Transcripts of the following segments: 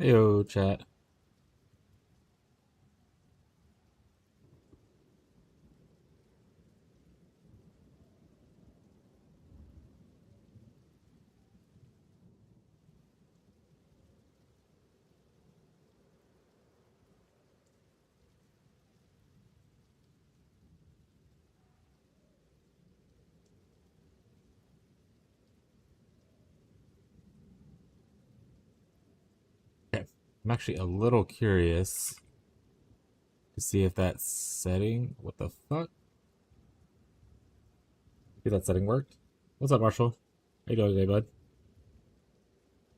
Heyo, chat. Okay. I'm actually a little curious to see if that setting. What the fuck? If that setting worked. What's up, Marshall? How you doing today, bud?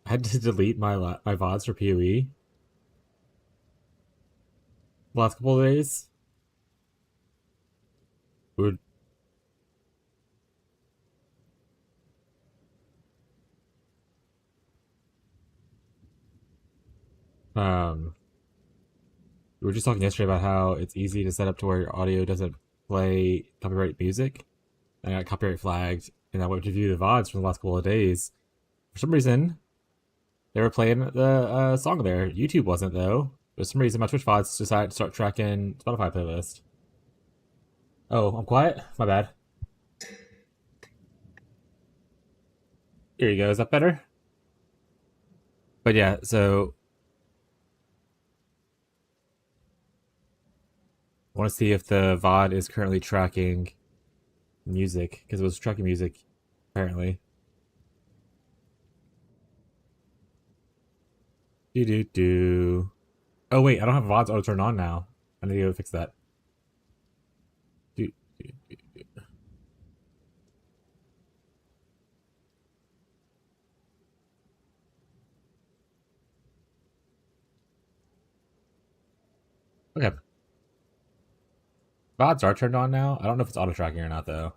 I had to delete my VODs for PoE the last couple of days. We were, we were just talking yesterday about how it's easy to set up to where your audio doesn't play copyright music. And I got copyright flagged, and I went to view the VODs from the last couple of days. For some reason, they were playing the song there. YouTube wasn't, though. For some reason, my Twitch VODs decided to start tracking Spotify playlist. Oh, I'm quiet? My bad. Here you go. Is that better? But yeah, so I want to see if the VOD is currently tracking music, because it was tracking music, apparently. Do do do. Oh wait, I don't have VODs auto turned on now. I need to go fix that. Do, do, do. Okay. VODs are turned on now. I don't know if it's auto tracking or not though.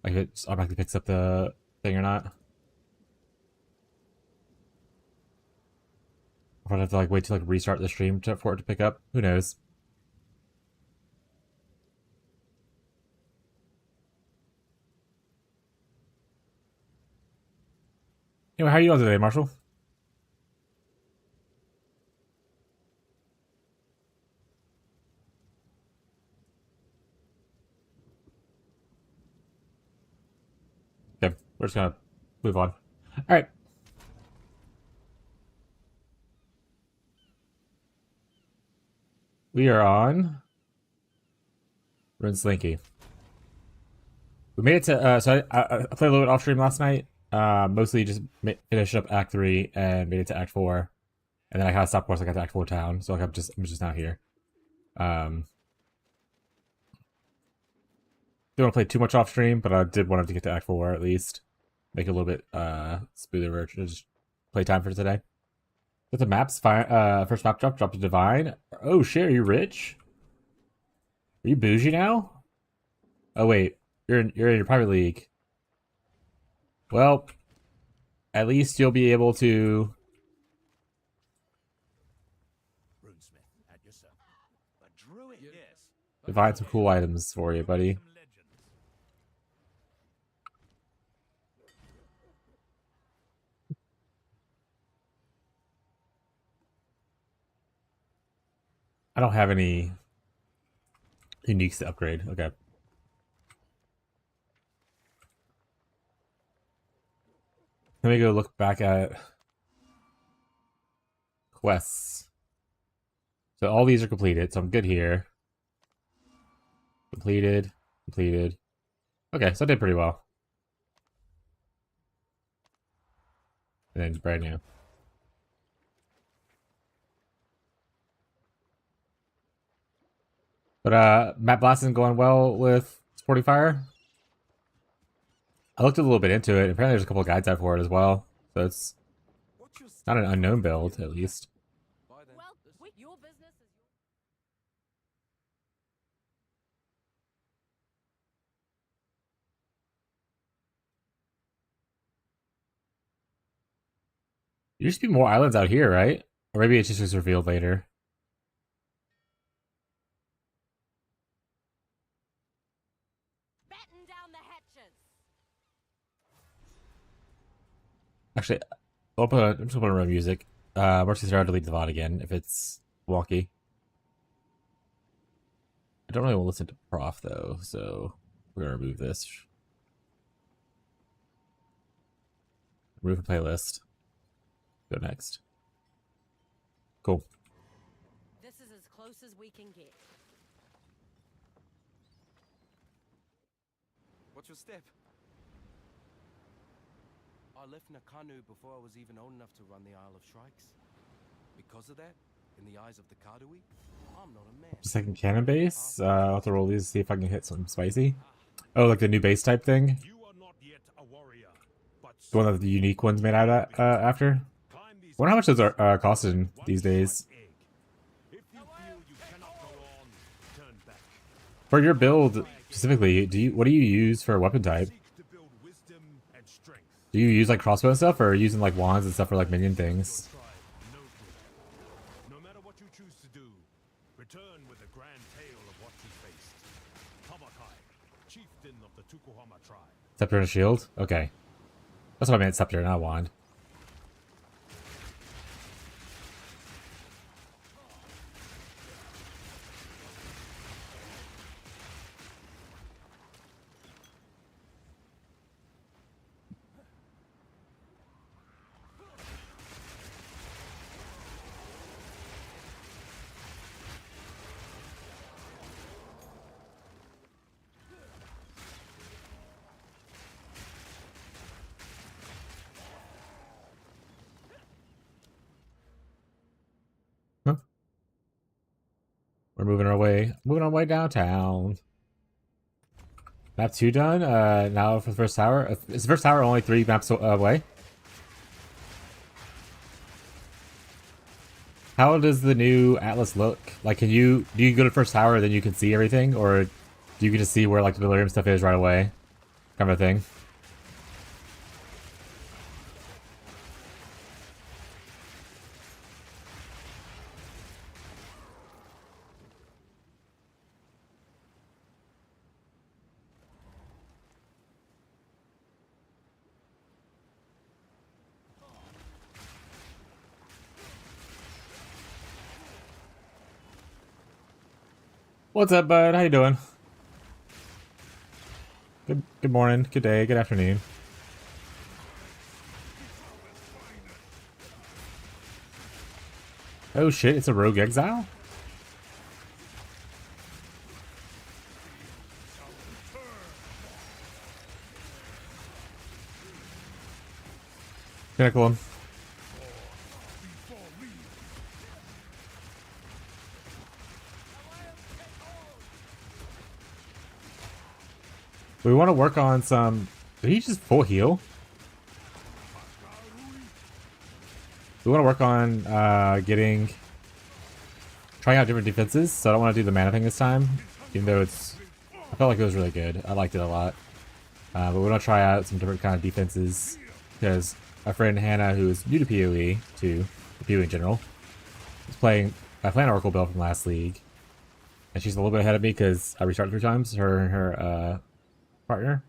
Like if it just automatically picks up the thing or not. Or if I have to like wait to like restart the stream for it to pick up. Who knows? Anyway, how are you doing today, Marshall? Okay, we're just gonna move on. All right. We are on Rune Slinky. We made it to so I played a little bit off stream last night. Mostly just finished up Act 3 and made it to Act 4, and then I kind of stopped once I got to Act 4 town. So like I'm just now here. Um, didn't want to play too much off stream, but I did want to get to Act 4 at least, make it a little bit smoother just play time for today. But the maps fine. First map drop to Divine. Oh shit, are you rich? Are you bougie now? Oh wait, you're in your private league. Well, at least you'll be able to divide some cool items for you, buddy. I don't have any uniques to upgrade. Okay. Let me go look back at quests. So all these are completed, so I'm good here. Completed, completed. Okay, so I did pretty well. And then it's brand new. But map blast isn't going well with Sporty Fire. I looked a little bit into it. Apparently there's a couple of guides out for it as well. So it's not an unknown build, at least. There used to be more islands out here, right? Or maybe it just was revealed later. Actually, I'm just gonna put on music. Mercy's hard to delete the VOD again if it's wonky. I don't really want to listen to Prof though, so we're gonna remove this. Remove a playlist. Go next. Cool. This is as close as we can get. What's your step? I left Nakanu before I was even old enough to run the Isle of Shrikes. Because of that, in the eyes of the Kadui, I'm not a man. Second cannon base. I'll have to roll these to see if I can hit something spicy. Oh, like the new base type thing? You are not yet a warrior, but The one that the unique ones made out of, after? I wonder how much those are costing these days. if you feel you cannot go on, turn back. For your build specifically, what do you use for a weapon type? Seek to build wisdom and strength. Do you use like crossbow and stuff, or are you using like wands and stuff for like minion things? Tribe, no good. No matter what you choose to do, return with a grand tale of what you faced. Tabakai, chieftain of the Tukuhama tribe. Scepter and a shield? Okay. That's what I meant, scepter, not wand. We're moving our way downtown. Map 2 done. Now for the first tower. Is the first tower only 3 maps away? How does the new Atlas look? Like, do you go to first tower, then you can see everything, or do you get to see where like the delirium stuff is right away, kind of a thing? What's up, bud? How you doing? Good morning, good day, good afternoon. Oh shit, it's a rogue exile? Pinnacle him. We want to work on some... Did he just full heal? We want to work on trying out different defenses, so I don't want to do the mana thing this time, even though I felt like it was really good. I liked it a lot. But we want to try out some different kind of defenses, because our friend Hannah, who is new to PoE, PoE in general, is playing... I play an Oracle build from last league, and she's a little bit ahead of me because I restarted 3 times, her and her partner.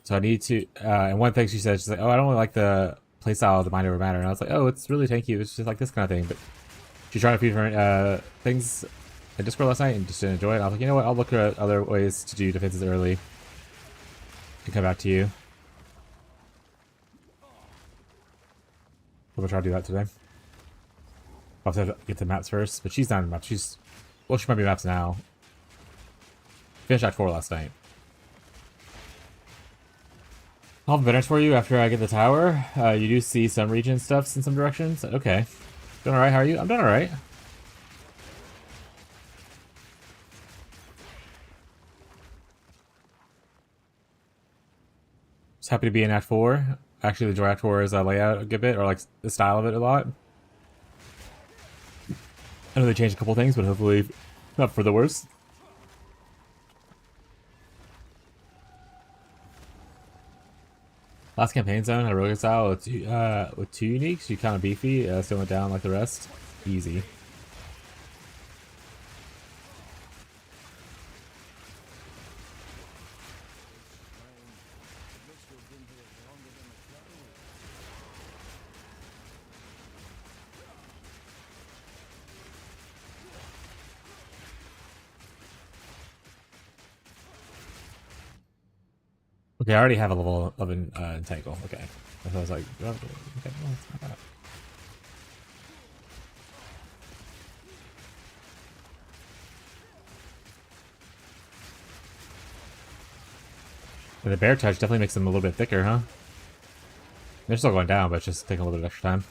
So I need to, and one thing she said, she's like, oh, I don't really like the playstyle of the Mind Over Matter. And I was like, oh, it's really tanky. It's just like this kind of thing. But she tried a few different things in Discord last night and just didn't enjoy it. I was like, you know what? I'll look at other ways to do defenses early and come back to you. We'll try to do that today. I'll have to get the maps first, but she's not in maps. Well, she might be maps now. Finished Act 4 last night. I'll have banners for you after I get the tower. You do see some region stuffs in some directions. Okay. Doing alright, how are you? I'm doing alright. Just happy to be in Act 4. Actually, enjoy Act 4's layout a good bit, or like the style of it a lot. I know they changed a couple things, but hopefully not for the worse. Last campaign zone had a rogue style with 2 uniques. You kind of beefy, still went down like the rest. Easy. Okay, I already have a level 11 entangle. Okay. So I was like, oh, okay, well, it's not bad. And the bear touch definitely makes them a little bit thicker, huh? They're still going down, but it's just taking a little bit of extra time.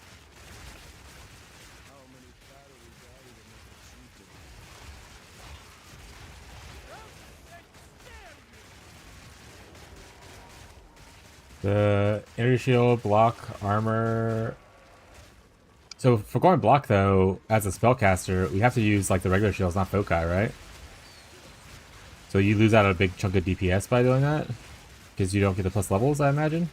The energy shield, block, armor. So for going block though, as a spellcaster, we have to use like the regular shields, not foci, right? So you lose out a big chunk of DPS by doing that? Because you don't get the plus levels, I imagine?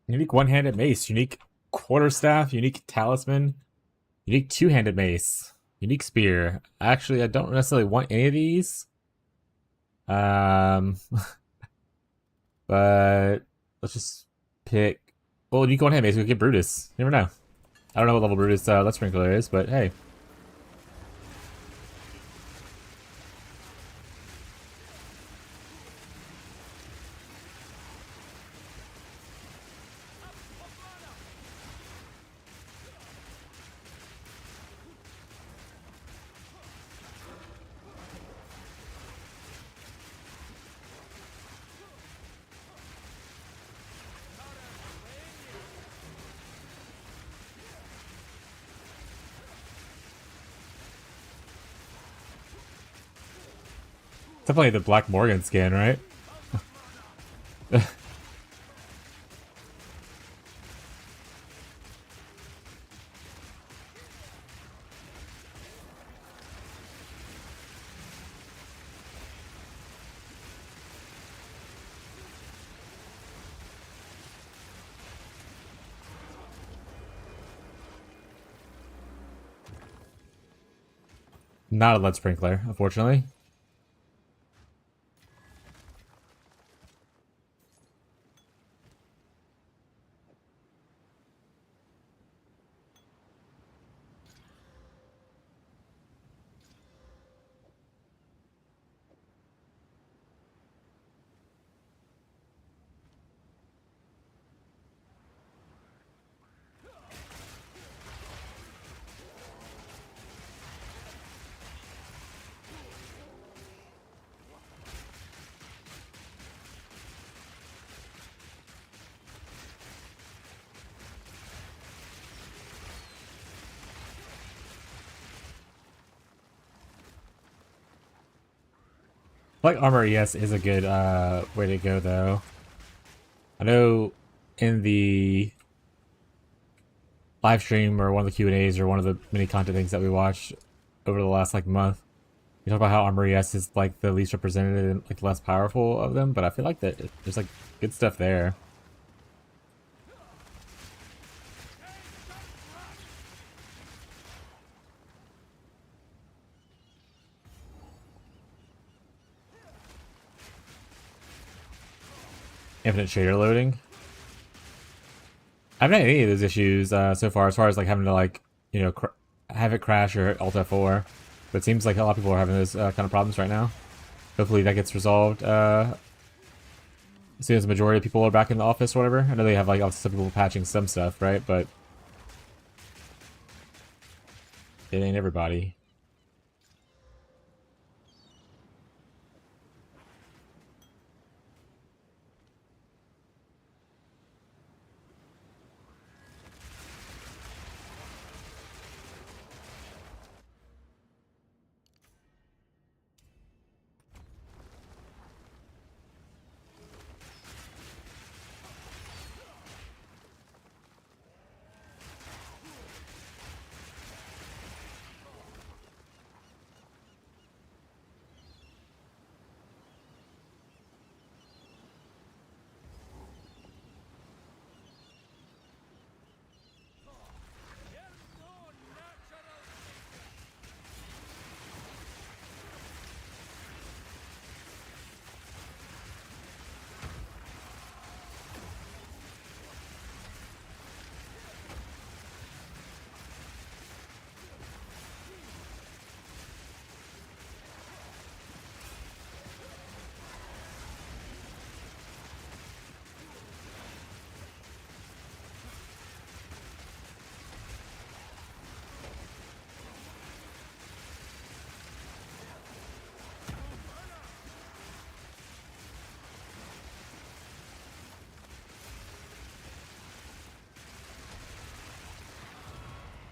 Unique one-handed mace, unique quarterstaff, unique talisman, unique two-handed mace, unique spear. Actually, I don't necessarily want any of these. But let's just pick. Well, unique one-handed mace. We could get Brutus. You never know. I don't know what level Brutus Lead Sprinkler is, but hey. Definitely the Black Morgan skin, right? Not a lead sprinkler, unfortunately. Like armor, yes, is a good way to go though. I know in the live stream or one of the Q&As or one of the many content things that we watched over the last like month, we talk about how armor, yes, is like the least represented and like less powerful of them, but I feel like that there's like good stuff there. Infinite shader loading. I haven't had any of those issues so far as like having to like, you know, have it crash or Alt F4. But it seems like a lot of people are having those kind of problems right now. Hopefully that gets resolved as soon as the majority of people are back in the office or whatever. I know they have like obviously some people patching some stuff, right? But it ain't everybody.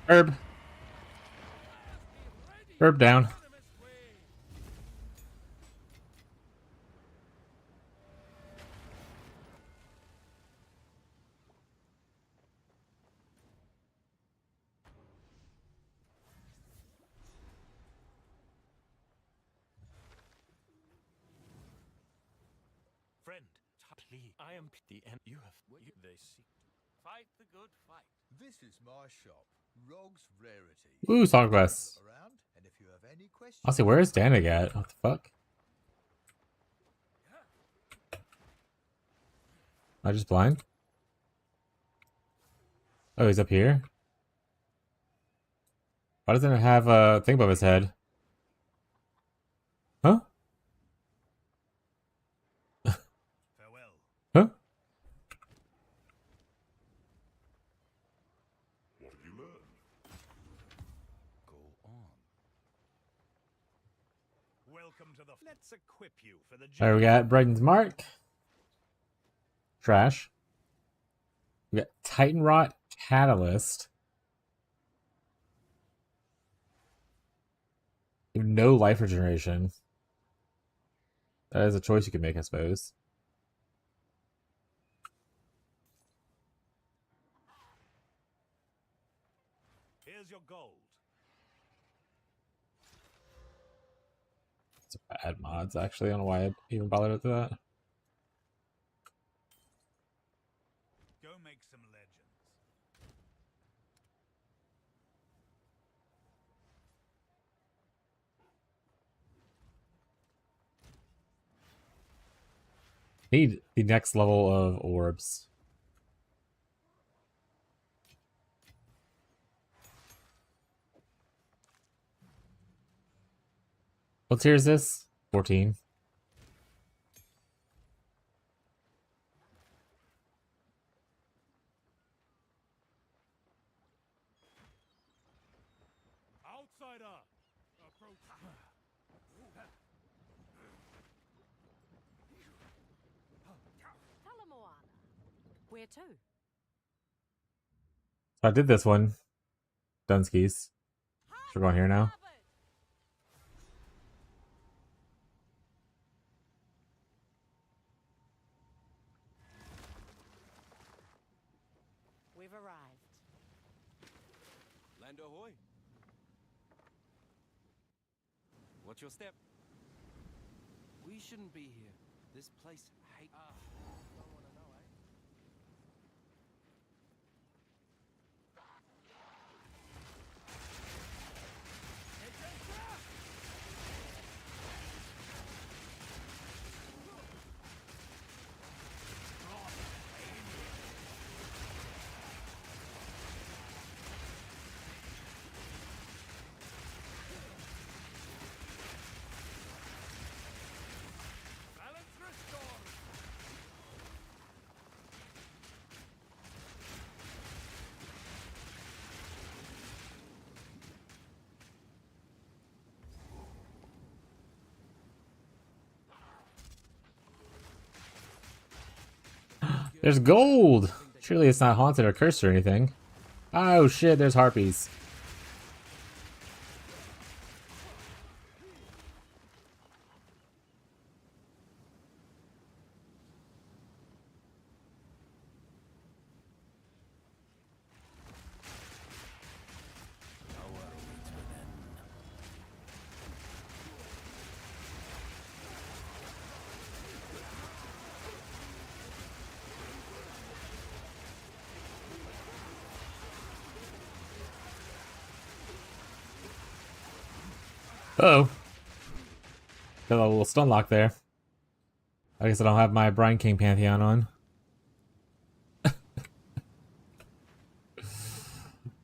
Herb. Herb down. Friend, please. I am the end. You have. They see. Fight the good fight. This is my shop, Rog's Rarity. Ooh, song quests. Around, and if you have any questions, Honestly, where is Danik at? What the fuck? Am I just blind? Oh, he's up here? Why doesn't it have a thing above his head? Huh? Farewell. Huh? What have you learned? Go on. Welcome to the. Let's equip you for the Alright, we got Brighton's Mark. Trash. We got Titan Rot Catalyst. No life regeneration. That is a choice you can make, I suppose. Here's your gold. It's bad mods, actually. I don't know why I even bothered with that. Go make some legends. Need the next level of orbs. What tier is this? 14. Outsider. Approach. Talamoana. Where to? I did this one. Dunskies. We're going here now. We've arrived. Land ahoy. What's your step? We shouldn't be here. This place hate. Don't wanna know, eh? Balance restored. There's gold! Surely it's not haunted or cursed or anything. Oh shit, there's harpies. Uh-oh. Got a little stun lock there. I guess I don't have my Brine King Pantheon on.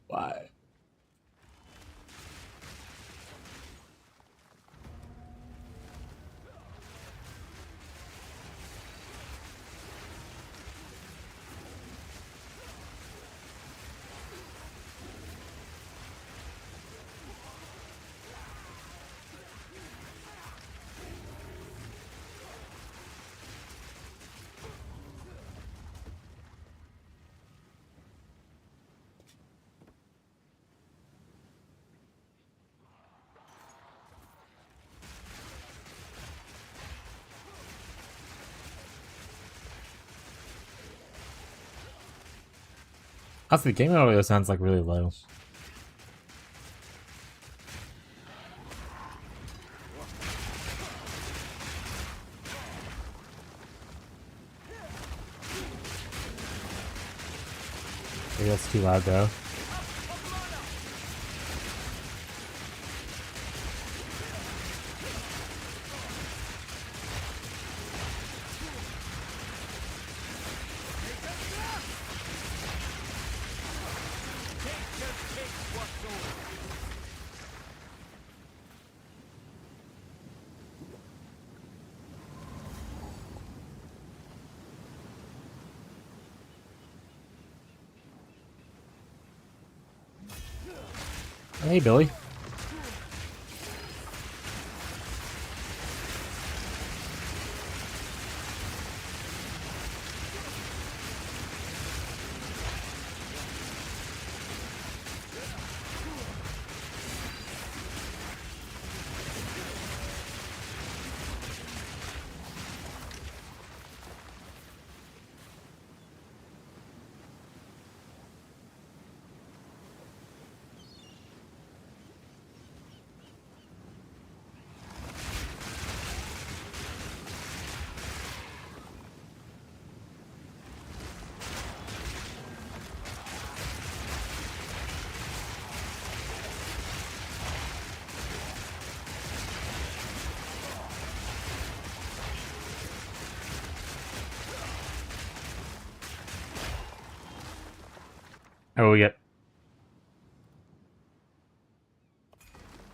Why? Honestly, the game audio sounds like really low. Maybe that's too loud though. Hey, Billy. Oh, we get.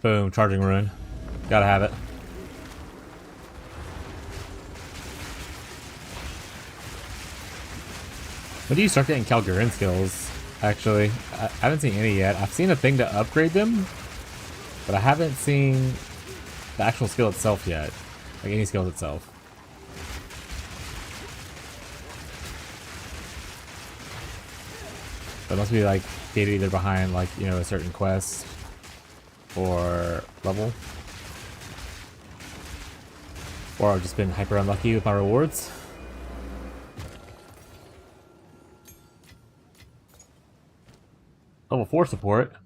Boom, charging rune. Gotta have it. When do you start getting Calgurin skills? Actually, I haven't seen any yet. I've seen a thing to upgrade them, but I haven't seen the actual skill itself yet. Like any skills itself. That must be like gated either behind like, you know, a certain quest or level. Or I've just been hyper unlucky with my rewards. Level 4 support. Doesn't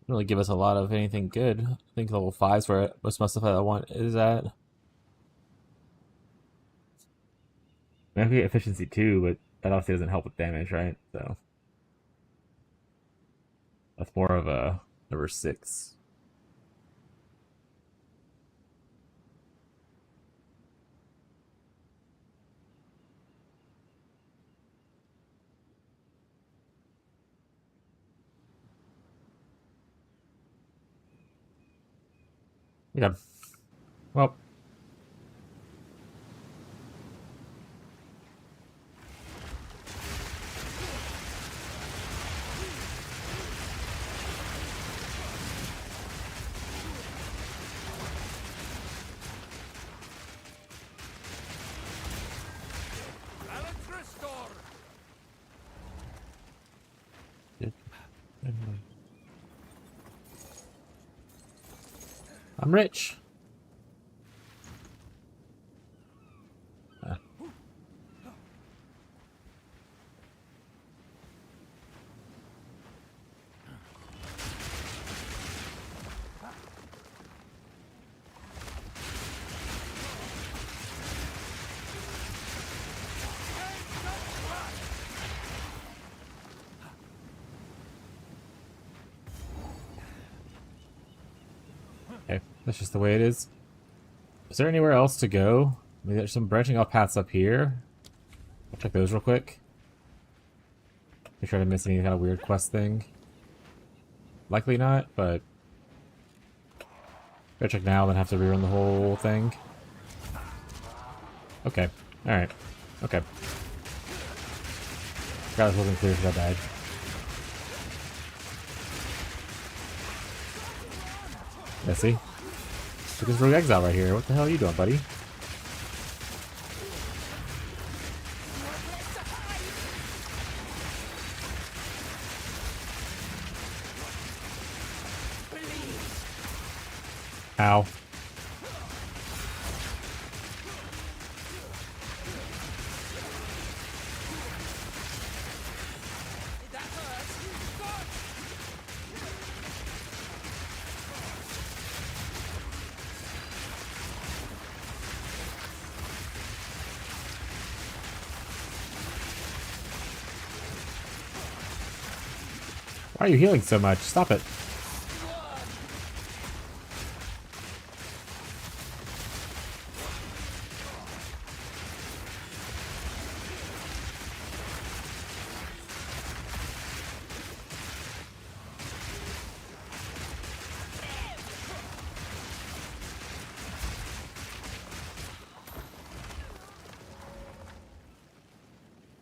really give us a lot of anything good. I think level 5's where most of my stuff that I want is at. I can get efficiency too, but that obviously doesn't help with damage, right? So that's more of a number 6. Yeah. Well. Balance restored. I'm rich. Okay, that's just the way it is. Is there anywhere else to go? I mean, there's some branching off paths up here. I'll check those real quick. Make sure I didn't miss any kind of weird quest thing. Likely not, but gotta check now, then have to rerun the whole thing. Okay, alright. Okay. Forgot this wasn't clear for that bad. Yeah, see? Look at this rogue exile right here. What the hell are you doing, buddy? Ow. Why are you healing so much? Stop it.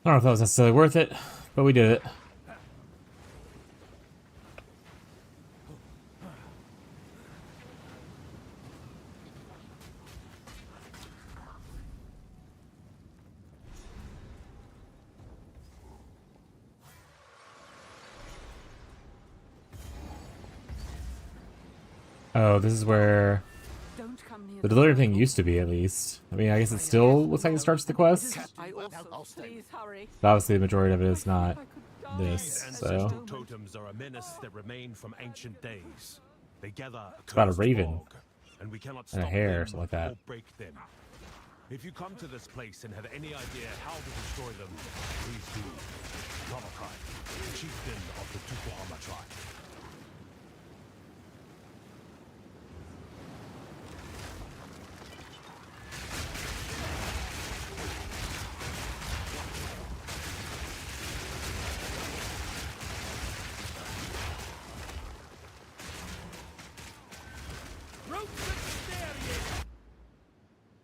I don't know if that was necessarily worth it, but we did it. Oh, this is where Don't come near the delivery thing used to be, at least. I mean, I guess it still looks like it starts the quest. I also, please hurry. But obviously, the majority of it is not I could die. this, Ancestral so... totems are a menace that remain from ancient days. They gather about a across the raven. bog, and we cannot And a stop hare or them something like that. or break them. If you come to this place and have any idea how to destroy them, please do. Tamakai, chieftain of the Tukuhama tribe.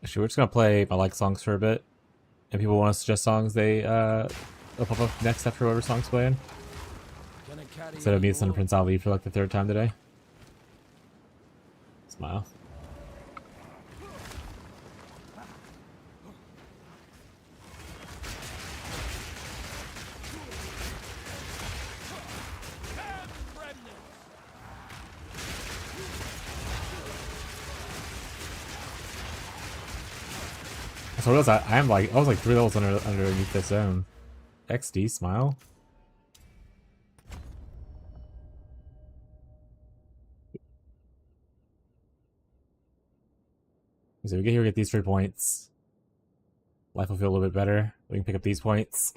Actually, we're just gonna play my like songs for a bit. And people want to suggest songs, they'll pop up next after whatever song's playing. Instead of me listening to Prince Ali for like the 3rd time today. Smile. So what was I? I was like 3 levels underneath this zone. XD smile. So we get here, we get these 3 points. Life will feel a little bit better. We can pick up these points.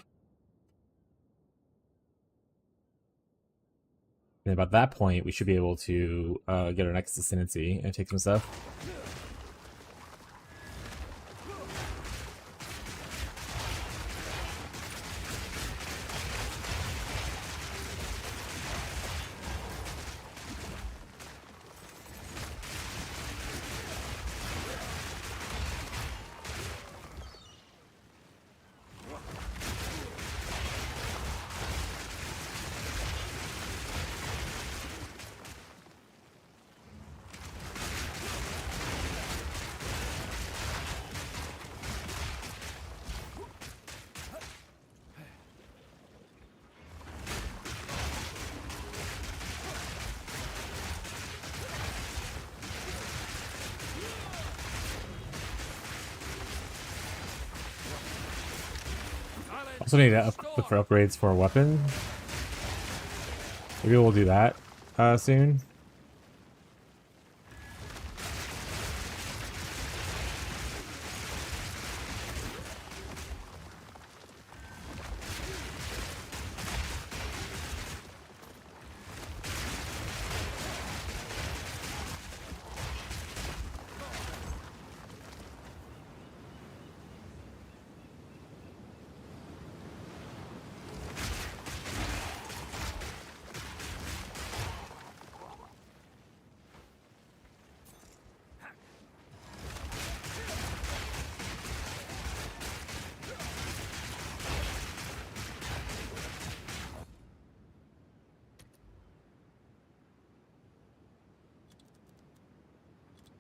And about that point, we should be able to get our next ascendancy and take some stuff. Also need to look for upgrades for a weapon. Maybe we'll do that soon.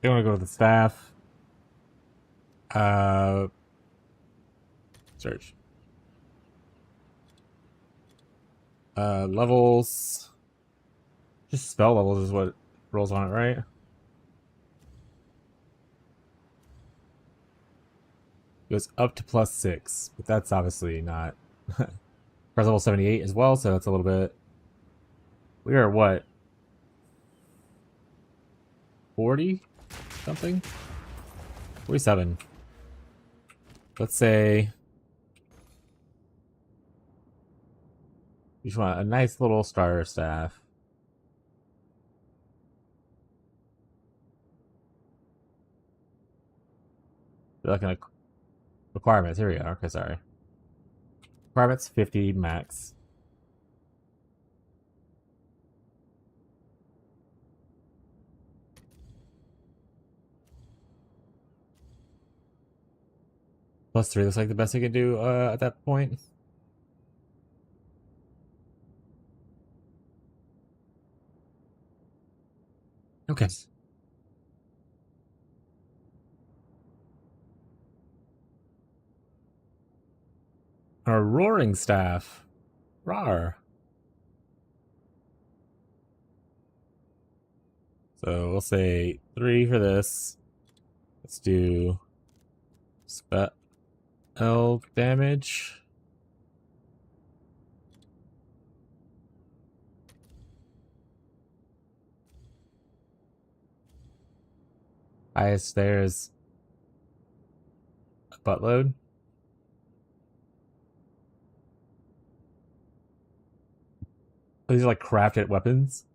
They want to go to the staff. Search. Levels. Just spell levels is what rolls on it, right? Goes up to +6, but that's obviously not. Press level 78 as well, so that's a little bit. We are what? 40 something? 47. Let's say You just want a nice little starter staff. You're looking at requirements. Here we go. Okay, sorry. Requirements 50 max. +3 looks like the best I can do at that point. Okay. Our roaring staff. Rawr. So we'll say 3 for this. Let's do spell damage. Highest there is a buttload. These are like crafted weapons.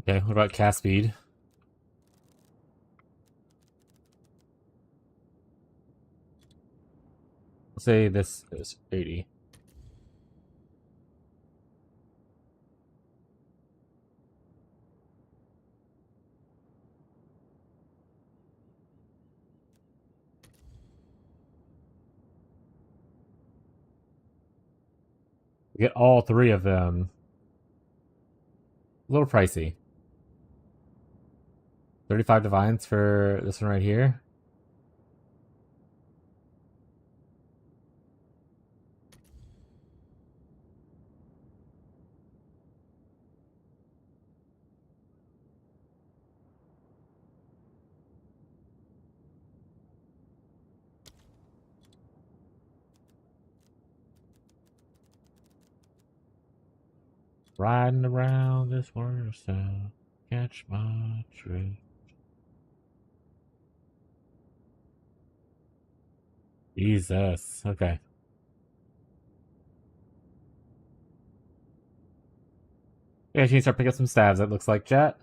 Okay, what about cast speed? Let's say this is 80. We get all 3 of them. A little pricey. 35 divines for this one right here. Riding around this world, so catch my drift. Jesus. Okay. Yeah, you can start picking up some stabs, it looks like, chat.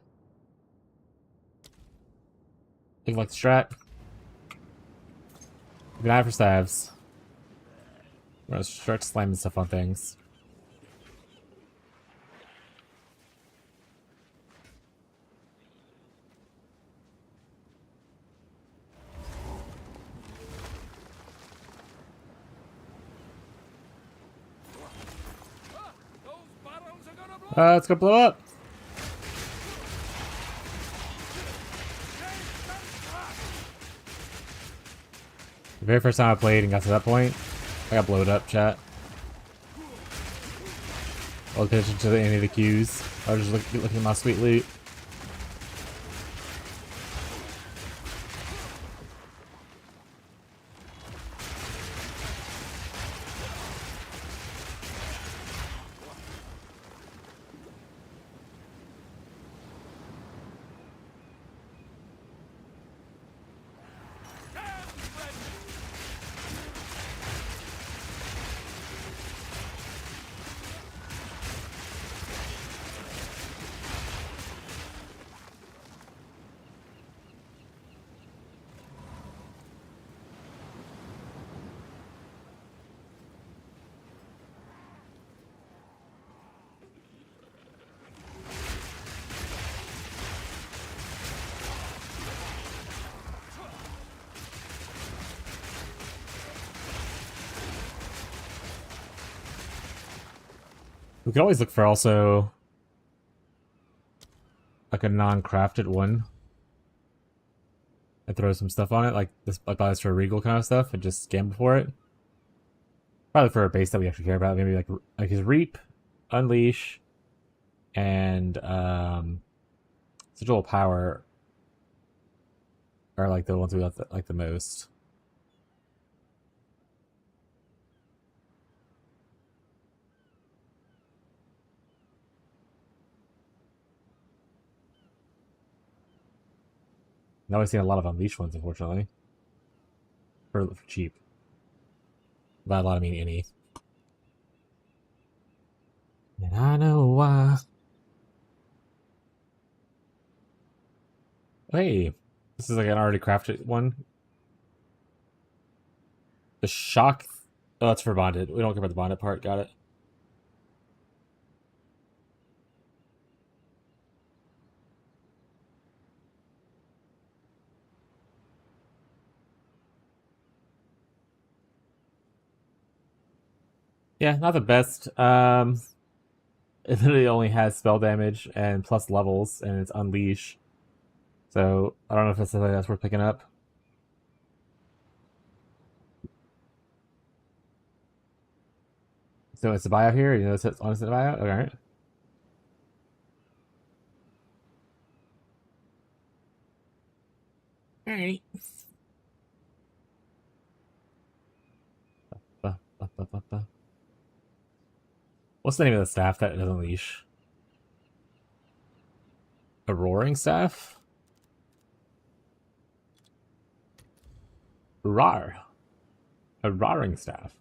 Looking like the strat. Good eye for stabs. We're gonna start slamming stuff on things. It's gonna blow up. The very first time I played and got to that point, I got blowed up, chat. I wasn't paying attention to any of the cues. I was just looking at my sweet loot. We could always look for also like a non-crafted one and throw some stuff on it, like this, like buy this for a regal kind of stuff, and just scam for it. Probably for a base that we actually care about, maybe like his Reap, Unleash, and Sigil Power are like the ones we like the most. Now I've seen a lot of unleashed ones, unfortunately. For cheap. By a lot, I mean any. And I know why. Hey, this is like an already crafted one. The shock. Oh, that's for bonded. We don't care about the bonded part. Got it. Yeah, not the best. It literally only has spell damage and plus levels, and it's unleash. So I don't know if it's something that's worth picking up. So it's a buyout here. You know, it's honestly a buyout. All right. All right. What's the name of the staff that doesn't leash? A roaring staff? Rar. A roaring staff.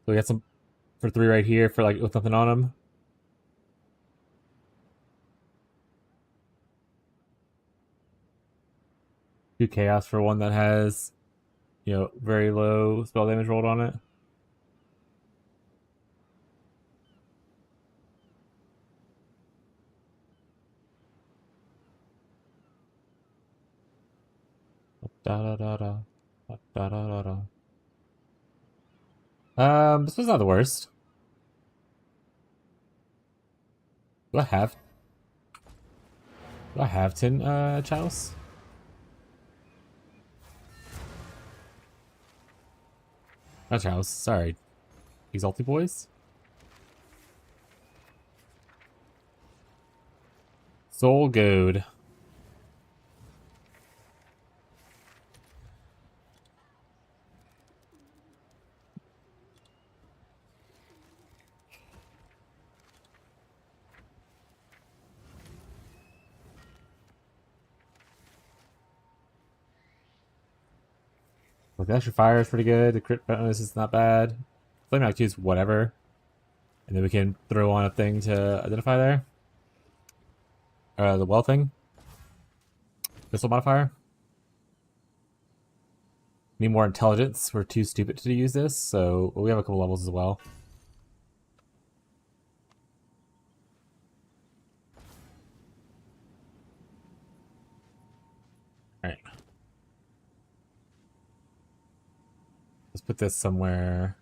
So we got some for 3 right here for like with nothing on them. Two chaos for one that has, you know, very low spell damage rolled on it. Da da da da. Da da da da. This was not the worst. Do I have? Do I have 10 chows? Not chows. Sorry, Exalted boys. Soul goad. Look, the extra fire is pretty good. The crit bonus is not bad. Flame out is whatever. And then we can throw on a thing to identify there. The well thing. Missile modifier. Need more intelligence. We're too stupid to use this, so we have a couple levels as well. Alright. Let's put this somewhere.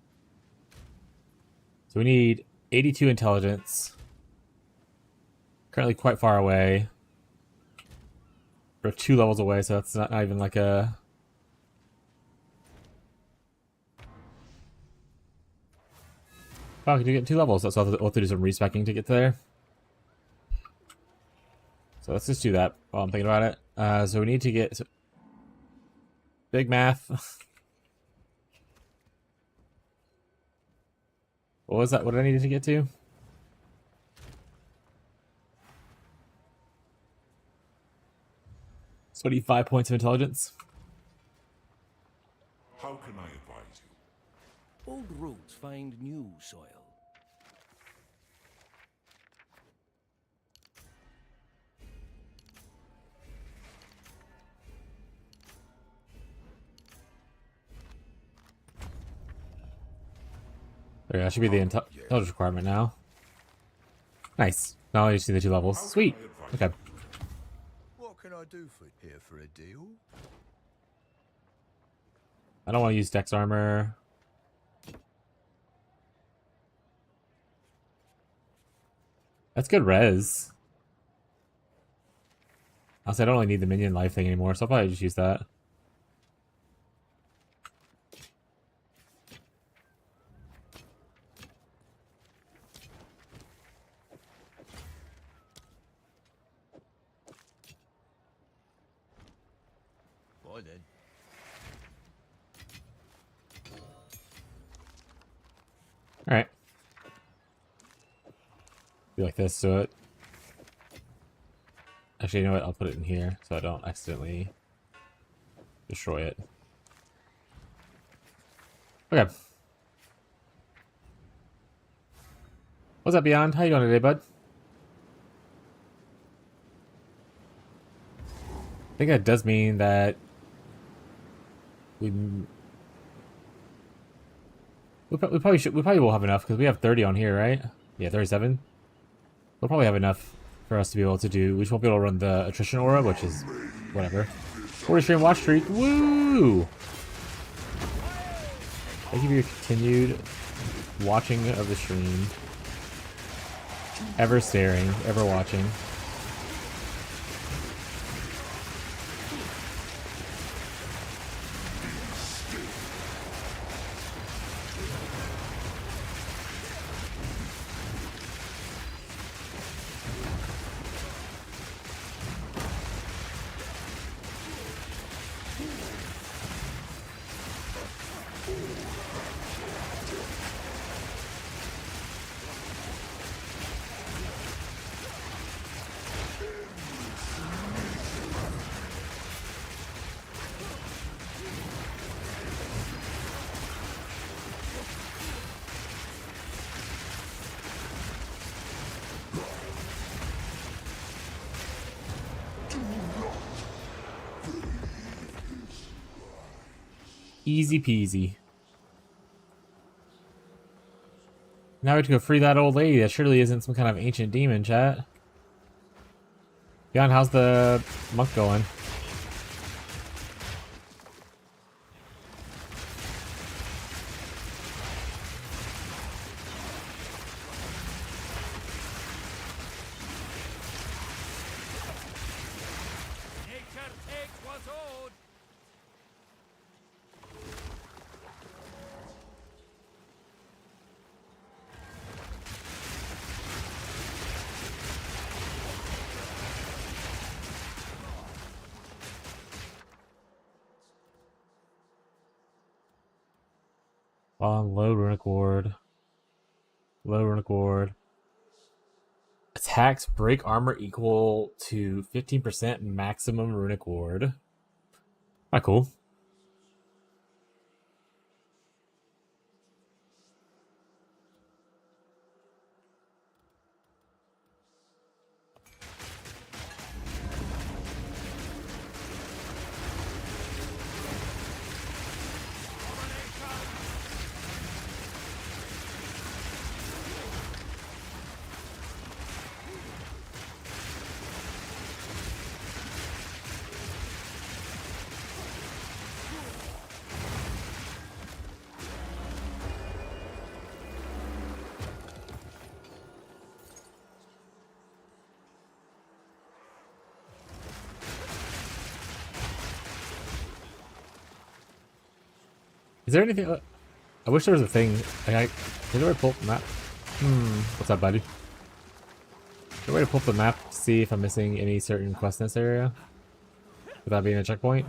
So we need 82 intelligence. Currently quite far away. We're 2 levels away, so that's not even like a... Oh, we can get 2 levels. So we'll have to do some respecking to get there. So let's just do that while I'm thinking about it. So we need to get... Big math. What was that? What did I need to get to? So I need 5 points of intelligence. How can I advise you? Old roots find new soil. There, that should be the intelligence requirement now. Nice. Now I just see the 2 levels. Sweet. Okay. What can I do for here for a deal? I don't want to use Dex armor. That's good res. Honestly, I don't really need the minion life thing anymore, so I'll probably just use that. Bye then. Alright. Do like this to it. Actually, you know what? I'll put it in here so I don't accidentally destroy it. Okay. What's up, Beyond? How you doing today, bud? I think that does mean that we probably will have enough because we have 30 on here, right? Yeah, 37. We'll probably have enough for us to be able to do. We just won't be able to run the attrition aura, which is whatever. 40 stream watch streak. Woo! Thank you for your continued watching of the stream. Ever staring, ever watching. Easy peasy. Now we have to go free that old lady. That surely isn't some kind of ancient demon, chat. Beyond, how's the monk going? Nature takes what's owed. Low runic ward. Low runic ward. Attacks break armor equal to 15% maximum runic ward. Ah, cool. Is there anything? I wish there was a thing. Like, is there a pull up the map? What's up, buddy? Is there a way to pull up the map to see if I'm missing any certain quest in this area without being a checkpoint?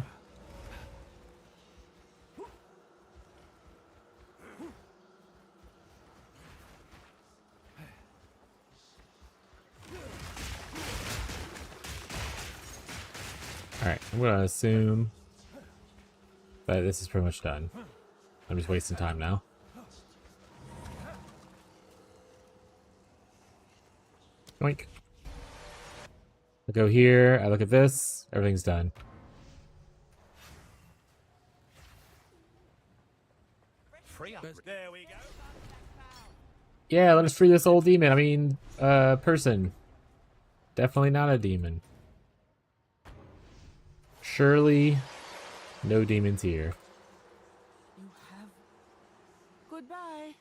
Alright, I'm gonna assume that this is pretty much done. I'm just wasting time now. Yoink. I go here, I look at this, everything's done. Free up. There we go. Yeah, let us free this old demon. I mean, person. Definitely not a demon. Surely, no demons here. You have. Goodbye.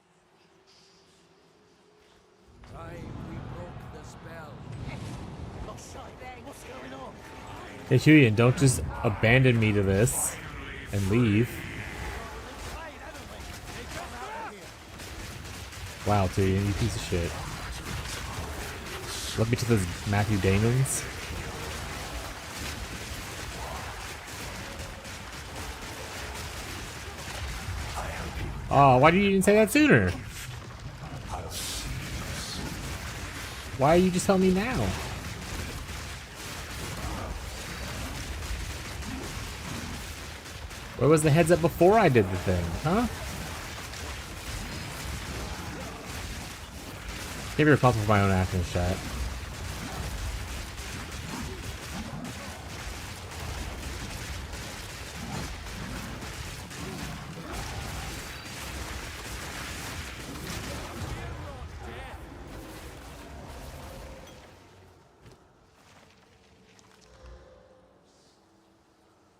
Time we broke the spell. What's going on? Hey, Huyen, don't just abandon me to this and leave. Wow, Tyrion, you piece of shit. Let me to those Matthew Damons. Oh, why didn't you say that sooner? Why are you just telling me now? Where was the heads up before I did the thing, huh? Can't be responsible for my own actions, chat.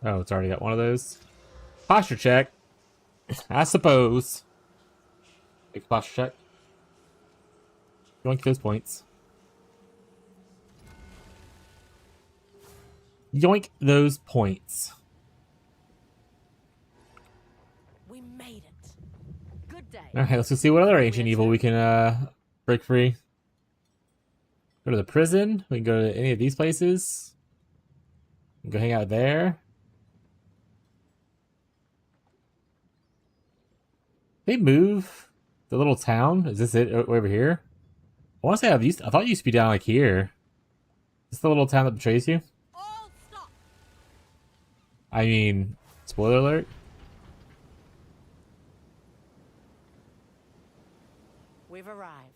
Oh, it's already got one of those. Posture check. I suppose. Make a posture check. Yoink those points. Yoink those points. We made it. Good day. Alright, let's go see what other ancient evil we can break free. Go to the prison. We can go to any of these places. We can go hang out there. They move the little town. Is this it over here? I want to say I thought it used to be down like here. Is this the little town that betrays you? All stop. I mean, spoiler alert. We've arrived.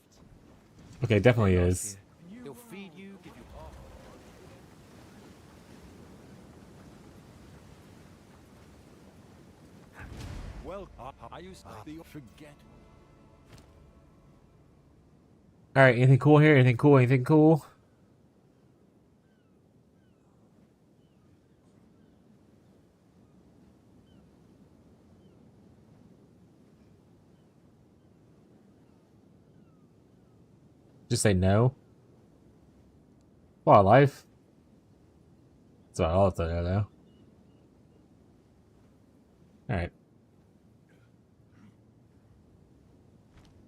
Okay, definitely is. They'll feed you, give you all. Well, I used to forget. Alright, anything cool here? Anything cool? Anything cool? Just say no. Wildlife. That's about all it's there, though. Alright.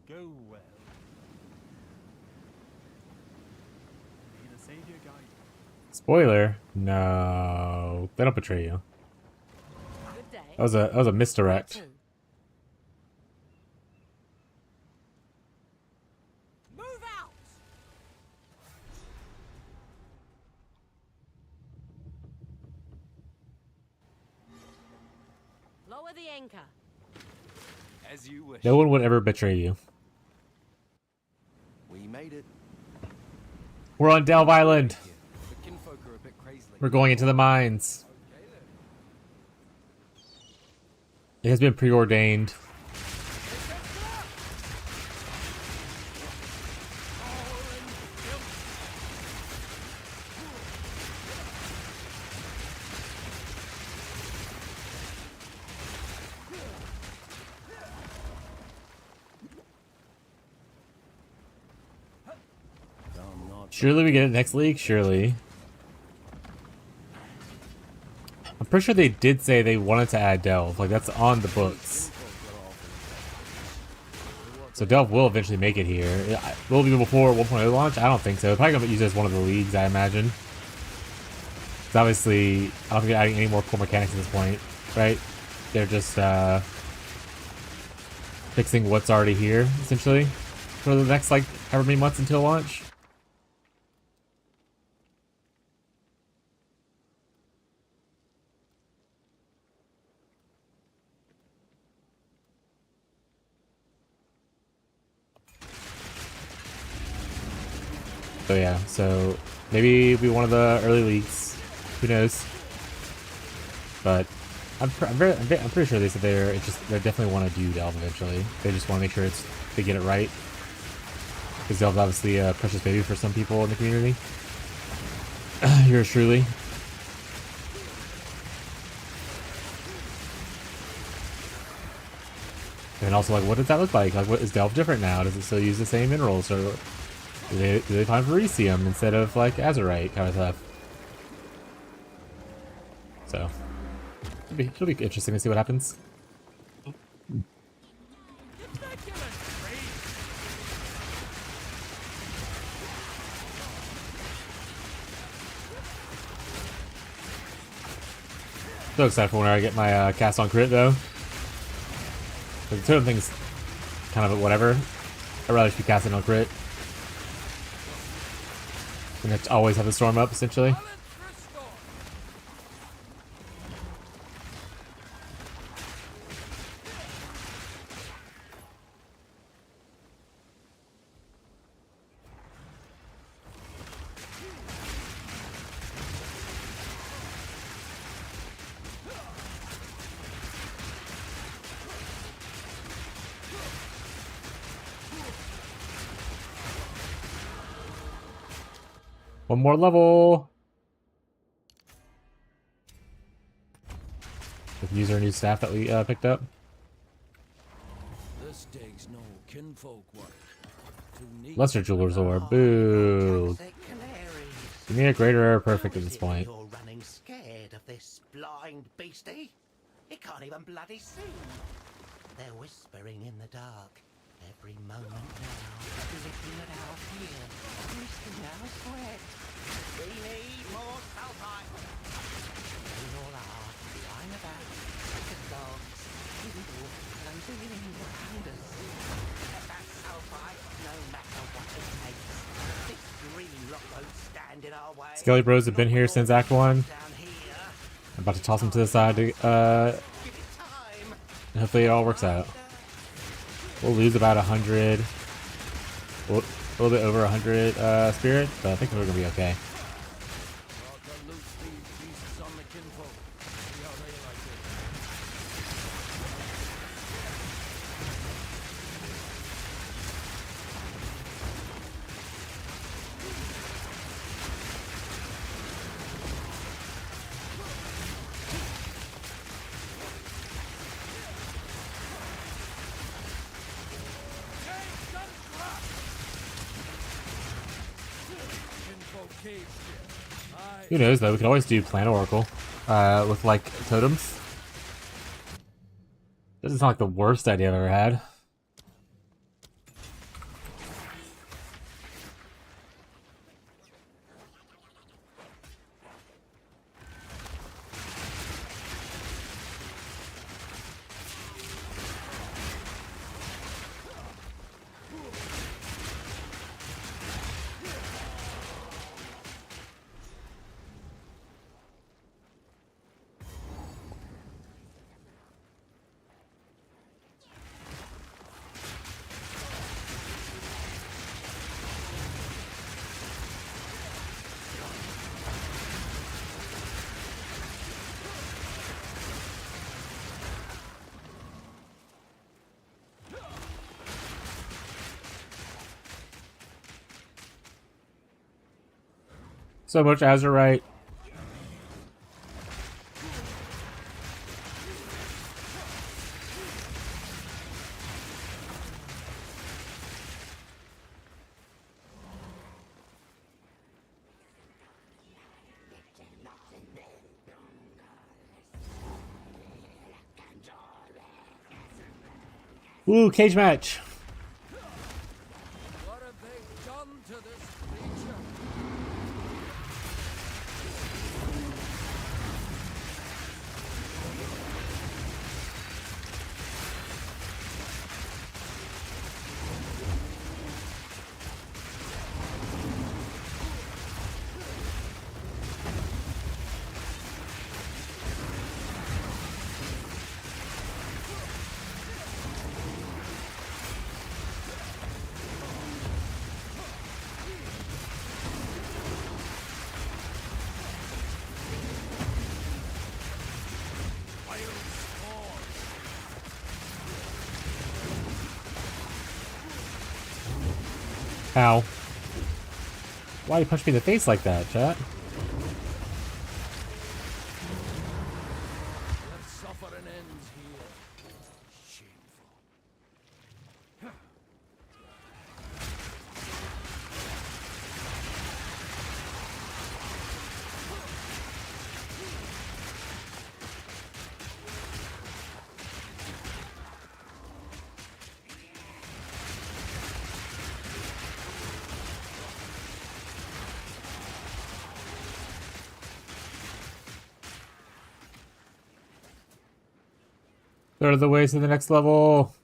Go well. May the savior guide you. Spoiler? No. They don't betray you. Good day. That was a misdirect. Two. Move out. Lower the anchor. As you wish. No one would ever betray you. We made it. We're on Delve Island. The kinfolk are a bit crazy. We're going into the mines. It has been preordained. Surely we get it next league? Surely. I'm pretty sure they did say they wanted to add Delve. Like, that's on the books. So Delve will eventually make it here. Will it be before 1.0 launch? I don't think so. They're probably going to use it as one of the leagues, I imagine. Because obviously, I don't think they're adding any more core mechanics at this point, right? They're just fixing what's already here, essentially, for the next, like, however many months until launch. So yeah, so maybe it'll be one of the early leagues. Who knows? But I'm pretty sure they said they definitely want to do Delve eventually. They just want to make sure they get it right. Because Delve's obviously a precious baby for some people in the community. Yours truly. And also, like, what does that look like? Like, what is Delve different now? Does it still use the same minerals, or do they find Verisium instead of, like, Azurite kind of stuff? So, it'll be interesting to see what happens. So excited for when I get my cast on crit, though. The totem thing's kind of whatever. I'd rather just be casting on crit. We have to always have the storm up, essentially. One more level. We can use our new staff that we picked up. This dig's no kinfolk work. Too neat. Lesser Jeweler's Ore. Boo. Give me a greater error perfect at this point. You're running scared of this blind beastie. It can't even bloody see. They're whispering in the dark. Every moment now, looking at our fear, risking our sweat. We need more sulfite. They all are lying about like a dogs, with it all closing in around us. Get that sulfite, no matter what it takes. This green lot won't stand in our way. Skelly Bros have been here since Act 1. Down here, I'm about to toss them to the side to, give it time. and hopefully it all works out. We'll lose about 100, a little bit over 100 spirit, but I think we're gonna be okay. Well, to loose these beasts on the kinfolk. See how they like it. Kinfolk cage shit. Aye. Who knows though? We could always do Planet Oracle with like totems. Doesn't sound like the worst idea I've ever had. So much Azurite. Ooh, cage match. What have they done to this creature? Ow. Why you punch me in the face like that, chat? Let's suffer an end here. Shameful. Third of the way to the next level.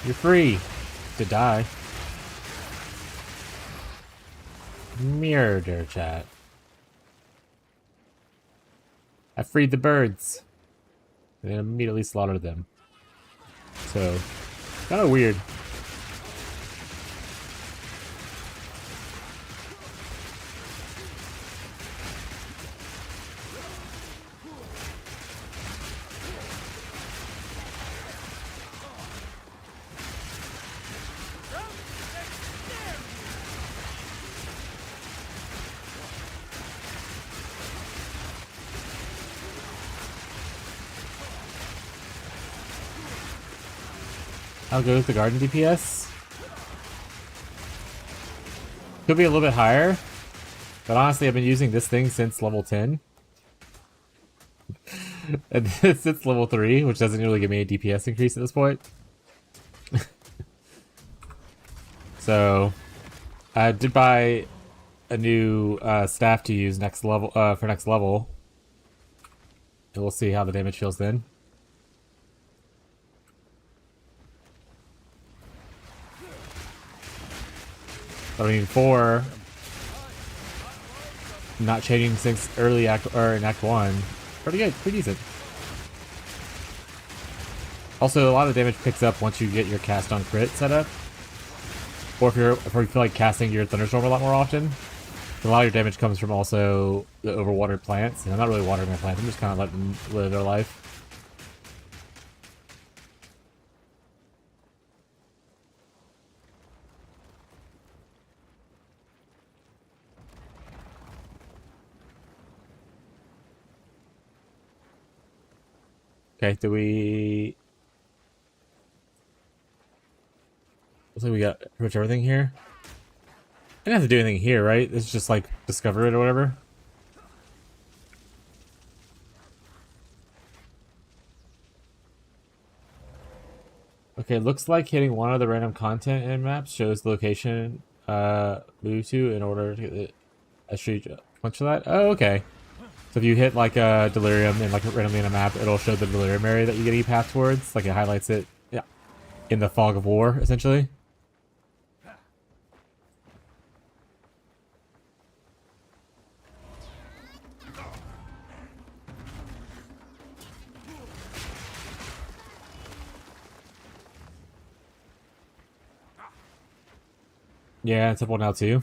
You're free to die. Murder chat. I freed the birds. And then immediately slaughtered them. So, kind of weird. How good is the garden DPS? Could be a little bit higher, but honestly I've been using this thing since level 10. And since level 3, which doesn't really give me a DPS increase at this point. So, I did buy a new staff to use next level for next level. And we'll see how the damage feels then. I mean, 4, not changing things early act or in Act 1, pretty good, pretty decent. Also, a lot of damage picks up once you get your cast on crit set up, or if you feel like casting your thunderstorm a lot more often. A lot of your damage comes from also the overwatered plants, and I'm not really watering my plants. I'm just kind of letting them live their life. Okay, do we... Looks like we got pretty much everything here. I didn't have to do anything here, right? It's just like discover it or whatever. Okay, looks like hitting one of the random content in maps shows the location move to in order to get a street punch for that. Oh, okay. So if you hit like a delirium and like randomly in a map, it'll show the delirium area that you get a path towards. Like it highlights it, yeah, in the fog of war, essentially. Yeah, it's up one now too.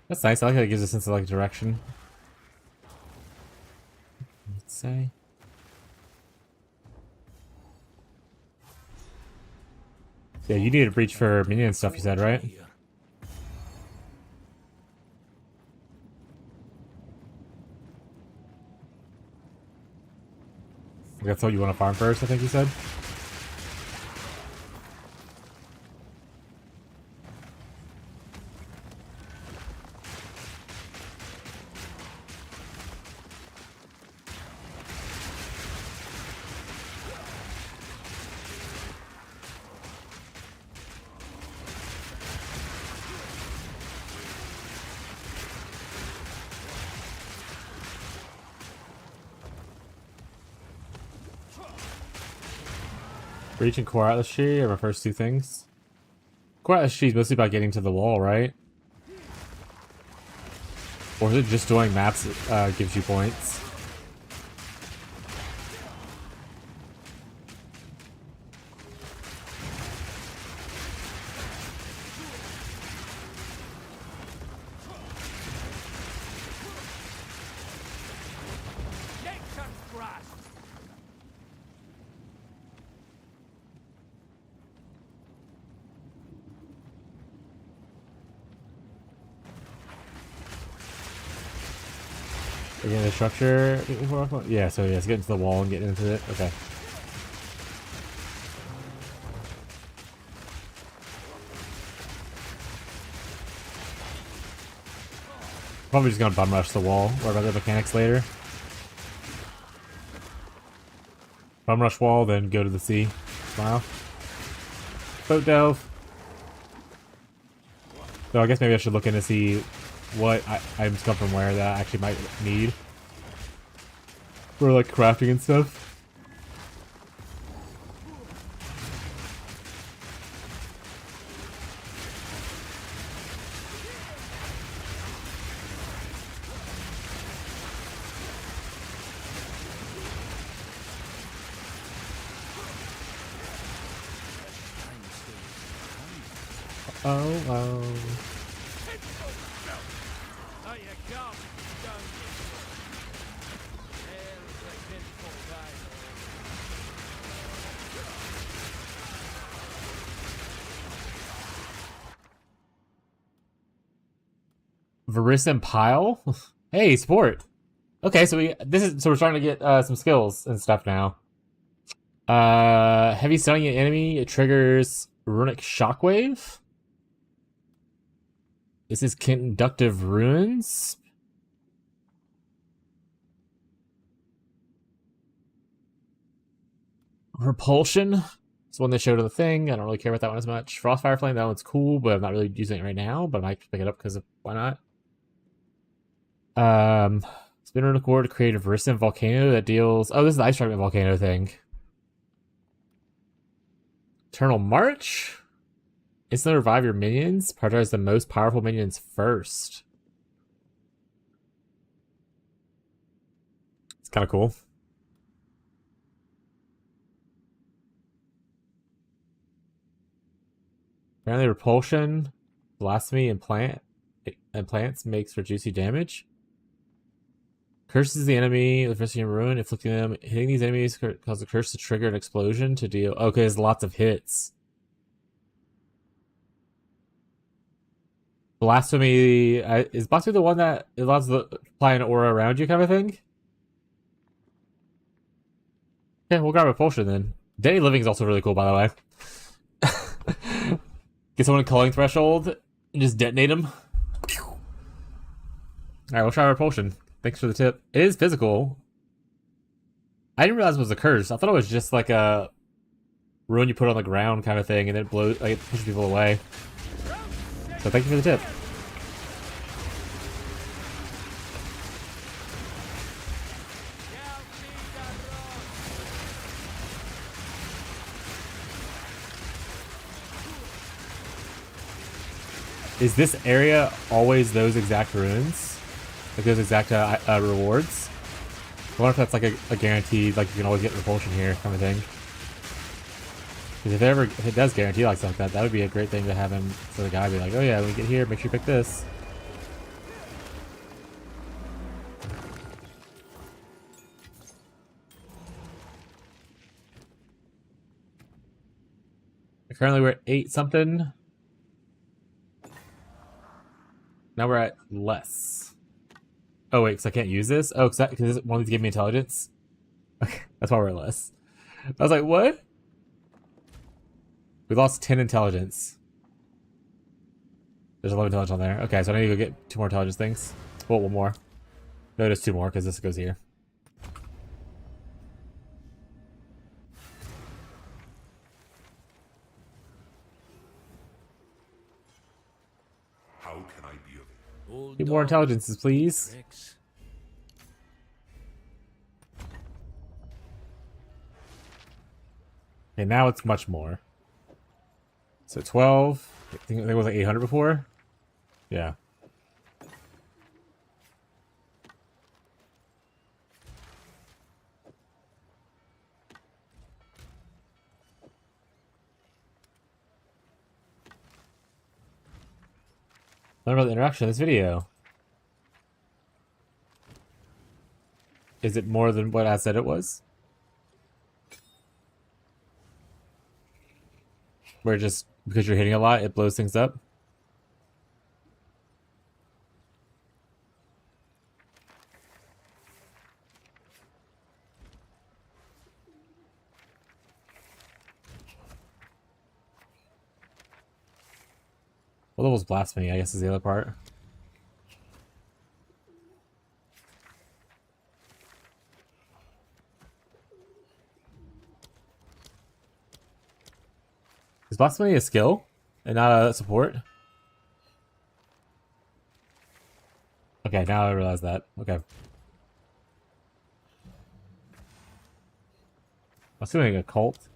That's nice. I like how it gives a sense of like direction. Let's say. Yeah, you need a breach for minion stuff. You said, right? That's what you want to farm first, I think you said. Breach and Core Atlas Tree are my first two things. Core Atlas Tree is mostly about getting to the wall, right? Or is it just doing maps that gives you points? Again, the structure. Yeah, so yeah, it's getting to the wall and getting into it. Okay. Probably just gonna bum rush the wall. Worry about the mechanics later. Bum rush wall, then go to the sea. Smile. Boat delve. So I guess maybe I should look in to see what items come from where that I actually might need for like crafting and stuff. Oh, oh. Oh, you come, don't you? There's a pinful guy. Verisum pile? Hey, sport. Okay, so we're starting to get some skills and stuff now. Heavy stunning an enemy, it triggers runic shockwave. This is conductive runes. Repulsion. It's one they showed in the thing. I don't really care about that one as much. Frostfire Flame, that one's cool, but I'm not really using it right now. But I might pick it up because why not? Spin runic ward to create a Verisum volcano that deals. Oh, this is the Ice Fragment volcano thing. Eternal March. Instantly revive your minions. Prioritize the most powerful minions first. It's kind of cool. Apparently repulsion, blasphemy, and plants makes for juicy damage. Curses the enemy, the first ruin, inflicting them. Hitting these enemies causes the curse to trigger an explosion to deal. Okay, there's lots of hits. Blasphemy is blasphemy the one that allows the apply an aura around you, kind of thing. Yeah, we'll grab repulsion then. Deadly living is also really cool, by the way. Get someone in culling threshold and just detonate them. All right, we'll try repulsion. Thanks for the tip. It is physical. I didn't realize it was a curse. I thought it was just like a ruin you put on the ground kind of thing, and then it blows, like it pushes people away. So thank you for the tip. Is this area always those exact runes? Like those exact rewards? I wonder if that's like a guaranteed, like you can always get repulsion here kind of thing. Because if it does guarantee like something like that, that would be a great thing to have him, so the guy be like, oh yeah, when you get here, make sure you pick this. Currently we're at 8 something. Now we're at less. Oh wait, because I can't use this? Oh, because one of these gave me intelligence? Okay, that's why we're at less. I was like, what? We lost 10 intelligence. There's 11 intelligence on there. Okay, so I need to go get 2 more intelligence things. Well, 1 more. No, there's 2 more, because this goes here. How can I be of it? Get more intelligences, please. Tricks. Okay, now it's much more. So 12. I think it was like 800 before. Yeah. Learn about the interaction of this video. Is it more than what I said it was? Where just because you're hitting a lot, it blows things up? What level's blasphemy, I guess, is the other part. blasphemy a skill and not a support? Okay, now I realize that. Okay. I'm assuming a cult.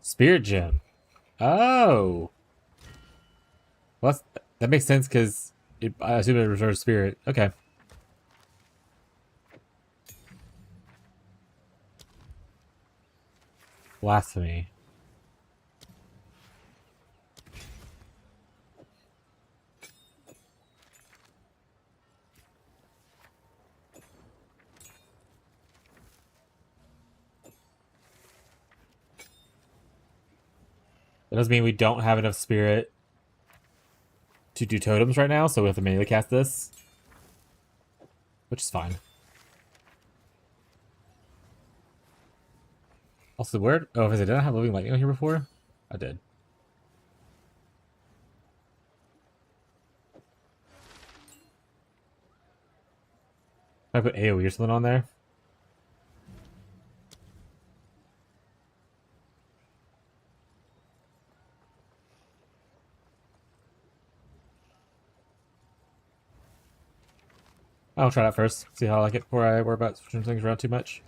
Spirit gem. Oh. Well, that makes sense because I assume it reserves spirit. Okay. Blasphemy. That doesn't mean we don't have enough spirit to do totems right now, so we have to manually cast this. Which is fine. Also, where... Oh, did I have Living Lightning on here before? I did. I put AoE or something on there? I'll try that first. See how I like it before I worry about switching things around too much.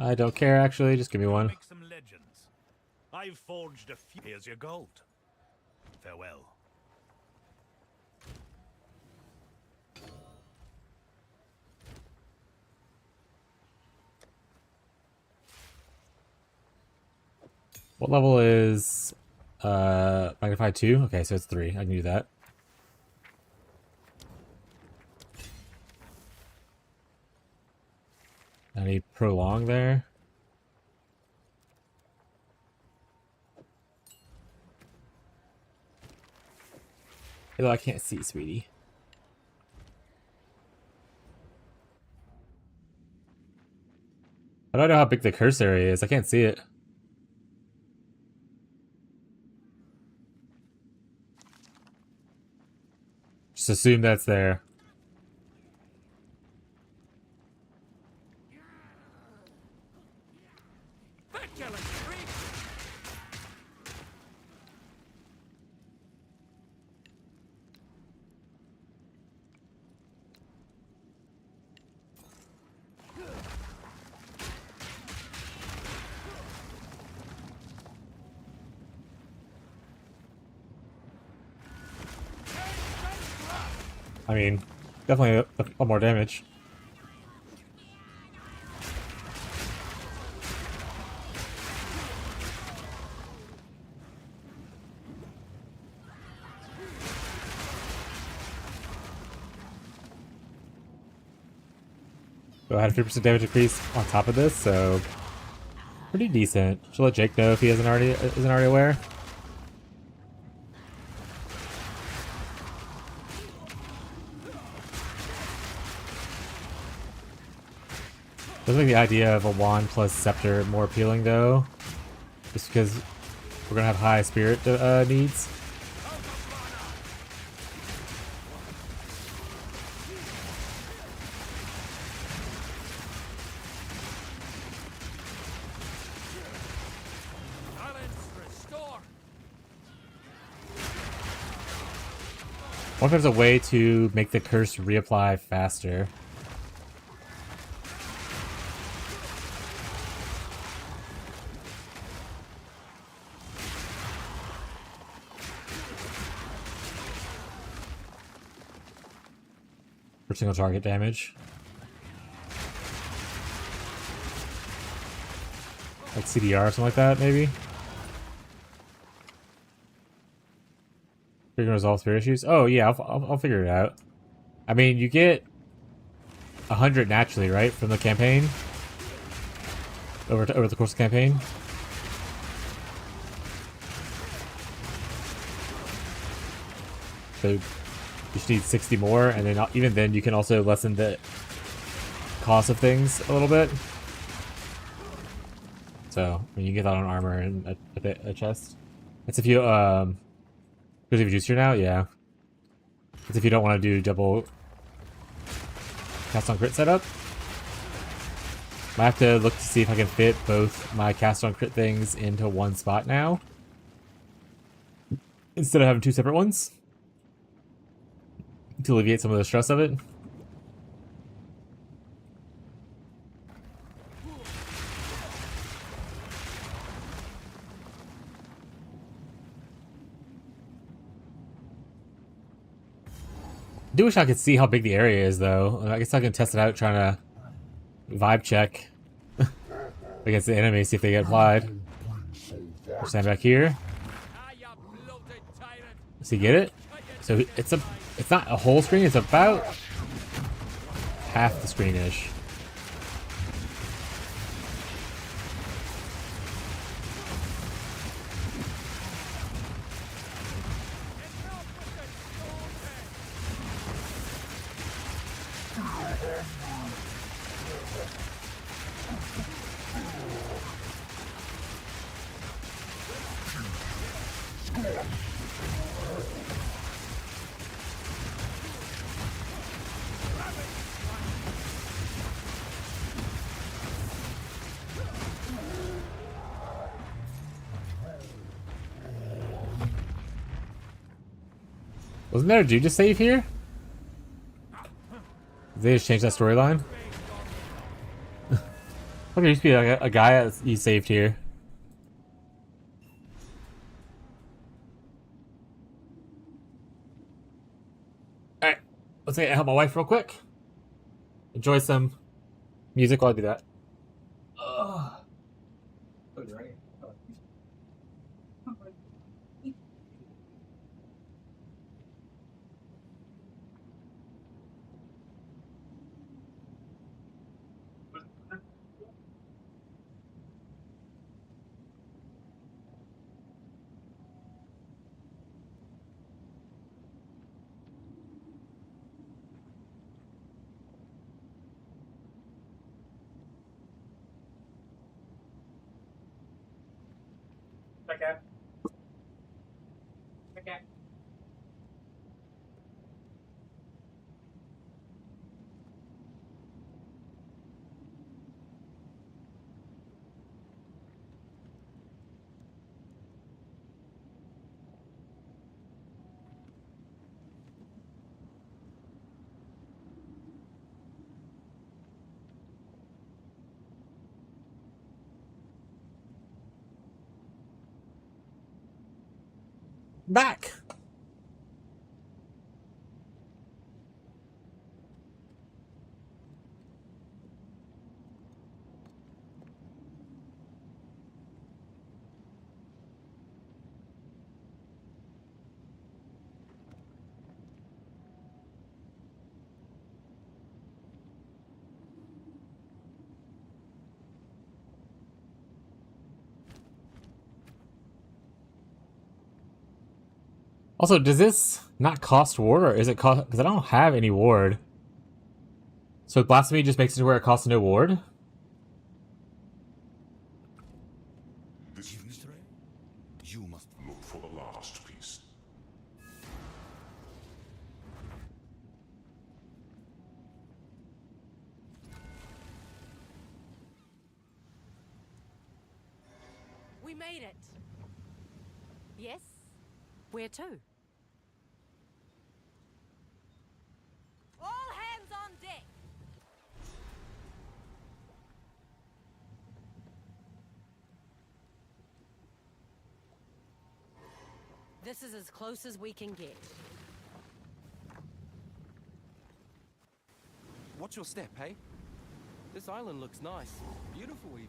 I don't care, actually. Just give me one. Make some legends. I've forged a few. Here's your gold. Farewell. What level is magnified 2? Okay, so it's 3. I can do that. Any prolong there? Although I can't see, sweetie. I don't know how big the curse area is. I can't see it. Just assume that's there. I mean, definitely a lot more damage. So I had a 50% damage increase on top of this, so pretty decent. Should let Jake know if he isn't already aware. Does make the idea of a wand plus scepter more appealing though, just because we're gonna have high spirit needs. I wonder if there's a way to make the curse reapply faster. For single target damage. Like CDR or something like that, maybe? Figure resolve spirit issues? Oh yeah, I'll figure it out. I mean, you get 100 naturally, right, from the campaign. Over the course of the campaign. So you just need 60 more, and then even then you can also lessen the cost of things a little bit. So when you get that on armor and a chest, that's if you because if you juice now, yeah. That's if you don't want to do double cast on crit setup. I have to look to see if I can fit both my cast on crit things into one spot now, instead of having two separate ones, to alleviate some of the stress of it. I do wish I could see how big the area is, though. I guess I can test it out trying to vibe check against the enemy, see if they get applied. Stand back here. Does he get it? So it's not a whole screen, it's about half the screen-ish. Wasn't there a dude to save here? They just changed that storyline? Okay, there used to be like a guy that you saved here. Alright, let's help my wife real quick. Enjoy some music while I do that. Ugh. Okay. Okay. Back. Also, does this not cost ward, or is it cost? Because I don't have any ward. So blasphemy just makes it to where it costs no ward. This mystery, you must look for the last piece. We made it. Yes? Where to? All hands on deck. This is as close as we can get. Watch your step, hey? This island looks nice. Beautiful, even.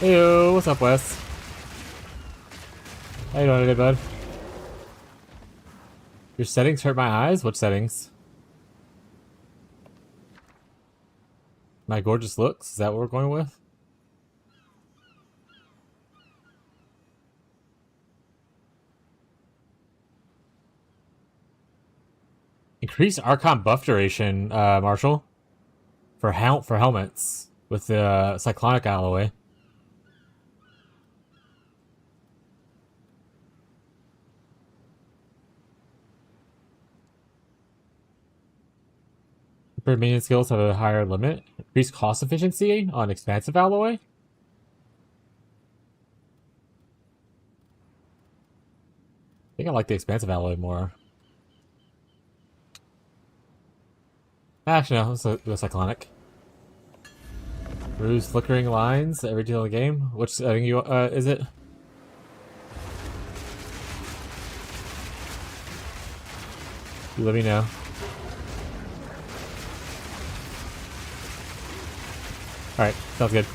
Hey, what's up, Wes? How you doing today, bud? Your settings hurt my eyes? What settings? My gorgeous looks? Is that what we're going with? Increase Archon buff duration, Marshall. For helmets. With the Cyclonic Alloy. Improved minion skills have a higher limit. Increased cost efficiency on expansive alloy. I think I like the expansive alloy more. Actually, no, it's the cyclonic. Ruse flickering lines every deal in the game. Which setting you is it? You let me know. Alright, sounds good.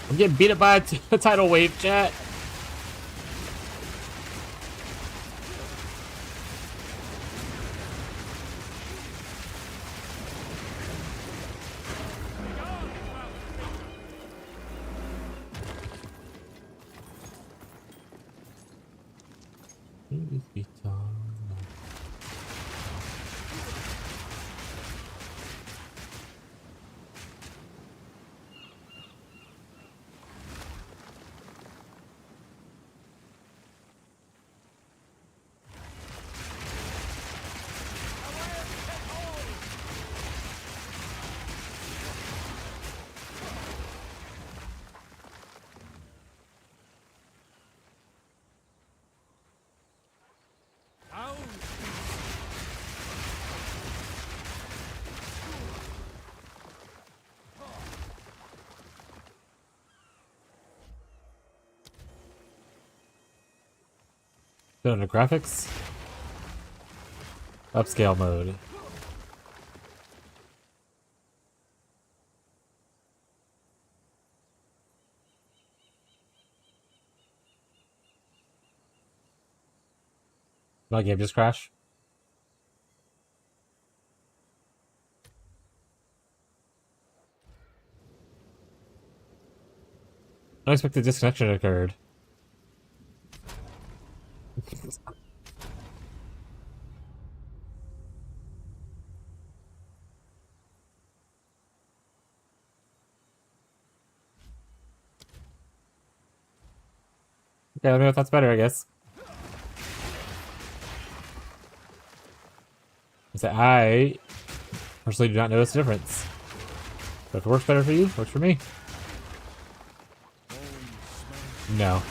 I'm getting beat up by a tidal wave, chat. Under graphics. Upscale mode. My game just crashed. Unexpected disconnection occurred. Okay, let me know if that's better, I guess. I personally do not notice a difference. But if it works better for you, works for me. No.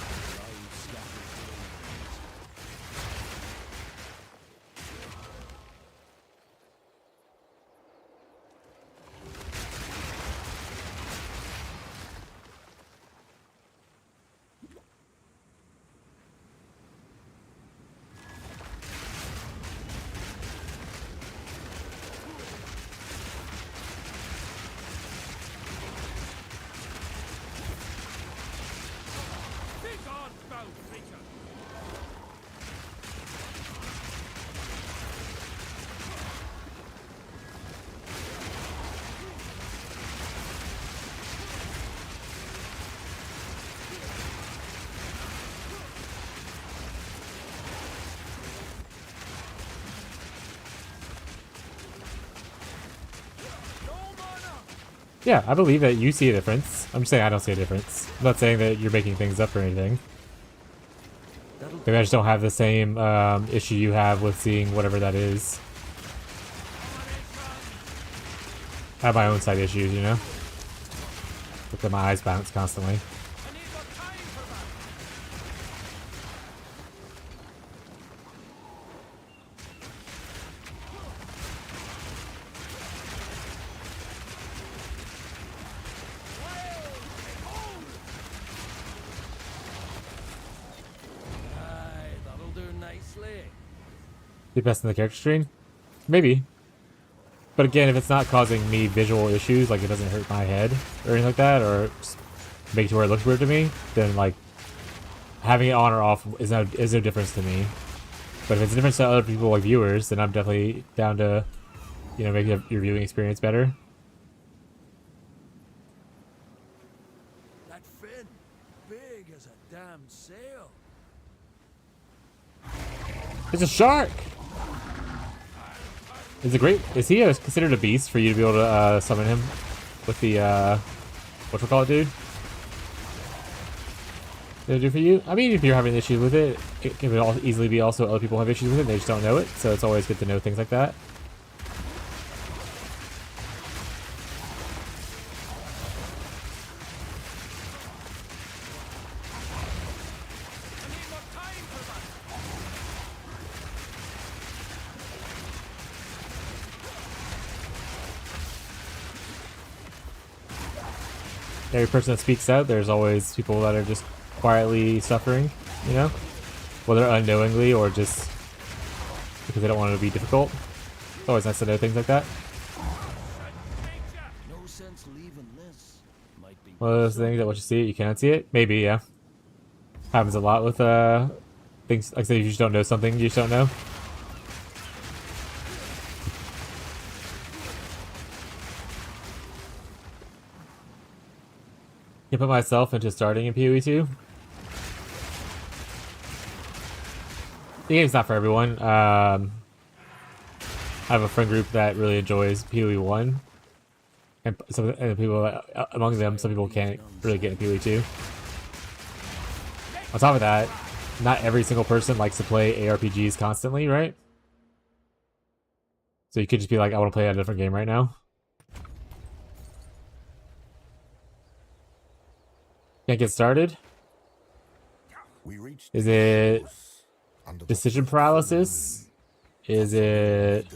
Yeah, I believe that you see a difference. I'm just saying I don't see a difference. I'm not saying that you're making things up or anything. Maybe I just don't have the same issue you have with seeing whatever that is. I have my own side issues, you know? Look at my eyes bounce constantly. The best in the character screen? Maybe. But again, if it's not causing me visual issues, like it doesn't hurt my head or anything like that, or just make it to where it looks weird to me, then like having it on or off is no difference to me. But if it's a difference to other people, like viewers, then I'm definitely down to, you know, make your viewing experience better. That fin, big as a damn sail. It's a shark! Is he considered a beast for you to be able to summon him with the whatchamacallit, dude? Did it do for you? I mean, if you're having issues with it, it can easily be also other people have issues with it, they just don't know it, so it's always good to know things like that. Every person that speaks out, there's always people that are just quietly suffering, you know? Whether unknowingly or just because they don't want it to be difficult. It's always nice to know things like that. No sense leaving this. Might be One of those things that once you see it, you cannot see it? Maybe, yeah. Happens a lot with things, like I said, if you just don't know something, you just don't know. I put myself into starting in PoE 2. The game's not for everyone. I have a friend group that really enjoys PoE 1. And people, among them, some people can't really get into PoE 2. On top of that, not every single person likes to play ARPGs constantly, right? So you could just be like, I want to play a different game right now. Can't get started? Is it decision paralysis? Is it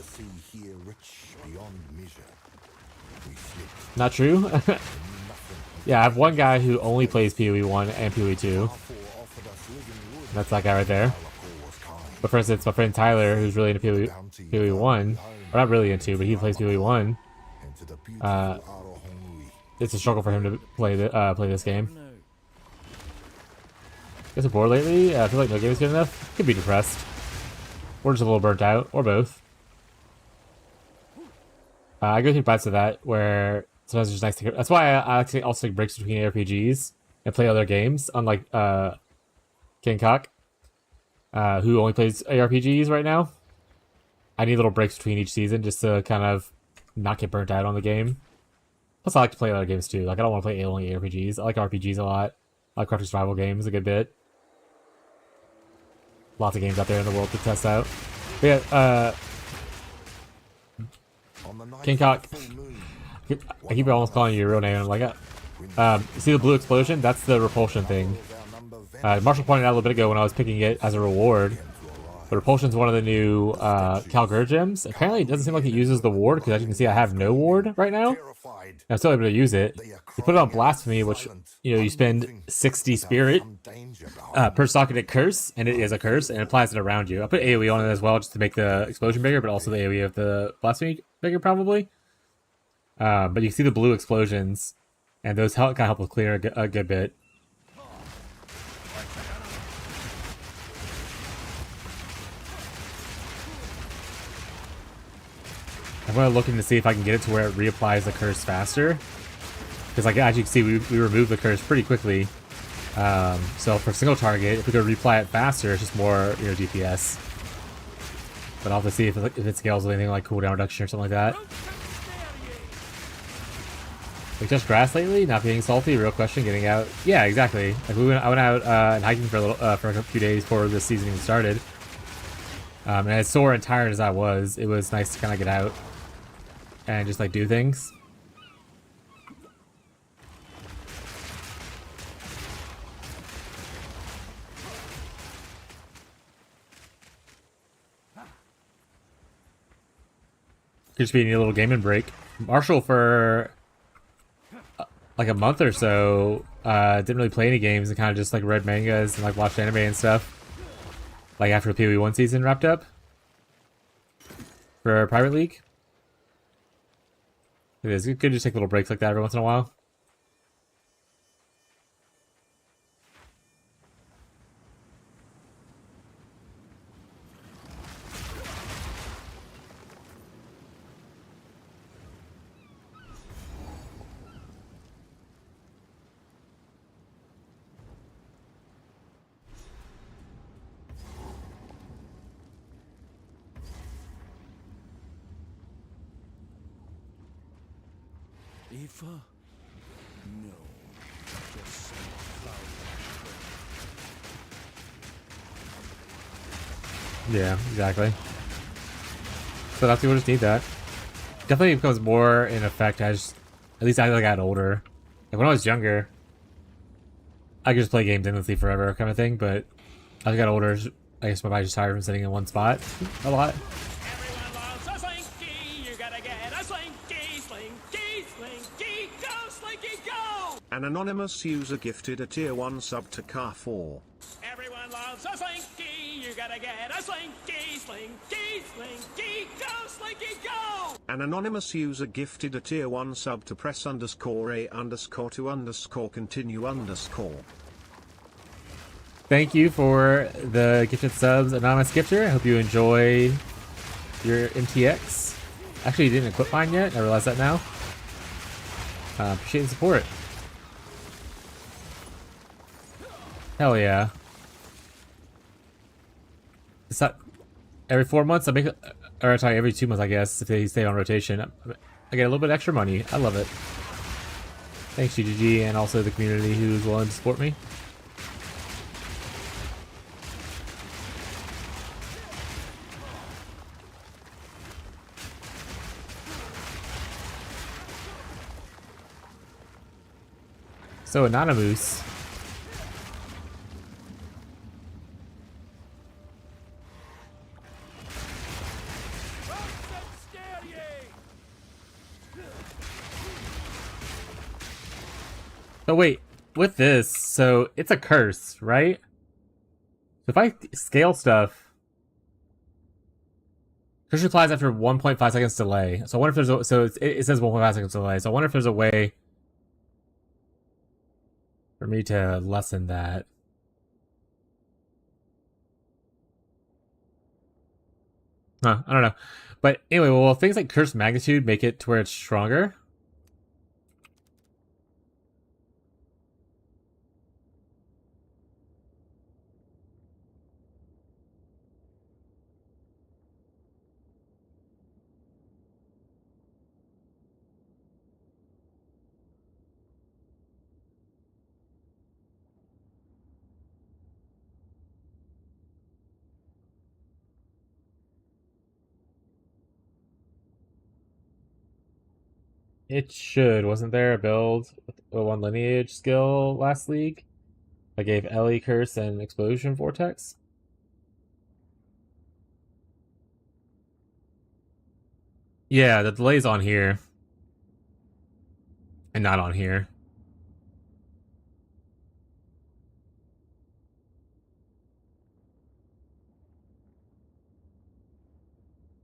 not true? Yeah, I have one guy who only plays PoE 1 and PoE 2. That's that guy right there. But for instance, my friend Tyler, who's really into PoE 1, or not really into, but he plays PoE 1. It's a struggle for him to play this game. Guess bored lately? I feel like no game is good enough. Could be depressed. Or just a little burnt out. Or both. I go through bouts of that where sometimes it's just nice to... That's why I like to also take breaks between RPGs and play other games, unlike King Cock, who only plays ARPGs right now. I need little breaks between each season just to kind of not get burnt out on the game. Plus I like to play other games too. Like I don't want to play only ARPGs. I like RPGs a lot. I like crafting survival games a good bit. Lots of games out there in the world to test out. But yeah, King Cock. I keep almost calling you your real name. I'm like, see the blue explosion? That's the repulsion thing. Marshall pointed out a little bit ago when I was picking it as a reward. But repulsion's one of the new Calgur gems. Apparently, it doesn't seem like it uses the ward because as you can see, I have no ward right now. And I'm still able to use it. You put it on Blasphemy, which you spend 60 spirit per socket at curse, and it is a curse, and it applies it around you. I put AoE on it as well just to make the explosion bigger, but also the AoE of the Blasphemy bigger probably. But you see the blue explosions, and those kind of help with clear a good bit. I'm going to look in to see if I can get it to where it reapplies the curse faster. Because like as you can see, we removed the curse pretty quickly. So for single target, if we could reapply it faster, it's just more DPS. But I'll have to see if it scales with anything like cooldown reduction or something like that. Like just grass lately, not being salty. Real question, getting out. Yeah, exactly. Like I went out and hiking for a few days before the season even started. And as sore and tired as I was, it was nice to kind of get out and just like do things. Could just be a little gaming break. Marshall for like a month or so didn't really play any games and kind of just like read mangas and like watched anime and stuff. like after the PoE1 season wrapped up for our private league. It is good to just take little breaks like that every once in a while. Aoife? No. Just some cloud. Yeah, exactly. So that's people just need that. Definitely becomes more in effect as, at least as I got older. Like when I was younger, I could just play games endlessly forever kind of thing, but as I got older, I guess my body's just tired from sitting in one spot a lot. Everyone loves a slinky. You gotta get a slinky, slinky, slinky, go, slinky, go! An anonymous user gifted a tier 1 sub to Car 4. Everyone loves a slinky. You gotta get a slinky, slinky, slinky, go, slinky, go! An anonymous user gifted a tier 1 sub to press underscore a underscore to underscore continue underscore. Thank you for the gifted subs, anonymous gifter. I hope you enjoy your MTX. Actually, you didn't equip mine yet. I realize that now. Appreciate the support. Hell yeah. It's not every 4 months. I make, or sorry, every 2 months, I guess, if they stay on rotation. I get a little bit extra money. I love it. Thanks, GGG, and also the community who's willing to support me. So Anonymous. So wait, with this, so it's a curse, right? So if I scale stuff, curse applies after 1.5 seconds delay. So I wonder if there's a, so it says 1.5 seconds delay. So I wonder if there's a way for me to lessen that. Huh, I don't know. But anyway, well, things like curse magnitude make it to where it's stronger. It should. Wasn't there a build with a one lineage skill last league? I gave Ellie Curse and Explosion Vortex. Yeah, the delay's on here. And not on here.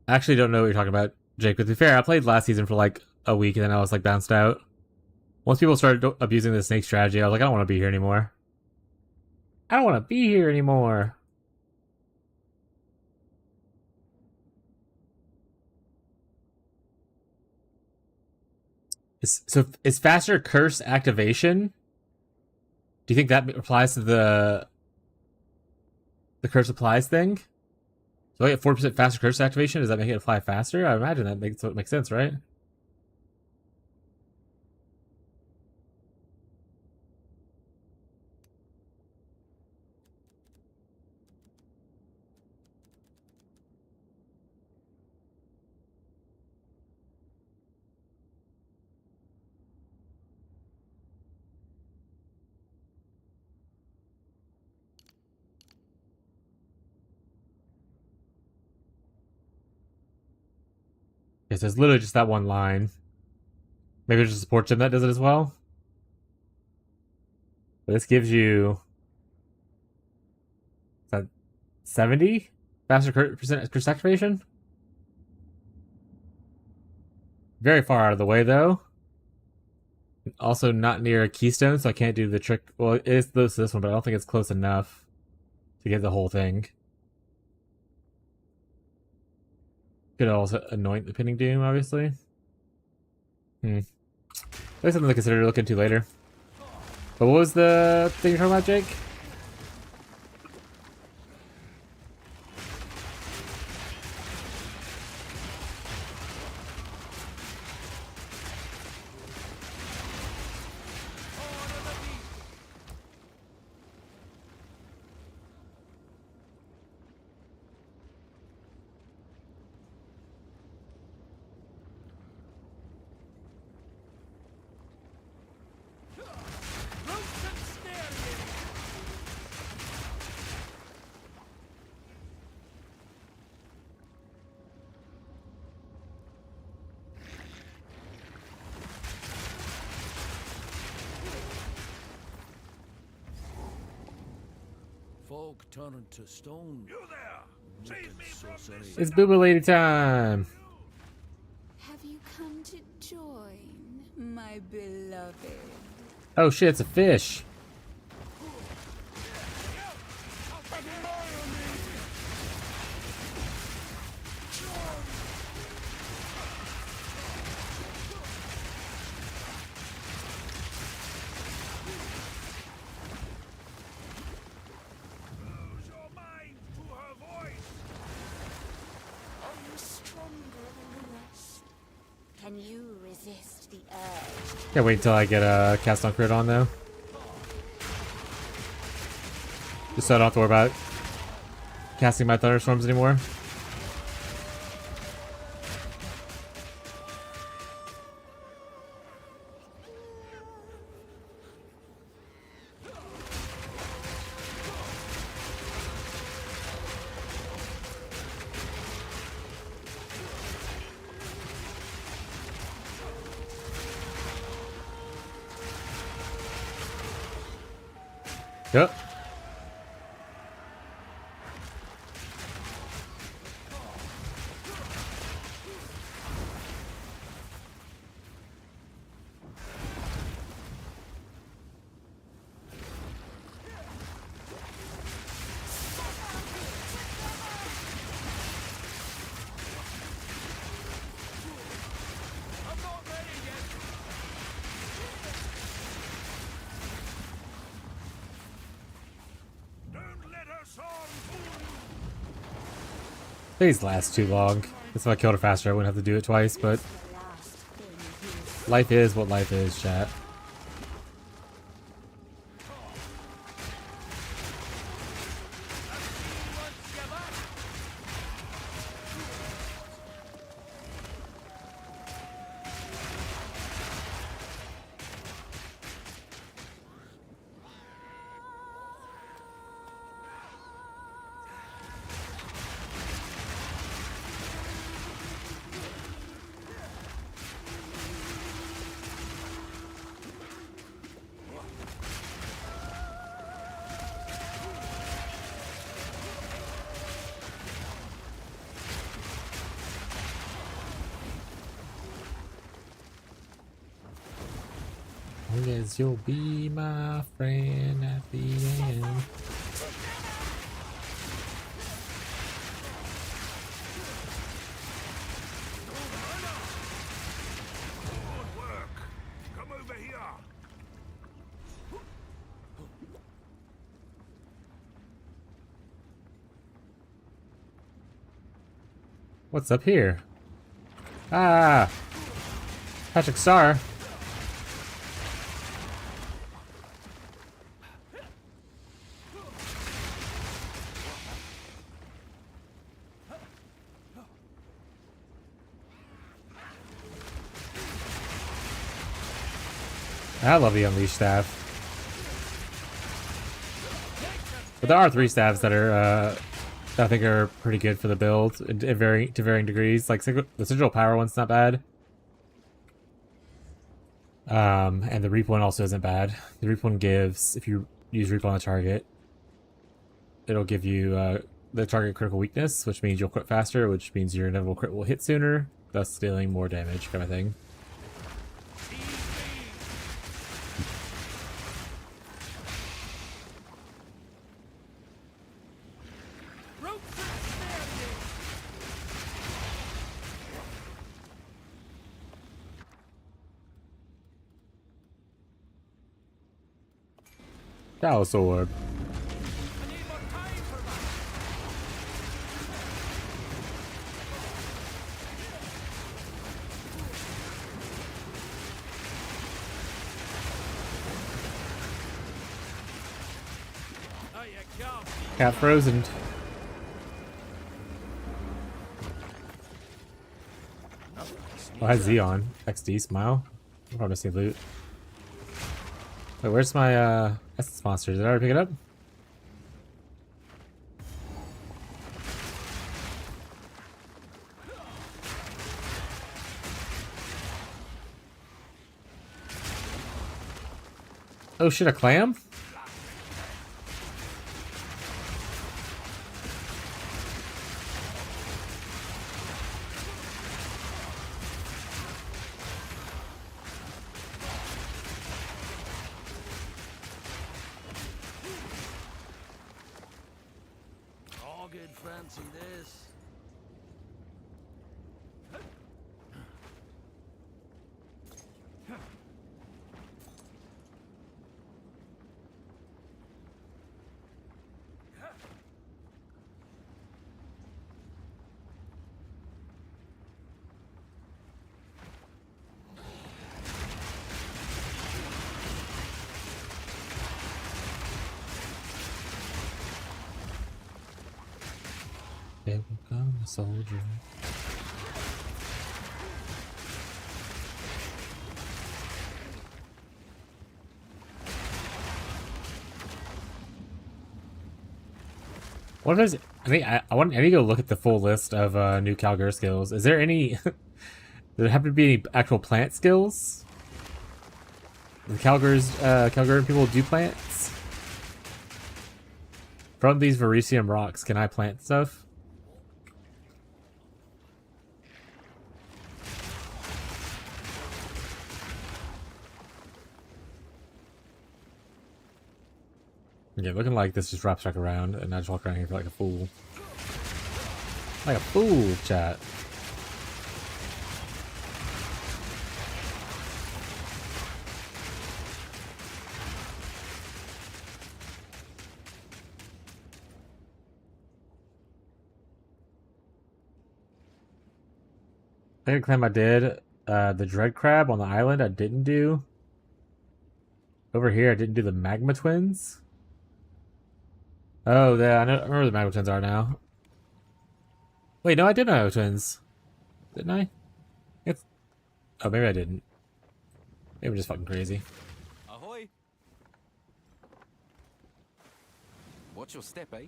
I actually don't know what you're talking about, Jake. But to be fair, I played last season for like a week and then I was like bounced out. Once people started abusing the snake strategy, I was like, I don't want to be here anymore. I don't want to be here anymore. So is faster curse activation? Do you think that applies to the curse applies thing? So I get 4% faster curse activation. Does that make it apply faster? I imagine that makes sense, right? Yes, there's literally just that one line. Maybe there's a support gem that does it as well. But this gives you that 70? Faster percent activation? Very far out of the way, though. Also not near a keystone, so I can't do the trick. Well, it is close to this one, but I don't think it's close enough to get the whole thing. Could also anoint the pinning doom, obviously. That's something to consider looking into later. But what was the thing you're talking about, Jake? Folk turn to stone. You there! Save me from this! It's Booba Lady time! Have you come to join, my beloved? Oh shit, it's a fish! Close your mind to her voice! Are you stronger than the rest? Can you resist the urge? Can't wait until I get a cast on crit on though. Just so I don't have to worry about casting my thunderstorms anymore. Yep. Don't let her song fool you! These last too long. If I killed her faster, I wouldn't have to do it twice, but life is what life is, chat. I guess you'll be my friend at the end. Good work! Come over here! What's up here? Ah! Patrick Star. I love the Unleash staff. But there are 3 staves that are, that I think are pretty good for the build to varying degrees. Like, the Sigil Power one's not bad. And the Reap one also isn't bad. The Reap one gives, if you use Reap on the target, it'll give you, the target critical weakness, which means you'll crit faster, which means your inevitable crit will hit sooner, thus dealing more damage, kind of thing. That sword. Cat frozen. Oh, I had Z on. XD smile. I'm probably missing loot. Wait, where's my essence monster? Did I already pick it up? Oh shit, a clam? All good fancy this. Here will come a soldier. What is it? I need to go look at the full list of new Calgur skills. Is there any does there happen to be any actual plant skills? The Calgur people do plants? From these Verisium rocks, can I plant stuff? Yeah, looking like this just wraps back around, and I just walk around here like a fool. Like a fool, chat. I could claim I did. The Dread Crab on the island I didn't do. Over here I didn't do the Magma Twins. Oh, yeah, I remember the Magma Twins are now. Wait, no, I did Magma Twins. Didn't I? Oh, maybe I didn't. Maybe I'm just fucking crazy. Ahoy! Watch your step, eh?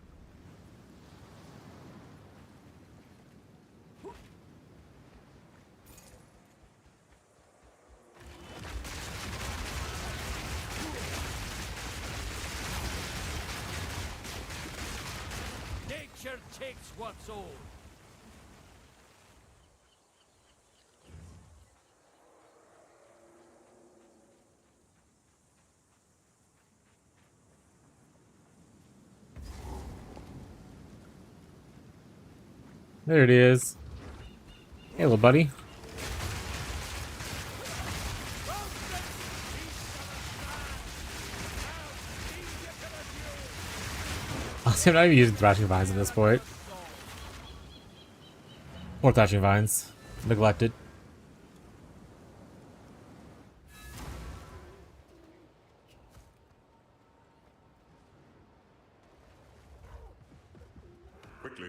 Nature takes what's old. There it is. Hey, little buddy. Honestly, I'm not even using thrashing vines at this point. More thrashing vines. Neglected. Quickly.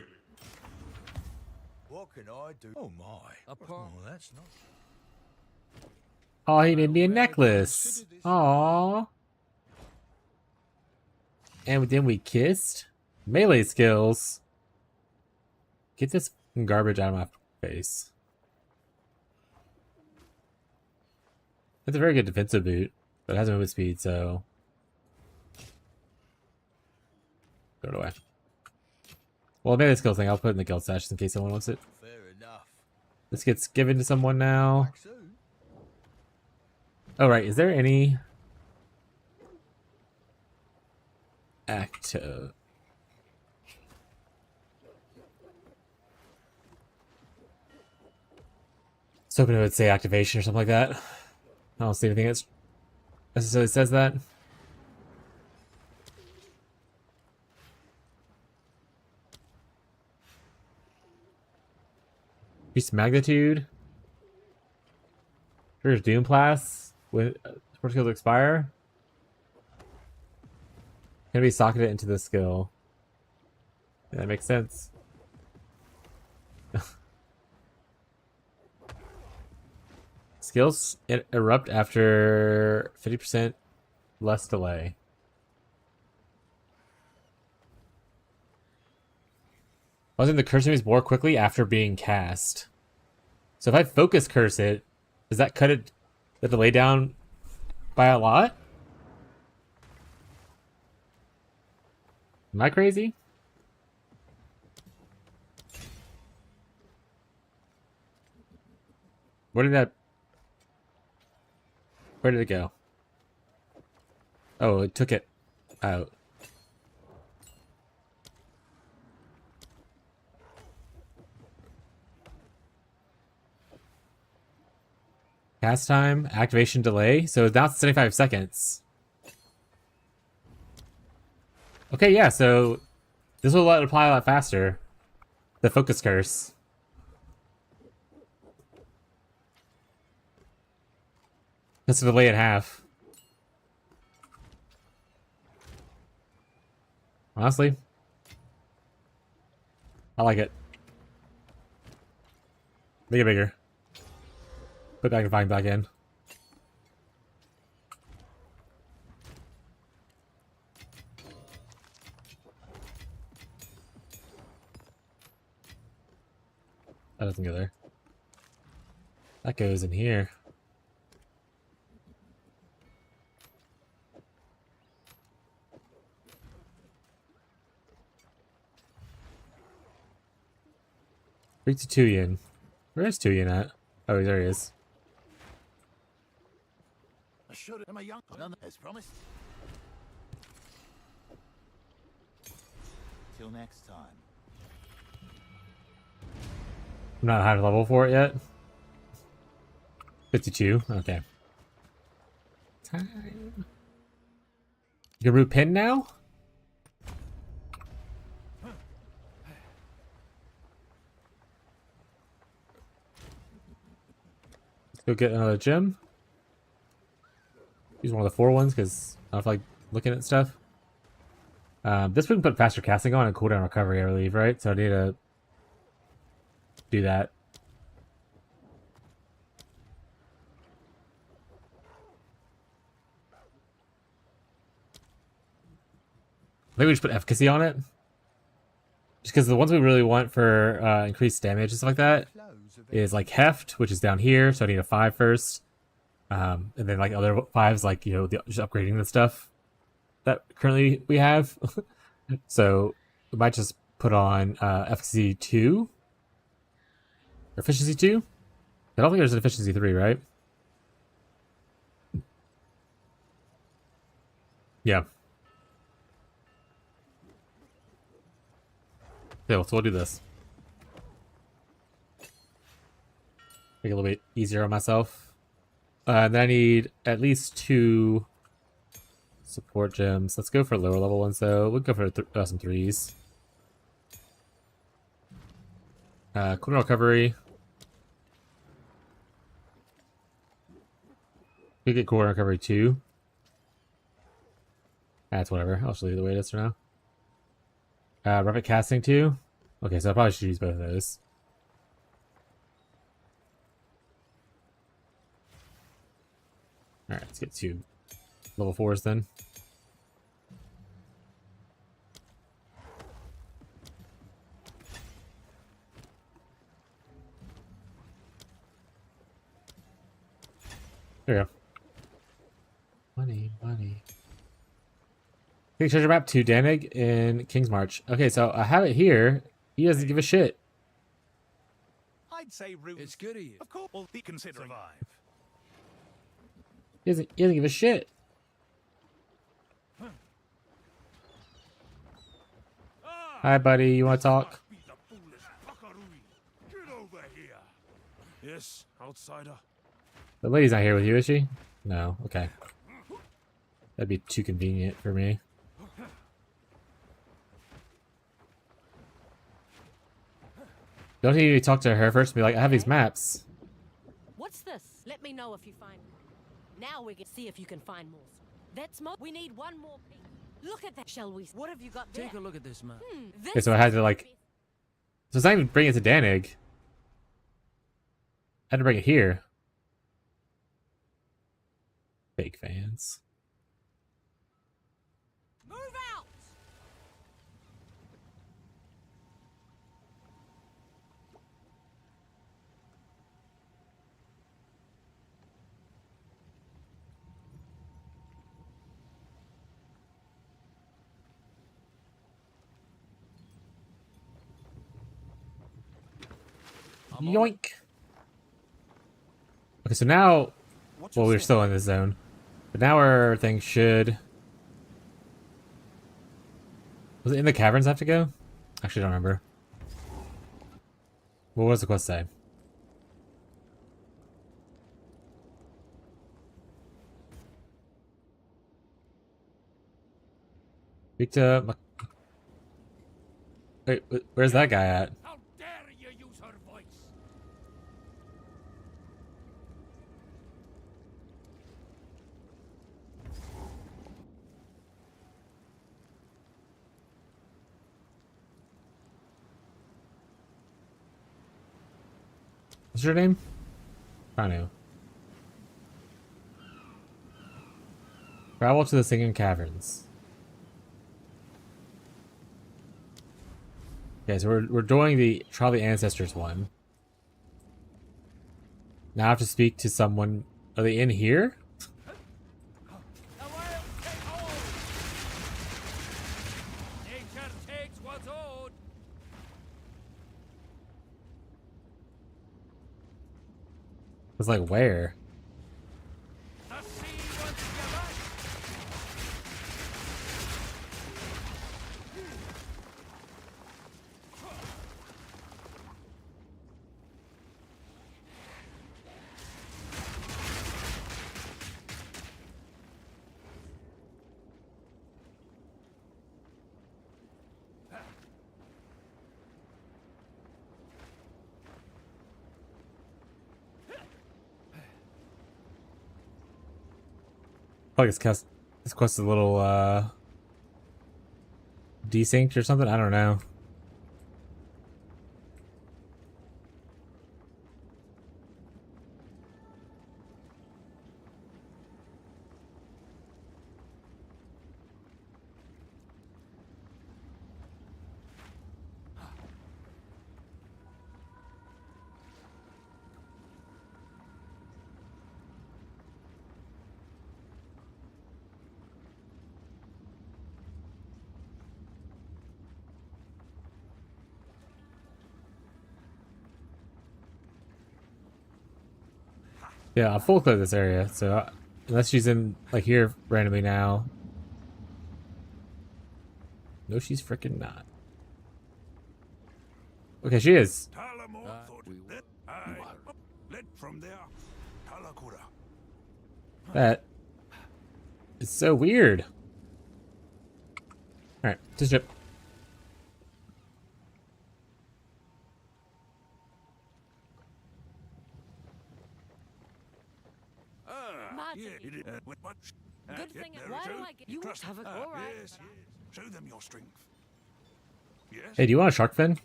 What can I do? Oh my. Oh, that's not. Oh, he made me a necklace. Aww. And then we kissed. Melee skills. Get this garbage out of my face. It's a very good defensive boot, but it has movement speed, so throw it away. Well, maybe the skill thing. I'll put it in the guild stash just in case someone wants it. Fair enough. This gets given to someone now. Back soon. Oh, right. Is there any active? I was hoping it would say activation or something like that. I don't see anything that necessarily says that. Increased magnitude. Here's Doom Blast with support skill to expire. Can be socketed into the skill. Yeah, that makes sense. Skills erupt after 50% less delay. Causing the curse moves more quickly after being cast. So if I focus curse it, does that cut it the delay down by a lot? Am I crazy? Where did it go? Oh, it took it out. Cast time, activation delay. So now it's 75 seconds. Okay, yeah, so this will let it apply a lot faster. The focus curse. That's a delay in half. Honestly, I like it. Make it bigger. Put magnifying back in. That doesn't go there. That goes in here. Bring to Tuyen. Where is Tuyen at? Oh, there he is. I should have. Am I young? As promised. Till next time. I'm not high level for it yet. 52. Okay. Time. You can root pin now? Let's go get another gem. Use one of the 4 ones because I don't feel like looking at stuff. This we can put faster casting on and cooldown recovery, I believe, right? So I need to do that. I think we just put efficacy on it. Just because the ones we really want for increased damage and stuff like that is like heft, which is down here, so I need a 5 first. And then like other 5s, like, you know, just upgrading the stuff that currently we have. So we might just put on efficacy 2. Or efficiency 2? I don't think there's an efficiency 3, right? Yeah. Yeah, so we'll do this. Make it a little bit easier on myself. Then I need at least 2 support gems. Let's go for lower level ones though. We'll go for some 3s. Cooldown recovery. We get cooldown recovery 2. That's whatever. I'll just leave it the way it is for now. Rapid casting 2. Okay, so I probably should use both of those. Alright, let's get 2 level 4s then. There we go. Money. Okay, treasure map to Danig in King's March. Okay, so I have it here. He doesn't give a shit. I'd say Ruth. It's good of you. Of course, we'll be considering. Survive. He doesn't give a shit. Hi, buddy. You want to talk? Be the foolish fuckaroo. Get over here. Yes, outsider. The lady's not here with you, is she? No. Okay. That'd be too convenient for me. Don't you talk to her first and be like, I have these maps. What's this? Let me know if you find. Now we can see if you can find more. That's more. We need one more piece. Look at that, shall we? What have you got there? Take a look at this map. Okay, so I had to like... So it's not even bring it to Danig. I had to bring it here. Fake fans. Move out! Yoink! Okay, so now... Well, we're still in this zone. But now our thing should... Was it in the caverns I have to go? Actually, I don't remember. What does the quest say? Speak to... Wait, where's that guy at? How dare you use her voice? What's your name? Ranu. Travel to the Singing Caverns. Okay, so we're doing the Trial of the Ancestors one. Now I have to speak to someone. Are they in here? Nature takes what's owed. It's like where? The sea wants you back. Like this quest is a little desynced or something. I don't know. Yeah, I'll full clear this area. So unless she's in like here randomly now. No, she's freaking not. Okay, she is. Led from there. Talakura. That is so weird. All right, to ship. Good thing. Why do I get you? Have it all right. Yes, yes. Show them your strength. Yes. Hey, do you want a shark fin?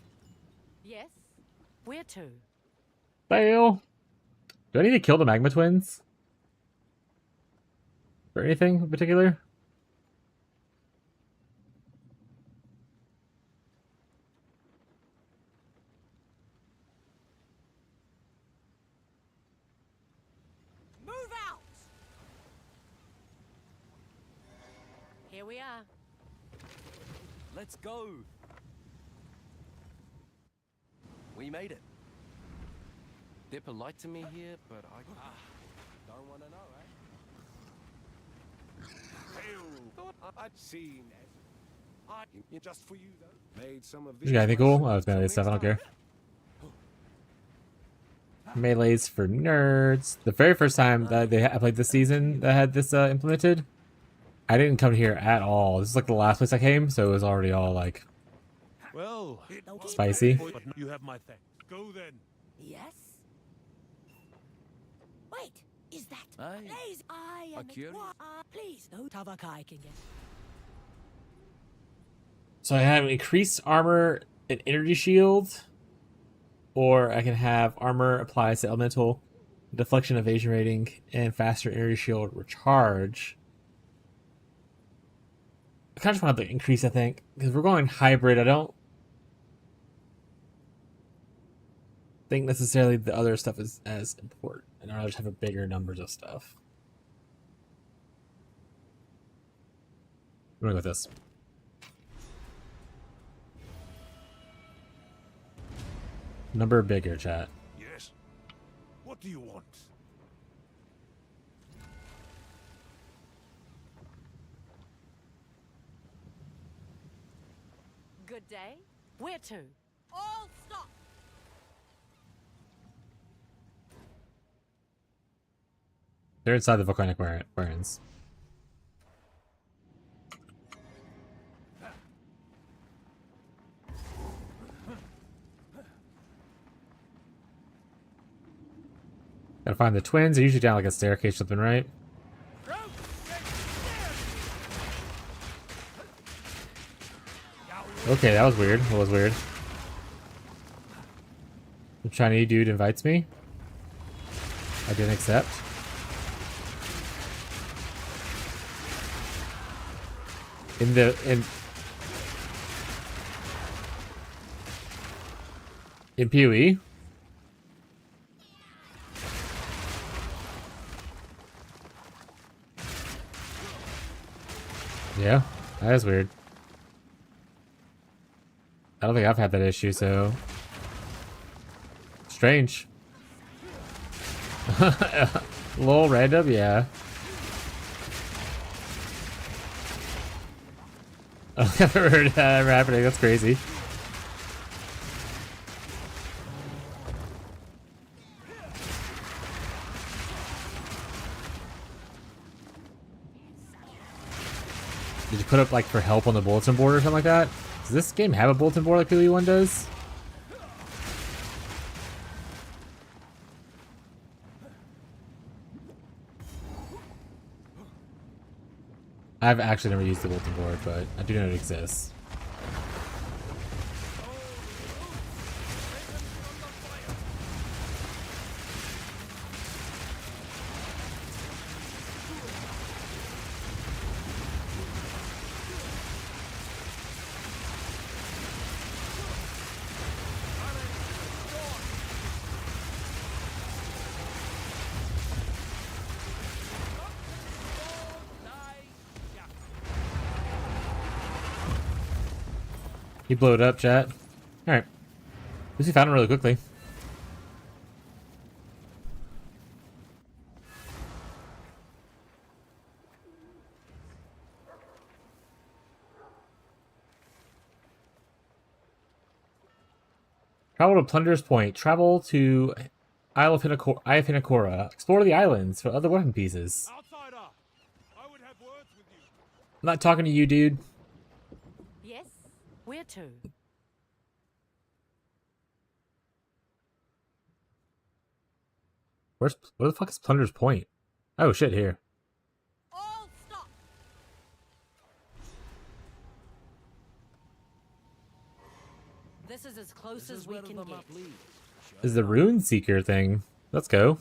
Yes. Where to? Fail. Do I need to kill the magma twins? Or anything in particular? Move out. Here we are. Let's go. We made it. They're polite to me here, but I don't want to know, Thought I'd seen it. Just for you, though. Made some of You got anything cool? Oh, it's melee stuff. I don't care. Melee's for nerds. The very first time that I played this season that had this implemented, I didn't come here at all. This is like the last place I came, so it was already all like Well, spicy. but you have my thanks. Go then. Yes? Wait, is that Aye. Blaze? I am curious. Please, no Tavakai can get. So I have increased armor and energy shield, or I can have armor applies to elemental, deflection, evasion rating, and faster energy shield recharge. I kind of just want to increase, I think, because we're going hybrid. I don't think necessarily the other stuff is as important. And I'll just have a bigger numbers of stuff. I'm gonna go with this. Number bigger, chat. Yes. What do you want? Good day. Where to? All stop! They're inside the volcanic barrens. Gotta find the twins. They're usually down like a staircase or something, right? Okay, that was weird. What was weird? The Chinese dude invites me. I didn't accept. In PoE. Yeah, that is weird. I don't think I've had that issue, so strange. Lol, random, yeah. I've never heard that ever happening. That's crazy. Did you put up like for help on the bulletin board or something like that? Does this game have a bulletin board like PoE 1 does? I've actually never used the bulletin board, but I do know it exists. You blew it up, chat. Alright. At least we found it really quickly. Travel to Plunder's Point. Travel to Isle of Hinakora. Explore the islands for other weapon pieces. Outsider, I would have words with you. I'm not talking to you, dude. Yes? Where to? Where the fuck is Plunder's Point? Oh shit, here. All stop! This is as close as we can get. This is the Rune Seeker thing. Let's go.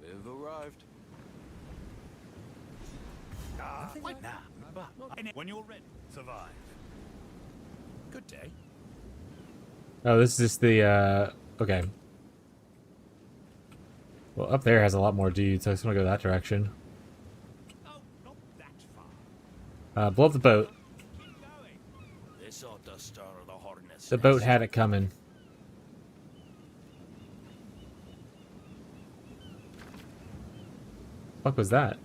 We've arrived. Wait now. When you're ready, survive. Good day. Oh, this is just the, okay. Well, up there has a lot more dudes, so I just want to go that direction. Oh, not that far. Blow up the boat. This ought to stir the hornets. The boat had it coming. fuck was that?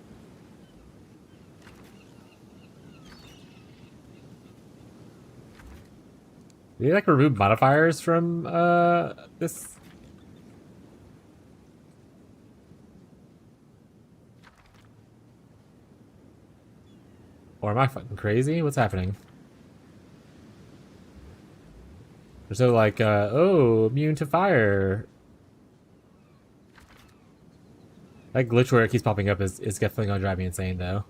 Did they like remove modifiers from this? Or am I fucking crazy? What's happening? There's no like, oh, immune to fire. That glitch where it keeps popping up is definitely gonna drive me insane though.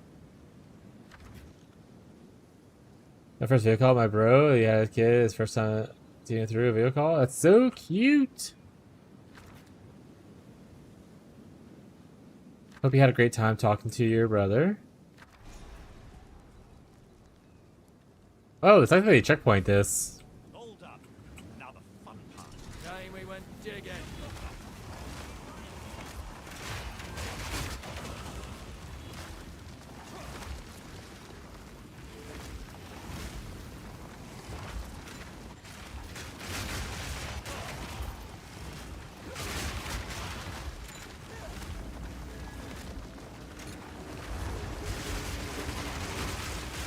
My first video call, my bro, he had his kid, his first time seeing it through a video call. That's so cute. Hope you had a great time talking to your brother. Oh, it's like a checkpoint this. Hold up. Now the fun part. Time we went digging.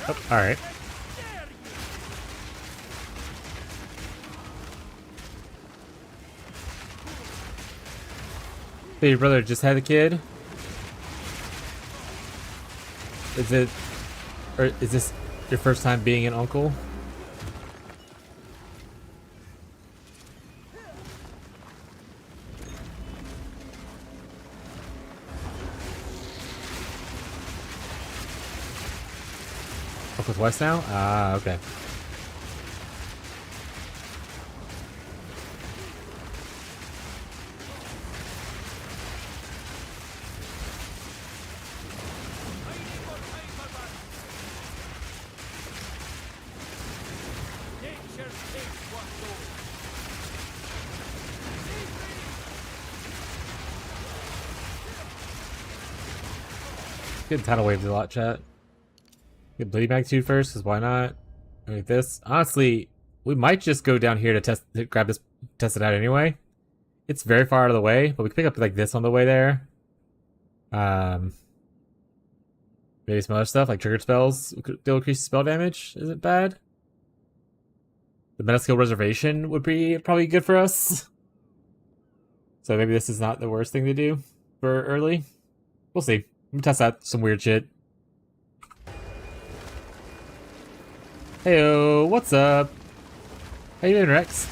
Oh, alright. So your brother just had a kid? Is it, or is this your first time being an uncle? Uncle twice now? Ah, okay. Good tidal waves a lot, chat. Get bleeding magnitude first, because why not? Like this. Honestly, we might just go down here to grab this, test it out anyway. It's very far out of the way, but we can pick up like this on the way there. Maybe some other stuff like triggered spells could still increase spell damage. Isn't bad. The meta skill reservation would be probably good for us. So maybe this is not the worst thing to do for early. We'll see. I'm gonna test out some weird shit. Heyo, what's up? How you doing, Rex?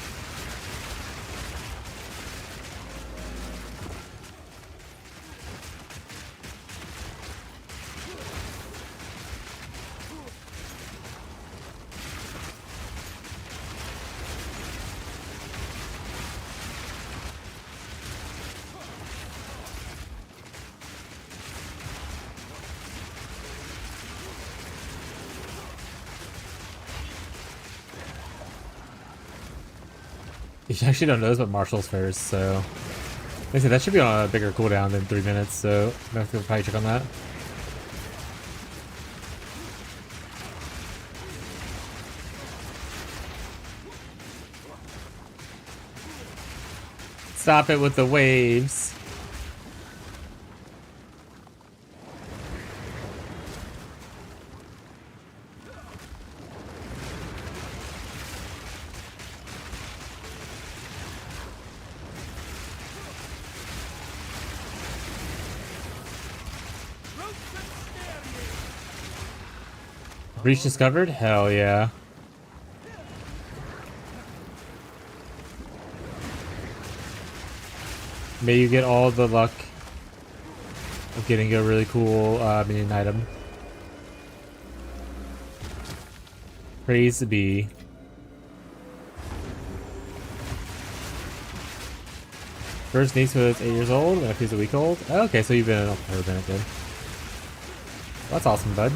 You actually don't notice what Marshall's first, so... Like I said, that should be on a bigger cooldown than 3 minutes, so I'm gonna have to probably check on that. Stop it with the waves. Breach discovered? Hell yeah. May you get all the luck of getting a really cool minion item. Praise be. First niece was 8 years old and he's a week old. Oh, okay, so you've been up for a minute, good. Well, that's awesome, bud.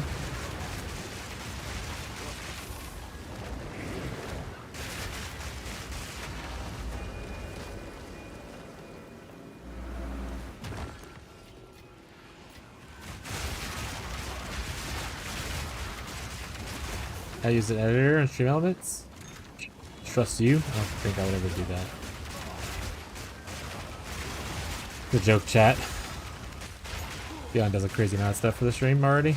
I use an editor and stream elements. Trust you? I don't think I would ever do that. Good joke, chat. Dion does a crazy amount of stuff for the stream already.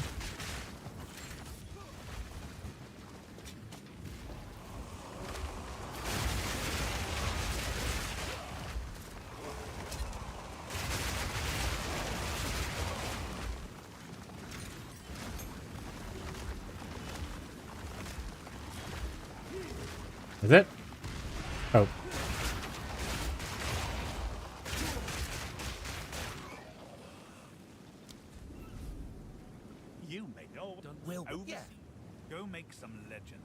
Is it? Oh. You may know done well. Yeah. Go make some legends.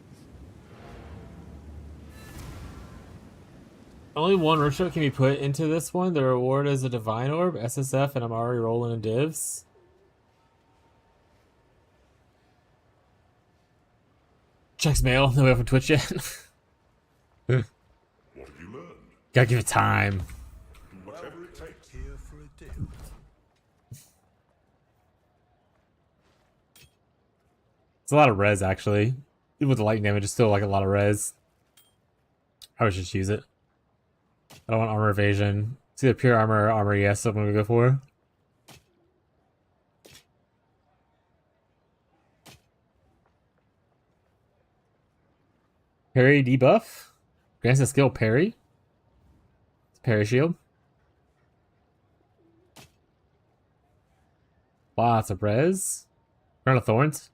Only one workshop can be put into this one. The reward is a Divine Orb, SSF, and I'm already rolling in divs. Checks mail. No way from Twitch yet. What have you learned? Gotta give it time. Whatever it takes. Here for a deal. It's a lot of res, actually. Even with the lightning damage, it's still like a lot of res. I would just use it. I don't want armor evasion. It's either pure armor or armor yes, so I'm gonna go for. Parry debuff. Grants a skill parry. Parry shield. Lots of res. Crown of Thorns.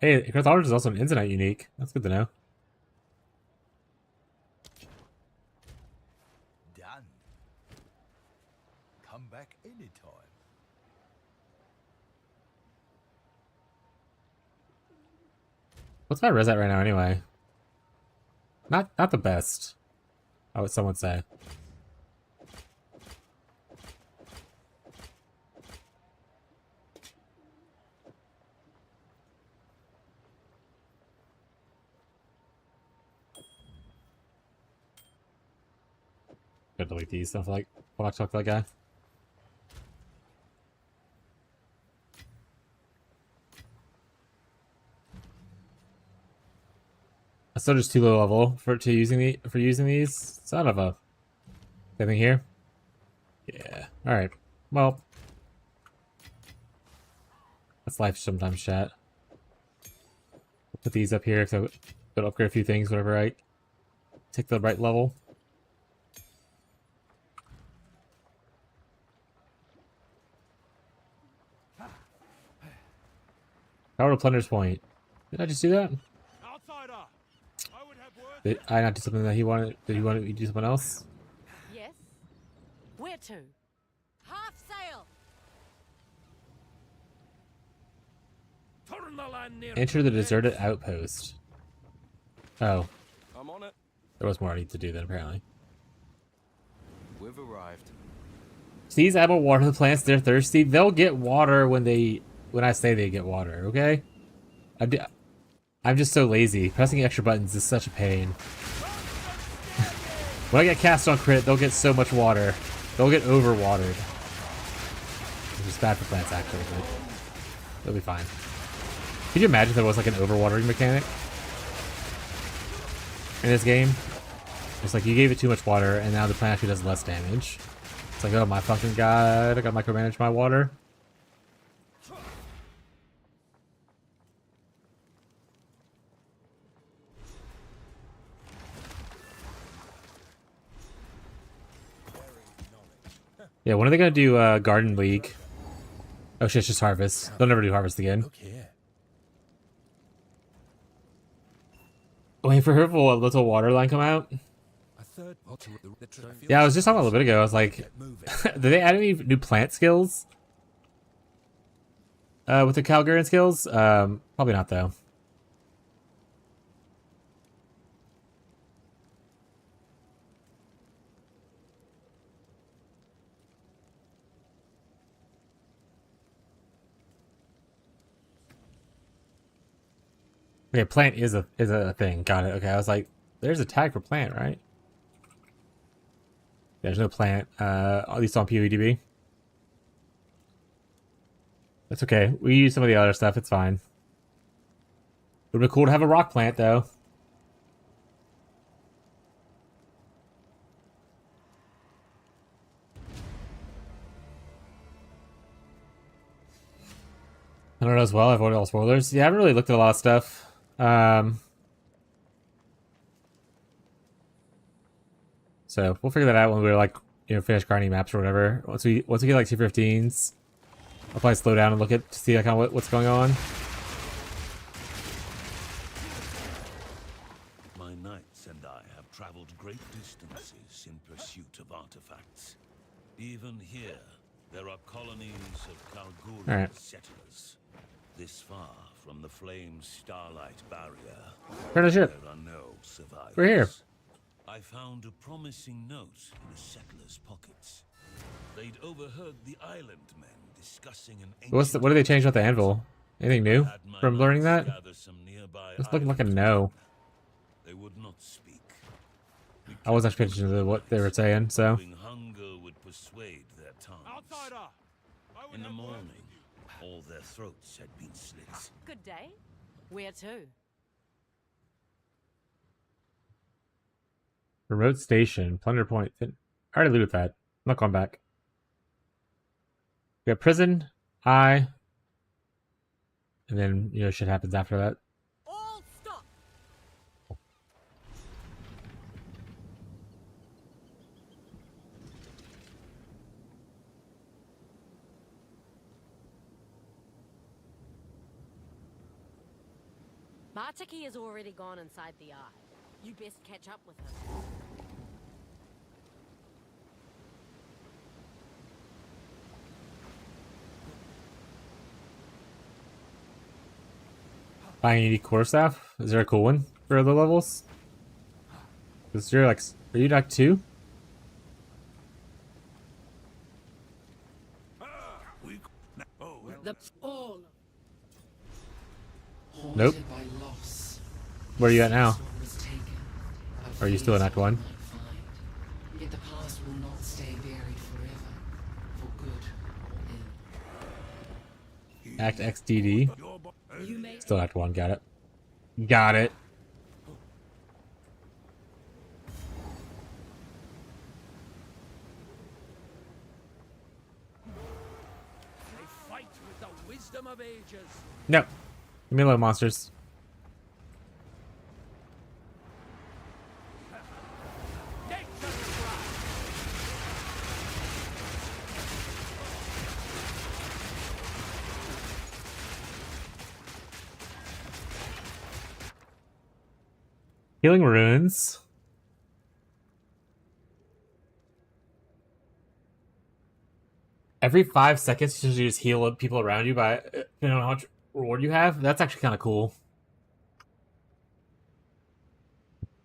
Hey, Crown of Thorns is also an Infinite unique. That's good to know. Done. Come back anytime. What's my res at right now anyway? Not the best. I would someone say. Gotta delete these stuff like when I talk to that guy. I'm still just too low level for using these. Son of a. Anything here? Yeah. All right. Well, that's life sometimes, chat. Put these up here so I'll upgrade a few things whenever I take the right level. Power to Plunder's Point. Did I just do that? Outsider, I would have words. Did I not do something that he wanted? Did he want me to do something else? Yes? Where to? Half sail! Turn the land near. Enter the deserted outpost. Oh, I'm on it. there was more I need to do then apparently. We've arrived. Please add more water to the plants. They're thirsty. They'll get water when I say they get water. Okay. I'm just so lazy. Pressing extra buttons is such a pain. When I get cast on crit, they'll get so much water. They'll get overwatered. Which is bad for plants, actually, but they'll be fine. Could you imagine if there was like an overwatering mechanic in this game? It's like you gave it too much water, and now the plant actually does less damage. It's like, oh my fucking god, I gotta micromanage my water. Yeah, when are they gonna do Garden League? Oh shit, it's just Harvest. They'll never do Harvest again. Look here. Wait for her for a little water line come out. A third pot. Yeah, I was just talking a little bit ago. I was like, did they add any new plant skills? With the Calgarian skills? Probably not though. Okay, plant is a thing. Got it. Okay, I was like, there's a tag for plant, right? There's no plant, at least on POEDB. That's okay. We use some of the other stuff. It's fine. Would be cool to have a rock plant, though. I don't know as well. I avoided all spoilers. Yeah, I haven't really looked at a lot of stuff. So we'll figure that out when we're like, finish grinding maps or whatever. Once we get like 215s, I'll probably slow down and look at to see like kind of what's going on. My knights and I have traveled great distances in pursuit of artifacts. Even here, there are colonies of Kalgurian settlers. This far from the Flame's starlight barrier, Turn the ship. there are no survivors. We're here. I found a promising note in a settler's pockets. They'd overheard the island men discussing an ancient... What did they change about the anvil? Anything new from learning that? It's looking like a no. They would not speak. I wasn't paying attention to what they were saying, so. Hunger would persuade their tongues. In the morning, all their throats had been slit. Good day. Where to? Remote station, plunder point. I already looted that. I'm not going back. We got prison, and then shit happens after that. All stop. Martiki has already gone inside the eye. You best catch up with him. Buying any core staff? Is there a cool one for other levels? Is there like, are you like 2? Nope. Where are you at now? Or are you still in Act 1? Yet the past will not stay buried forever, for good or ill. Act XDD. Still Act 1, got it. Got it. They fight with the wisdom of ages. No. Give me little monsters. Healing runes. Every 5 seconds, you just heal people around you by depending on how much reward you have. That's actually kind of cool.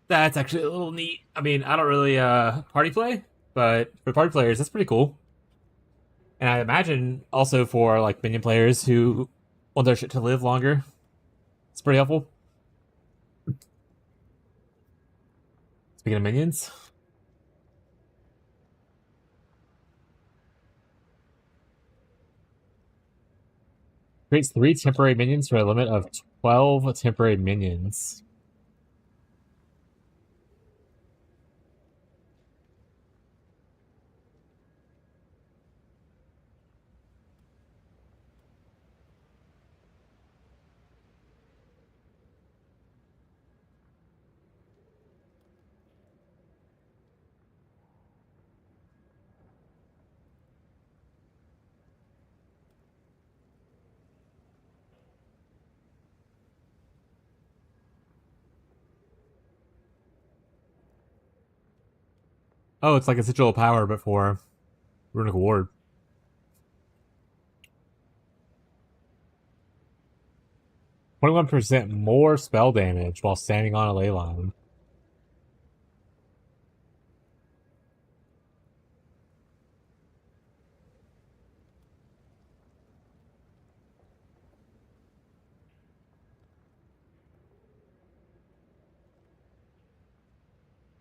That's actually a little neat. I mean, I don't really party play, but for party players, that's pretty cool. And I imagine also for like minion players who want their shit to live longer, it's pretty helpful. Speaking of minions. Creates 3 temporary minions for a limit of 12 temporary minions. Oh, it's like a sigil of power, but for Runic Ward. %21 more spell damage while standing on a ley line.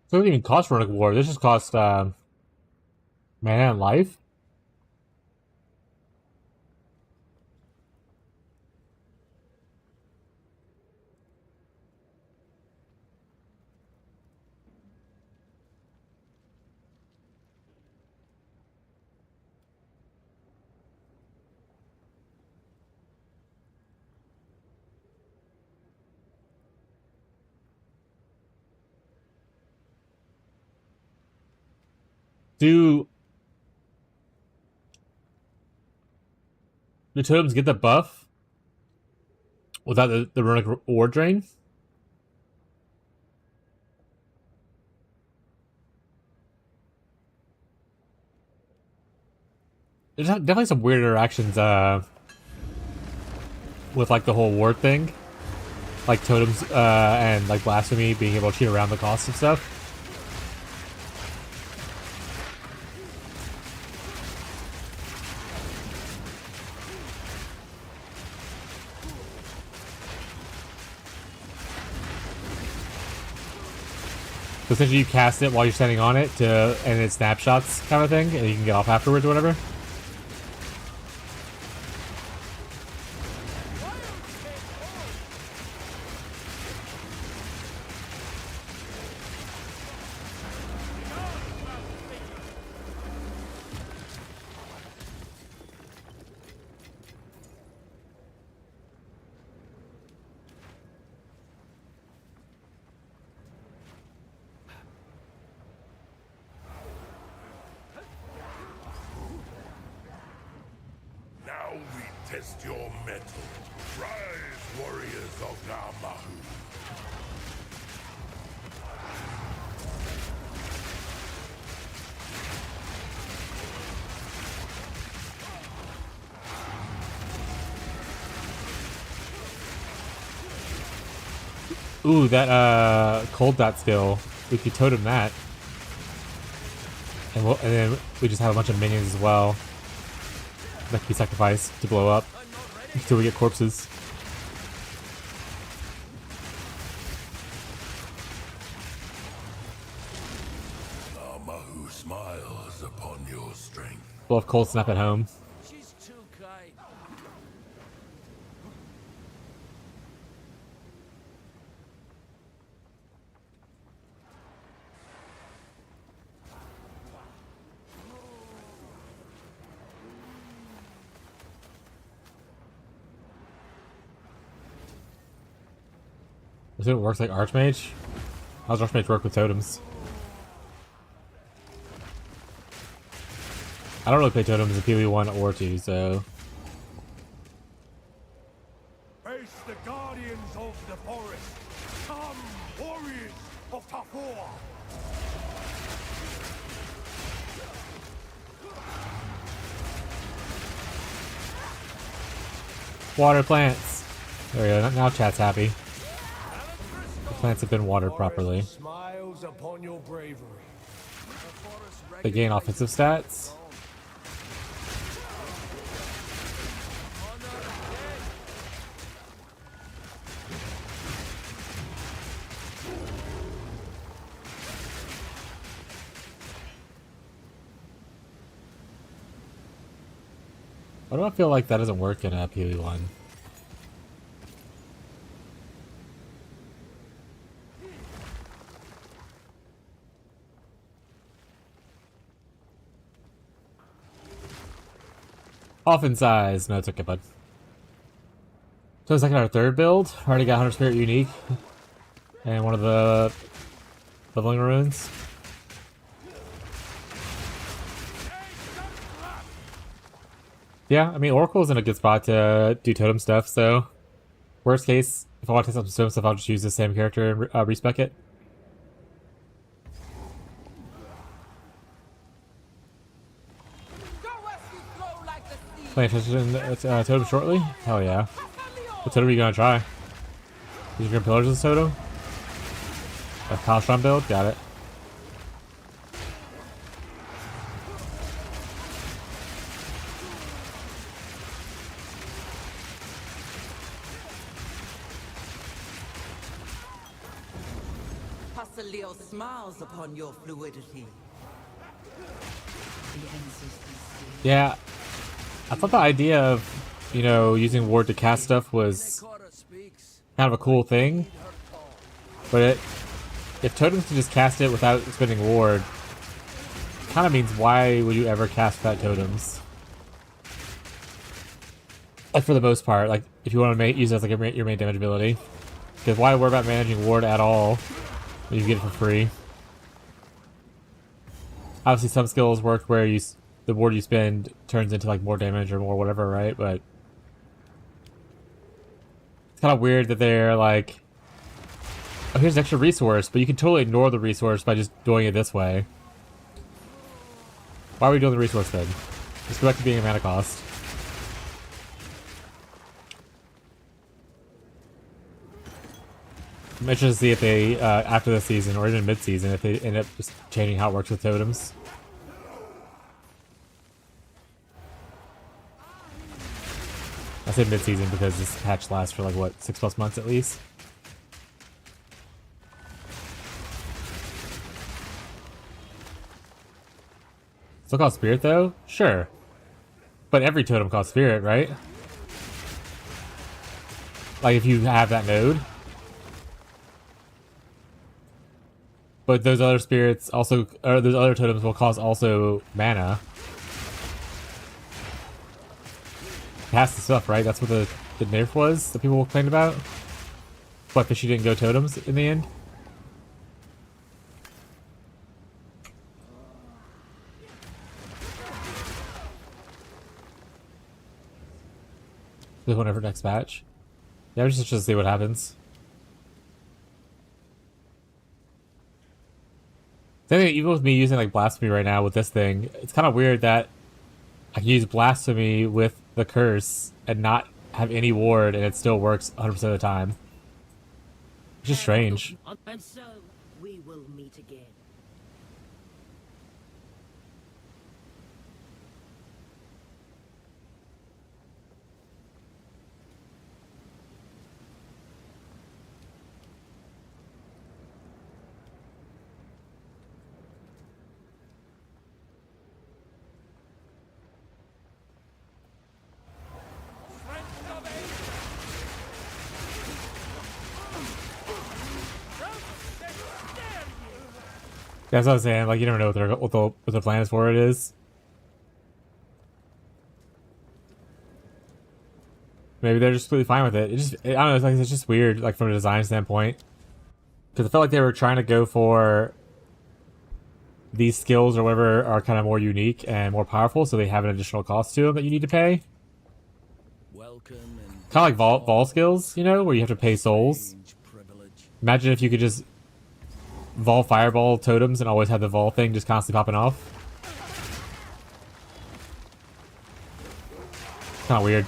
So it doesn't even cost Runic Ward. This just costs mana and life. Do totems get the buff without the runic ward drain? There's definitely some weird interactions with like the whole ward thing, like totems and like blasphemy being able to cheat around the cost and stuff. So essentially you cast it while you're standing on it and it snapshots kind of thing, and you can get off afterwards or whatever. Now we test your mettle. Rise, warriors of Namahu. Ooh, that cold dot skill. We could totem that. And then we just have a bunch of minions as well that can be sacrificed to blow up until we get corpses. Namahu smiles upon your strength. We'll have cold snap at home. She's too kind. Is it works like Archmage? How does Archmage work with totems? I don't really play totems in PvE1 or 2, so... Face the guardians of the forest. Come, warriors of Tafor. Water plants! There we go, now chat's happy. The plants have been watered properly. Smiles upon your bravery. They gain offensive stats. Why do I feel like that doesn't work in a PvE1? Offense size. No, it's okay, bud. So second or third build. Already got Hunter Spirit unique. And one of the leveling runes. Yeah, I mean, Oracle's in a good spot to do totem stuff, so... Worst case, if I want to test out some totem stuff, I'll just use the same character and respec it. Playing totem shortly? Hell yeah. What totem are you gonna try? Use your pillars as a totem? A Kalstrom build? Got it. Leo smiles upon your fluidity. Yeah, I thought the idea of, you know, using ward to cast stuff was kind of a cool thing, but if totems can just cast it without spending ward, kind of means why would you ever cast that totems? Like for the most part, like if you want to use it as like your main damage ability, because why worry about managing ward at all? You get it for free. obviously some skills work where the more you spend turns into like more damage or more whatever, right? But it's kind of weird that they're like, oh, here's an extra resource, but you can totally ignore the resource by just doing it this way. Why are we doing the resource then? Just go back to being a mana cost. I'm interested to see if they, after the season or even mid-season, if they end up just changing how it works with totems. I say mid-season because this patch lasts for like, what, 6+ months at least? Still called Spirit though? Sure. But every totem costs Spirit, right? Like if you have that node. But those other spirits also, or those other totems will cost also mana. Pass the stuff, right? That's what the nerf was that people complained about. But Fishy didn't go totems in the end. Whenever next match. Yeah, we're just to see what happens. Same thing, even with me using like Blasphemy right now with this thing, it's kind of weird that I can use Blasphemy with the curse and not have any ward and it still works 100% of the time. It's just strange. And so, we will meet again. That's what I'm saying. Like you never know what the plan is for it is. Maybe they're just completely fine with it. I don't know. It's like it's just weird, like from a design standpoint, because I felt like they were trying to go for these skills or whatever are kind of more unique and more powerful, so they have an additional cost to them that you need to pay. Kind of like Vol skills, you know, where you have to pay souls. Imagine if you could just Vol Fireball totems and always have the Vol thing just constantly popping off. Kind of weird.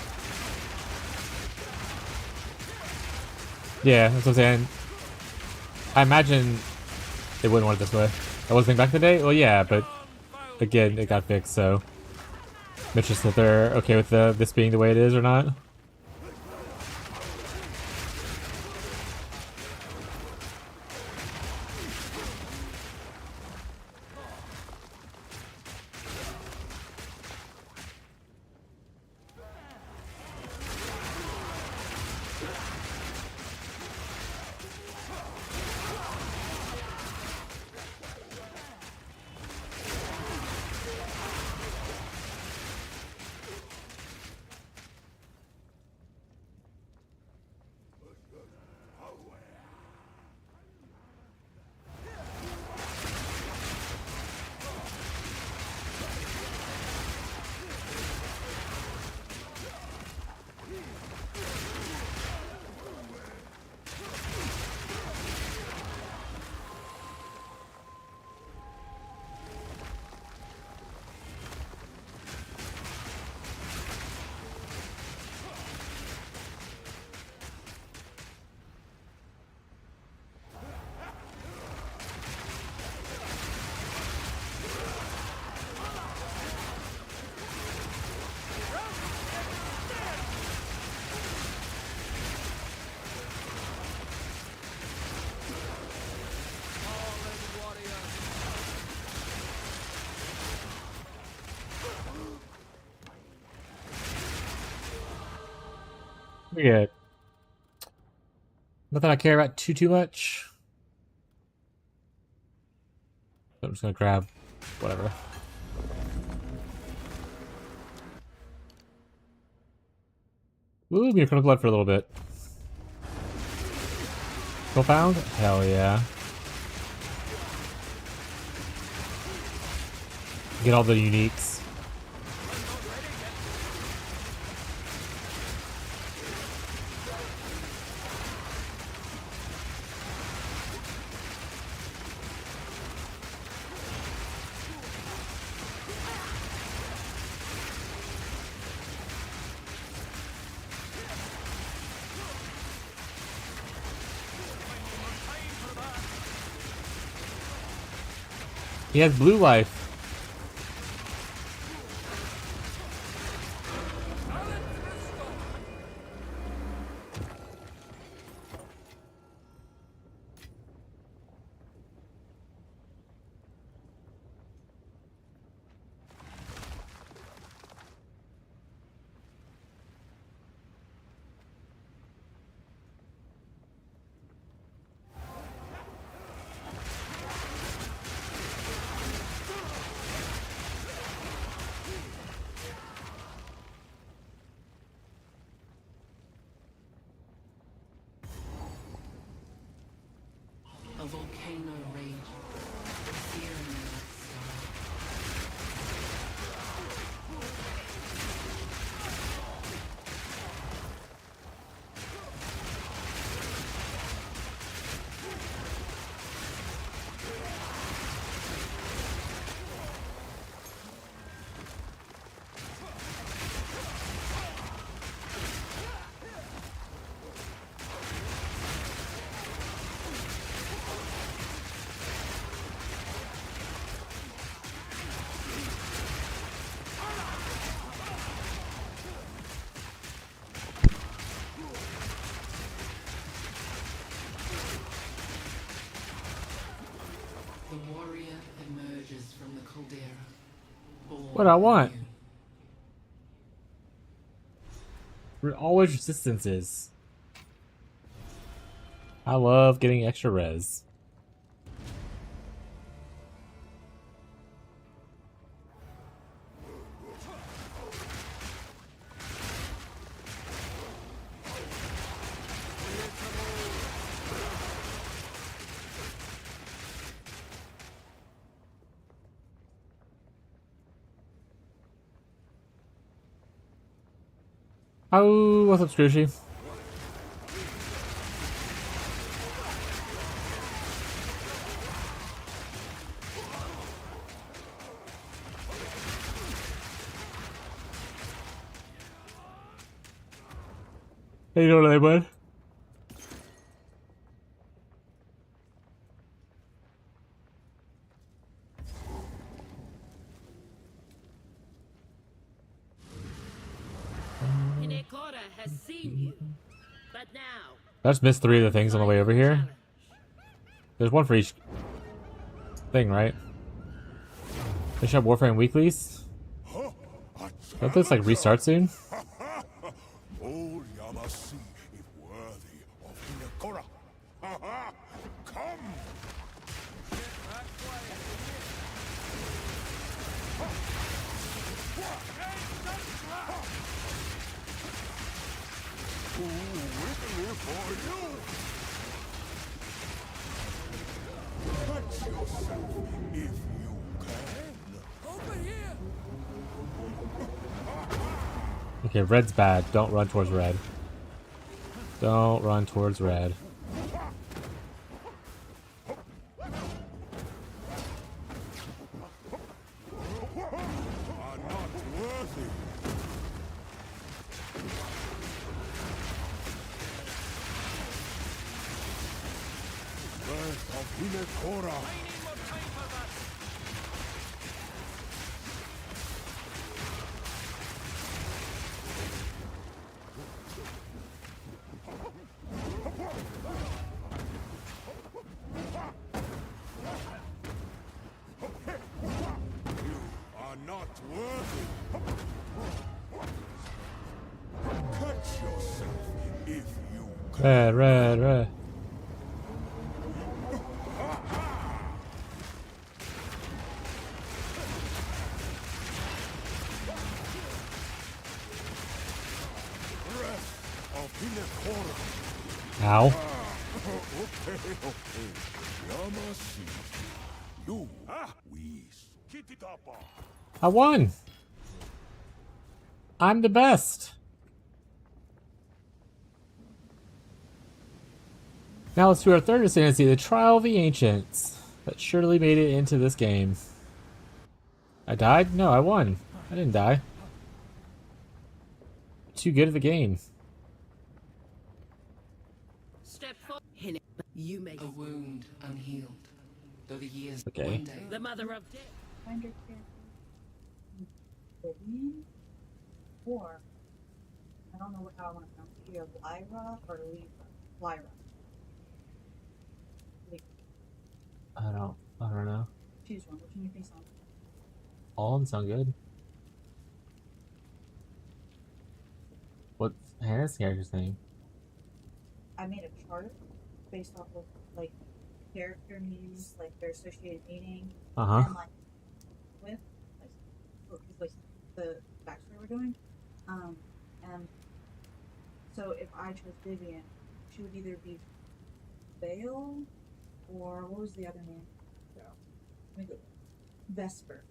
Yeah, that's what I'm saying. I imagine they wouldn't want it this way. I was thinking back in the day? Well, yeah, but again, it got fixed, so I'm interested if they're okay with this being the way it is or not. Pretty good. Nothing I care about too much. So I'm just gonna grab whatever. Ooh, Mucrona Blood for a little bit. Still found? Hell yeah. Get all the uniques. He has blue life. A volcano raging. Fear in the night sky. The warrior emerges from the caldera. What I want? Always resistances. I love getting extra res. Oh, what's up, Scrooshy? How you doing today, bud? Hinekora has seen you, but now I just missed 3 of the things on the way over here. There's one for each thing, right? Finish up Warframe Weeklies. Don't this like restart soon? Old Yamasi is worthy of Hinekora. Come! Wiggly for you! Touch yourself if you can. Over here! Okay, red's bad. Don't run towards red. Don't run towards red. Red, red, red. Ow. Okay. Yamasi. You, we I won! I'm the best! Now let's do our third ascendancy, the Trial of the Ancients. That surely made it into this game. I died? No, I won. I didn't die. Too good of a game. Step forward. You make A wound unhealed. Though the years Okay. one day. the mother of death. Find your character. Vivian? Or, I don't know how I want to pronounce it. Either Lyra or Lyra. I don't know. Choose one. Which one you think sounds All of them sound good. What's Hannah's character's name? I made a chart based off of like character names, like their associated meaning, Uh-huh. and like with like the backstory we're doing. And so if I chose Vivian, she would either be Vale or what was the other name? Let me go. Vesper.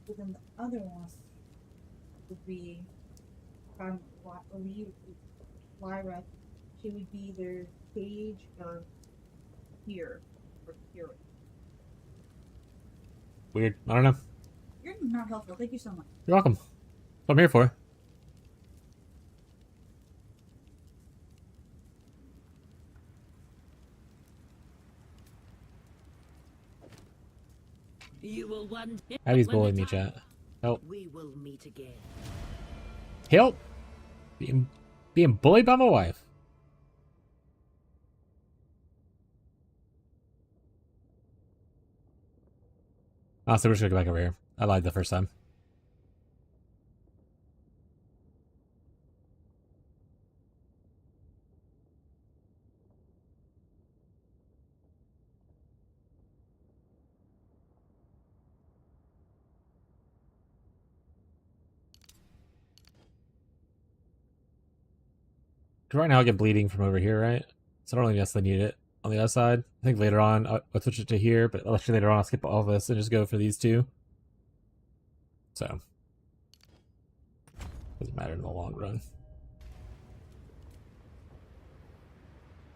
But then the other one would be Lyra. She would be either Sage or Here or Hero. Weird. I don't know. You're not helpful. Thank you so much. You're welcome. That's what I'm here for. You will one day. Abby's when the bullying me, time- chat. Help. We will meet again. Help! Being bullied by my wife. Honestly, we're just gonna go back over here. I lied the first time. Right now I get bleeding from over here, right? So I don't really necessarily need it on the other side. I think later on I'll switch it to here, but actually later on I'll skip all this and just go for these two. So doesn't matter in the long run.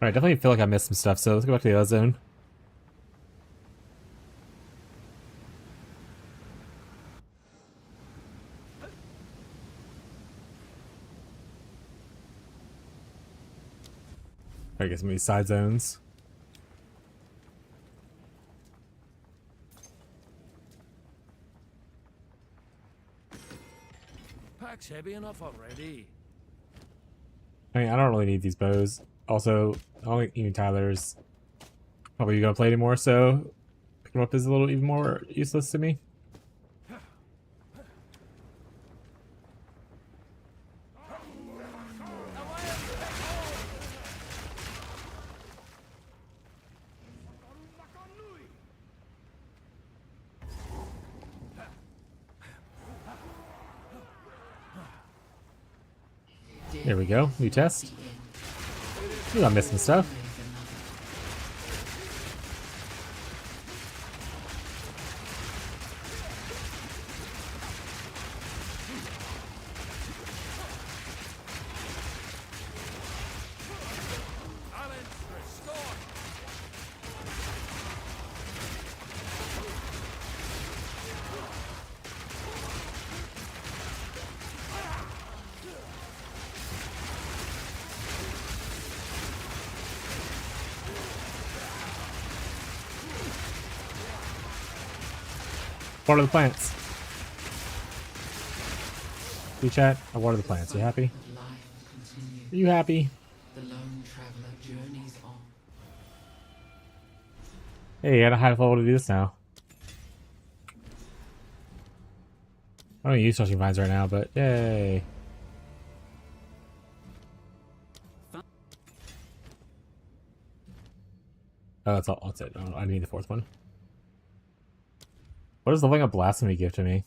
Alright, definitely feel like I missed some stuff, so let's go back to the other zone. I get some of these side zones. Pack's heavy enough already. I mean, I don't really need these bows. Also, I don't think even Tyler's probably gonna play anymore, so picking them up is a little even more useless to me. There we go. New test. Ooh, I'm missing stuff. Water the plants. See, chat? I water the plants. You happy? Are you happy? The lone traveler journeys on. Hey, I don't have to do this now. I don't use touching vines right now, but yay. Oh, that's all. That's it. Oh, I need the fourth one. What does the Ring of Blasphemy give to me?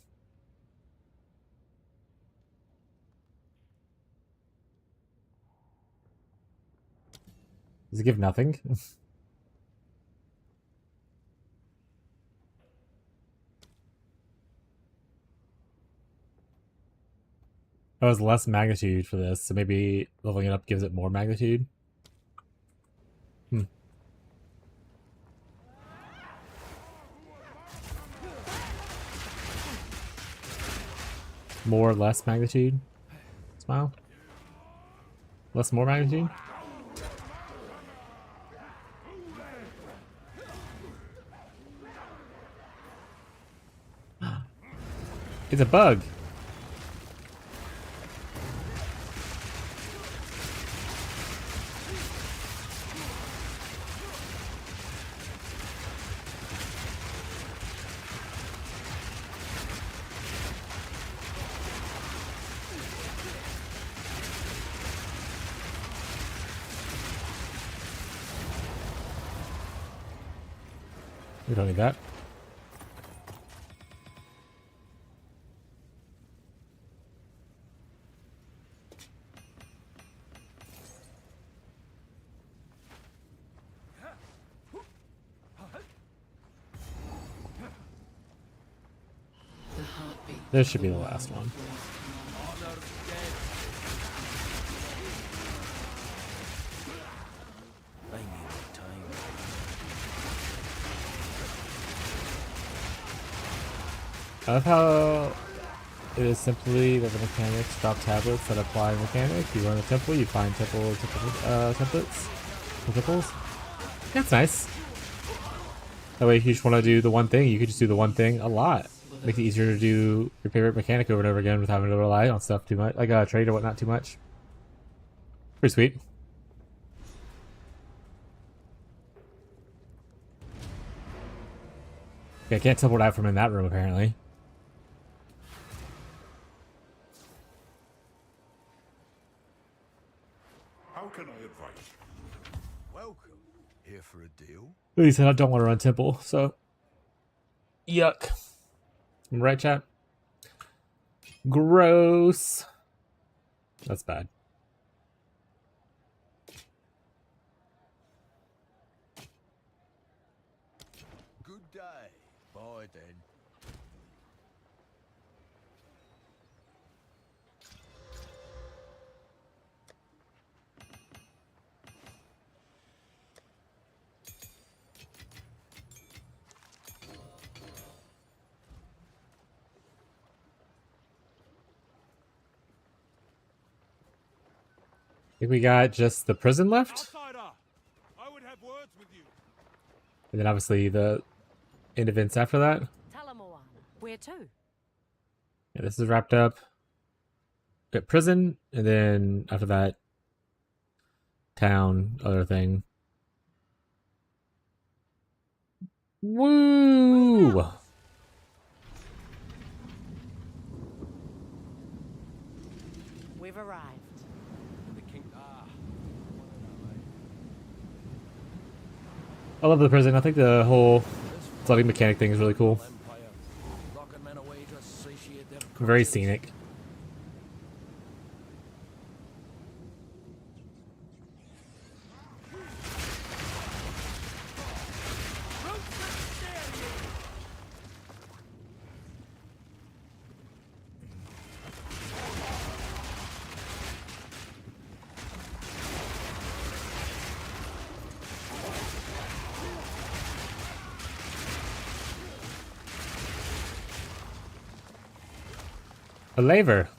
Does it give nothing? Oh, it's less magnitude for this, so maybe leveling it up gives it more magnitude. More or less magnitude? Smile? Less more magnitude? It's a bug! We don't need that. This should be the last one. I love how it is simply that the mechanics drop tablets that apply mechanic. You run a temple, you find templates, temples. That's nice. That way, if you just want to do the one thing, you could just do the one thing a lot. Make it easier to do your favorite mechanic over and over again without having to rely on stuff too much, like a trade or whatnot too much. Pretty sweet. Okay, I can't teleport out from in that room apparently. How can I advise? Welcome. Here for a deal? He said I don't want to run temple, so yuck. Am I right, chat? Gross. That's bad. Good day. Bye then. I think we got just the prison left. Outsider, I would have words with you. And then obviously the end events after that. Tell 'em, Moana. Where to? Yeah, this is wrapped up. Got prison, and then after that, town, other thing. Woo! We've arrived. The king. I love the prison. I think the whole flooding mechanic thing is really cool. Very scenic. A laver.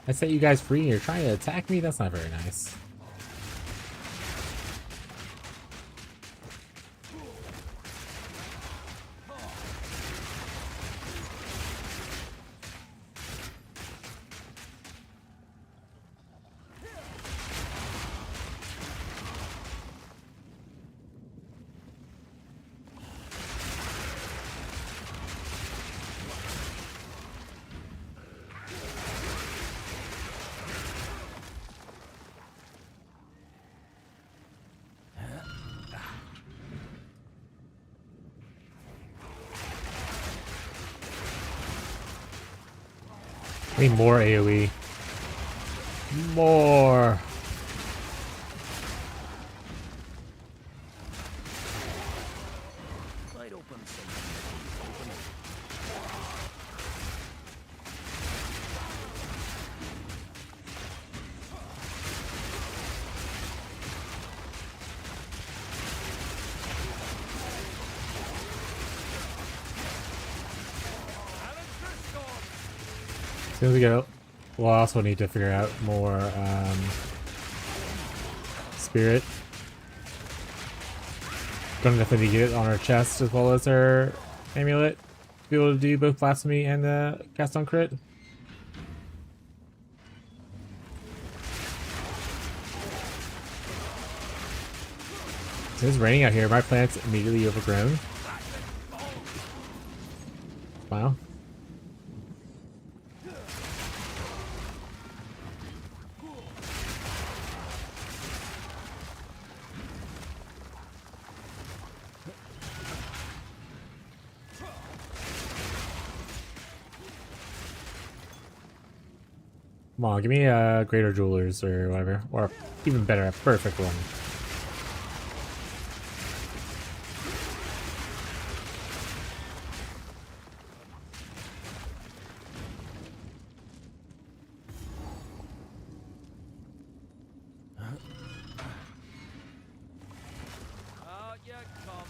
I set you guys free and you're trying to attack me? That's not very nice. I need more AoE. More. As soon as we get, we'll also need to figure out more spirit. Gonna definitely get it on our chest as well as our amulet to be able to do both blasphemy and cast on crit. So it's raining out here. My plant's immediately overgrown. Wow. Come on, give me a greater jewelers or whatever, or even better, a perfect one. Out you come.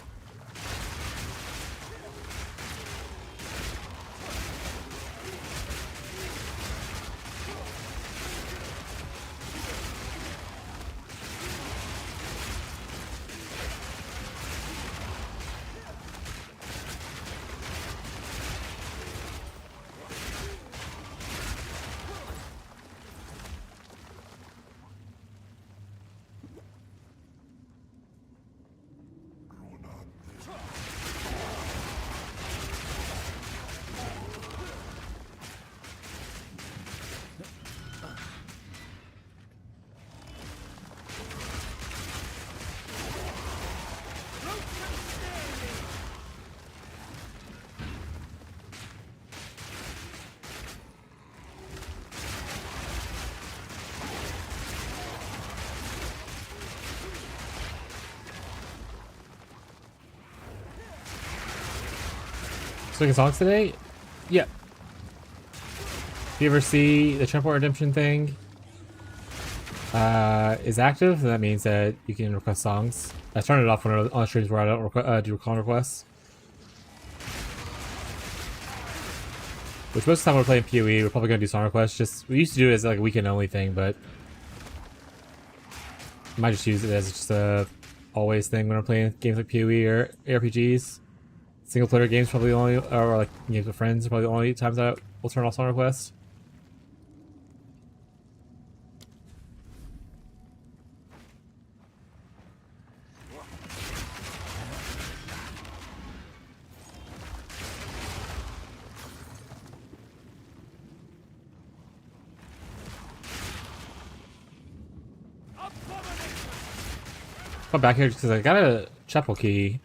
Swinging songs today? Yep. If you ever see the Temple Redemption thing is active, then that means that you can request songs. I turn it off when on streams where I don't do call requests. Which most of the time we're playing PoE, we're probably gonna do song requests. We used to do it as like a weekend only thing, but I might just use it as just a always thing when I'm playing games like PoE or RPGs. Single player games probably the only, or like games with friends are probably the only times I will turn off song requests. I'm back here because I got a chapel key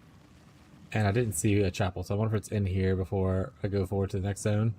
and I didn't see a chapel, so I wonder if it's in here before I go forward to the next zone.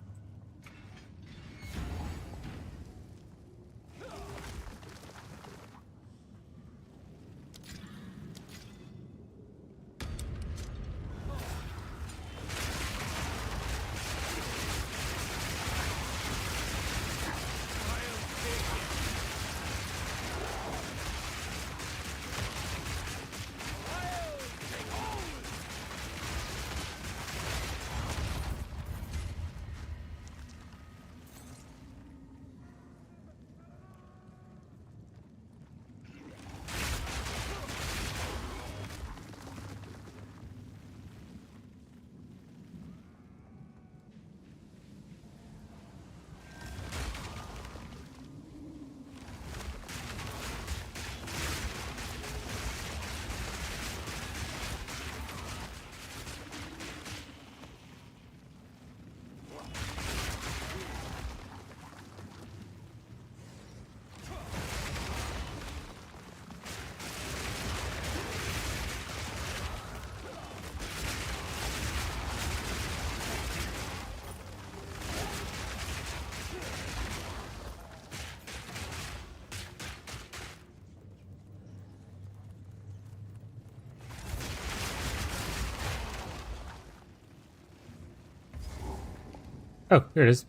Oh, here it is.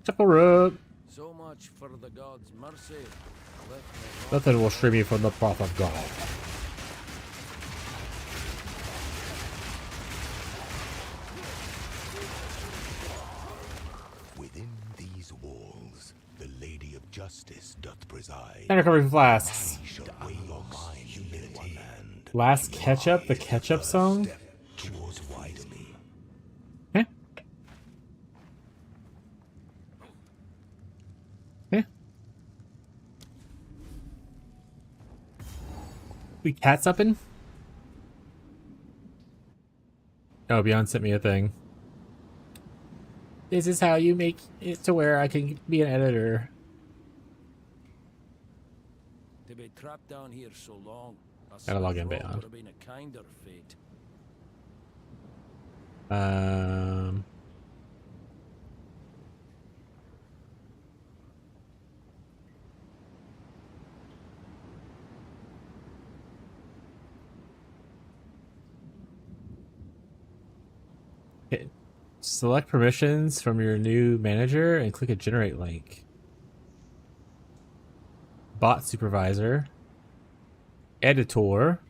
Chapel Road. So much for the gods' mercy. Nothing will stream you from the path of God. Within these walls, the Lady of Justice doth preside. And recovery flasks. I shall weigh your mind humility and Last ketchup, the ketchup song. towards widening. Eh? Eh? We cat supping? Oh, Beyond sent me a thing. This is how you make it to where I can be an editor. To be trapped down here so long, Gotta log in would Beyond. have been a kinder fate. Okay. Select permissions from your new manager and click a generate link. Bot supervisor. Editor.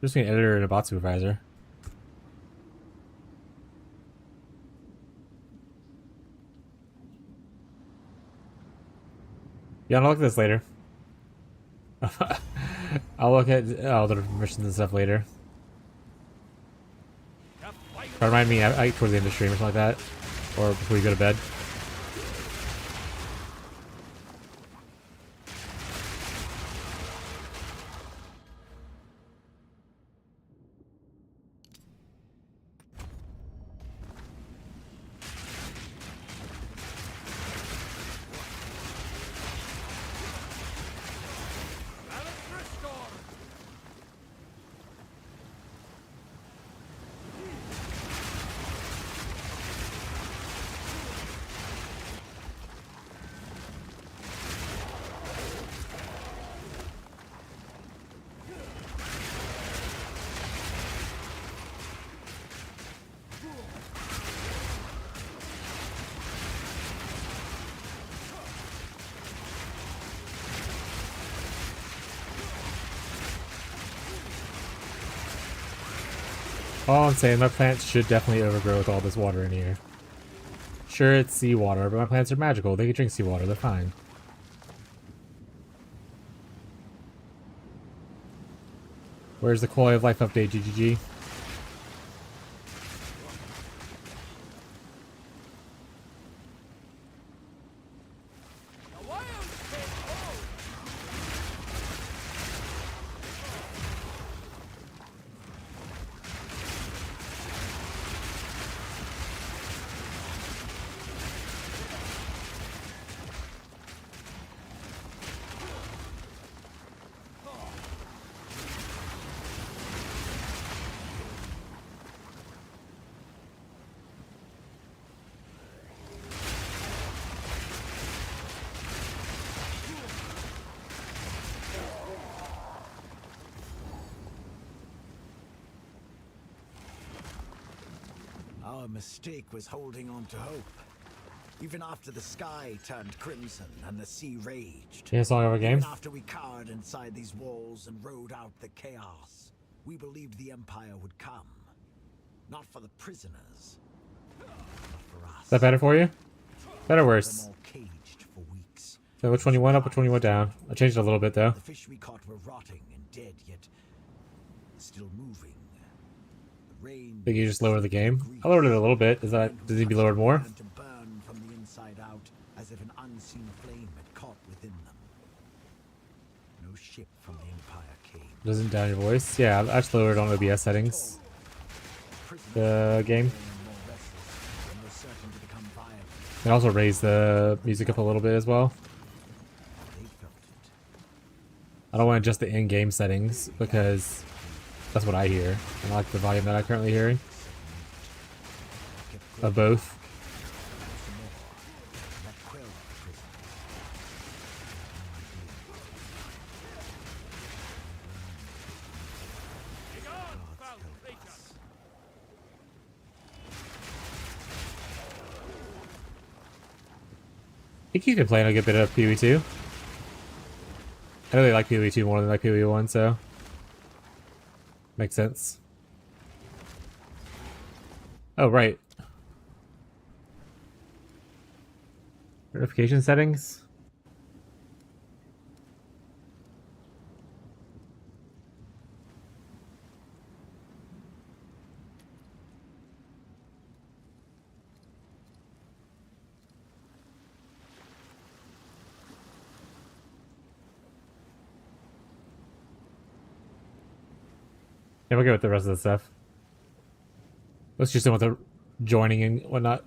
Just an editor and a bot supervisor. Yeah, I'll look at this later. I'll look at all the permissions and stuff later. Remind me towards the end of the stream or something like that. Or before you go to bed. All I'm saying, my plants should definitely overgrow with all this water in here. Sure, it's seawater, but my plants are magical. They can drink seawater. They're fine. Where's the quality of life update, GGG? Our mistake was holding on to hope. Even after the sky turned crimson and the sea raged. Yeah, it's all over game. Even after we cowered inside these walls and rode out the chaos, we believed the Empire would come. Not for the prisoners, but for us. Is that better for you? Better or worse? Them all caged for weeks. So which one you went up, which one you went down? I changed it a little bit though. The fish we caught were rotting and dead, yet still moving. The rain. Think you just lower the game? I lowered it a little bit. Does it need to be lowered more? To burn from the inside out, as if an unseen flame had caught within them. No ship from the Empire came. Doesn't down your voice? Yeah, I just lowered it on OBS settings. The game. And also raise the music up a little bit as well. I don't want to adjust the in-game settings because that's what I hear. And I like the volume that I'm currently hearing. Of both. think you can play a good bit of PoE 2. I really like PoE 2 more than like PoE 1, so makes sense. Oh, right. Notification settings. Yeah, we'll go with the rest of the stuff. Let's just do with the joining and whatnot.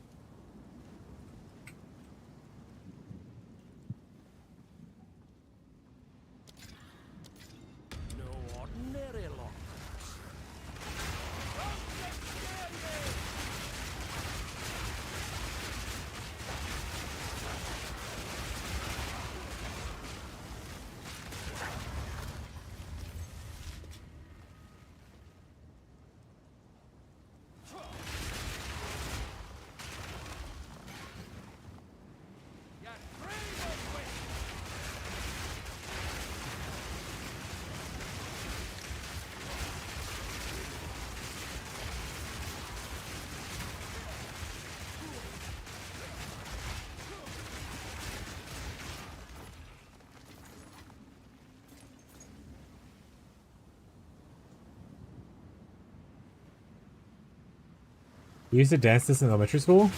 No ordinary luck. We used to dance this in elementary school.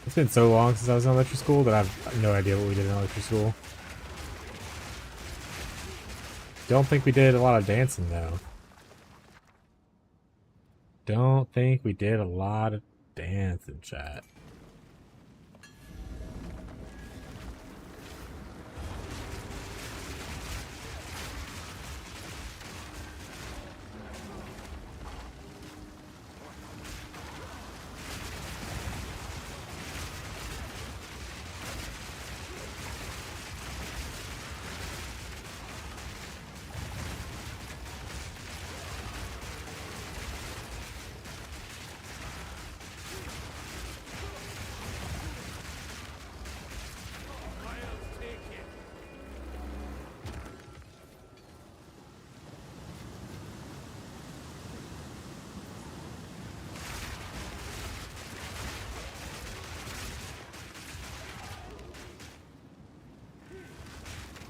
It's been so long since I was in elementary school that I have no idea what we did in elementary school. Don't think we did a lot of dancing though. Don't think we did a lot of dancing, chat.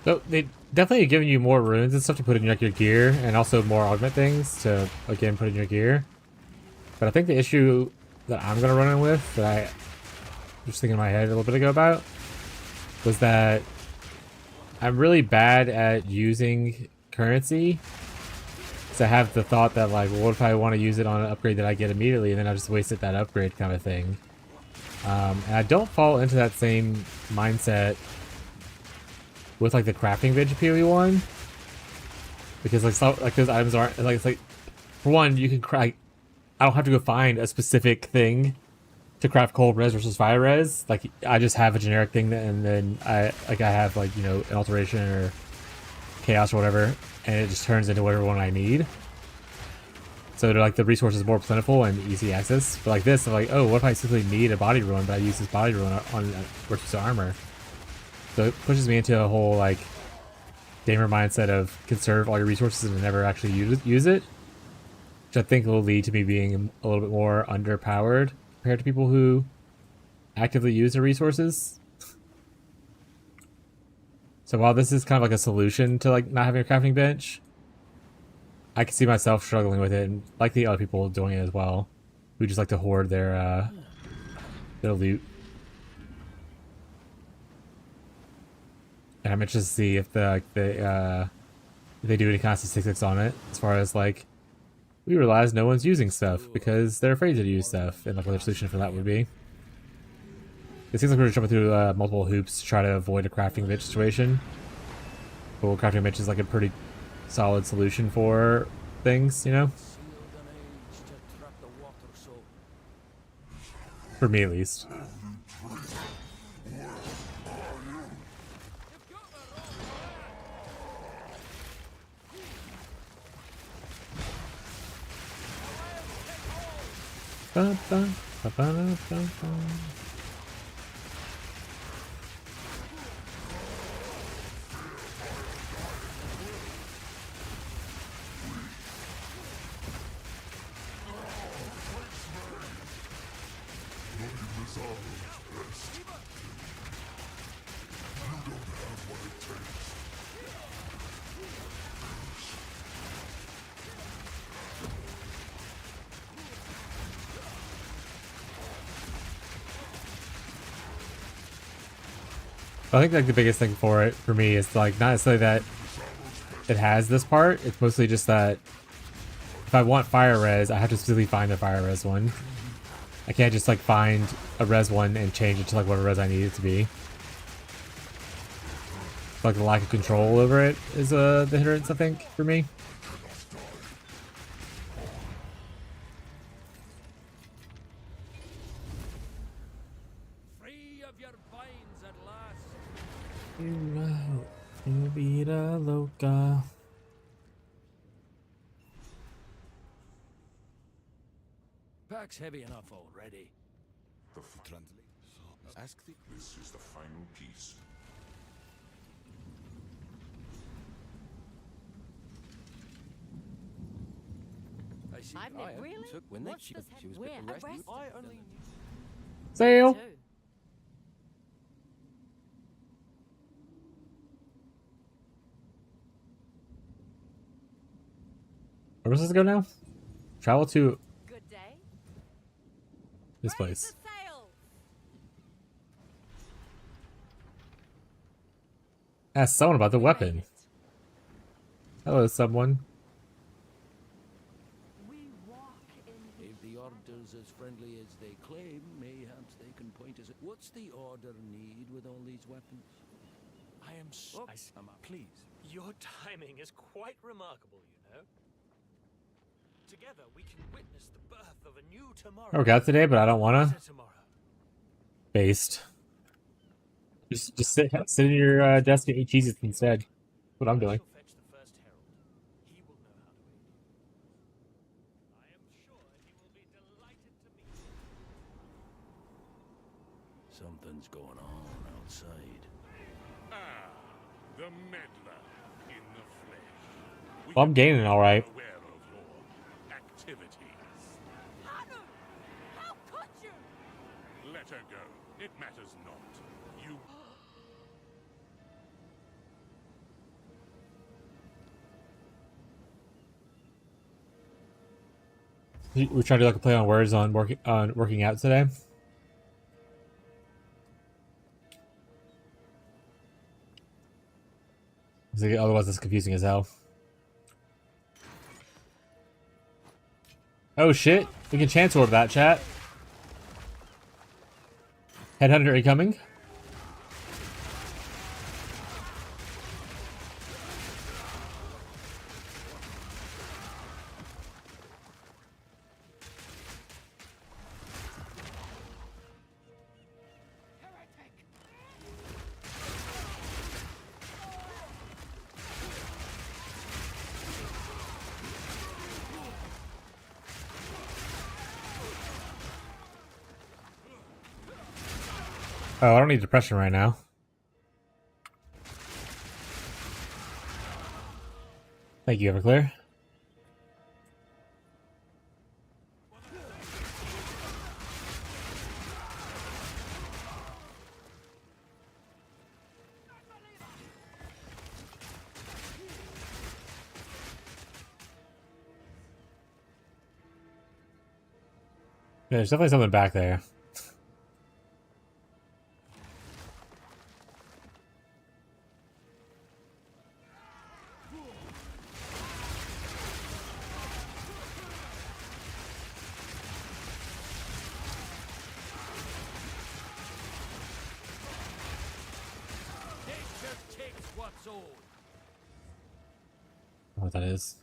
So they definitely giving you more runes and stuff to put in like your gear, and also more augment things to again put in your gear. But I think the issue that I'm gonna run in with, that I was thinking in my head a little bit ago about, was that I'm really bad at using currency. So I have the thought that like, well, what if I want to use it on an upgrade that I get immediately, and then I just wasted that upgrade kind of thing. And I don't fall into that same mindset with like the crafting vid PoE1, because like those items aren't like, it's like, for one, you can craft. I don't have to go find a specific thing to craft cold res versus fire res. Like I just have a generic thing, and then I have like, you know, an alteration or chaos or whatever, and it just turns into whatever one I need. So they're like, the resource is more plentiful and easy access. But like this, I'm like, oh, what if I simply need a body rune, but I use this body rune on versus armor? So it pushes me into a whole like gamer mindset of conserve all your resources and never actually use it, which I think will lead to me being a little bit more underpowered compared to people who actively use their resources. So while this is kind of like a solution to like not having a crafting bench, I can see myself struggling with it, and like the other people doing it as well, who just like to hoard their loot. And I'm interested to see if if they do any kind of statistics on it, as far as like, we realize no one's using stuff because they're afraid to use stuff, and like what their solution for that would be. It seems like we're jumping through multiple hoops to try to avoid a crafting bench situation. But crafting bench is like a pretty solid solution for things, you know? For me at least. Ba, ba, ba, ba, ba, ba. I think like the biggest thing for it for me is like not necessarily that it has this part. It's mostly just that if I want fire res, I have to specifically find the fire res one. I can't just like find a res one and change it to like whatever res I need it to be. Like the lack of control over it is the hindrance, I think, for me. Free of your binds at last. You beat a loca. Pack's heavy enough already. Ask the. This is the final piece. I see. I've never really. Took when What's she this was where? arrested. Arrested? I only. Sail. Where does this go now? Travel to Good day. this place. Ask someone about the weapon. Hello, someone. If the order's as friendly as they claim, mayhaps they can point us at what's the order need with all these weapons? I am so... Please. Your timing is quite remarkable, you know. Together we can witness the birth of a new tomorrow. I work today, but I don't wanna. Tomorrow. Based. Just sit in your desk and eat cheeses instead. That's what I'm doing. Fetch the first herald. He will know how to aid you. I am sure he will be delighted to meet you. Something's going on outside. Ah, the meddler in the flesh. Well, I'm gaining all right. Aware of your activities. Hanu! How could you? Let her go. It matters not. You. We're trying to do like a play on words on working out today. Otherwise, it's confusing as hell. Oh shit! We can chance orb that, chat. Headhunter incoming. Oh, I don't need depression right now. Thank you, Everclear. Yeah, there's definitely something back there. What's old? I don't know what that is.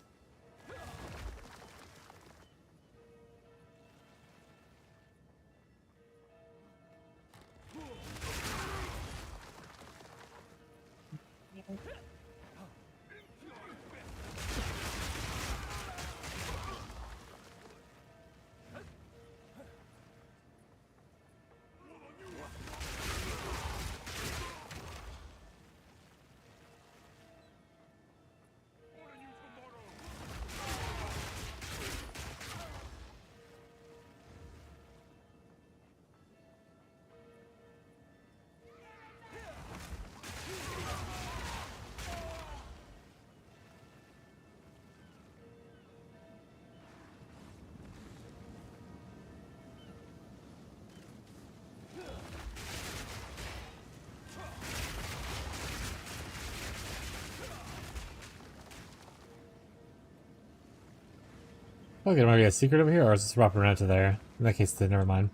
Okay, there might be a secret over here, or is this wrapping around to there? In that case, then never mind.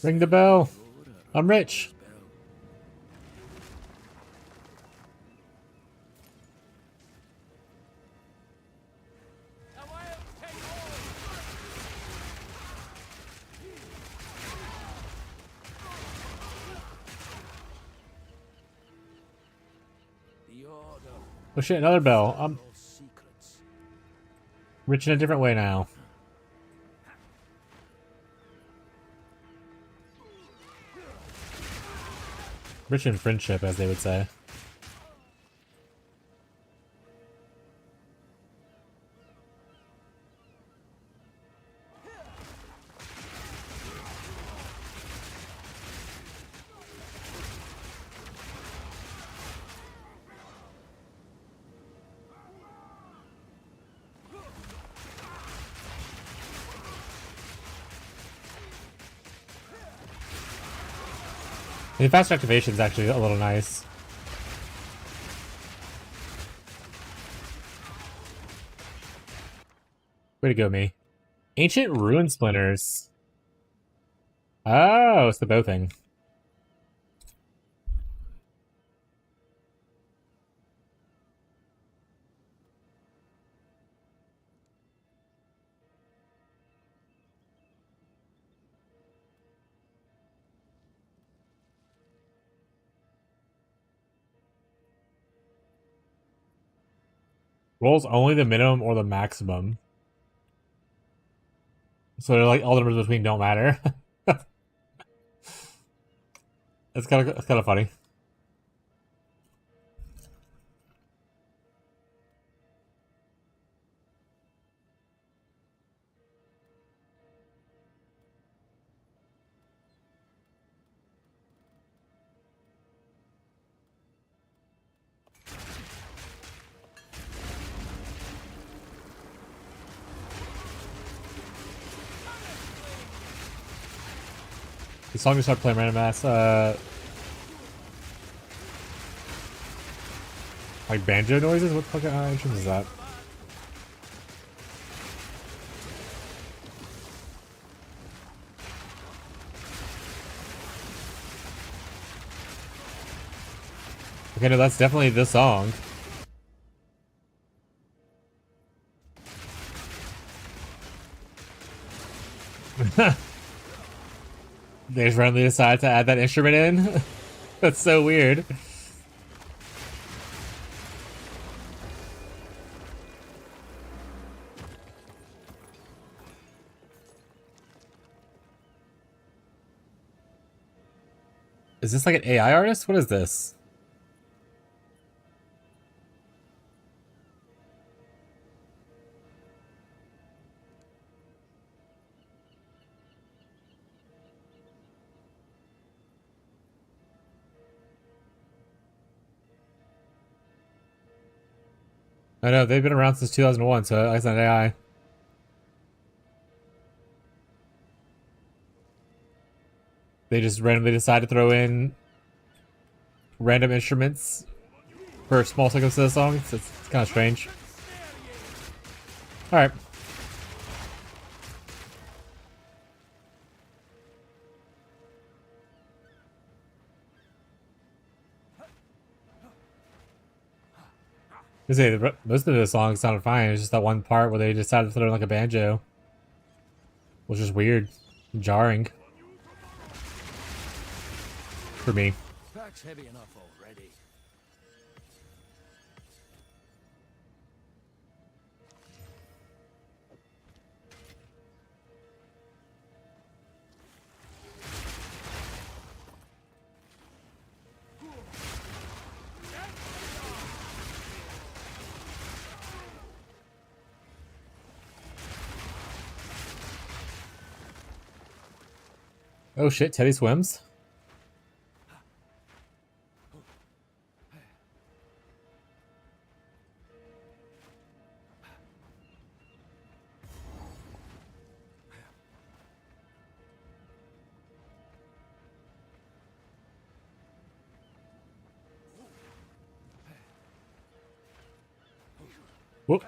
Ring the bell. I'm rich. Oh shit, another bell. I'm rich in a different way now. Rich in friendship, as they would say. The fast activation is actually a little nice. Way to go, me. Ancient Ruin Splinters. Oh, it's the bow thing. Rolls only the minimum or the maximum. So they're like all the numbers between don't matter. It's kind of funny. The song just started playing random ass like banjo noises? What the fucking instruments is that? Okay, no, that's definitely this song. They just randomly decided to add that instrument in? That's so weird. Is this like an AI artist? What is this? I know, they've been around since 2001, so it's not AI. They just randomly decide to throw in random instruments for small segments of the song. It's kind of strange. Alright. I say most of the songs sounded fine. It's just that one part where they decided to throw in like a banjo, which is weird, jarring for me. Pack's heavy enough already. Oh shit, Teddy swims. Whoop. A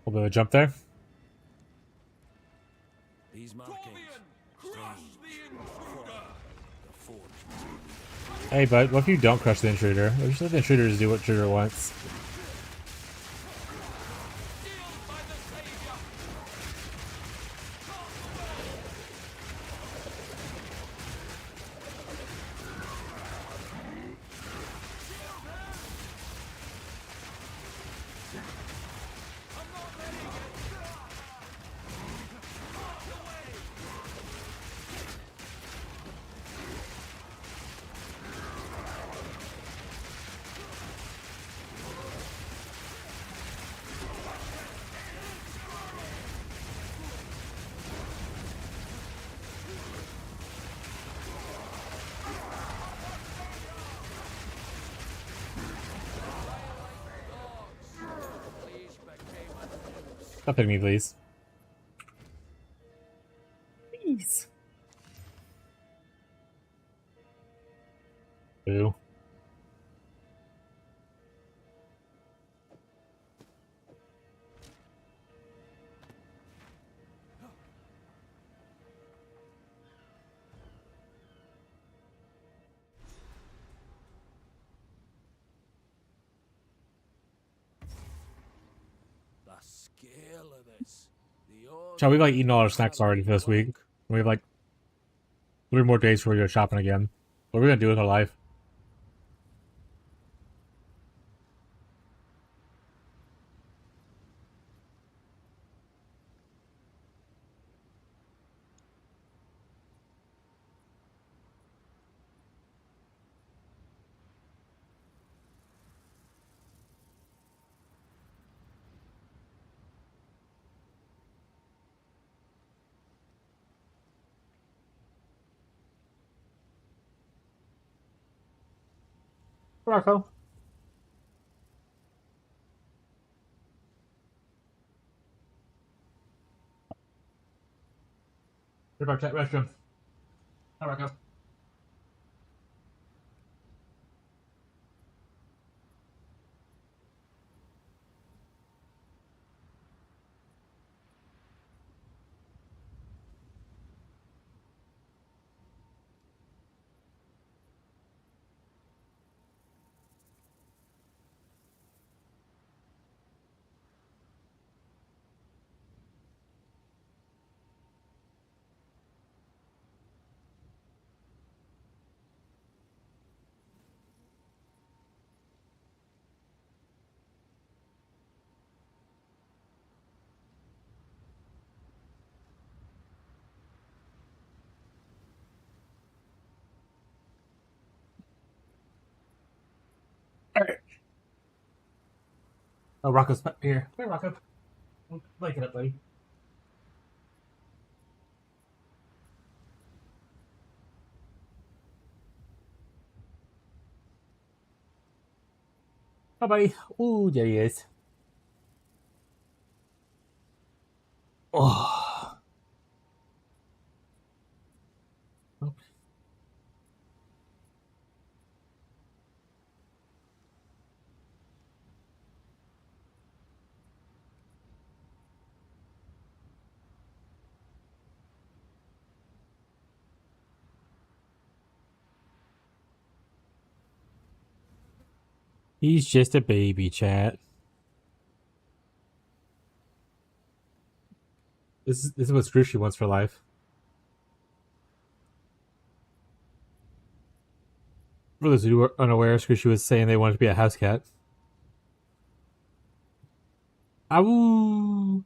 little bit of a jump there. These markings. Hey, bud, what if you don't crush the intruder? What if you just let the intruder just do what intruder wants? Stop hitting me, please. Please. Boo. The scale of this. Chad, we've like eaten all our snacks already for this week. We have like 3 more days before we go shopping again. What are we gonna do with our life? Rocco. What about that restroom? Hi, Rocco. Alright. Oh, Rocco's back here. Hey, Rocco. Wake it up, buddy. Hi, buddy. Ooh, there he is. Oh. He's just a baby, chat. This is what Scrushy wants for life. For those who are unaware, Scrushy was saying they wanted to be a house cat. Ow!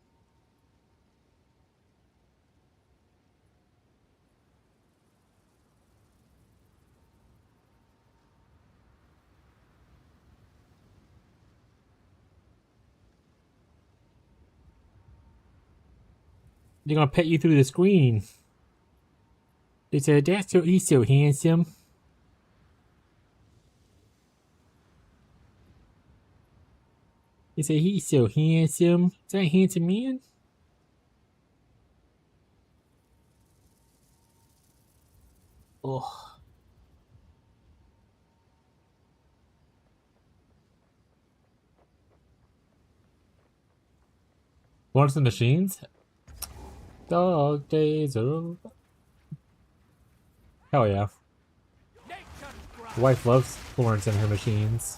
They're gonna pet you through the screen. They said, he's so handsome. They said, he's so handsome. Is that a handsome man? Oh. Florence and Machines? Dog days are over. Hell yeah. The wife loves Florence and her machines.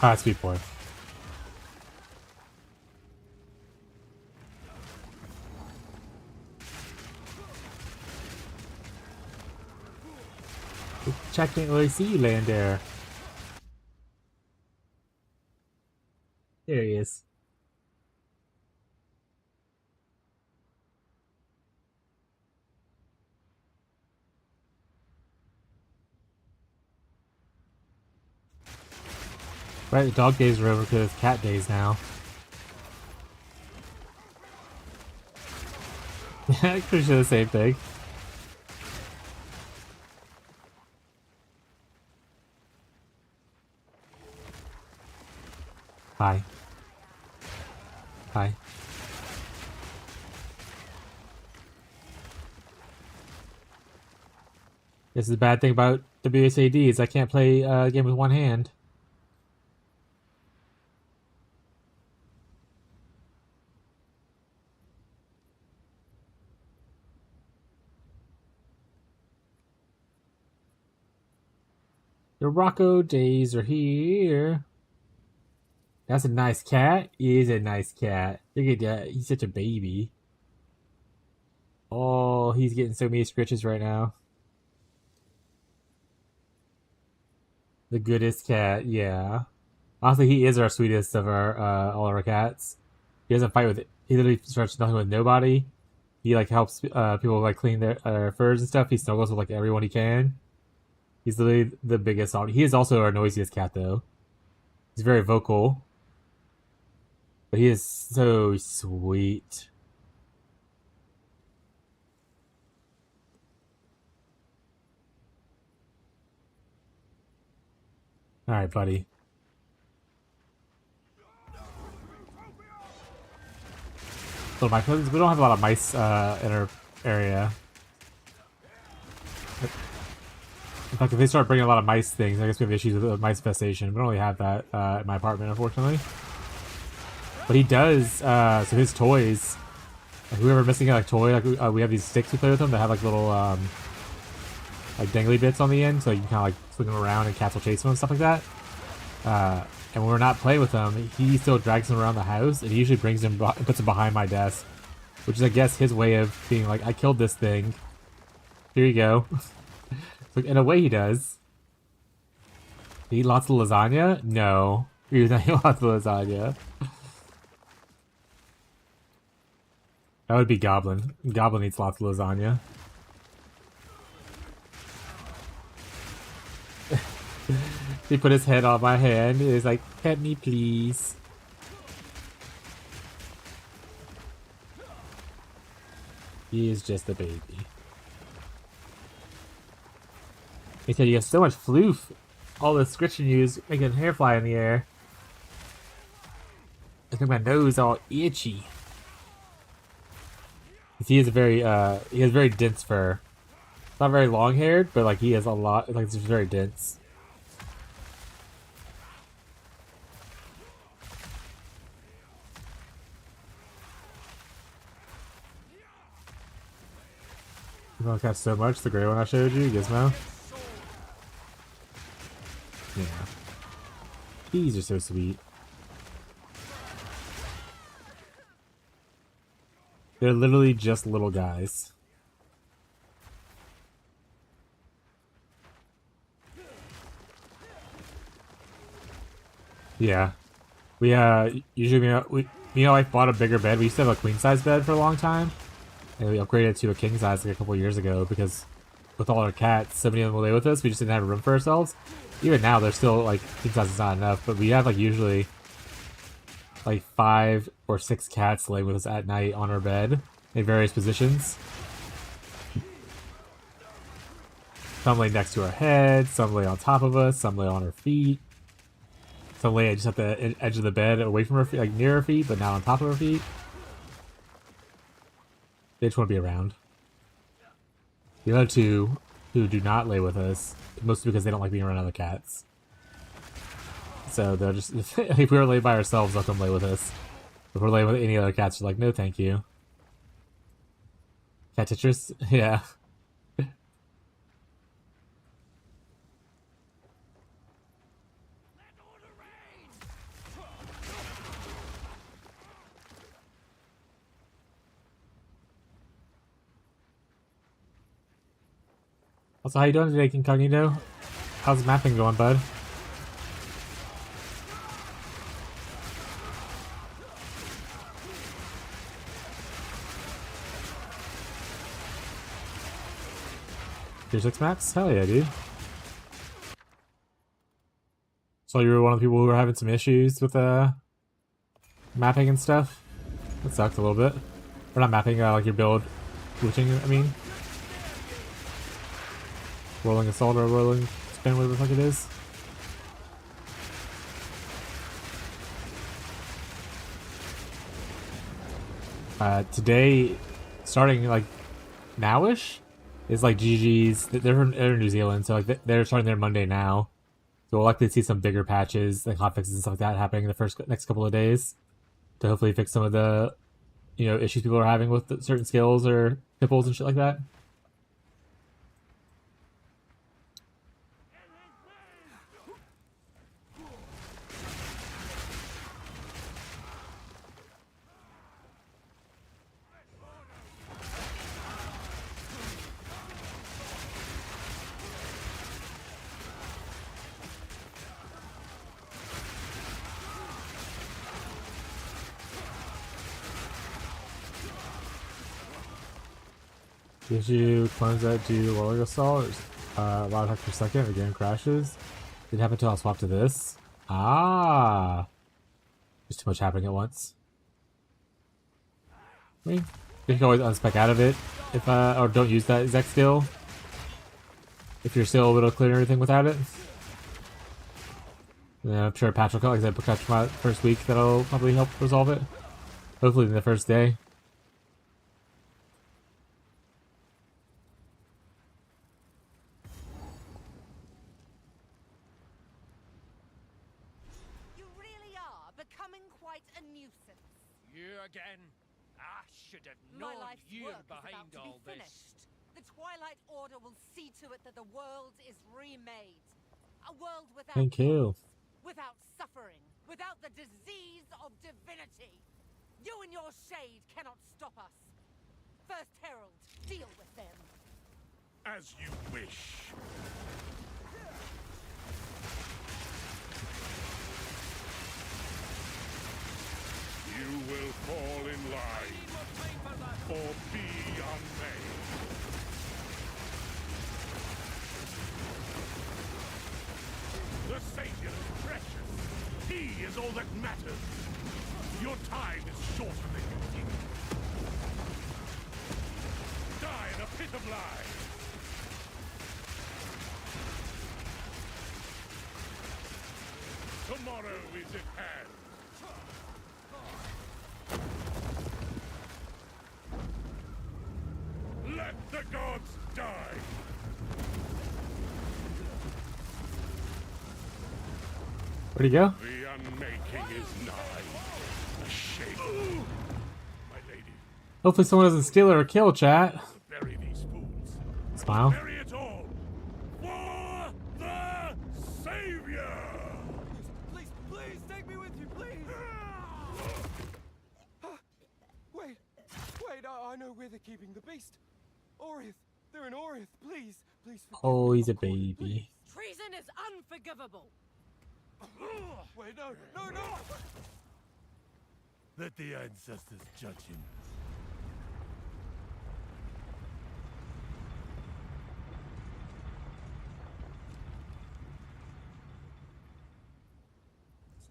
Ah, sweet boy. Check, didn't really see you land there. There he is. Right, the dog days are over because it's cat days now. I could show the same thing. Hi. Hi. This is the bad thing about WSAD is I can't play a game with one hand. The Rocco days are here. That's a nice cat. He is a nice cat. Look at that. He's such a baby. Oh, he's getting so many scritches right now. The goodest cat, yeah. Honestly, he is our sweetest of our all our cats. He doesn't fight with it. He literally starts nothing with nobody. He like helps people like clean their furs and stuff. He snuggles with like everyone he can. He's literally the biggest. He is also our noisiest cat though. He's very vocal, but he is so sweet. All right, buddy. So my cousins, we don't have a lot of mice in our area. In fact, if they start bringing a lot of mice things, I guess we have issues with mice infestation. We don't really have that in my apartment, unfortunately. But he does. So his toys, like whoever missing a like toy, like we have these sticks we play with them that have like little like dangly bits on the end, so you can kind of like swing them around and cats will chase them and stuff like that. And when we're not playing with them, he still drags them around the house, and he usually brings them and puts them behind my desk, which is, I guess, his way of being like, I killed this thing. Here you go. So in a way, he does. He eat lots of lasagna? No. He does not eat lots of lasagna. That would be Goblin. Goblin eats lots of lasagna. He put his head on my hand. He was like, pet me, please. He is just a baby. He said, you have so much floof. All the scritching you is making hair fly in the air. I think my nose all itchy. He is a very, he has very dense fur. Not very long haired, but like he has a lot, like it's very dense. You want to catch so much? The gray one I showed you, Gizmo? Yeah. These are so sweet. They're literally just little guys. Yeah. We, usually, me and my wife bought a bigger bed. We used to have a queen size bed for a long time. And we upgraded to a king size like a couple years ago because with all our cats, so many of them will lay with us, we just didn't have room for ourselves. Even now, they're still like king size is not enough, but we have like usually like 5 or 6 cats laying with us at night on our bed in various positions. Some lay next to our head, some lay on top of us, some lay on our feet. Some lay just at the edge of the bed, away from our feet, like near our feet, but not on top of our feet. They just want to be around. The other two, who do not lay with us, mostly because they don't like being around other cats. So they'll just, if we were laid by ourselves, they'll come lay with us. If we're laying with any other cats, they're like, no thank you. Cat Tetris? Yeah. Also, how you doing today, Incognito? How's mapping going, bud? Tier 6 max? Hell yeah, dude. So you were one of the people who were having some issues with mapping and stuff? That sucked a little bit. Or not mapping, like your build glitching, I mean. Rolling assault or rolling spin, whatever the fuck it is. Today, starting like nowish, is like GG's. They're in New Zealand, so like they're starting their Monday now. So we'll likely see some bigger patches, like hotfixes and stuff like that, happening in the next couple of days to hopefully fix some of the issues people are having with certain skills or nipples and shit like that. Gives you clones that do rolling assault, a lot of attack per second, again crashes. Didn't happen until I swap to this. Ah! There's too much happening at once. I mean, you can always unspec out of it, if or don't use that exact skill, if you're still able to clear everything without it. Yeah, I'm sure a patch will come, like I said, patch my first week, that'll probably help resolve it. Hopefully in the first day. You really are becoming quite a nuisance. You again? I should have My known life's you're work is behind about to all be finished. this. The Twilight Order will see to it that the world is remade. A world without Thank you. wars, without suffering, without the disease of divinity. You and your shade cannot stop us. First Herald, deal with them. As you wish. You will fall in line, or be unmade. The Savior is precious. He is all that matters. Your time is shorter than you think. Die in a pit of lies. Tomorrow is at hand. Let the gods die! Where'd he go? The unmaking is nigh. A shame. My lady. Hopefully someone doesn't steal it or kill, chat. Bury these fools. Smile. Bury it all. For the Savior! Please, please, take me with you, please! Wait, I know where they're keeping the beast. Orith, they're in Orith, please, please. Oh, he's a baby. Treason is unforgivable. Wait, no! Let the ancestors judge him.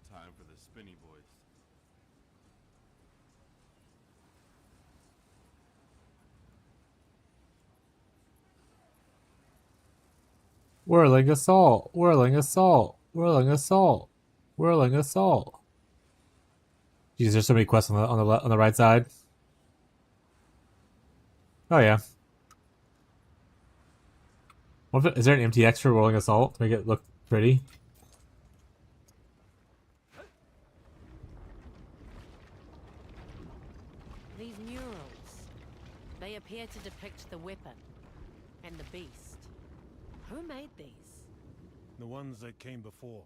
It's time for the Spinny Boys. Whirling assault. Whirling assault. Whirling assault. Whirling assault. Jeez, there's so many quests on the right side. Oh yeah. Is there an MTX for Whirling Assault to make it look pretty? These murals, they appear to depict the weapon and the beast. Who made these? The ones that came before.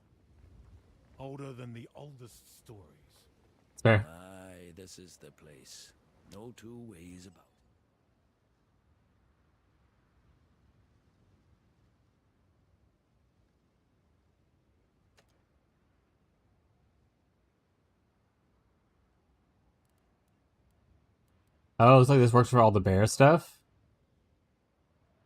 Older than the oldest stories. It's fair. Aye, this is the place. No two ways about it. Oh, looks like this works for all the bear stuff.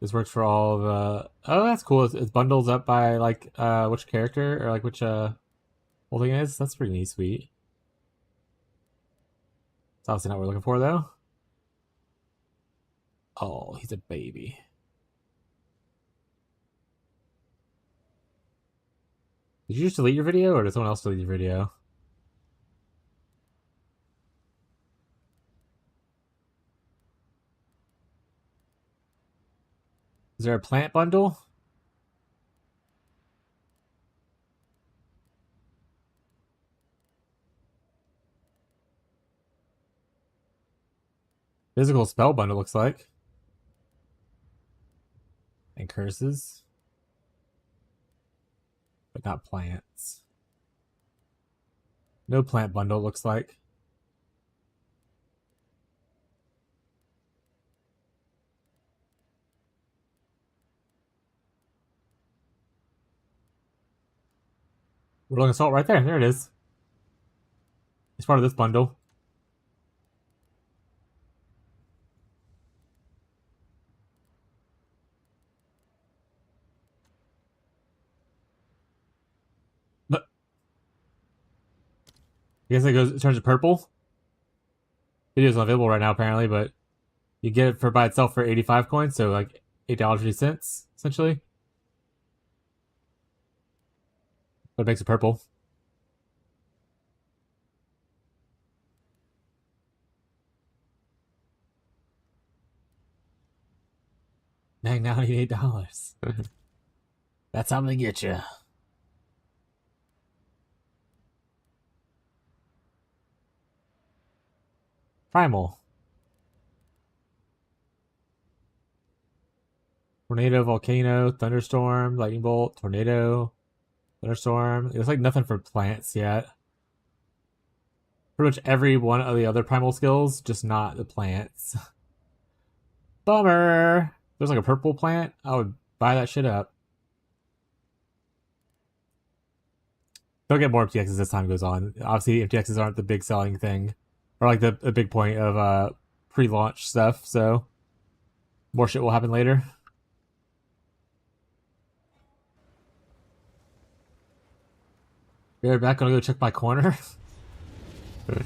This works for all the... Oh, that's cool. It's bundles up by, like, which character, or, like, which, holding it is. That's pretty neat, sweet. It's obviously not what we're looking for, though. Oh, he's a baby. Did you just delete your video, or did someone else delete your video? Is there a plant bundle? Physical spell bundle looks like. And curses. But not plants. No plant bundle looks like. Whirling Assault right there. There it is. It's part of this bundle. But I guess it turns to purple. Video's unavailable right now apparently, but you get it by itself for 85 coins, so like $8.50 essentially. But it makes it purple. $98. That's how they get you. Primal. Tornado, volcano, thunderstorm, lightning bolt, tornado, thunderstorm. There's like nothing for plants yet. Pretty much every one of the other primal skills, just not the plants. Bummer. There's like a purple plant. I would buy that shit up. They'll get more MTXs as time goes on. Obviously, MTXs aren't the big selling thing, or like the big point of pre-launch stuff. So more shit will happen later. Be right back. Gonna go check my corner. You've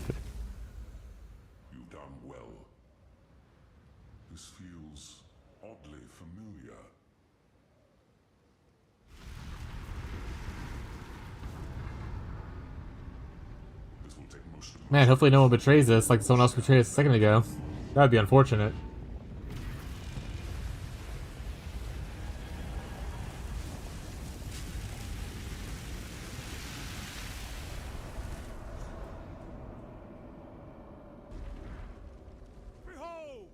done well. This feels oddly familiar. This will take most of Man, hopefully no one betrays us like someone else betrayed us a second ago. That would be unfortunate. Behold!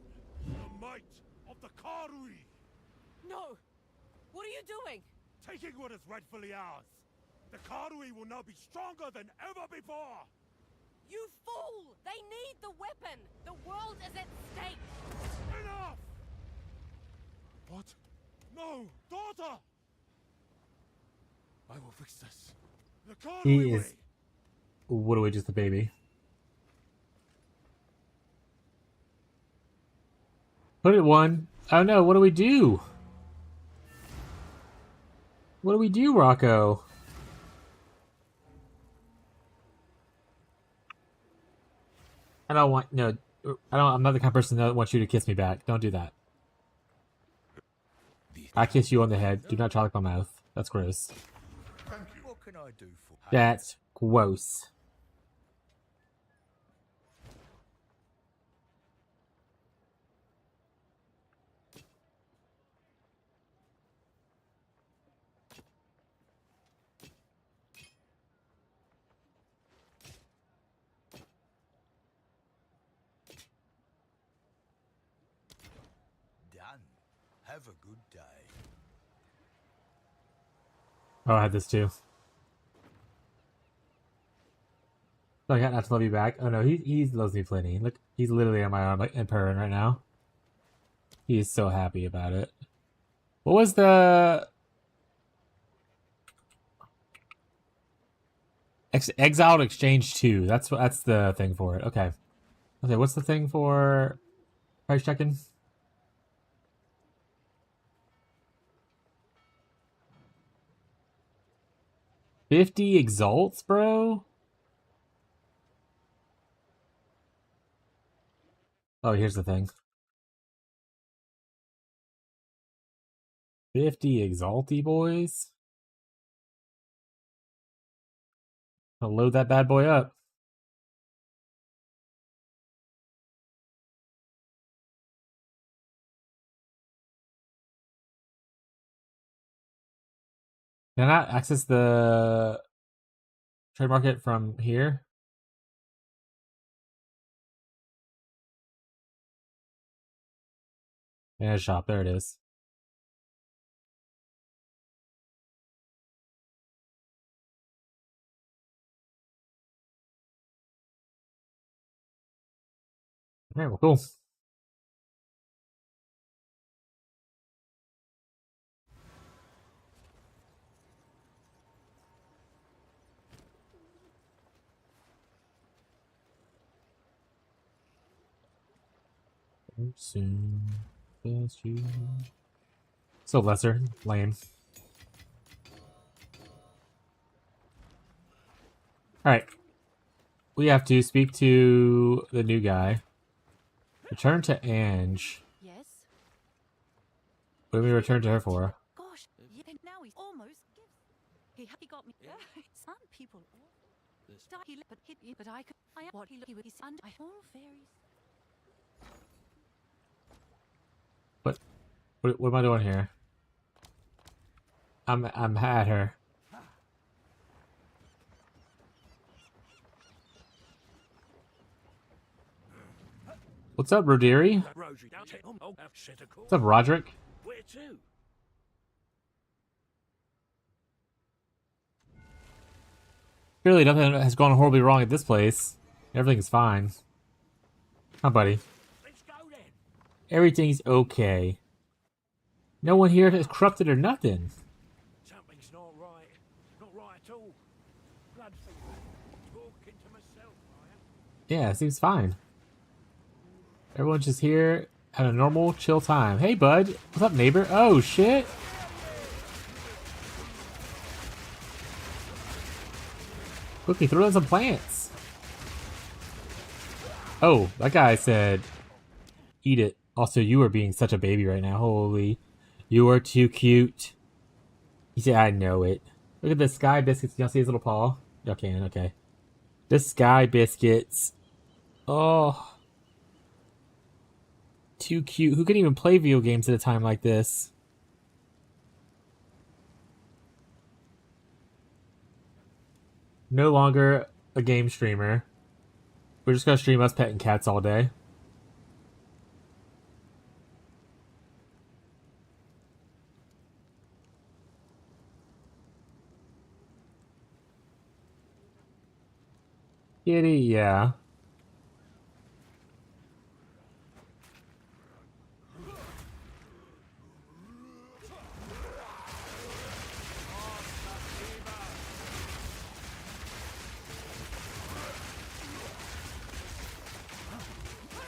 The might of the Karui! No! What are you doing? Taking what is rightfully ours! The Karui will now be stronger than ever before! You fool! They need the weapon! The world is at stake! Enough! What? No! Daughter! I will fix this. The Karui He way! is literally just a baby. Put it one. Oh no, what do we do? What do we do, Rocco? I don't want no. I'm not the kind of person that wants you to kiss me back. Don't do that. The I kiss you on the head. Do not try like my mouth. That's gross. Thank you. What can I do for? That's gross. Done. Have a good day. Oh, I had this too. I got not to love you back. Oh no, he loves me plenty. Look, he's literally on my arm like and purring right now. He's so happy about it. What was the Exiled Exchange 2? That's the thing for it. Okay. Okay, what's the thing for price checking? $50 exalts, bro? Oh, here's the thing. 50 exalty boys. I'll load that bad boy up. Can I not access the trade market from here? Manage shop, there it is. Alright, well, cool. Soon, best you. So lesser, lame. Alright. We have to speak to the new guy. Return to Ange. Yes? What do we return to her for? Gosh, yeah, now he's almost he got me. Some people. He but hit you, but I could. I what he with his and I all fairies. What am I doing here? I'm at her. What's up, Roderi? What's up, Roderick? Where to? Clearly nothing has gone horribly wrong at this place. Everything's fine. Huh, buddy? Let's go then. Everything's okay. No one here is corrupted or nothing. Something's not right. Not right at all. Blood talking to myself, I am. Yeah, it seems fine. Everyone's just here at a normal, chill time. Hey, bud. What's up, neighbor? Oh, shit. Quickly, throw in some plants. Oh, that guy said, eat it. Also, you are being such a baby right now. Holy. You are too cute. He said, I know it. Look at the sky biscuits. Y'all see his little paw? Y'all can, okay. The sky biscuits. Oh. Too cute. Who can even play video games at a time like this? No longer a game streamer. We're just gonna stream us petting cats all day. Kitty, yeah.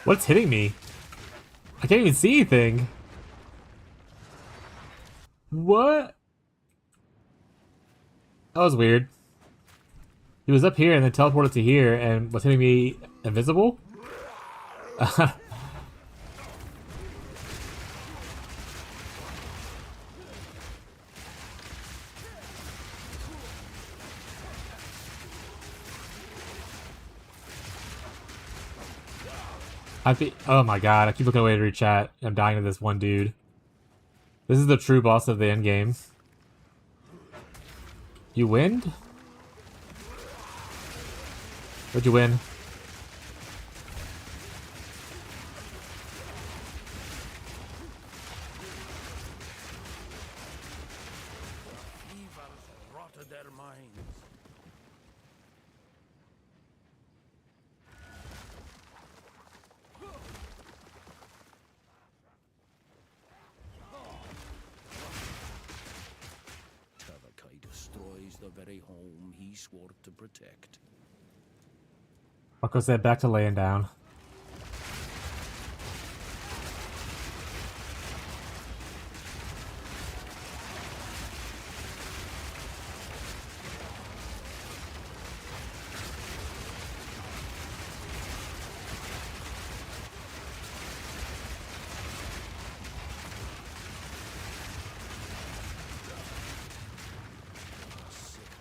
What's hitting me? I can't even see anything. What? That was weird. He was up here and then teleported to here and was hitting me invisible? Oh my god, I keep looking away to read chat. I'm dying to this one dude. This is the true boss of the end game. You win? What'd you win? Rotted their minds. Tavakai destroys the very home he swore to protect. Marco said back to laying down.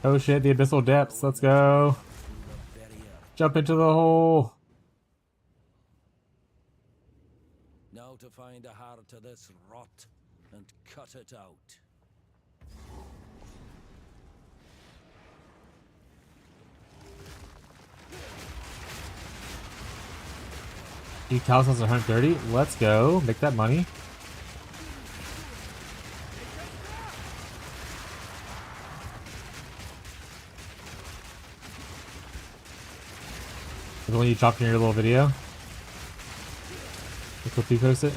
Oh shit, the abyssal depths. Let's go. Jump into the hole. Now to find a heart to this rot and cut it out. 8,130. Let's go. Make that money. The one you dropped in your little video. Look what you post it.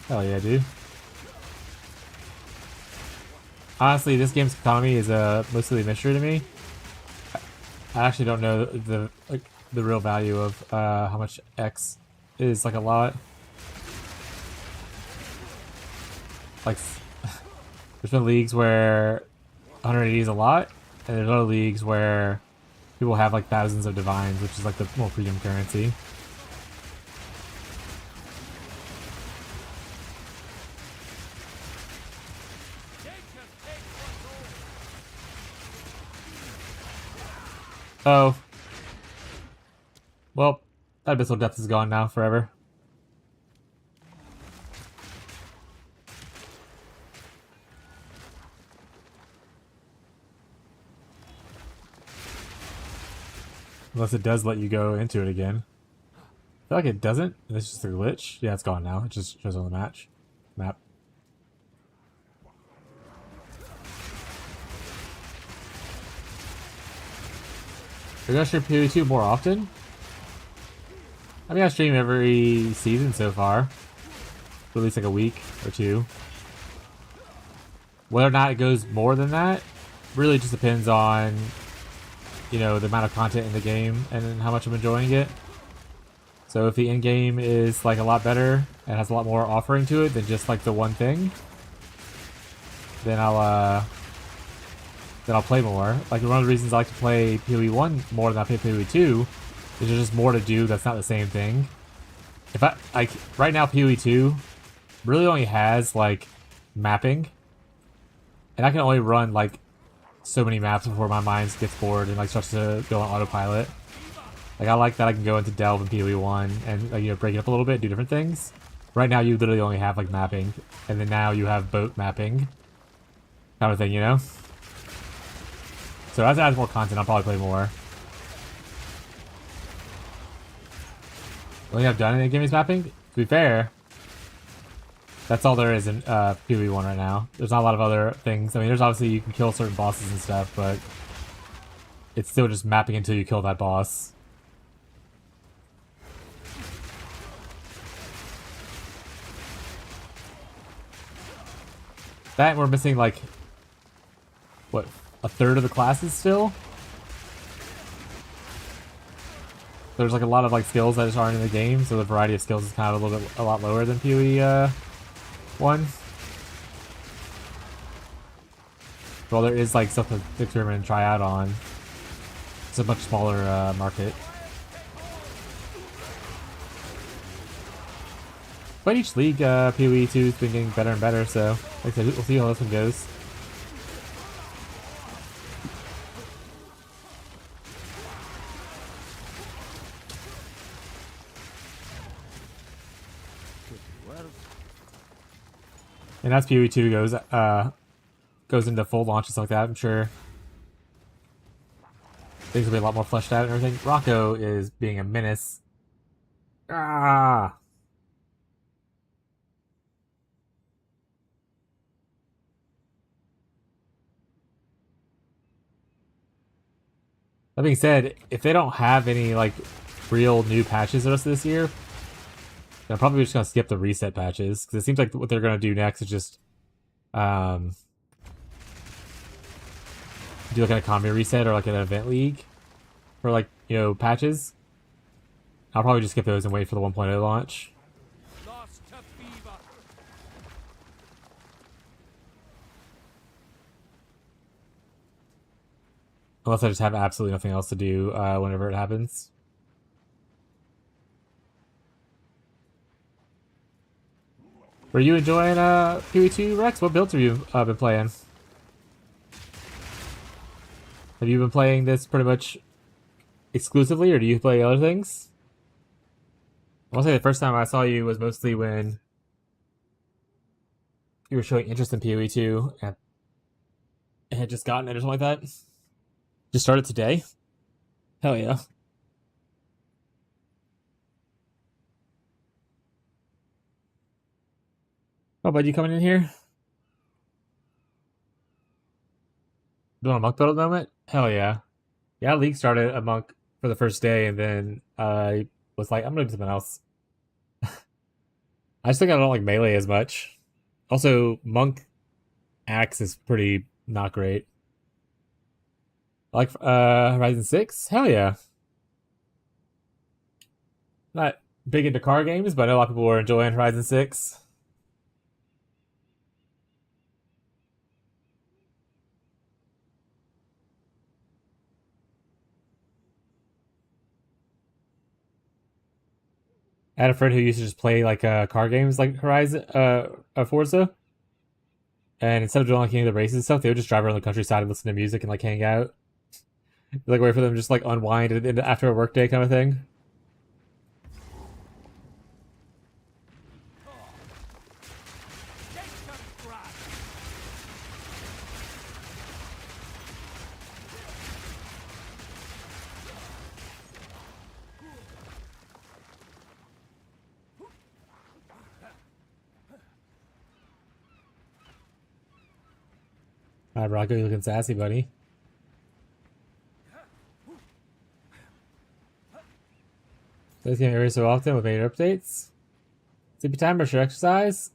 Hell yeah, dude. Honestly, this game's economy is mostly a mystery to me. I actually don't know the real value of how much X is, like, a lot. Like, there's been leagues where 180 is a lot, and there's other leagues where people have like thousands of divines, which is like the more premium currency. Oh. Well, that abyssal depth is gone now forever. Unless it does let you go into it again. I feel like it doesn't. It's just a glitch. Yeah, it's gone now. It just shows on the map. Are you gonna stream PoE2 more often? I mean, I stream every season so far. For at least like a week or two. Whether or not it goes more than that really just depends on, you know, the amount of content in the game and how much I'm enjoying it. So if the end game is like a lot better and has a lot more offering to it than just like the one thing, then I'll play more. Like, one of the reasons I like to play PoE 1 more than I play PoE 2 is there's just more to do that's not the same thing. If I, like, right now PoE 2 really only has like mapping, and I can only run like so many maps before my mind gets bored and like starts to go on autopilot. Like, I like that I can go into Delve and PoE 1 and, like, you know, break it up a little bit, do different things. Right now you literally only have like mapping, and then now you have boat mapping kind of thing, you know? So as it adds more content, I'll probably play more. The only thing I've done in the game is mapping. To be fair, that's all there is in PoE 1 right now. There's not a lot of other things. I mean, there's obviously you can kill certain bosses and stuff, but it's still just mapping until you kill that boss. That, we're missing like, what, a third of the classes still? There's like a lot of like skills that just aren't in the game, so the variety of skills is kind of a lot lower than PoE 1. Well, there is like stuff to experiment and try out on. It's a much smaller market. But each league, PoE 2 has been getting better and better, so like I said, we'll see how this one goes. And as PoE2 goes into full launch and stuff like that, I'm sure things will be a lot more fleshed out and everything. Rocco is being a menace. Ah! That being said, if they don't have any like real new patches the rest of this year, they're probably just gonna skip the reset patches because it seems like what they're gonna do next is just do like an economy reset or like an event league for like, you know, patches. I'll probably just skip those and wait for the 1.0 launch. Lost to fever. Unless I just have absolutely nothing else to do whenever it happens. Were you enjoying PoE2, Rex? What builds have you been playing? Have you been playing this pretty much exclusively, or do you play other things? I'll say the first time I saw you was mostly when you were showing interest in PoE2 and had just gotten it or something like that. Just started today? Hell yeah. Oh, bud, you coming in here? Doing a monk build at the moment? Hell yeah. Yeah, League started a monk for the first day, and then I was like, I'm gonna do something else. I just think I don't like melee as much. Also, monk axe is pretty not great. Like Horizon 6? Hell yeah. Not big into car games, but I know a lot of people are enjoying Horizon 6. I had a friend who used to just play like car games like Horizon Forza. And instead of doing like any of the races and stuff, they would just drive around the countryside and listen to music and like hang out. Like wait for them to just like unwind after a workday kind of thing. Alright, Rocco, you looking sassy, buddy. This game every so often with major updates. Sleepy time or should exercise?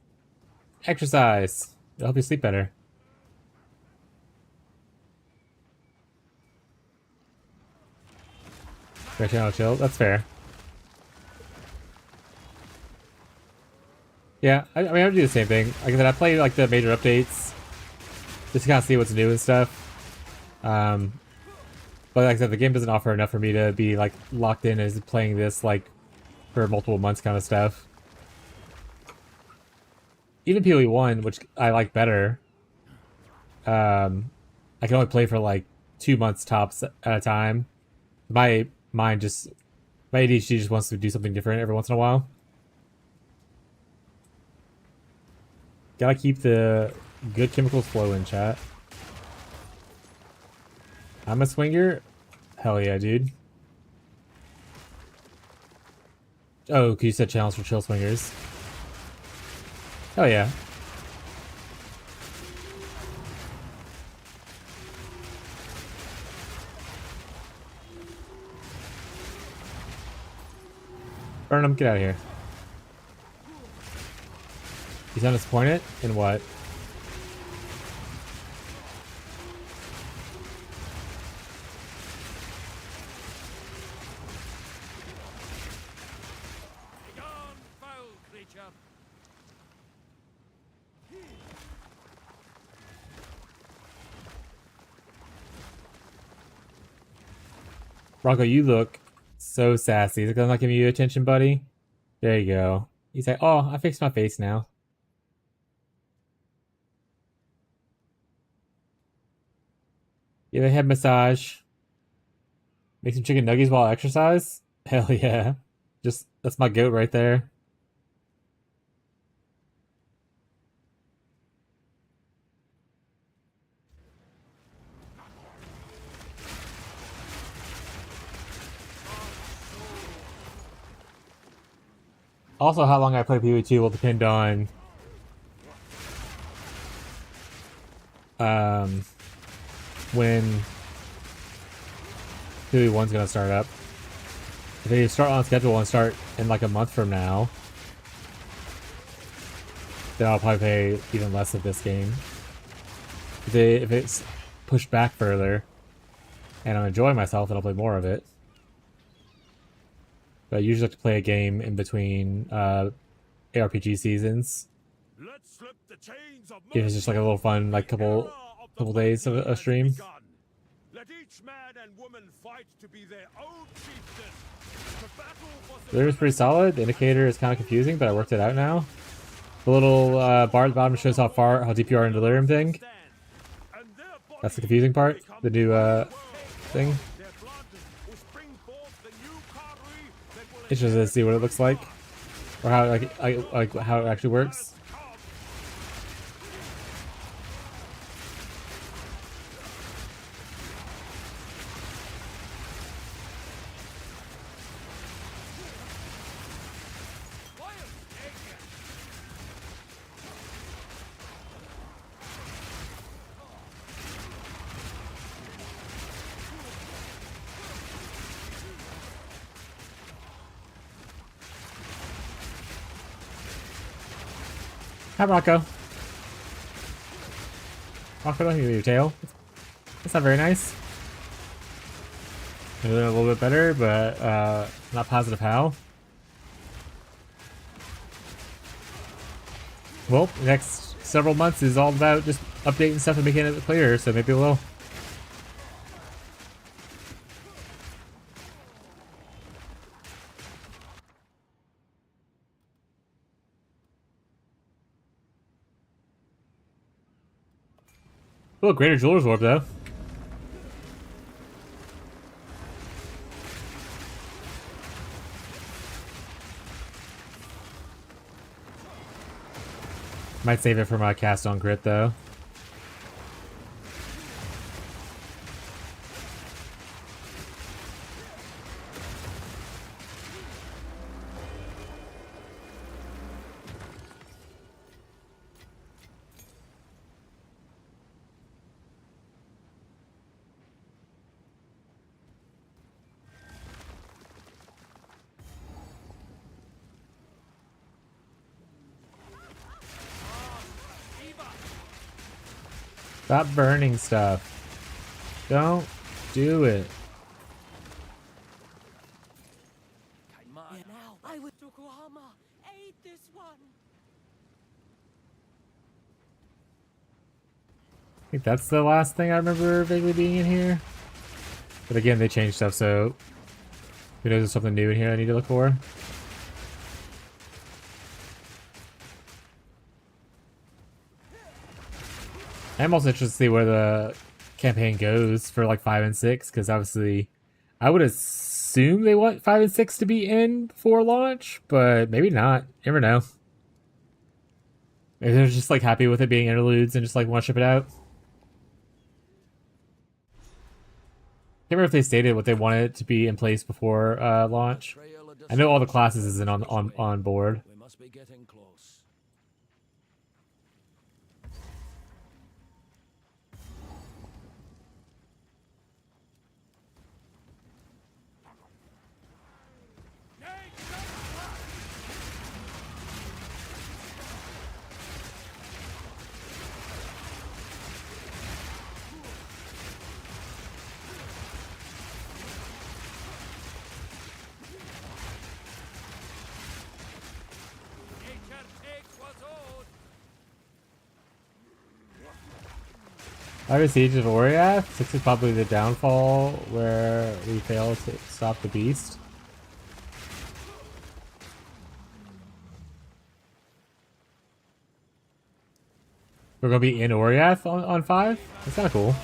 Exercise. It'll help you sleep better. Great channel chill. That's fair. Yeah, I mean, I would do the same thing. Like I said, I play like the major updates just to kind of see what's new and stuff. But like I said, the game doesn't offer enough for me to be like locked in as playing this like for multiple months kind of stuff. Even PoE 1, which I like better, I can only play for like 2 months tops at a time. My ADHD just wants to do something different every once in a while. Gotta keep the good chemicals flowing, chat. I'm a swinger? Hell yeah, dude. Oh, because you said challenge for chill swingers. Hell yeah. Burnham, get out of here. You sound disappointed? In what? Rocco, you look so sassy. Is it 'cause I'm not giving you attention, buddy? There you go. He's like, oh, I fixed my face now. Give a head massage. Make some chicken nuggets while I exercise? Hell yeah. That's my goat right there. Also, how long I play PvE2 will depend on when PvE1's gonna start up. If they start on schedule and start in like a month from now, then I'll probably play even less of this game. If it's pushed back further and I'm enjoying myself, then I'll play more of it. But I usually like to play a game in between ARPG seasons. If it's just like a little fun, like couple days of a stream. Let each man and woman fight to be their own chieftain. The battle for The lyric is pretty solid. The indicator is kind of confusing, but I worked it out now. The little bar at the bottom shows how deep you are in the delirium thing. That's the confusing part. The new thing. Interested to see what it looks like, or how how it actually works. Hi, Rocco. Rocco, don't give me your tail. That's not very nice. I'm doing a little bit better, but not positive how. Well, the next several months is all about just updating stuff and making it clearer, so maybe we'll. Oh, Greater Jeweler's Orb, though. Might save it for my cast on crit, though. Stop burning stuff. Don't do it. Now I would Yokohama aid this one. I think that's the last thing I remember vaguely being in here. But again, they changed stuff, so who knows, there's something new in here I need to look for. I'm also interested to see where the campaign goes for like 5 and 6, because obviously I would assume they want 5 and 6 to be in before launch, but maybe not. You never know. Maybe they're just like happy with it being interludes and just like want to ship it out. Can't remember if they stated what they wanted it to be in place before launch. I know all the classes isn't on board. We must be getting close. Fire Siege of Oriath. 6 is probably the downfall where we fail to stop the beast. We're gonna be in Oriath on 5? That's kinda cool.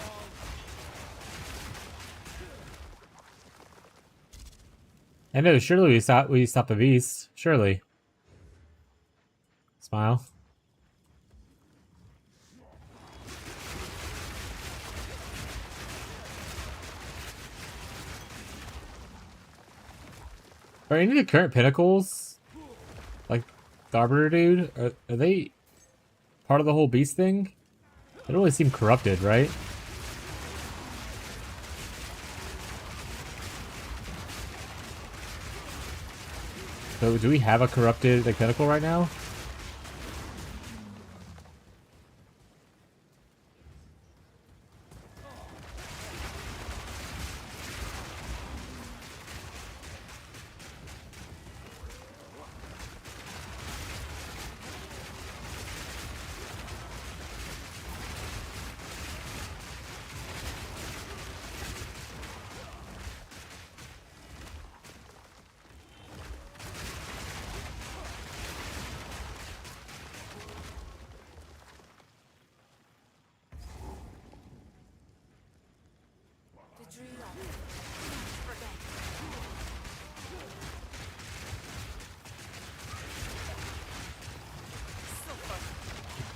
I know, surely we stop the beast. Surely. Smile. Are any of the current pinnacles like The Arbiter dude, are they part of the whole beast thing? They don't really seem corrupted, right? So do we have a corrupted like tentacle right now?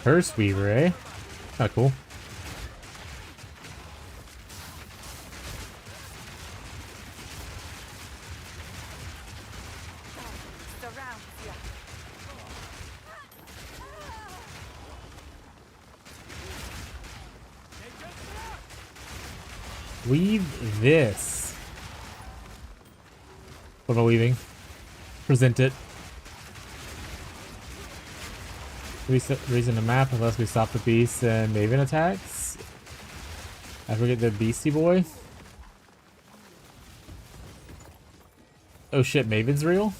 Curse Weaver, eh? Not cool. Weave this. What am I weaving? Present it. Reason the map unless we stop the beast and Maven attacks. I forget the Beastie Boy. Oh shit, Maven's real?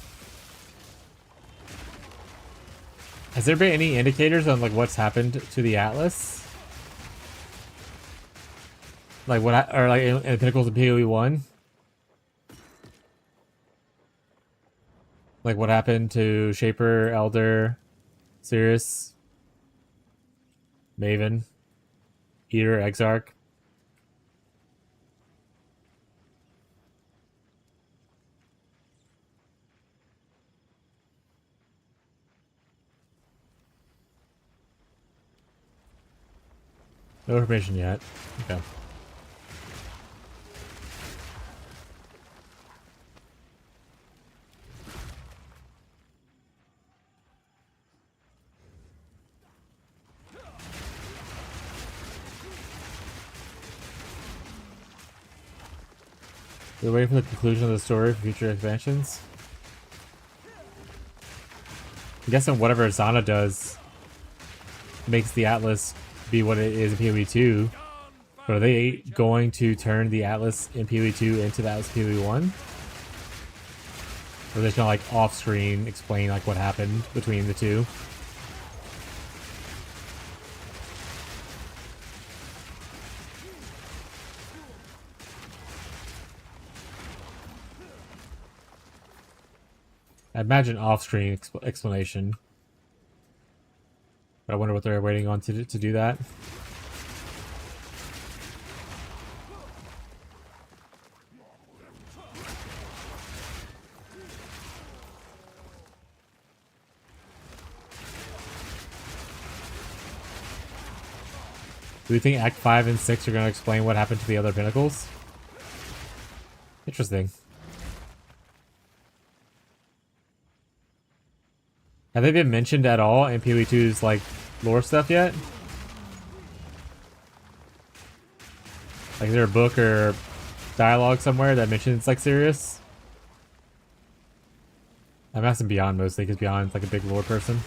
Has there been any indicators on like what's happened to the Atlas? Like what, or like in Pinnacles of PoE 1? Like what happened to Shaper, Elder, Sirius, Maven, Eater, Exarch? No information yet. Okay. We're waiting for the conclusion of the story for future expansions. I'm guessing whatever Zana does makes the Atlas be what it is in PoE 2. But are they going to turn the Atlas in PoE 2 into the Atlas PoE 1? Or are they just gonna like off screen explain like what happened between the two? I imagine off-screen explanation. But I wonder what they're waiting on to do that. Do we think Act 5 and 6 are going to explain what happened to the other pinnacles? Interesting. Have they been mentioned at all in PoE 2's like lore stuff yet? Like is there a book or dialogue somewhere that mentions like Sirius? I'm asking Beyond mostly because Beyond's like a big lore person.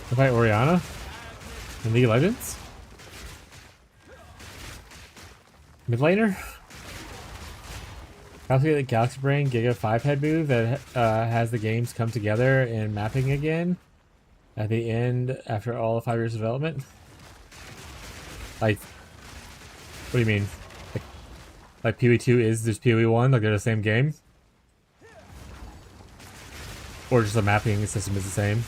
To fight Oriana in League of Legends? Mid laner? Calculate the Galaxy Brain Giga 5 head move that has the games come together in mapping again at the end after all of 5 years of development? Like, what do you mean? Like PoE 2 is just PoE 1? Like they're the same game? Or just the mapping system is the same?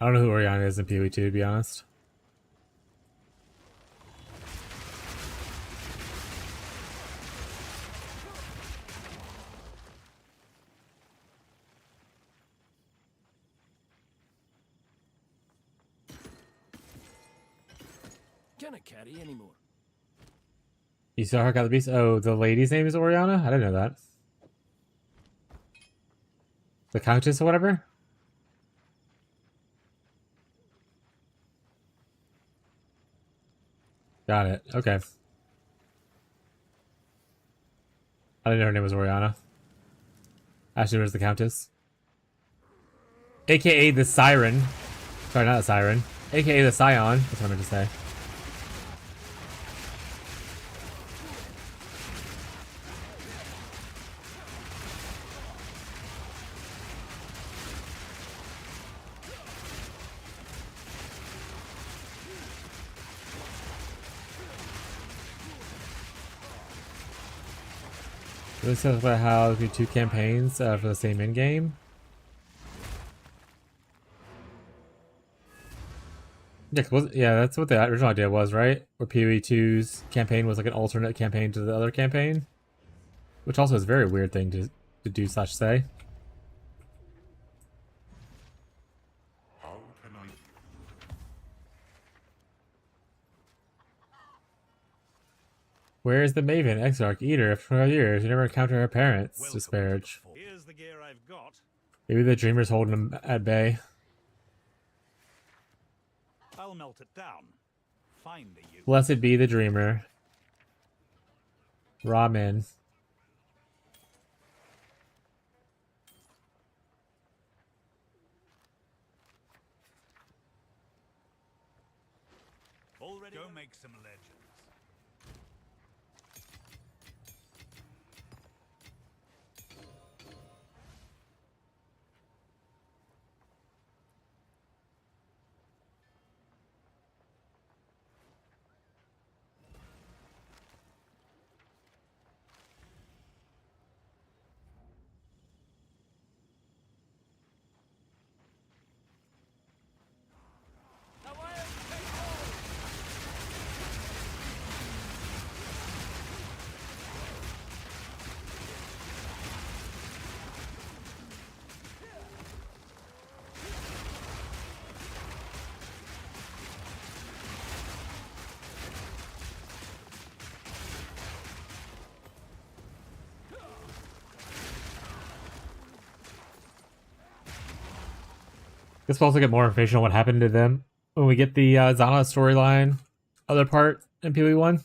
I don't know who Oriana is in PoE2, to be honest. Can't carry anymore. You saw her got the beast? Oh, the lady's name is Oriana? I didn't know that. The Countess or whatever? Got it. Okay. I didn't know her name was Oriana. Actually, it was the Countess. AKA the Siren. Sorry, not the Siren. AKA the Scion. That's what I meant to say. This is about how there'll be 2 campaigns for the same end game. Yeah, that's what the original idea was, right? Where PoE2's campaign was like an alternate campaign to the other campaign. Which also is a very weird thing to do slash say. How can I... Where is the Maven, Exarch, Eater? For 12 years, you never encounter her parents. Disparage. Here's the gear I've got. Maybe the Dreamer's holding him at bay. I'll melt it down. Find the you. Blessed be the Dreamer. Ramen. Already go make some legends. Guess we'll also get more information on what happened to them when we get the Zana storyline other part in PoE1.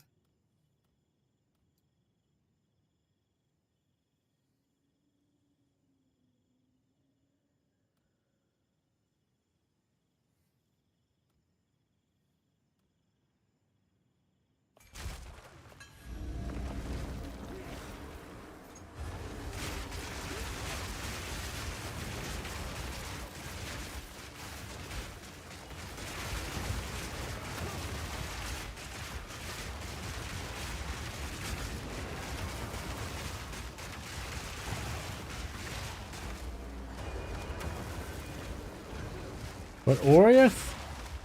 But Oriath?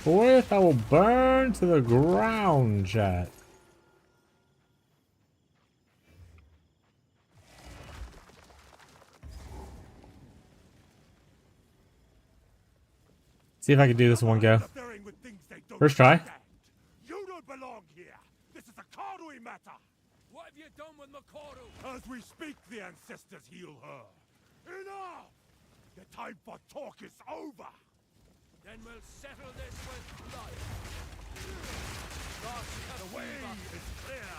Oriath, I will burn to the ground, chat. See if I can do this in one go. First try. You don't belong here. This is a Karui matter. What have you done with Makoru? As we speak, the ancestors heal her. Enough! The time for talk is over. Then we'll settle this with blood. The way is clear.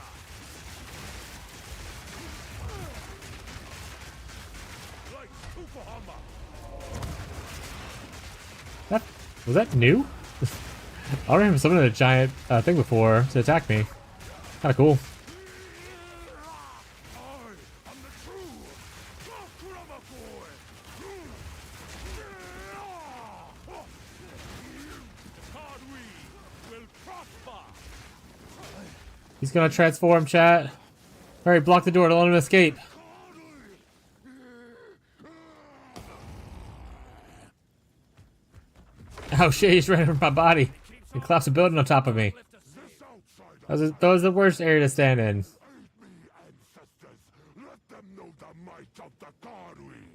Like Tukohama. Was that new? I don't remember summoning a giant thing before to attack me. Kinda cool. He's gonna transform, chat. Alright, block the door, don't let him escape. Oh shit, he's right over my body. He collapsed a building on top of me. That was the worst area to stand in. Let them know the might of the Karui.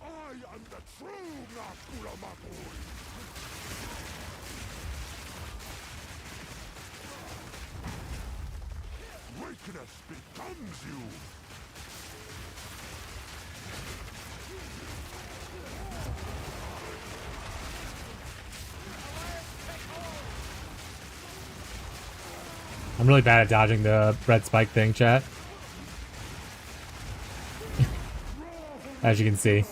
I am the true Nakuramakui. Weakness becomes you. I'm really bad at dodging the red spike thing, chat. As you can see.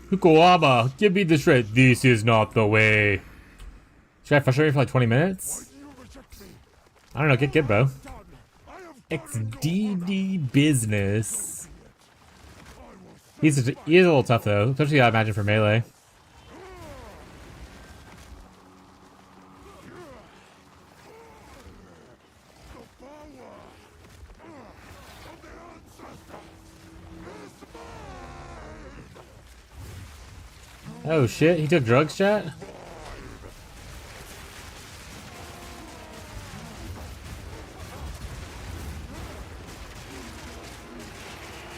Fukuhama, give me the shred. This is not the way. Should I frustrate you for like 20 minutes? I don't know, get good, bro. XDD business. He is a little tough though, especially I imagine for melee. Oh shit, he took drugs, chat?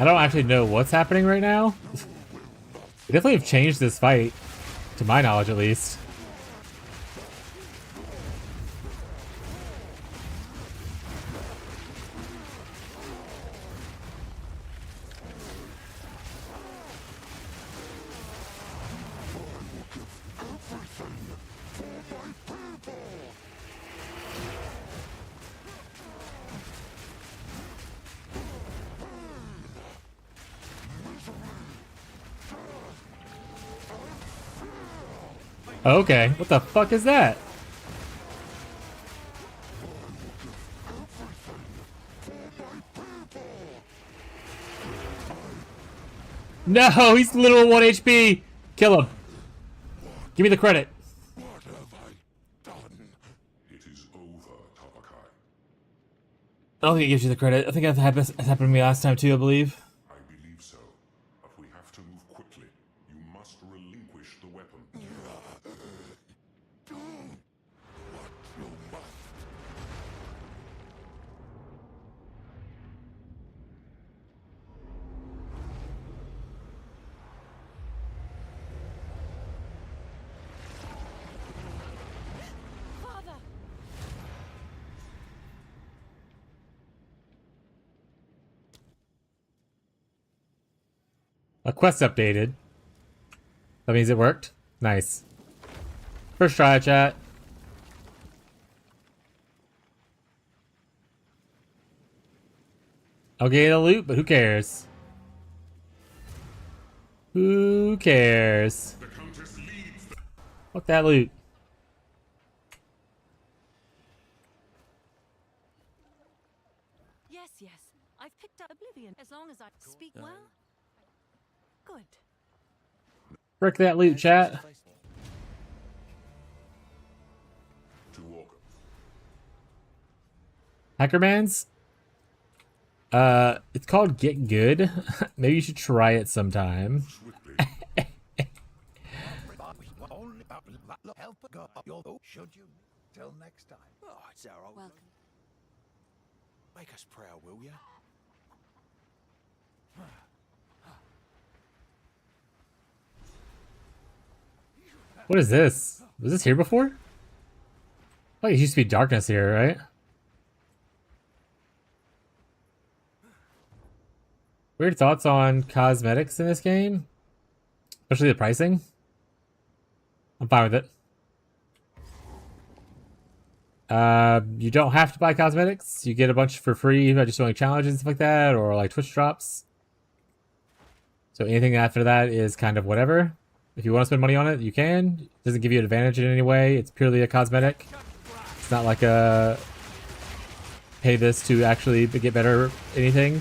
I don't actually know what's happening right now. They definitely have changed this fight, to my knowledge at least. Okay, what the fuck is that? No, he's literal 1 HP. Kill him. Give me the credit. What have I done? It is over, Tabakai. I don't think it gives you the credit. I think that happened to me last time too, I believe. I believe so, but we have to move quickly. You must relinquish the weapon. Do what you must. Father! A quest updated. That means it worked. Nice. First try, chat. I'll get the loot, but who cares? Who cares? Fuck that loot. Yes, yes. I've picked up Oblivion. As long as I speak well. Good. Frick that loot, chat. Hackermans? It's called Get Good. Maybe you should try it sometime. Should you? Till next time. Oh, it's our old. Welcome. Make us proud, will ya? What is this? Was this here before? Oh, it used to be darkness here, right? Weird thoughts on cosmetics in this game? Especially the pricing? I'm fine with it. You don't have to buy cosmetics. You get a bunch for free by just doing challenges and stuff like that, or like Twitch drops. So anything after that is kind of whatever. If you want to spend money on it, you can. It doesn't give you an advantage in any way. It's purely a cosmetic. It's not like a pay this to actually get better anything.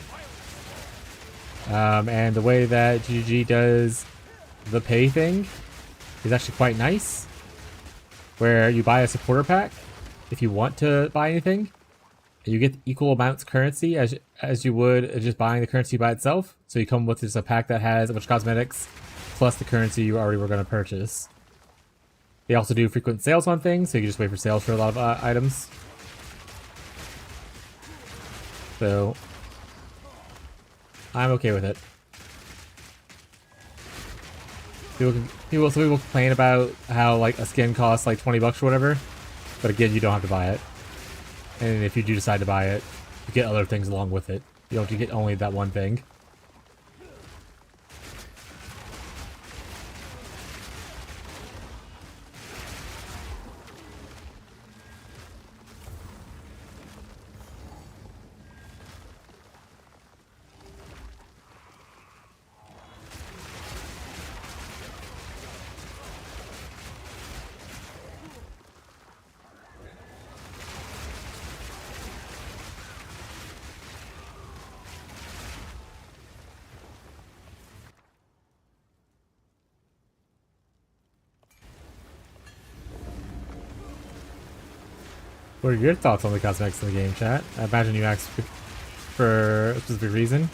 And the way that GG does the pay thing is actually quite nice. Where you buy a supporter pack if you want to buy anything. And you get equal amounts currency as as you would just buying the currency by itself. So you come with just a pack that has a bunch of cosmetics plus the currency you already were going to purchase. They also do frequent sales on things, so you can just wait for sales for a lot of items. So I'm okay with it. Some people complain about how like a skin costs like 20 bucks or whatever, but again, you don't have to buy it. And if you do decide to buy it, you get other things along with it. You don't get only that one thing. What are your thoughts on the cosmetics in the game, chat? I imagine you asked for a specific reason.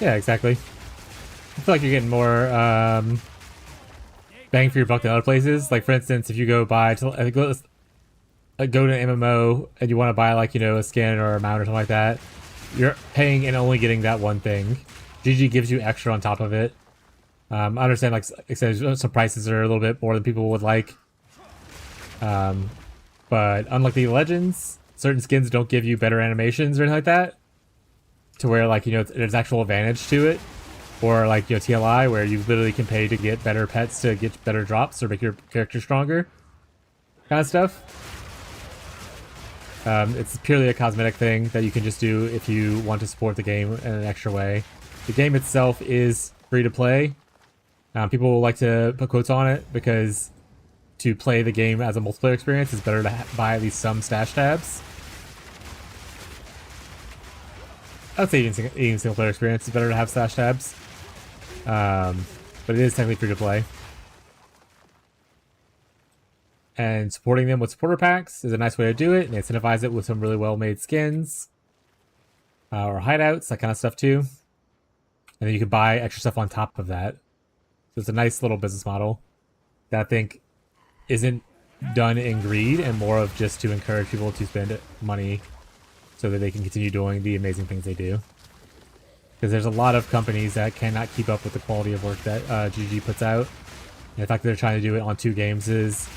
Yeah, exactly. I feel like you're getting more bang for your buck than other places. Like for instance, if you go buy to go to an MMO and you want to buy like, you know, a skin or a mount or something like that, you're paying and only getting that one thing. GG gives you extra on top of it. I understand, like I said, some prices are a little bit more than people would like. But unlike the Legends, certain skins don't give you better animations or anything like that, to where like, you know, there's actual advantage to it. Or like, you know, TLI, where you literally can pay to get better pets to get better drops or make your character stronger, kind of stuff. It's purely a cosmetic thing that you can just do if you want to support the game in an extra way. The game itself is free to play. People like to put quotes on it because to play the game as a multiplayer experience, it's better to buy at least some stash tabs. I would say even single player experience is better to have stash tabs. But it is technically free to play. And supporting them with supporter packs is a nice way to do it, and incentivize it with some really well made skins. Or hideouts, that kind of stuff too. And then you can buy extra stuff on top of that. So it's a nice little business model that I think isn't done in greed and more of just to encourage people to spend money so that they can continue doing the amazing things they do. Because there's a lot of companies that cannot keep up with the quality of work that GG puts out. And the fact that they're trying to do it on 2 games is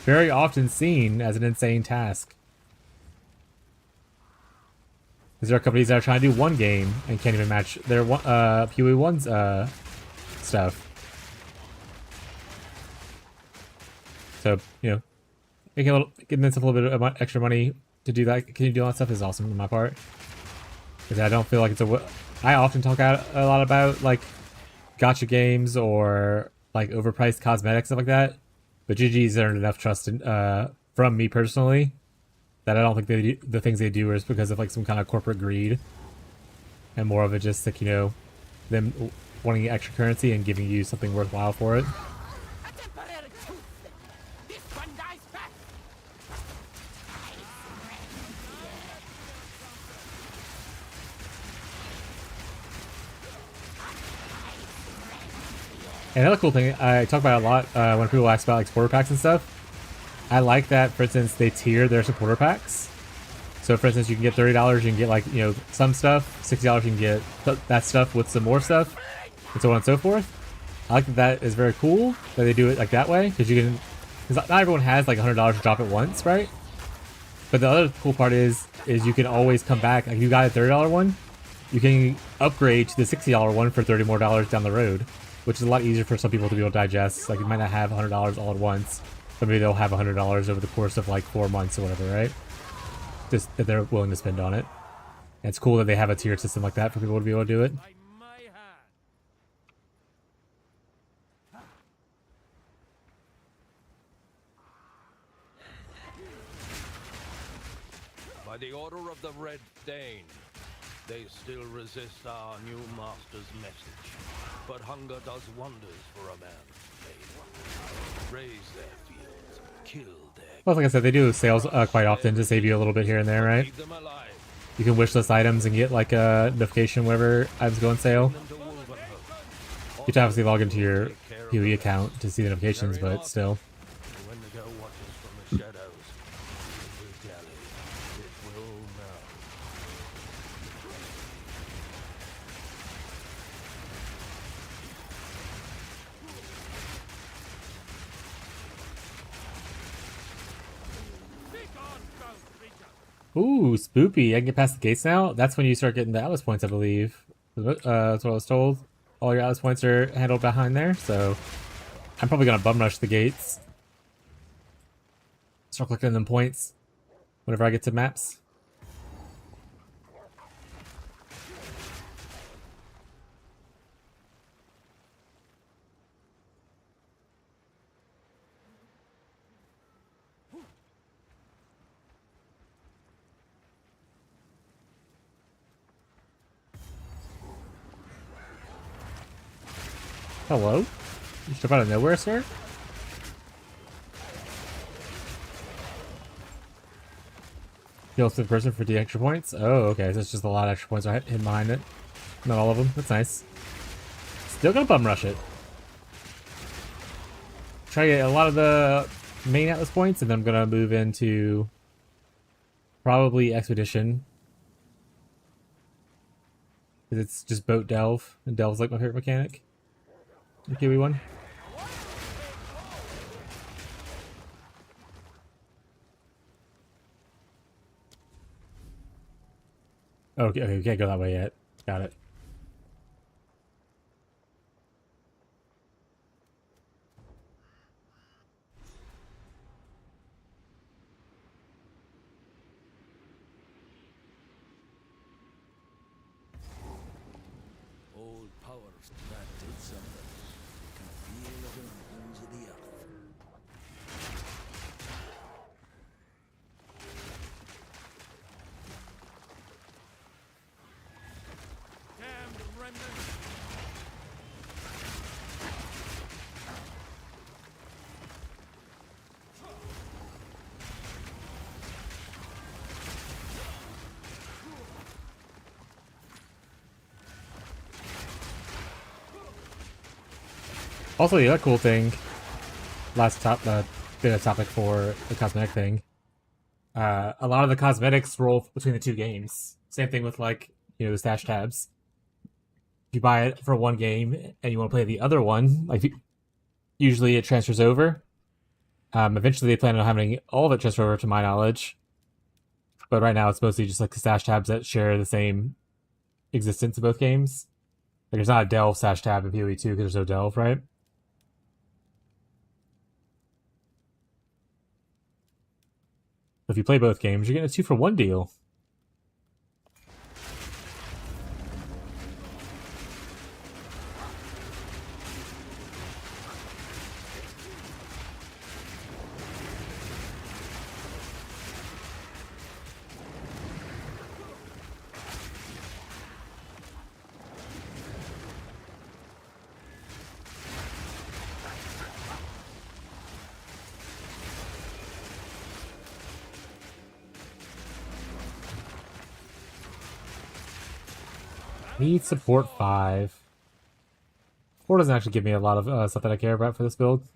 very often seen as an insane task. Because there are companies that are trying to do 1 game and can't even match their PoE1's stuff. So, you know, getting themselves a little bit of extra money to do that, can you do all that stuff is awesome on my part. Because I don't feel like I often talk out a lot about like gacha games or like overpriced cosmetics, stuff like that. But GG's earned enough trust from me personally that I don't think the things they do is because of like some kind of corporate greed, and more of it just like, you know, them wanting extra currency and giving you something worthwhile for it. And another cool thing I talk about a lot when people ask about like supporter packs and stuff, I like that, for instance, they tier their supporter packs. So for instance, you can get $30, you can get like, you know, some stuff. $60 you can get that stuff with some more stuff, and so on and so forth. I like that is very cool that they do it like that way, because you can, because not everyone has like $100 to drop at once, right? But the other cool part is you can always come back. Like you got a $30 one, you can upgrade to the $60 one for $30 more down the road, which is a lot easier for some people to be able to digest. Like you might not have $100 all at once, but maybe they'll have $100 over the course of like 4 months or whatever, right? Just if they're willing to spend on it. And it's cool that they have a tiered system like that for people to be able to do it. By the order of the Red Dane, they still resist our new master's message. But hunger does wonders for a man's faith. Raise their fields, kill their... Well, like I said, they do sales quite often to save you a little bit here and there, right? You can wishlist items and get like a notification whenever items go on sale. You have to obviously log into your PoE account to see the notifications, but still. Ooh, spoopy. I can get past the gates now? That's when you start getting the Atlas points, I believe. That's what I was told. All your Atlas points are handled behind there, so I'm probably gonna bum rush the gates. Start collecting them points whenever I get to maps. Hello? You step out of nowhere, sir? Heal the person for 50 extra points? Oh, okay, so it's just a lot of extra points are hidden behind it. Not all of them. That's nice. Still gonna bum rush it. Try to get a lot of the main Atlas points, and then I'm gonna move into probably Expedition. Because it's just boat delve, and delve's like my favorite mechanic. The Kiwi one. Okay, we can't go that way yet. Got it. Old powers that did something. Can feel the bones of the earth. Damned remnants! Also, the other cool thing, last bit of topic for the cosmetic thing, a lot of the cosmetics roll between the two games. Same thing with like, you know, the stash tabs. If you buy it for one game and you want to play the other one, like usually it transfers over. Eventually they plan on having all of it transfer over to my knowledge. But right now it's mostly just like the stash tabs that share the same existence in both games. Like there's not a delve stash tab in PoE 2 because there's no delve, right? If you play both games, you're getting a 2-for-1 deal. Need support 5. 4 doesn't actually give me a lot of stuff that I care about for this build.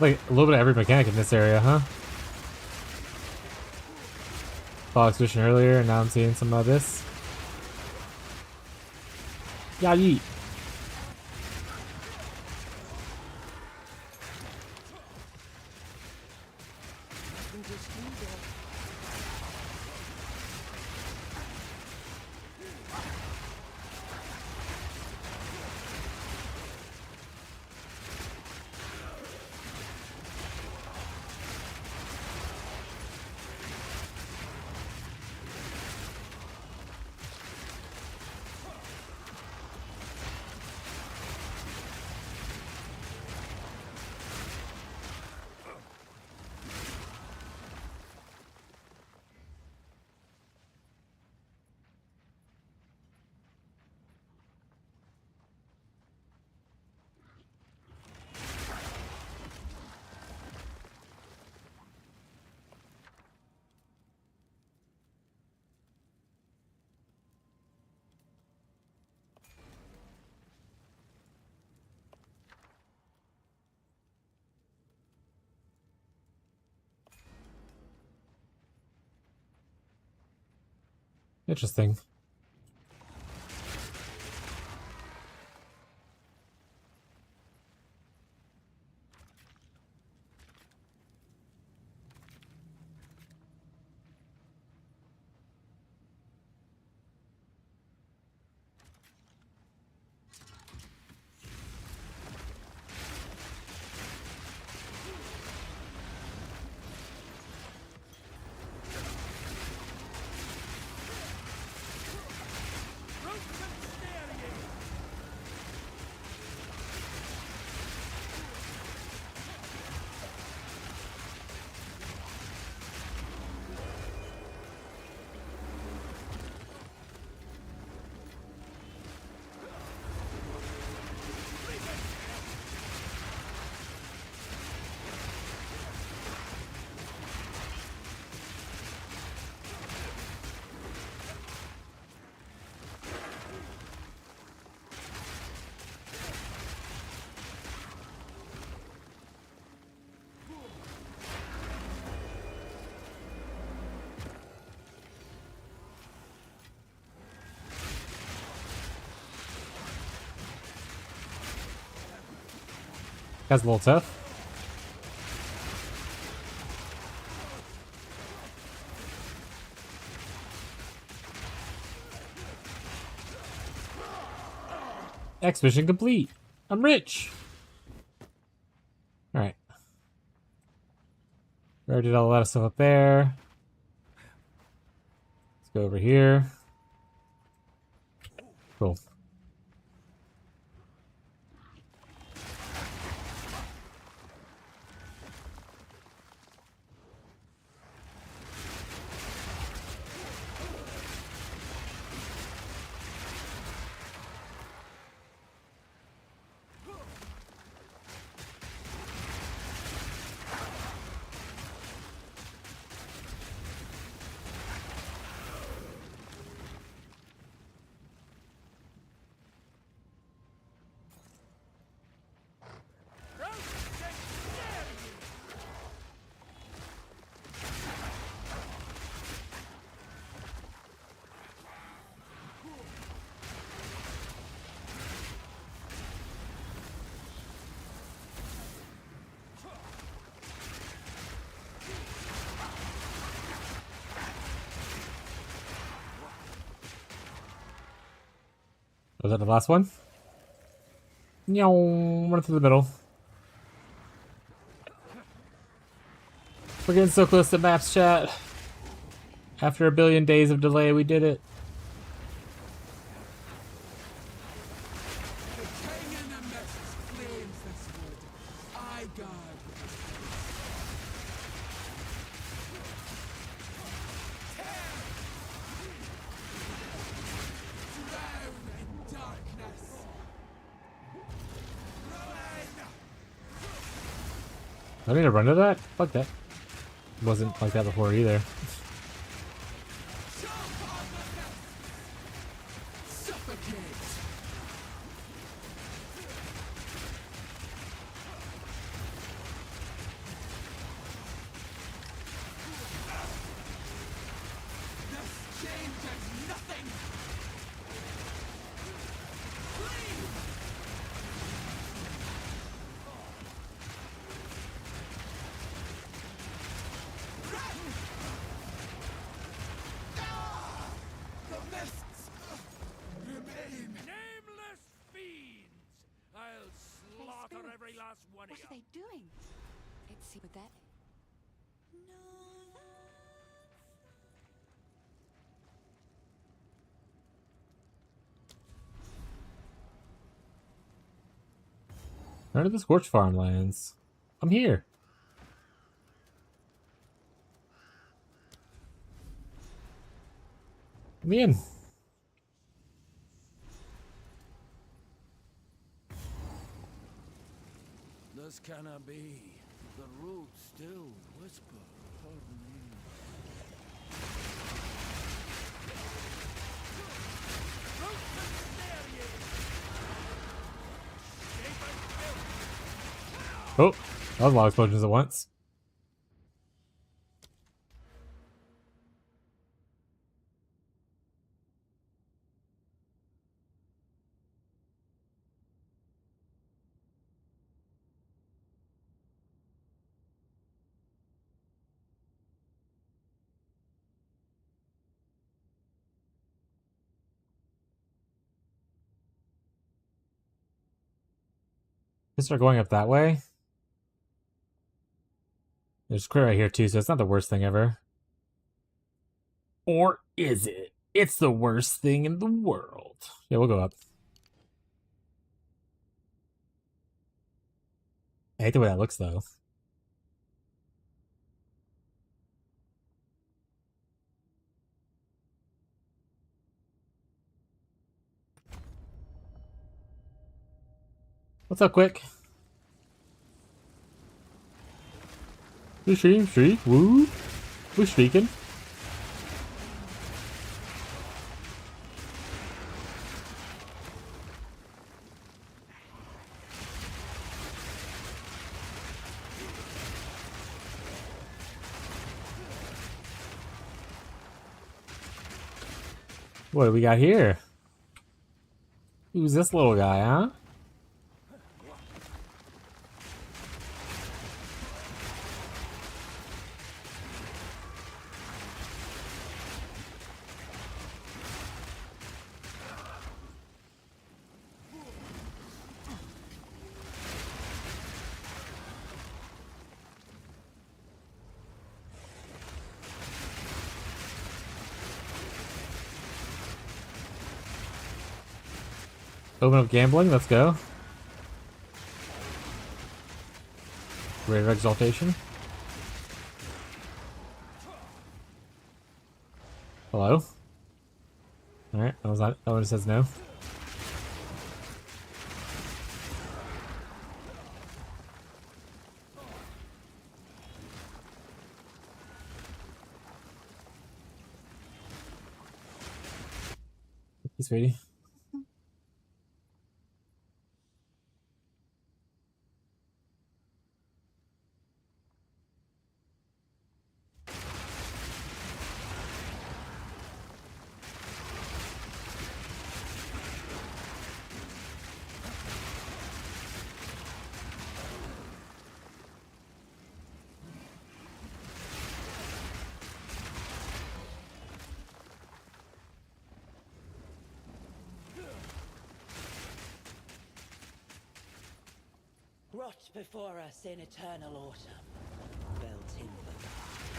Like a little bit of every mechanic in this area, huh? Saw exhibition earlier, and now I'm seeing some of this. Yeah, yeet. Interesting. That's a little tough. X mission complete. I'm rich. Alright. We already did a lot of stuff up there. Let's go over here. Cool. Was that the last one? Meow, run through the middle. We're getting so close to maps, chat. After a billion days of delay, we did it. I need to run to that? Fuck that. Wasn't like that before either. every last one of What you. are they doing? It's with that. Where are the Scorch farmlands? I'm here. Let me in. This cannot be. The roots still whisper her name. Oh, that was a lot of explosions at once. Let's start going up that way. There's clear right here too, so it's not the worst thing ever. Or is it? It's the worst thing in the world. Yeah, we'll go up. I hate the way that looks though. What's up, Quick? We streak, woo. We're streaking. What do we got here? Who's this little guy, huh? Open up gambling, let's go. Rare exaltation. Hello? Alright, that was not that one says no. Hey, sweetie. Rot before us in eternal autumn, built in the dark,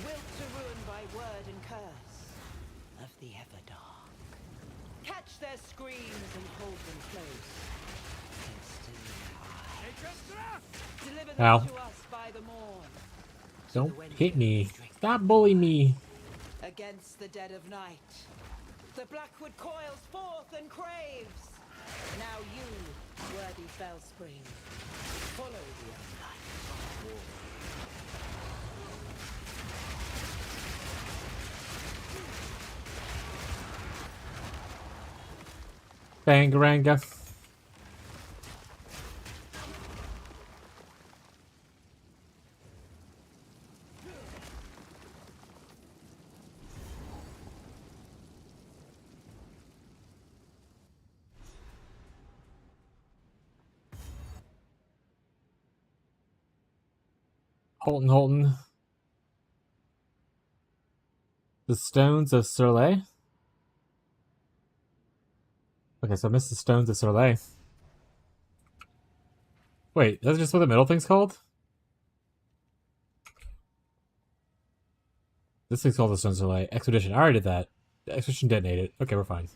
wilt to ruin by word and curse of the Everdark. Catch their screams and hold them close, and still high. Deliver them Ow. to us by the morn. Don't hit me. Stop bullying me. Against the dead of night, the blackwood coils forth and craves. Now you, worthy Fellspring, follow the unlight war. Bangaranga. Holton. The Stones of Surley. Okay, so I missed the Stones of Surley. Wait, that's just what the middle thing's called? This thing's called the Sun's Delay. Expedition. I already did that. The expedition detonated. Okay, we're fine.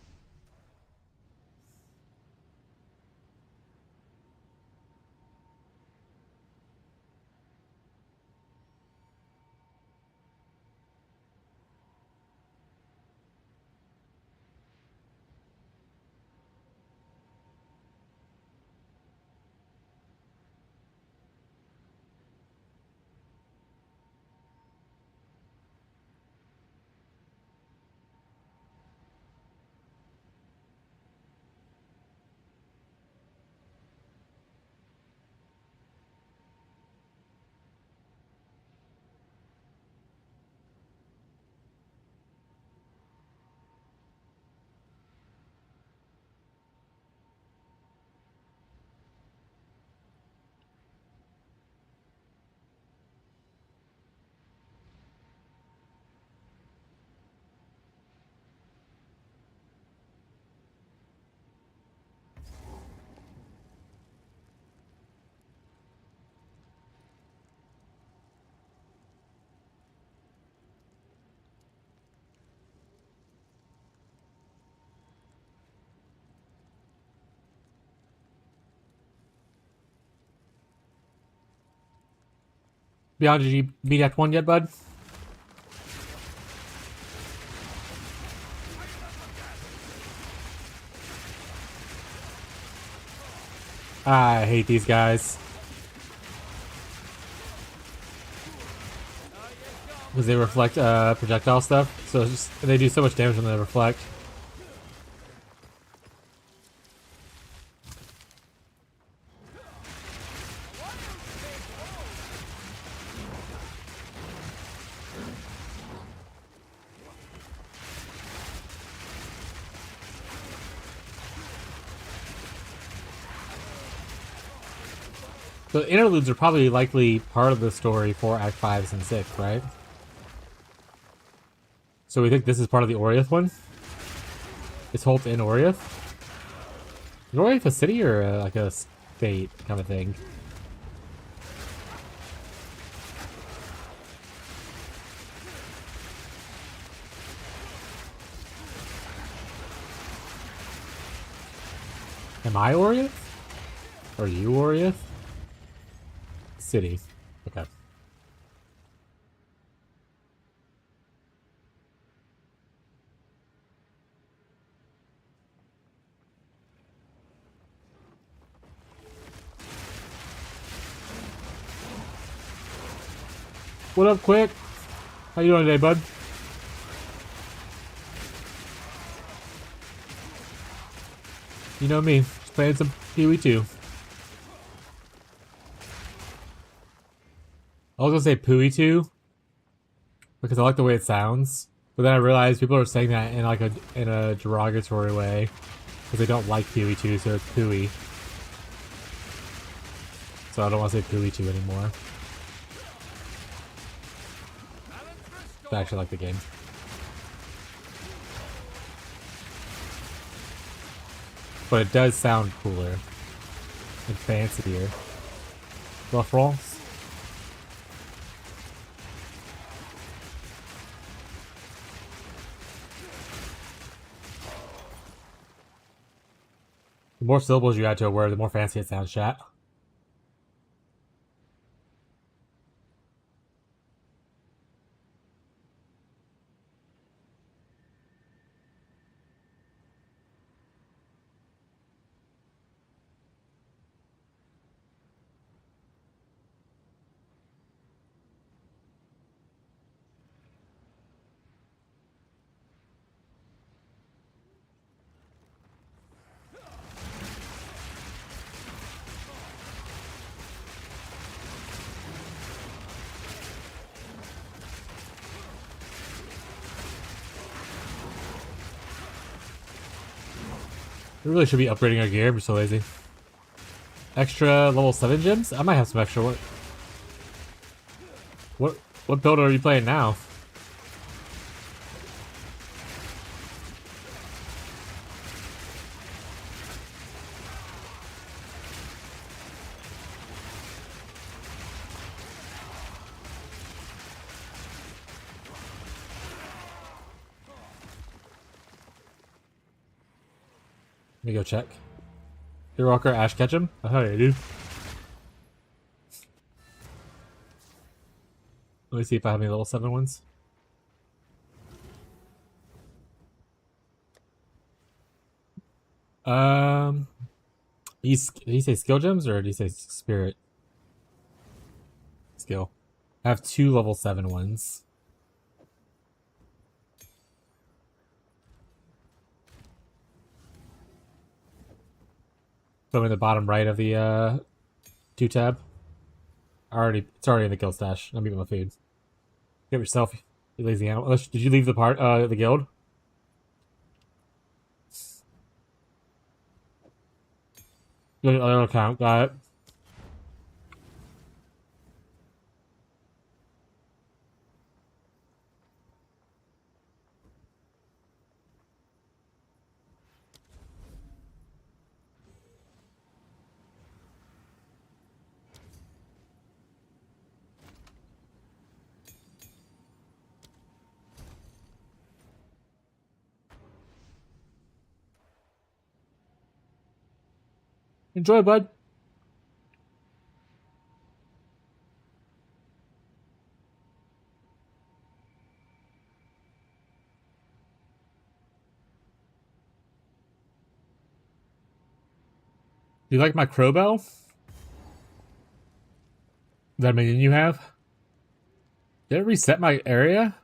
Beyond, did you beat Act 1 yet, bud? I hate these guys. Because they reflect projectile stuff. So it's just, they do so much damage when they reflect. The interludes are probably likely part of the story for Act 5 and 6, right? So we think this is part of the Oriath one? Is Holt in Oriath? Is Oriath a city or like a state kind of thing? Am I Oriath? Are you Oriath? City. Okay. What up, Quick? How you doing today, bud? You know me, just playing some Pee-wee 2. I was gonna say Pooey 2 because I like the way it sounds, but then I realized people are saying that in like a derogatory way because they don't like Pee-wee 2, so it's Pooey. So I don't want to say Pooey 2 anymore. I actually like the game. But it does sound cooler and fancier. Rough rolls. The more syllables you add to a word, the more fancy it sounds, chat. We really should be upgrading our gear. I'm so lazy. Extra level 7 gems? I might have some extra. What build are you playing now? me go check. Your Walker, Ash Ketchum? Oh, hell yeah, dude. Let me see if I have any level 7 ones. Did he say skill gems or did he say spirit? Skill. I have 2 level 7 ones. So I'm in the bottom right of the 2 tab. It's already in the guild stash. I'm eating my food. Get yourself, you lazy animal. Did you leave the guild? Good other account, got it. Enjoy, bud. Do you like my crowbell? That minion you have? Did it reset my area?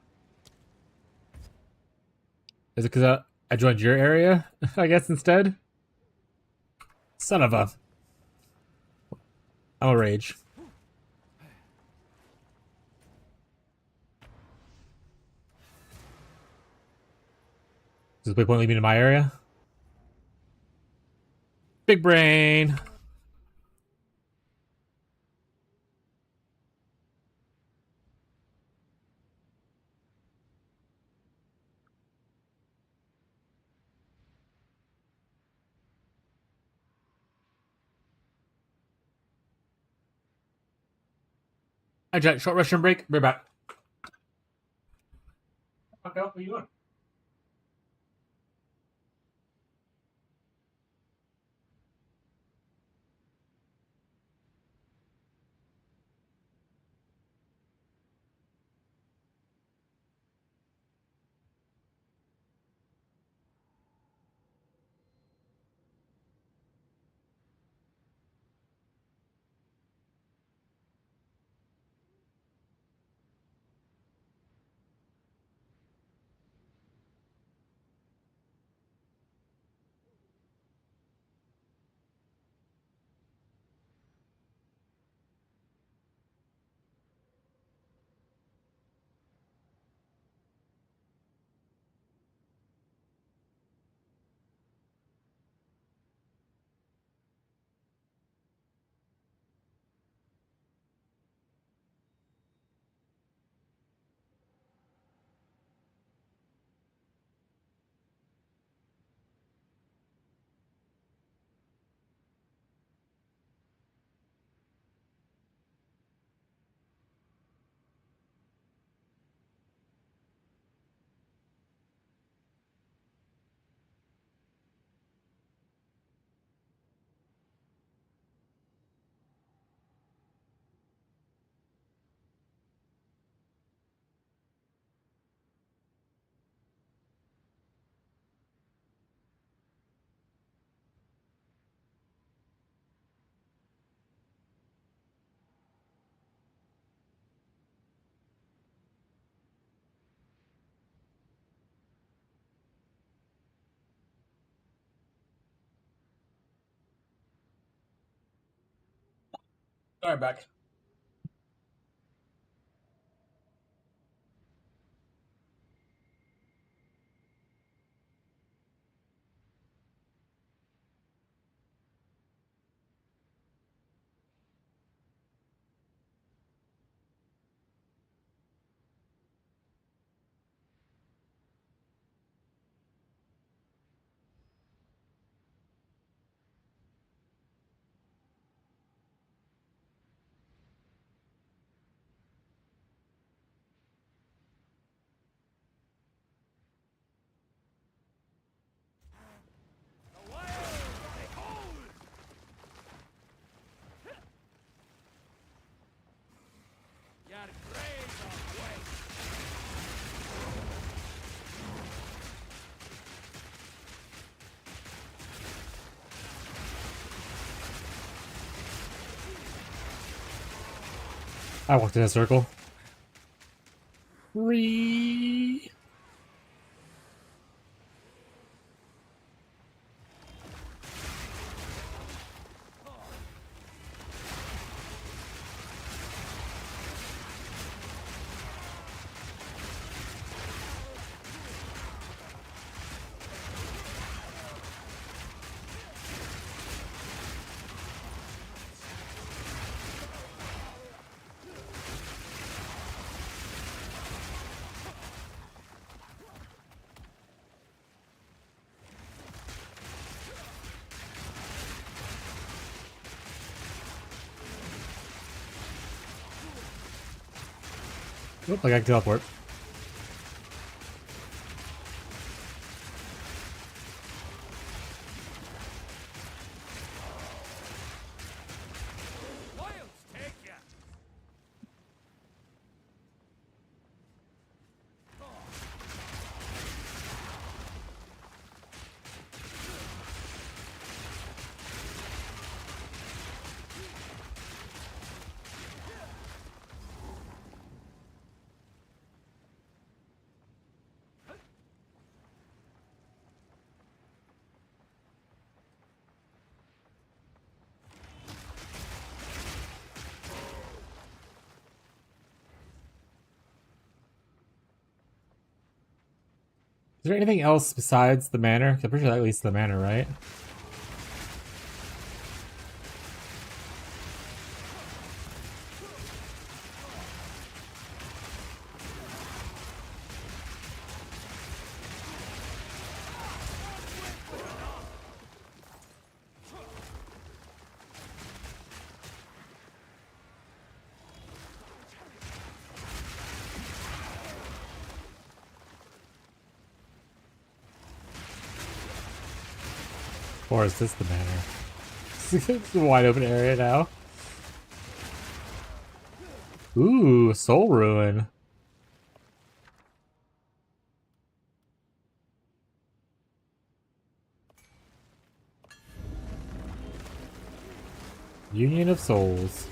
Is it because I joined your area, I guess, instead? Son of a... I'm a rage. Does the point lead me to my area? Big brain! Hi, Jack. Short restroom break. Be back. Okay, what are you doing? Alright, back. I walked in a circle. Free. Oop, I got teleport. Is there anything else besides the manor? 'Cause I'm pretty sure that leads to the manor, right? Or is this the manor? It's a wide open area now. Ooh, Soul Ruin. Union of Souls.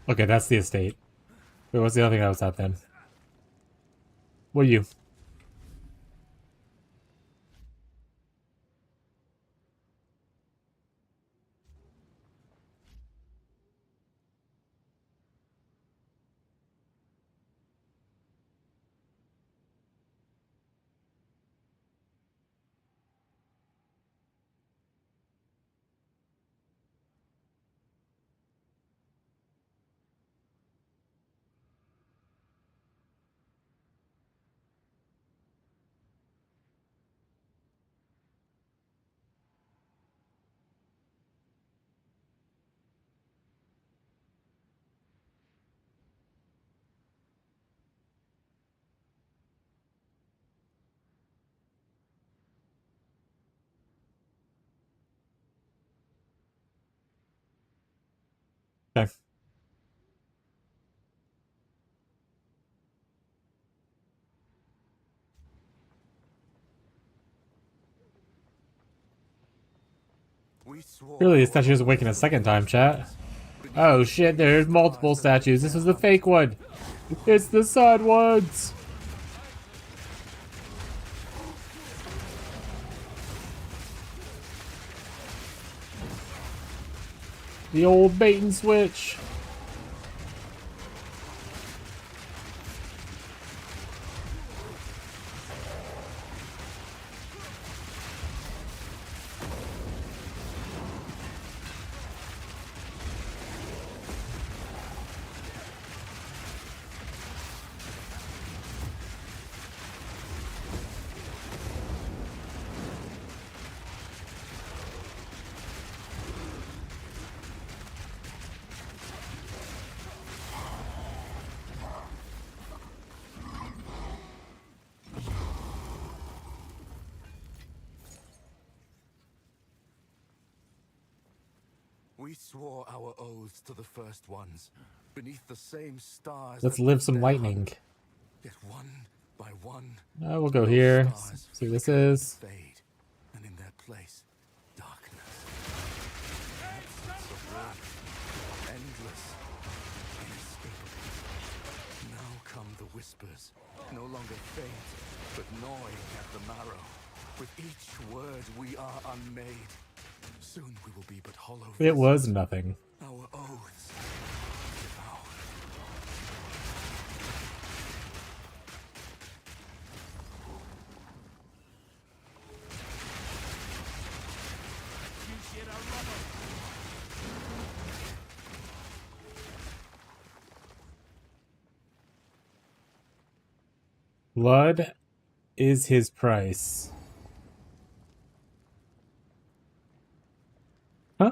Okay, that's the estate. Wait, what's the other thing that was up then? What are you? Okay. Really, the statue is awakened a second time, chat. Oh shit, there's multiple statues. This is the fake one. It's the sad ones. The old bait and switch. We swore our oaths to the first ones, beneath the same stars. Let's that live lit some their lightning. hunt. Yet one by one, We'll go those here. stars See what this flicker and is. fade, and in their place, darkness. Absence of warmth, endless, inescapable. Now come the whispers, no longer faint, but gnawing at the marrow. With each word we are unmade. Soon we will be but hollow It was vessels. nothing. Our oaths devoured. Blood is his price. Huh?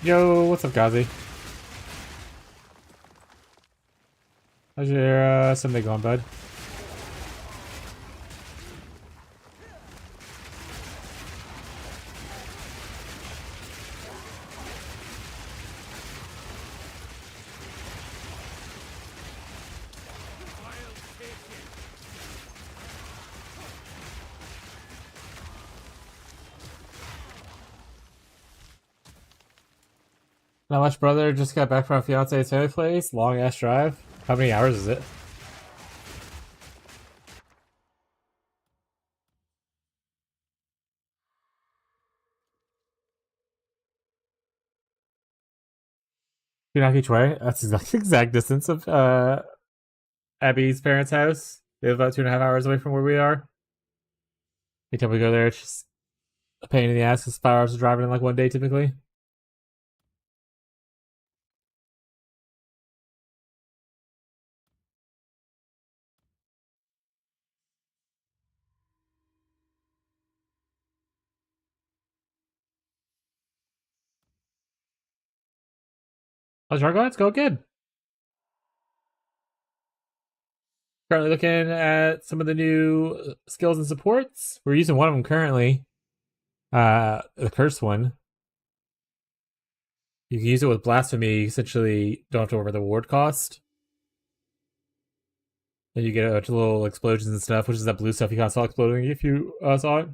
Yo, what's up, Gazi? How's your Sunday going, bud? Not much, brother. Just got back from my fiance's family place. Long ass drive. How many hours is it? Two and a half each way. That's the exact distance of Abby's parents' house. They live about 2.5 hours away from where we are. Anytime we go there, it's just a pain in the ass. It's 5 hours of driving in like one day typically. How's your going? It's going good. Currently looking at some of the new skills and supports. We're using one of them currently. The curse one. You can use it with blasphemy. You essentially don't have to worry about the ward cost. And you get a bunch of little explosions and stuff, which is that blue stuff you kind of saw exploding if you saw it.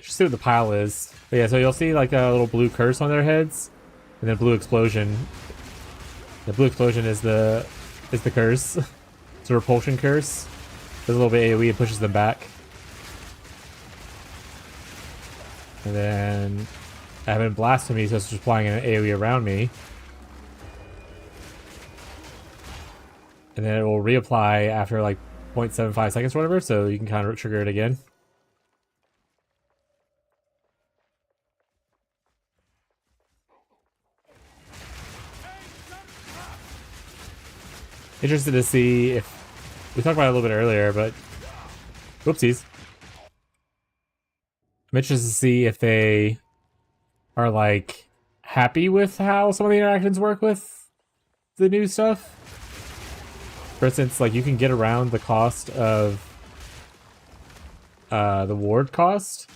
Just see what the pile is. But yeah, so you'll see like a little blue curse on their heads, and then blue explosion. The blue explosion is the curse. It's a repulsion curse. Does a little bit AoE, it pushes them back. And then I have it in blasphemy, so it's just applying an AoE around me. And then it will reapply after like 0.75 seconds or whatever, so you can kind of trigger it again. Interested to see if we talked about it a little bit earlier, but whoopsies. I'm interested to see if they are like happy with how some of the interactions work with the new stuff. For instance, like you can get around the cost of the ward cost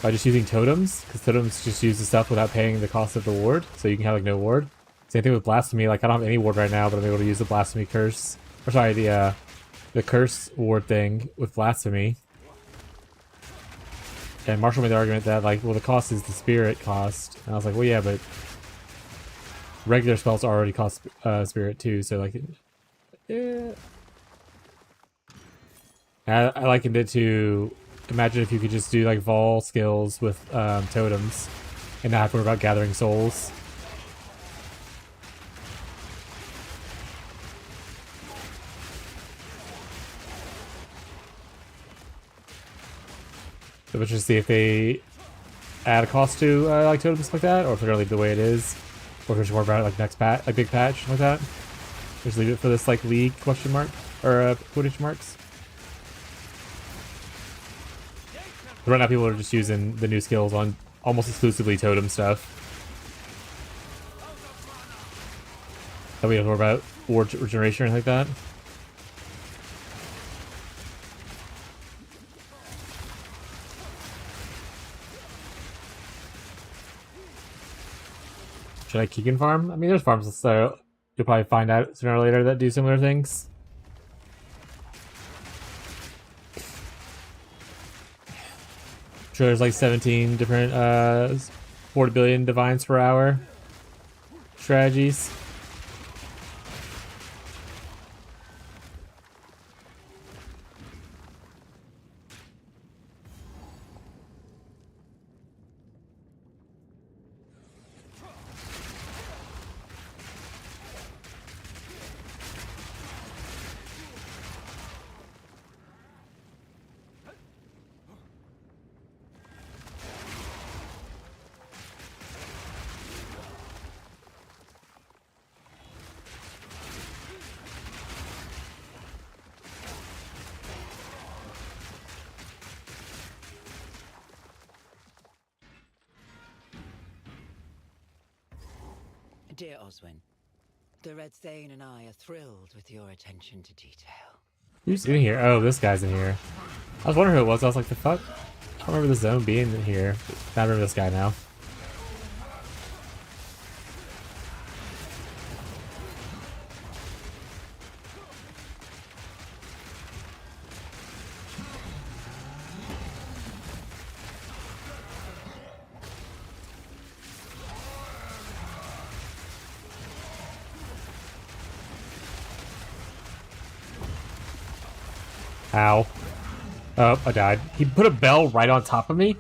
by just using totems, because totems just use the stuff without paying the cost of the ward, so you can have like no ward. Same thing with blasphemy. Like I don't have any ward right now, but I'm able to use the blasphemy curse. Or sorry, the curse ward thing with blasphemy. And Marshall made the argument that like, well, the cost is the spirit cost, and I was like, well, yeah, but regular spells already cost spirit too, so like, yeah. I likened it to imagine if you could just do like Vol skills with totems and not have to worry about gathering souls. So let's just see if they add a cost to like totems like that, or if they're gonna leave it the way it is, or if there's more about it like next patch, like big patch like that. Just leave it for this like league question mark or quotation marks. Right now, people are just using the new skills on almost exclusively totem stuff. That we don't know about or regeneration or anything like that. Should I Keegan farm? I mean, there's farms, so you'll probably find out sooner or later that do similar things. I'm sure there's like 17 different 40 billion divines per hour strategies. Dear Oswin, the Red Thane and I are thrilled with your attention to detail. Who's in here? Oh, this guy's in here. I was wondering who it was. I was like, the fuck? I don't remember the zone being in here. I remember this guy now. Ow. Oh, I died. He put a bell right on top of me?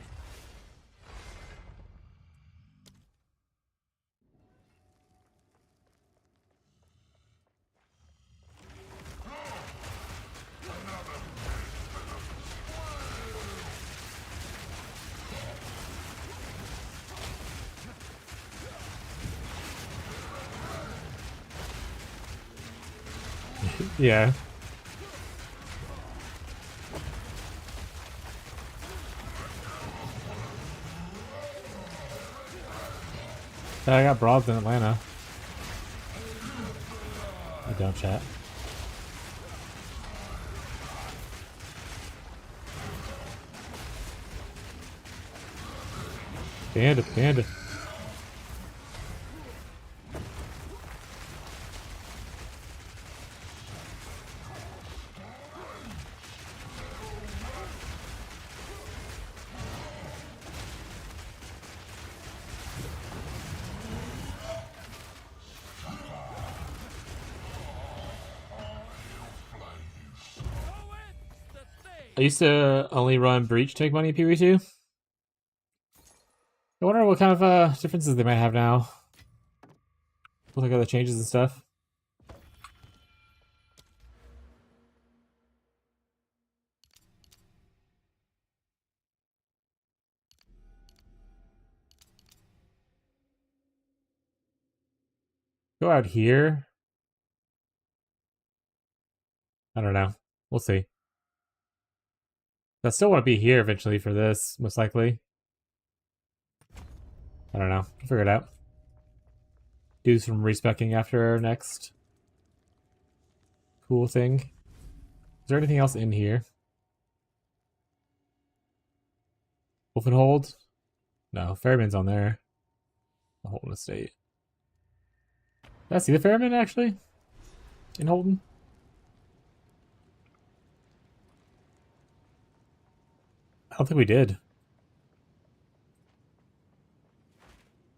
Yeah. I got broads in Atlanta. I don't chat. Panda, panda. I used to only run Breach to make money in PvE2. I wonder what kind of differences they might have now. Look at the changes and stuff. Go out here. I don't know. We'll see. I still want to be here eventually for this, most likely. I don't know. I'll figure it out. Do some respecking after our next cool thing. Is there anything else in here? Wolfenhold? No, Ferryman's on there. The Holden Estate. Did I see the Ferryman actually? In Holden? I don't think we did.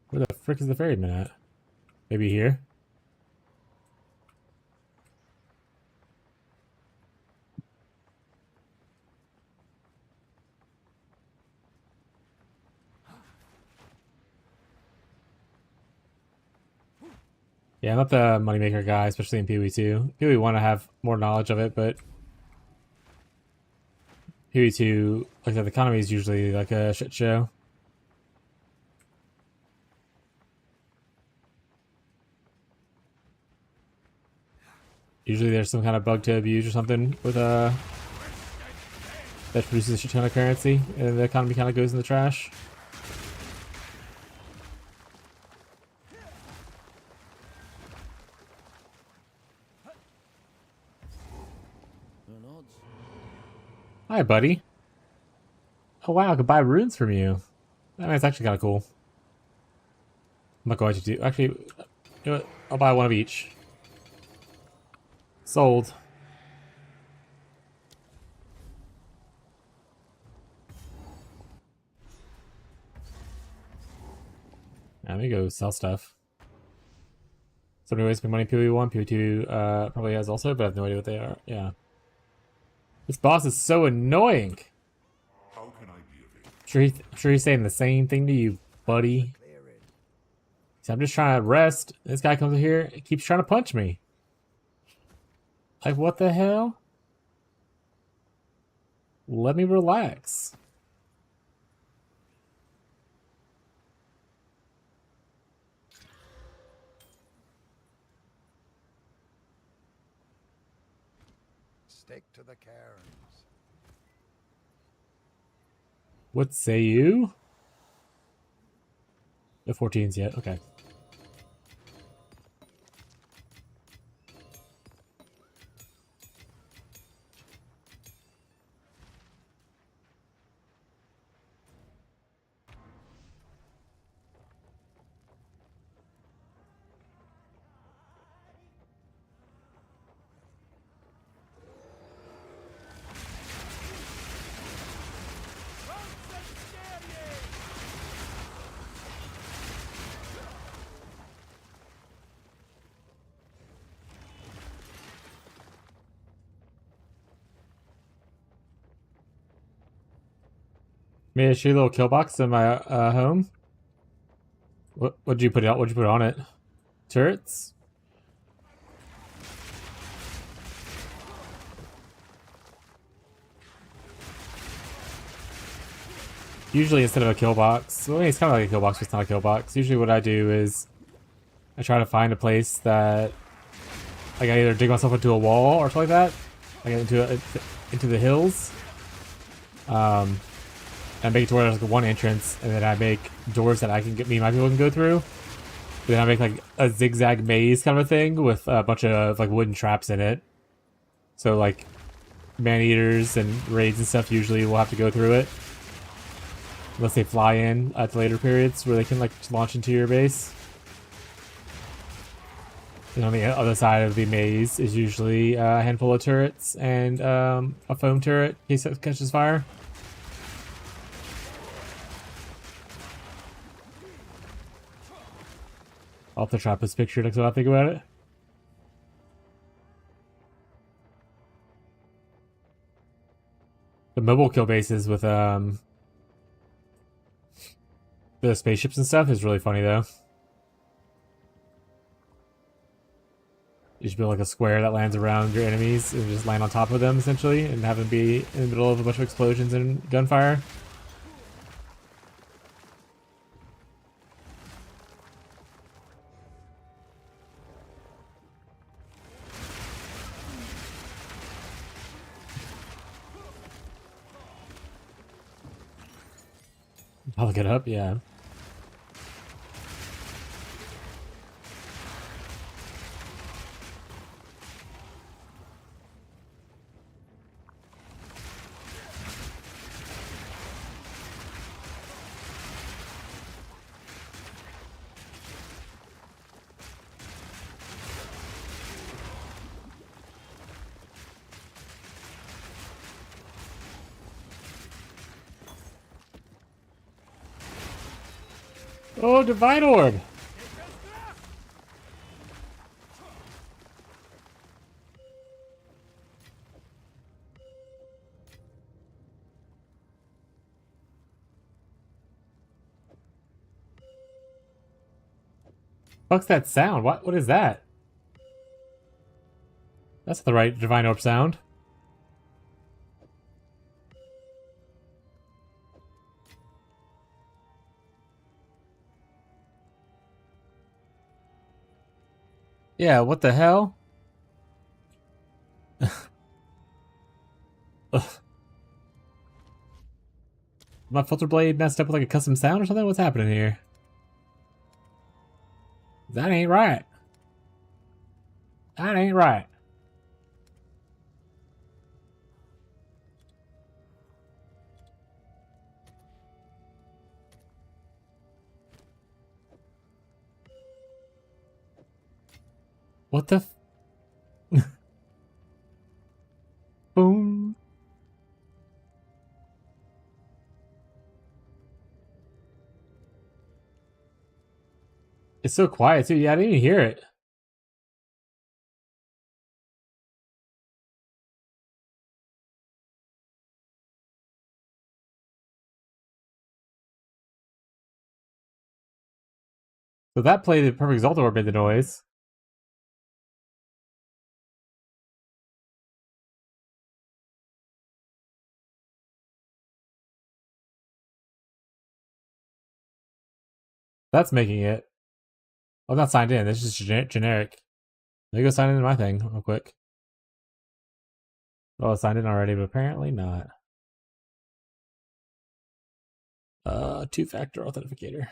Where the frick is the Ferryman at? Maybe here? Yeah, I'm not the moneymaker guy, especially in PvE2. PvE want to have more knowledge of it, but PvE2, like the economy is usually like a shit show. Usually there's some kind of bug to abuse or something with that produces a shit ton of currency, and the economy kind of goes in the trash. Hi, buddy. Oh wow, I could buy runes from you. That's actually kind of cool. I'm not going to do. Actually, you know what? I'll buy one of each. Sold. Now we go sell stuff. So many ways to make money. PoE1, PoE2 probably has also, but I have no idea what they are. Yeah. This boss is so annoying. How can I be of aid? I'm sure he's saying the same thing to you, buddy. So I'm just trying to rest. This guy comes here, and keeps trying to punch me. Like, what the hell? Let me relax. Stick to the cairns. What say you? The 14's yet, okay. Made a shitty little kill box in my home. What'd you put out? What'd you put on it? Turrets? Usually instead of a kill box, well, it's kind of like a kill box, but it's not a kill box. Usually what I do is I try to find a place that like I either dig myself into a wall or something like that. I get into the hills. I make it to where there's like one entrance, and then I make doors that I can get me and my people can go through. Then I make like a zigzag maze kind of a thing with a bunch of like wooden traps in it. So like man-eaters and raids and stuff usually will have to go through it. Unless they fly in at later periods where they can like launch into your base. And on the other side of the maze is usually a handful of turrets and a foam turret in case it catches fire. I'll have to trap this picture next time I think about it. The mobile kill bases with the spaceships and stuff is really funny though. You just build like a square that lands around your enemies and just land on top of them essentially and have them be in the middle of a bunch of explosions and gunfire. I'll look it up, yeah. Oh, Divine Orb! Fuck's that sound? What is that? That's the right Divine Orb sound. Yeah, what the hell? my filter blade messed up with like a custom sound or something? What's happening here? That ain't right. That ain't right. What the boom. It's so quiet too. Yeah, I didn't even hear it. So that play, the perfect Exalted Orb made the noise. That's making it. I'm not signed in. This is just generic. Let me go sign into my thing real quick. Oh, I signed in already, but apparently not. Two-factor authenticator.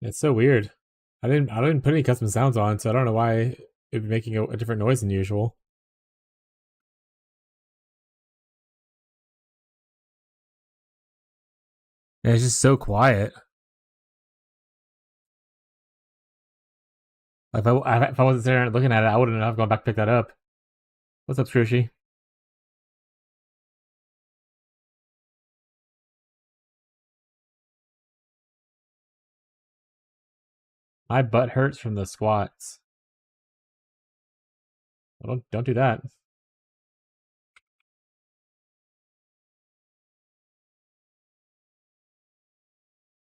It's so weird. I didn't put any custom sounds on, so I don't know why it'd be making a different noise than usual. And it's just so quiet. If I wasn't sitting there looking at it, I wouldn't have gone back to pick that up. What's up, Scrooshy? My butt hurts from the squats. Well, don't do that.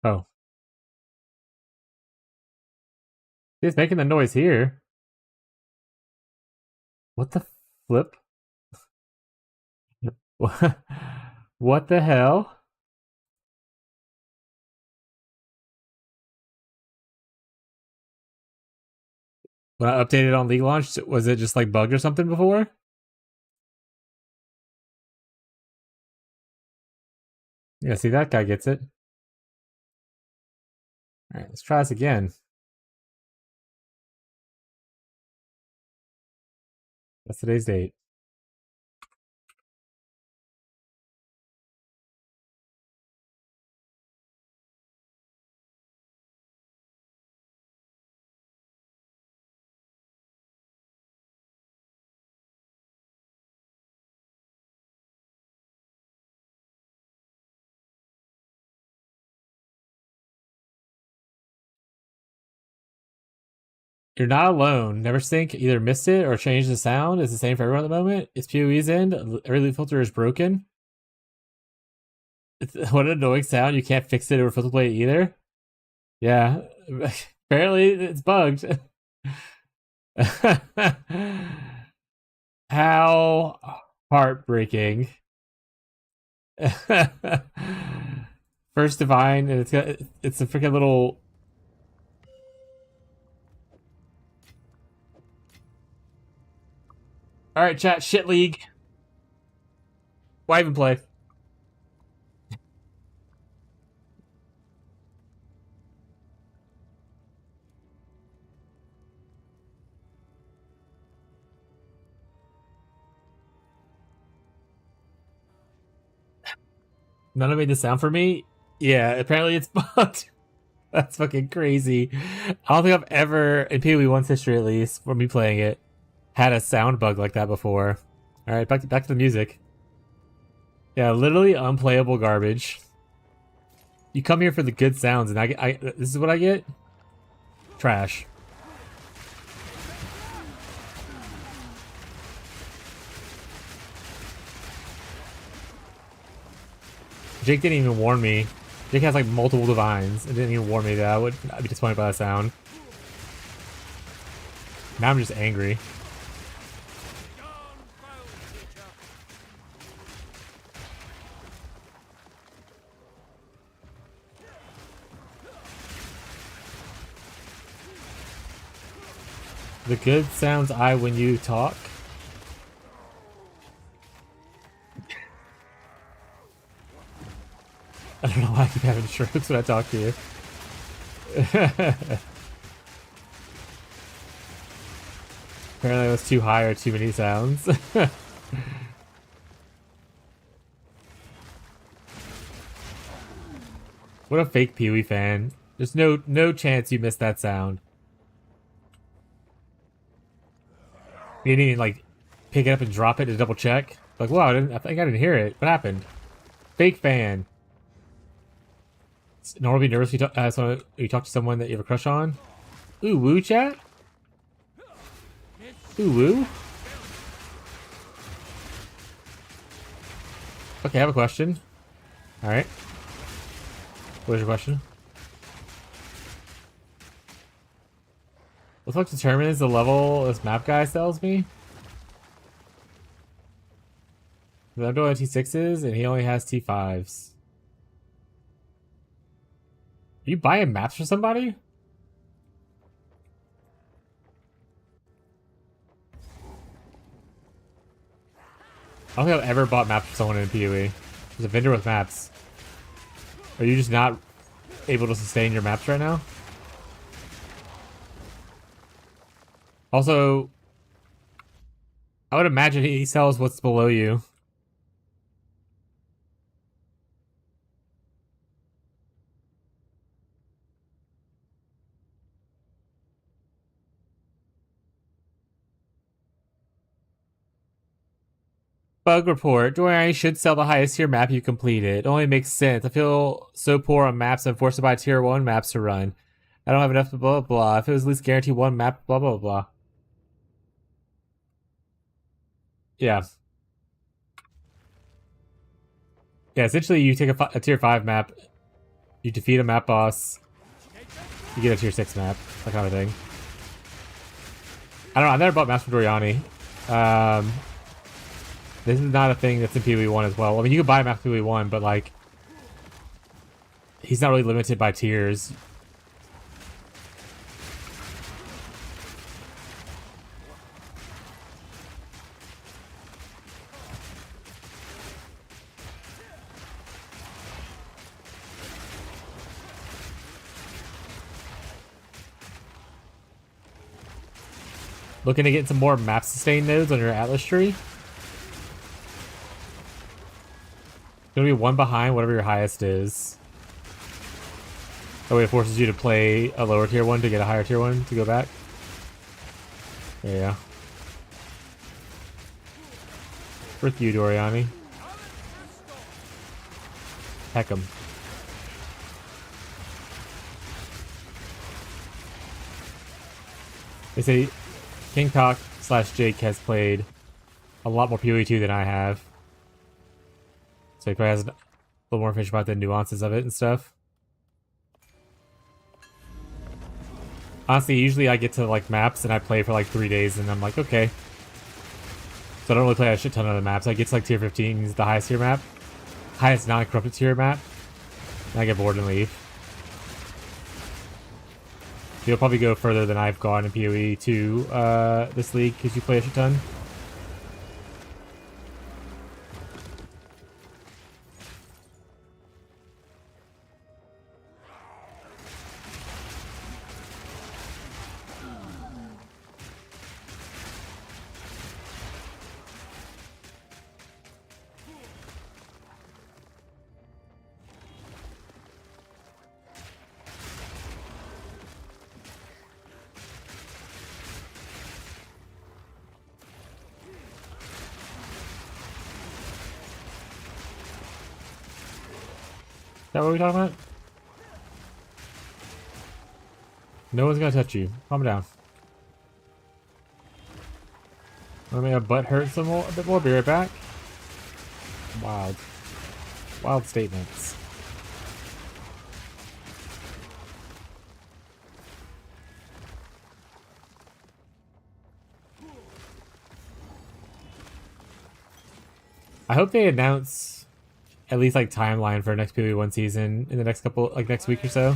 Oh. He's making the noise here. What the flip? What the hell? When I updated on League launch, was it just like bugged or something before? Yeah, see, that guy gets it. Alright, let's try this again. That's today's date. You're not alone. Never sync either missed it or changed the sound. It's the same for everyone at the moment. It's PoE's end. Every loop filter is broken. What an annoying sound. You can't fix it over filter blade either. Yeah. Apparently it's bugged. How heartbreaking. First divine, and it's a freaking little. All right, chat. Shit league. Why even play? None of it made the sound for me. Yeah, apparently it's bugged. That's fucking crazy. I don't think I've ever, in PoE 1's history at least, for me playing it, had a sound bug like that before. Alright, back to the music. Yeah, literally unplayable garbage. You come here for the good sounds, and this is what I get? Trash. Jake didn't even warn me. Jake has like multiple divines and didn't even warn me that I'd be disappointed by that sound. Now I'm just angry. The good sounds when you talk. I don't know why I keep having strokes when I talk to you. Apparently it was too high or too many sounds. What a fake Pee-wee fan. There's no chance you missed that sound. You didn't even like pick it up and drop it to double check. Like, wow, I think I didn't hear it. What happened? Fake fan. It's normal to be nervous when you talk to someone that you have a crush on. Ooh, woo chat? Ooh, woo? Okay, I have a question. Alright. What is your question? What the fuck determines the level this map guy sells me? I'm doing T6s and he only has T5s. Are you buying maps for somebody? I don't think I've ever bought maps for someone in PoE. There's a vendor with maps. Are you just not able to sustain your maps right now? Also, I would imagine he sells what's below you. Bug report. Dorian should sell the highest tier map you completed. It only makes sense. I feel so poor on maps I'm forced to buy tier 1 maps to run. I don't have enough blah blah blah. If it was at least guaranteed one map, blah blah blah. Yeah. Yeah, essentially you take a tier 5 map, you defeat a map boss, you get a tier 6 map, that kind of thing. I don't know, I've never bought maps for Doriani. This is not a thing that's in PoE 1 as well. I mean, you can buy a map in PoE 1, but like, he's not really limited by tiers. Looking to get some more map sustain nodes on your Atlas tree? Gonna be one behind whatever your highest is. That way it forces you to play a lower tier one to get a higher tier one to go back. Yeah. Frick you, Doriani. Heck 'em. They say King Cock / Jake has played a lot more PoE 2 than I have. So he probably has a little more information about the nuances of it and stuff. Honestly, usually I get to like maps and I play for like 3 days and I'm like, okay. So I don't really play a shit ton of the maps. I get to like tier 15, the highest tier map. Highest non-corrupted tier map. And I get bored and leave. You'll probably go further than I've gone in PoE 2 this league because you play a shit ton. Is that what we're talking about? No one's gonna touch you. Calm down. Wanna make my butt hurt some more? A bit more? Be right back. Wild. Wild statements. I hope they announce at least like timeline for next PoE 1 season in the next couple, like next week or so.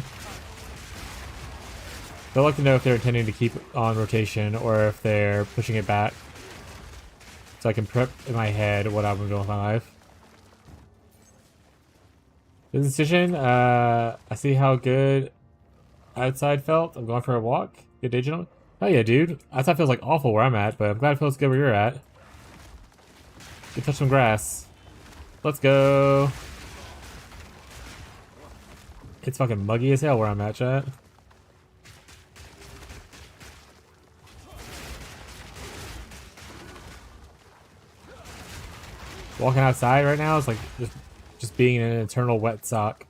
I'd like to know if they're intending to keep on rotation or if they're pushing it back, so I can prep in my head what I'm doing with my life. The decision, I see how good outside felt. I'm going for a walk. Good day, gentlemen. Oh yeah, dude. Outside feels like awful where I'm at, but I'm glad it feels good where you're at. Get touch some grass. Let's go. It's fucking muggy as hell where I'm at, chat. Walking outside right now is like just being an eternal wet sock.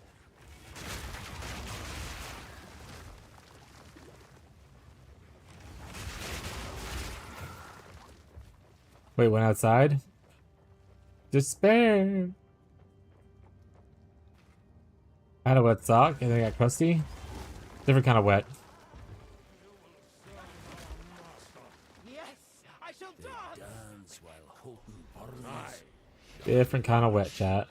Wait, went outside? Despair! I had a wet sock and then I got crusty. Different kind of wet. Yes, I shall dance while Houghton burns. Different kind of wet, chat.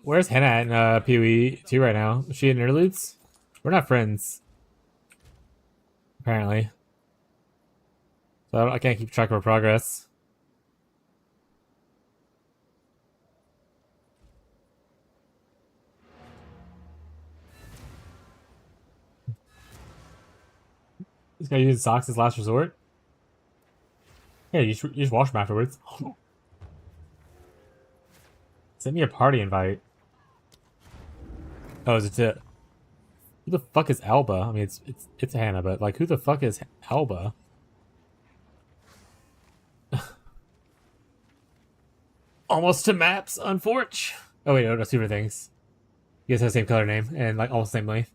Where's Hannah at in PoE 2 right now? Is she in interludes? We're not friends. Apparently. So I can't keep track of her progress. This guy using socks as last resort? Yeah, you just wash them afterwards. Send me a party invite. Oh, is it to... Who the fuck is Alba? I mean, it's Hannah, but like, who the fuck is Alba? Almost to maps, unfortunate. Oh wait, no, that's two different things. You guys have the same color name and like almost the same length.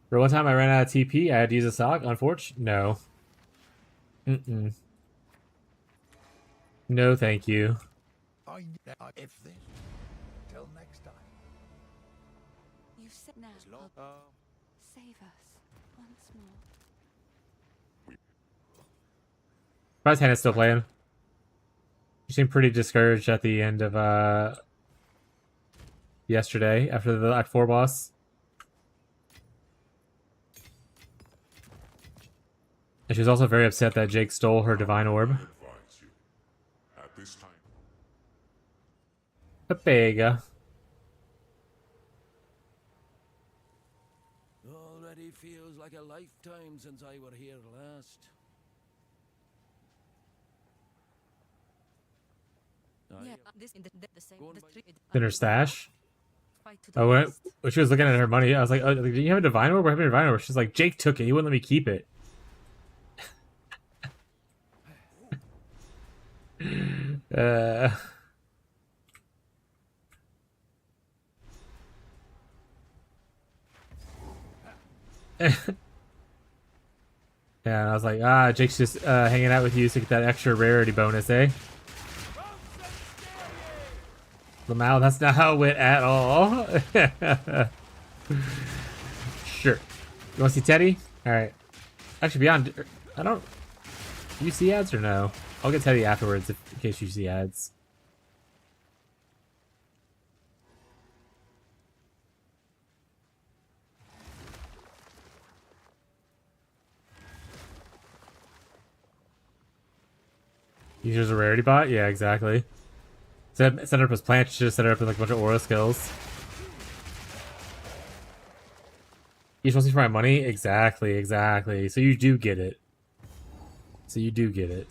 For one time I ran out of TP, I had to use a sock. Unfortunate. No. No, thank you. If this, till next time. You sit now. Save us once more. Surprised Hannah's still playing. She seemed pretty discouraged at the end of yesterday after the Act 4 boss. And she was also very upset that Jake stole her divine orb. Pepega. Already feels like a lifetime since I were here last. In her stash? Oh, when she was looking at her money, I was like, oh, do you have a divine orb? We're having a divine orb. She's like, Jake took it. He wouldn't let me keep it. Yeah, and I was like, Jake's just hanging out with you to get that extra rarity bonus, eh? Lamau, that's not how it went at all. Sure. You want to see Teddy? Alright. Actually, beyond... I don't... Do you see ads or no? I'll get Teddy afterwards in case you see ads. Use a rarity bot? Yeah, exactly. Set it up as plants, should have set it up with like a bunch of aura skills. You just want to see for my money? Exactly, exactly. So you do get it. So you do get it.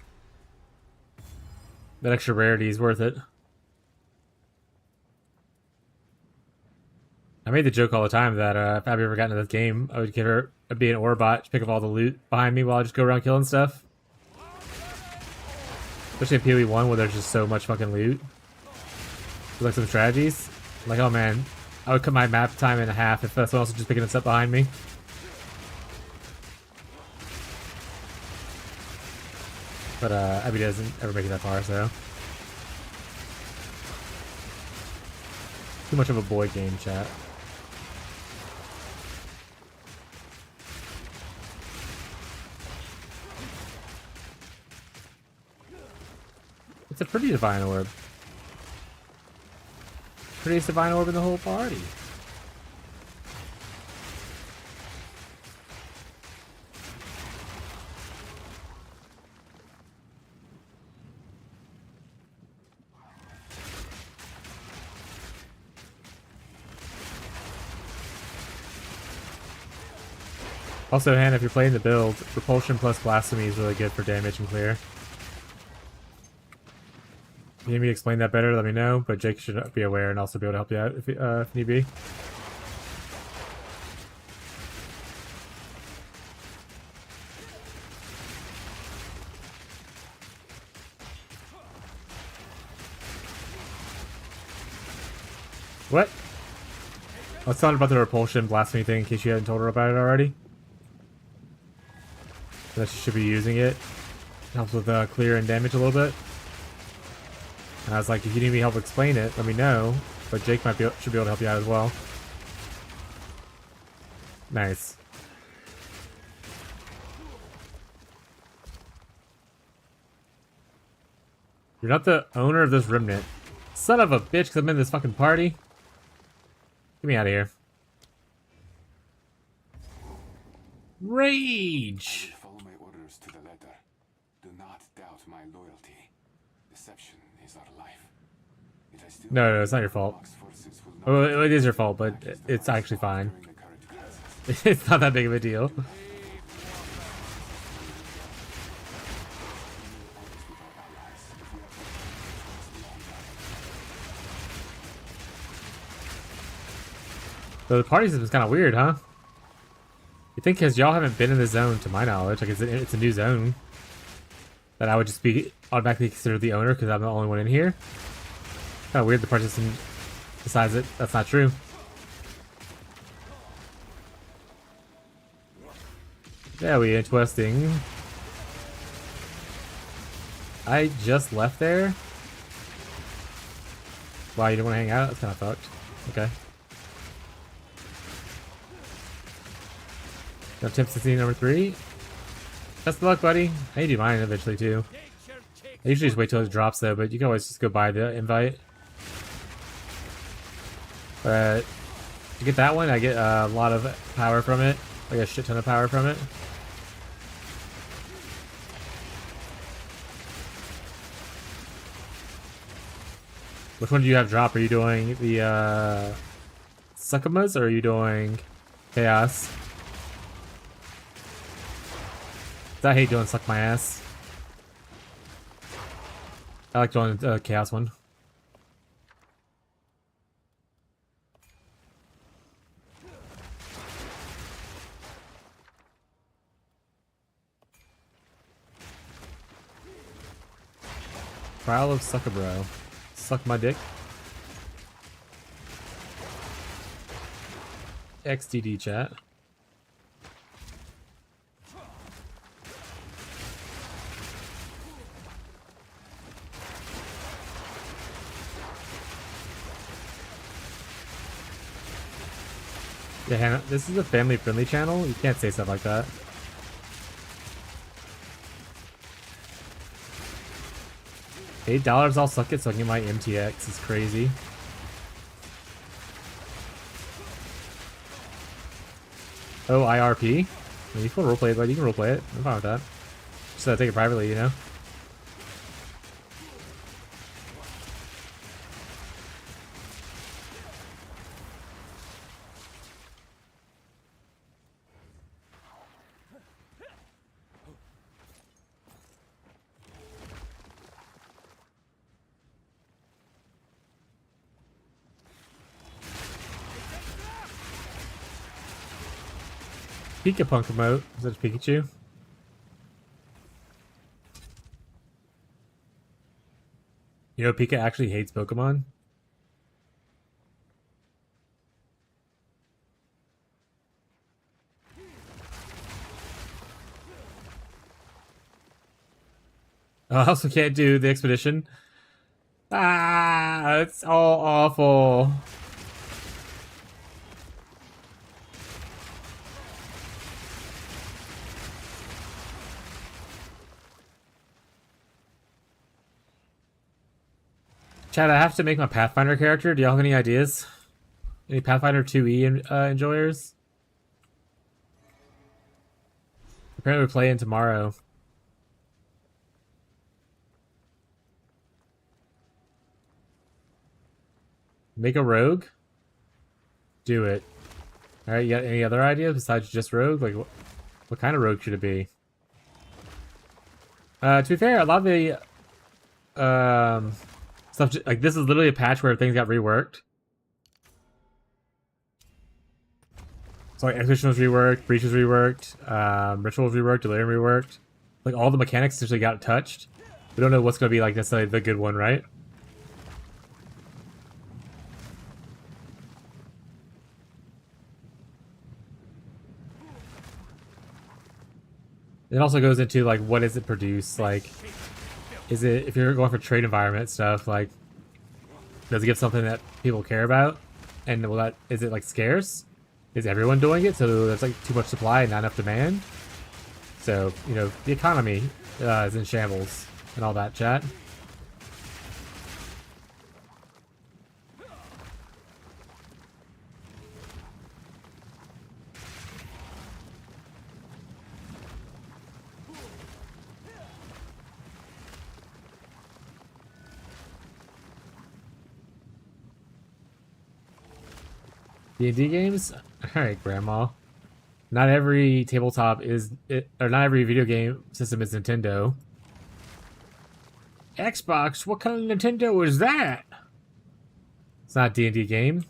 That extra rarity is worth it. I made the joke all the time that if Abby ever got into this game, I would give her be an ore bot to pick up all the loot behind me while I just go around killing stuff. Especially in PoE 1 where there's just so much fucking loot. Like some strategies. Like, oh man, I would cut my map time in half if someone else was just picking this up behind me. But Abby doesn't ever make it that far, so. Too much of a boy game, chat. It's a pretty divine orb. Prettiest divine orb in the whole party. Also, Han, if you're playing the build, Repulsion plus Blasphemy is really good for damage and clear. If you need me to explain that better, let me know, but Jake should be aware and also be able to help you out if need be. What? I was telling her about the Repulsion Blasphemy thing in case you hadn't told her about it already. That she should be using it. Helps with clear and damage a little bit. And I was like, if you need me help explain it, let me know. But Jake should be able to help you out as well. Nice. You're not the owner of this remnant. Son of a bitch, because I'm in this fucking party. Get me out of here. Rage! Follow my orders to the letter. Do not doubt my loyalty. Deception is our life. No, it's not your fault. Oh, it is your fault, but it's actually fine. It's not that big of a deal. So the party system is kind of weird, huh? You think because y'all haven't been in the zone, to my knowledge, like it's a new zone, that I would just be automatically considered the owner because I'm the only one in here? Kind of weird the party system decides it. That's not true. Very interesting. I just left there? Wow, you didn't want to hang out? That's kind of fucked. Okay. No tip 16 number 3. Best of luck, buddy. I need to do mine eventually too. I usually just wait till it drops though, but you can always just go buy the invite. But to get that one, I get a lot of power from it. Like a shit ton of power from it. Which one do you have drop? Are you doing the Suckumas or are you doing Chaos? I hate doing Suck My Ass. I like doing the Chaos one. Trial of Sucker Bro. Suck my dick. XDD chat. Yeah, Hannah, this is a family-friendly channel. You can't say stuff like that. $8, I'll suck it so I can get my MTX. It's crazy. Oh, IRP? I mean, you can roleplay it, but you can roleplay it. I'm fine with that. Just take it privately, you know? Pika-Punk emote. Is that a Pikachu? You know, Pika actually hates Pokemon. I also can't do the expedition. Ah, it's all awful. Chad, I have to make my Pathfinder character. Do y'all have any ideas? Any Pathfinder 2e enjoyers? Apparently we're playing tomorrow. Make a rogue? Do it. Alright, you got any other ideas besides just rogue? Like, what kind of rogue should it be? To be fair, a lot of the stuff, like, this is literally a patch where things got reworked. So, like, Exhibition was reworked, Breach was reworked, Ritual was reworked, Delirium reworked. Like, all the mechanics essentially got touched. We don't know what's going to be, like, necessarily the good one, right? It also goes into, like, what does it produce? Like, is it, if you're going for trade environment stuff, like, does it give something that people care about? And will that, is it, like, scarce? Is everyone doing it? So there's, like, too much supply and not enough demand? So, you know, the economy is in shambles and all that, chat. D&D games? Alright, Grandma. Not every tabletop is, or not every video game system is Nintendo. Xbox? What kind of Nintendo is that? It's not a D&D game.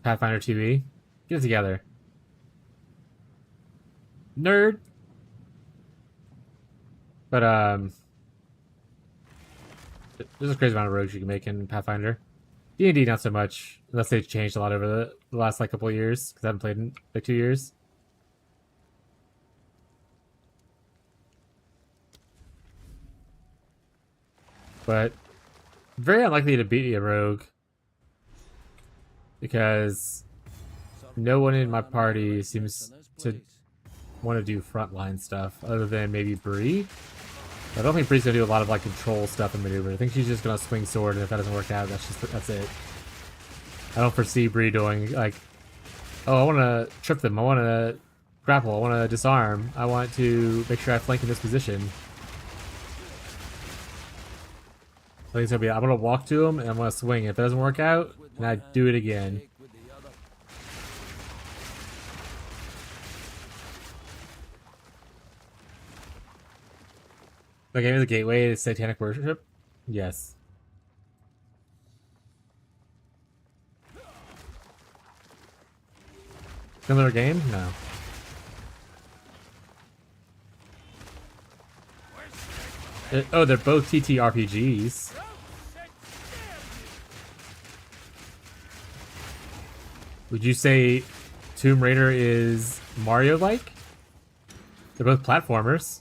Pathfinder 2e. Get it together. Nerd. But, there's a crazy amount of rogues you can make in Pathfinder. D&D not so much, unless they've changed a lot over the last, like, couple of years, because I haven't played in, like, 2 years. But very unlikely to beat a rogue, because no one in my party seems to want to do frontline stuff, other than maybe Bree. I don't think Bree's gonna do a lot of, like, control stuff and maneuver. I think she's just gonna swing sword, and if that doesn't work out, that's it. I don't foresee Bree doing, like, oh, I want to trip them, I want to grapple, I want to disarm, I want to make sure I flank in this position. I think it's gonna be, I'm gonna walk to him and I'm gonna swing. If it doesn't work out, then I do it again. The game is a gateway to satanic worship? Yes. Similar game? No. Oh, they're both TTRPGs. Would you say Tomb Raider is Mario-like? They're both platformers.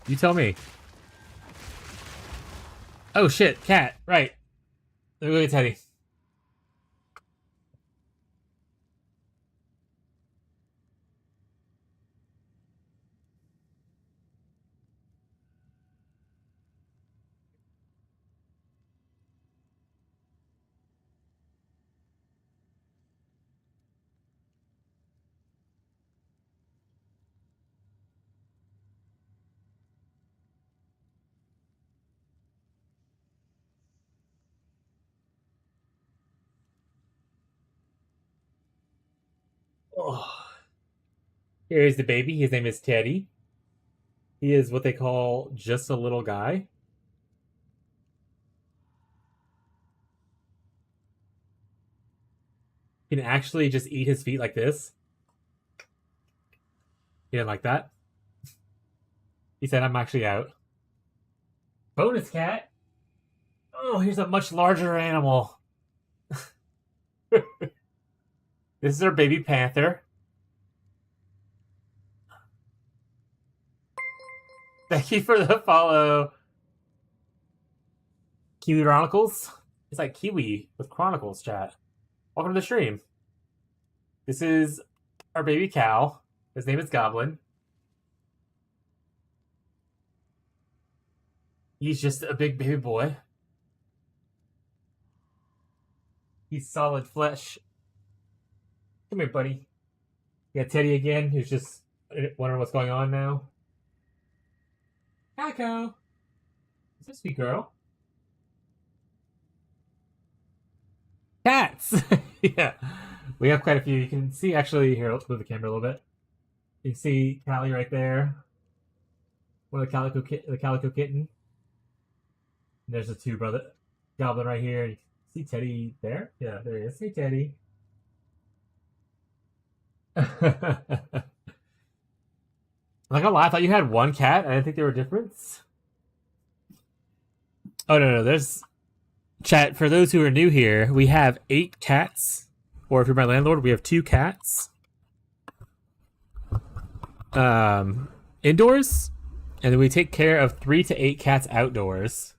You tell me. Oh shit, cat, right. Let me go get Teddy. Oh. Here's the baby. His name is Teddy. He is what they call just a little guy. He can actually just eat his feet like this. He didn't like that. He said, I'm actually out. Bonus cat? Oh, here's a much larger animal. This is our baby panther. Thank you for the follow. Kiwi Chronicles? It's like Kiwi with Chronicles, chat. Welcome to the stream. This is our baby cow. His name is Goblin. He's just a big baby boy. He's solid flesh. Come here, buddy. You got Teddy again, who's just wondering what's going on now. Hi, cow. Is this a sweet girl? Cats! Yeah. We have quite a few. You can see, actually, here, let's move the camera a little bit. You can see Callie right there. One of the calico kitten. And there's the two brother Goblin right here. You see Teddy there? Yeah, there he is. Hey, Teddy. I'm not gonna lie, I thought you had one cat. I didn't think there were difference. Oh, no. There's... Chat, for those who are new here, we have 8 cats. Or if you're my landlord, we have 2 cats. Indoors. And then we take care of 3 to 8 cats outdoors.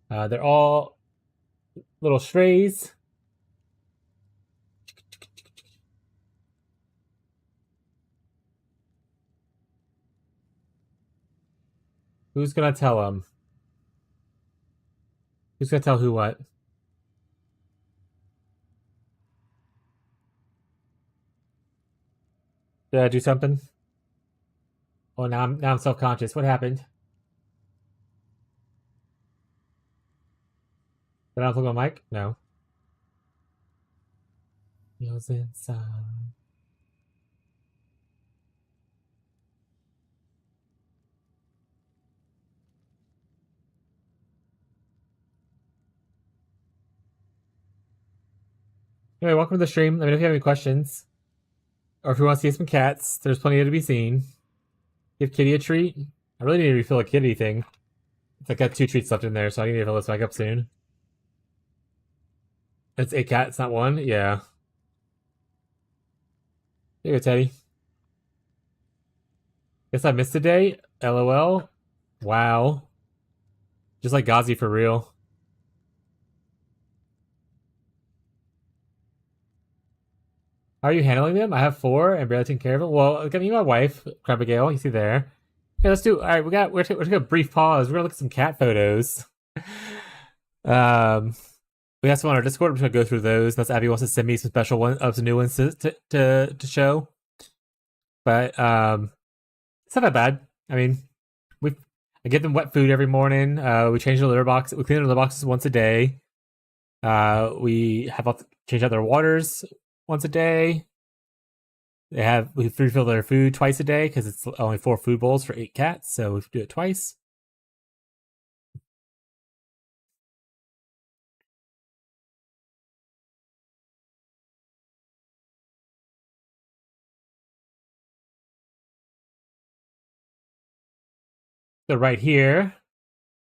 They're all little strays. Who's gonna tell them? Who's gonna tell who what? Did I do something? Oh, now I'm self-conscious. What happened? Did I unplug my mic? No. Feels inside. Anyway, welcome to the stream. Let me know if you have any questions. Or if you want to see some cats, there's plenty to be seen. Give Kitty a treat. I really need to refill a kitty thing. I got 2 treats left in there, so I need to fill this back up soon. It's a cat, it's not one? Yeah. Here you go, Teddy. Guess I missed a day? LOL. Wow. Just like Ghazi for real. How are you handling them? I have 4 and barely taking care of them. Well, I mean, my wife, Crabigale, you see there. Yeah, let's do. All right, we're taking a brief pause. We're gonna look at some cat photos. We have some on our Discord. I'm just gonna go through those. Unless Abby wants to send me some special ones, some new ones to show. But it's not that bad. I mean, I give them wet food every morning. We change the litter box. We clean the litter boxes once a day. We change out their waters once a day. We refill their food twice a day because it's only 4 food bowls for 8 cats, so we do it twice. So right here,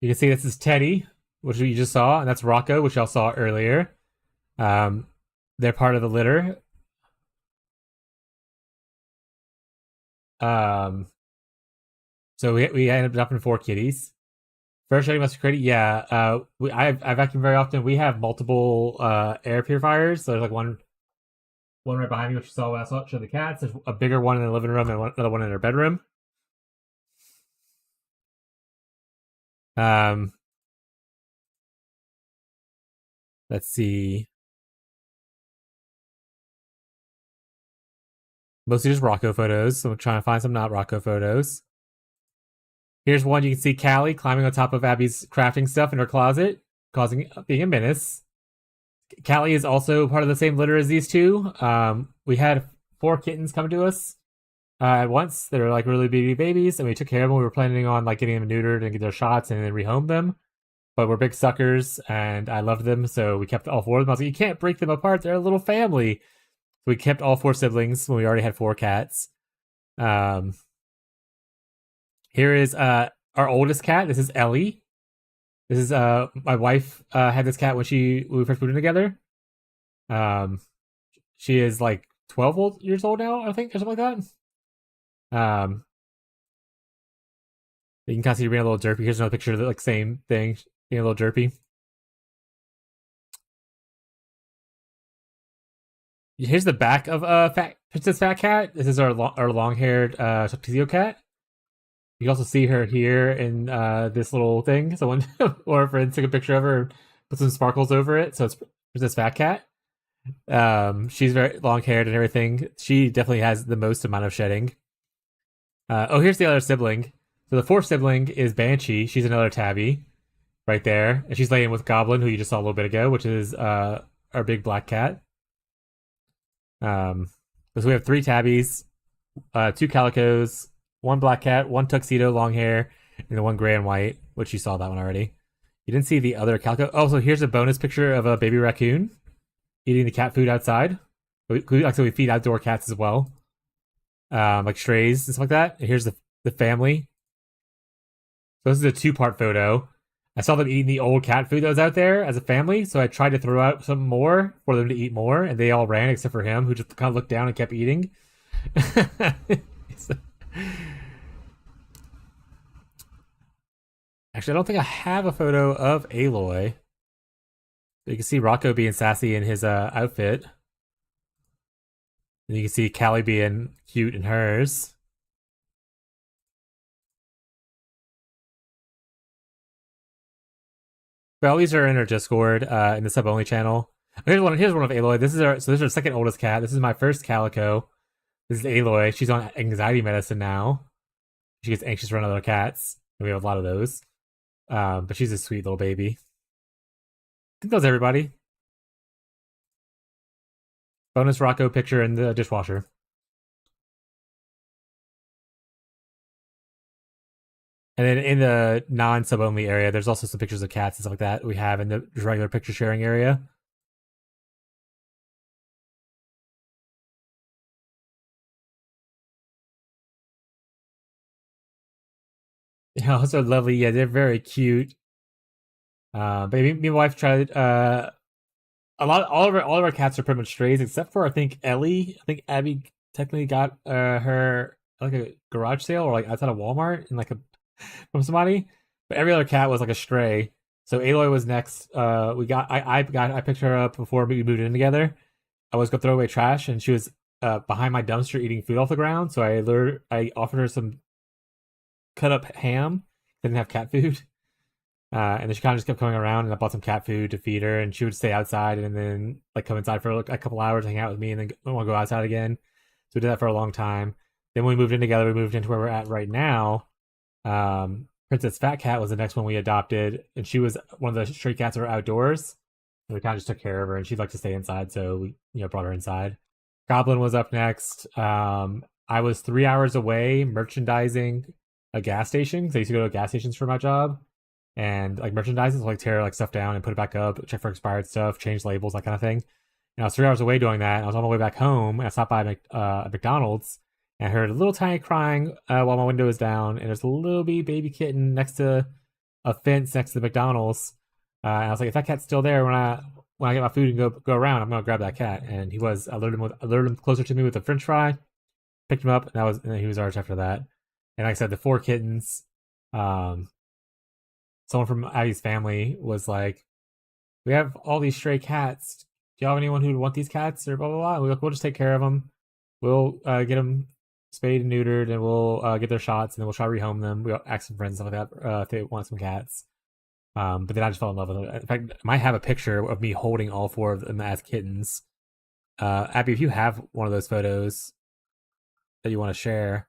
you can see this is Teddy, which you just saw, and that's Rocco, which y'all saw earlier. They're part of the litter. So we ended up in 4 kitties. First shutting must security, yeah. I vacuum very often. We have multiple air purifiers. So there's like one right behind me, which you saw when I showed the cats. There's a bigger one in the living room and another one in their bedroom. Let's see. Mostly just Rocco photos. So I'm trying to find some not Rocco photos. Here's one you can see Callie climbing on top of Abby's crafting stuff in her closet, being a menace. Callie is also part of the same litter as these 2. We had 4 kittens come to us at once. They were like really babies, and we took care of them. We were planning on like getting them neutered and get their shots and then rehome them. but we're big suckers, and I loved them, so we kept all 4 of them. I was like, you can't break them apart; they're a little family. So we kept all 4 siblings when we already had 4 cats. Here is our oldest cat. This is Ellie. This is my wife had this cat when we first moved in together. She is like 12 years old now, I think, or something like that. You can kind of see her being a little derpy. Here's another picture of the like same thing, being a little derpy. Here's the back of Princess Fat Cat. This is our long-haired Tuxedo cat. You can also see her here in this little thing. Someone or a friend took a picture of her and put some sparkles over it. So it's Princess Fat Cat. She's very long-haired and everything. She definitely has the most amount of shedding. Here's the other sibling. So the 4th sibling is Banshee. She's another tabby right there. And she's laying with Goblin, who you just saw a little bit ago, which is our big black cat. So we have 3 tabbies, 2 calicos, 1 black cat, 1 tuxedo long hair, and then 1 gray and white, which you saw that one already. You didn't see the other calico. Oh, so here's a bonus picture of a baby raccoon eating the cat food outside. Actually, we feed outdoor cats as well, like strays and stuff like that. And here's the family. So this is a 2-part photo. I saw them eating the old cat food that was out there as a family, so I tried to throw out some more for them to eat more, and they all ran except for him, who just kind of looked down and kept eating. Actually, I don't think I have a photo of Aloy. You can see Rocco being sassy in his outfit. And you can see Callie being cute in hers. But all these are in our Discord, in the sub-only channel. Here's one of Aloy. This is our second oldest cat. This is my first calico. This is Aloy. She's on anxiety medicine now. She gets anxious around other cats. And we have a lot of those. But she's a sweet little baby. I think that was everybody. Bonus Rocco picture in the dishwasher. And then in the non-sub only area, there's also some pictures of cats and stuff like that we have in the regular picture sharing area. Yeah, also lovely. Yeah, they're very cute. But me and my wife tried all of our cats are pretty much strays except for I think Ellie. I think Abby technically got her like a garage sale or like outside of Walmart and like from somebody. But every other cat was like a stray. So Aloy was next. I picked her up before we moved in together. I was gonna throw away trash and she was behind my dumpster eating food off the ground. So I offered her some cut up ham. Didn't have cat food. And then she kind of just kept coming around, and I bought some cat food to feed her, and she would stay outside and then like come inside for like a couple hours, hang out with me, and then want to go outside again. So we did that for a long time. Then when we moved in together, we moved into where we're at right now. Princess Fat Cat was the next one we adopted, and she was one of the stray cats that were outdoors. And we kind of just took care of her, and she'd like to stay inside, so we brought her inside. Goblin was up next. I was 3 hours away merchandising a gas station because I used to go to gas stations for my job. And like merchandising, so like tear like stuff down and put it back up, check for expired stuff, change labels, that kind of thing. And I was 3 hours away doing that. And I was on my way back home, and I stopped by a McDonald's, and I heard a little tiny crying while my window was down, and there's a little baby kitten next to a fence next to the McDonald's. And I was like, if that cat's still there when I get my food and go around, I'm gonna grab that cat. And he was. I lured him closer to me with a French fry, picked him up, and he was ours after that. And like I said, the 4 kittens. Someone from Abby's family was like, we have all these stray cats. Do you have anyone who would want these cats or blah, blah, blah? And we're like, we'll just take care of them. We'll get them spayed and neutered, and we'll get their shots, and then we'll try to rehome them. We'll ask some friends and stuff like that if they want some cats. But then I just fell in love with them. In fact, I might have a picture of me holding all 4 of them as kittens. Abby, if you have one of those photos that you want to share,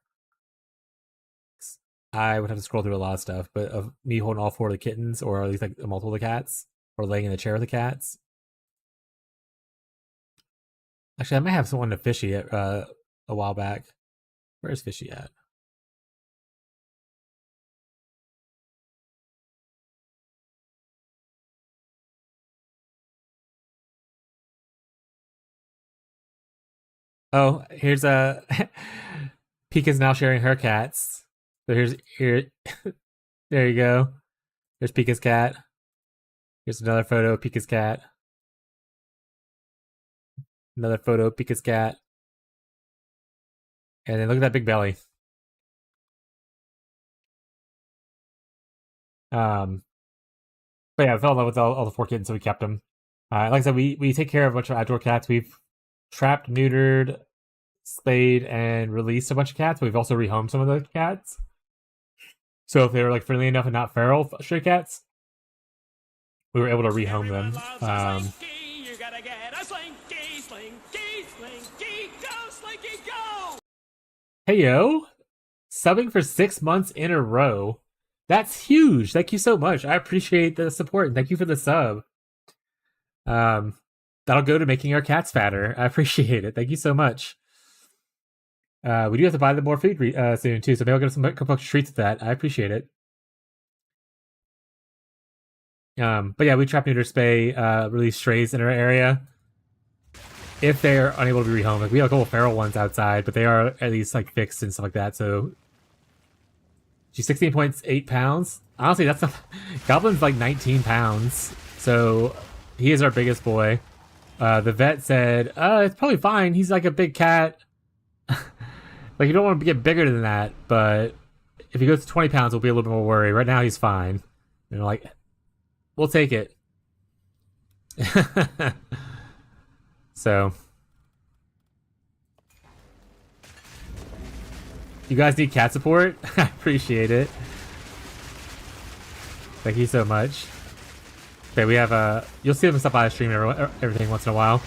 I would have to scroll through a lot of stuff, but of me holding all 4 of the kittens, or at least like multiple of the cats, or laying in the chair with the cats. Actually, I might have someone to Fishy a while back. Where's Fishy at? Oh, here's a Pika's now sharing her cats. So here there you go. There's Pika's cat. Here's another photo of Pika's cat. Another photo of Pika's cat. And then look at that big belly. But yeah, I fell in love with all the 4 kittens, so we kept them. Like I said, we take care of a bunch of outdoor cats. We've trapped, neutered, spayed, and released a bunch of cats. But we've also rehomed some of those cats. So if they were like friendly enough and not feral stray cats, we were able to rehome them. You gotta get a slinky, slinky, slinky, go, slinky, go! Hey yo, subbing for 6 months in a row. That's huge. Thank you so much. I appreciate the support. Thank you for the sub. That'll go to making our cats fatter. I appreciate it. Thank you so much. We do have to buy them more food soon too, so maybe I'll get some couple of treats with that. I appreciate it. But yeah, we trap, neuter, spay, release strays in our area. If they are unable to be rehomed, like we have a couple feral ones outside, but they are at least like fixed and stuff like that. So she's 16.8 pounds. Honestly, that's not... Goblin's like 19 pounds, so he is our biggest boy. The vet said, it's probably fine. He's like a big cat. Like, you don't want to get bigger than that, but if he goes to 20 pounds, we'll be a little bit more worried. Right now, he's fine. And like, we'll take it. So, you guys need cat support? I appreciate it. Thank you so much. Okay, we have you'll see them stop by the stream everything once in a while.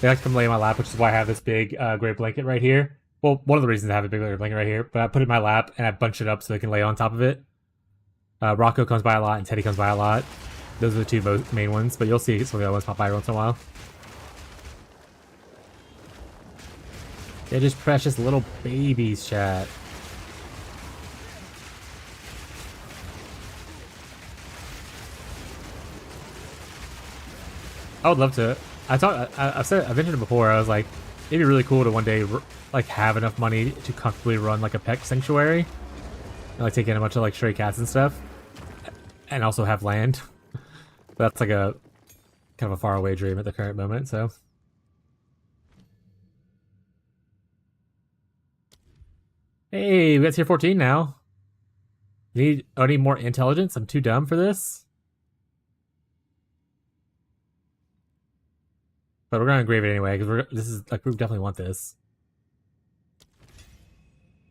They like to come lay in my lap, which is why I have this big gray blanket right here. Well, one of the reasons I have a big gray blanket right here, but I put it in my lap and I bunch it up so they can lay on top of it. Rocco comes by a lot and Teddy comes by a lot. Those are the two main ones, but you'll see some of the other ones pop by once in a while. They're just precious little babies, chat. I would love to. I've mentioned it before. I was like, it'd be really cool to one day like have enough money to comfortably run like a pet sanctuary, and like take in a bunch of like stray cats and stuff, and also have land. But that's like a kind of a faraway dream at the current moment. So, hey, we got tier 14 now. I need more intelligence. I'm too dumb for this. But we're gonna engrave it anyway, because we definitely want this.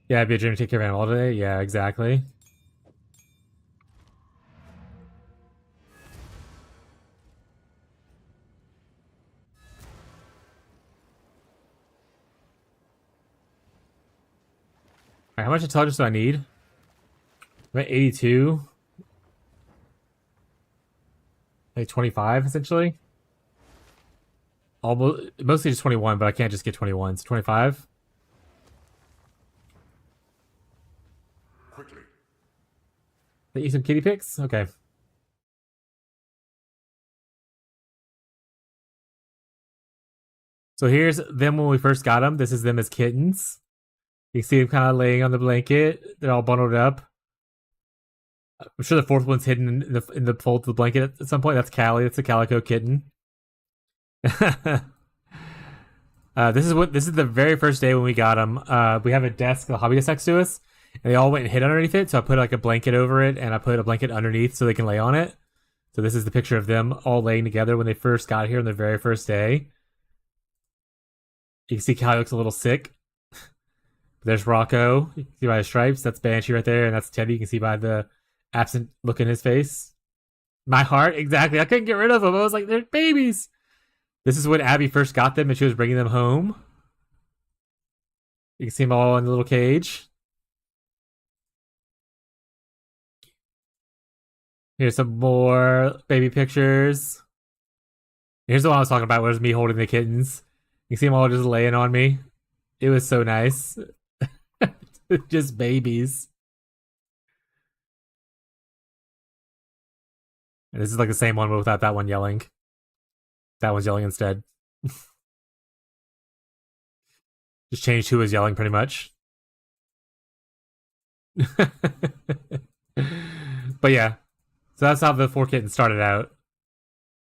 Yeah, it'd be a dream to take care of animal all day. Yeah, exactly. Alright, how much intelligence do I need? I'm at 82. Like 25, essentially. Mostly just 21, but I can't just get 21. So 25. Quickly. They eat some kitty pics? Okay. So here's them when we first got them. This is them as kittens. You can see them kind of laying on the blanket. They're all bundled up. I'm sure the fourth one's hidden in the fold of the blanket at some point. That's Callie. That's a calico kitten. This is the very first day when we got them. We have a desk, the hobby desk next to us, and they all went and hid underneath it. So I put like a blanket over it, and I put a blanket underneath so they can lay on it. So this is the picture of them all laying together when they first got here on their very first day. You can see Callie looks a little sick. There's Rocco. You can see by his stripes. That's Banshee right there, and that's Teddy. You can see by the absent look in his face. My heart, exactly. I couldn't get rid of them. I was like, they're babies. This is when Abby first got them and she was bringing them home. You can see them all in the little cage. Here's some more baby pictures. Here's the one I was talking about, where it was me holding the kittens. You can see them all just laying on me. It was so nice. Just babies. And this is like the same one, but without that one yelling. That one's yelling instead. Just changed who was yelling, pretty much. But yeah, so that's how the 4 kittens started out.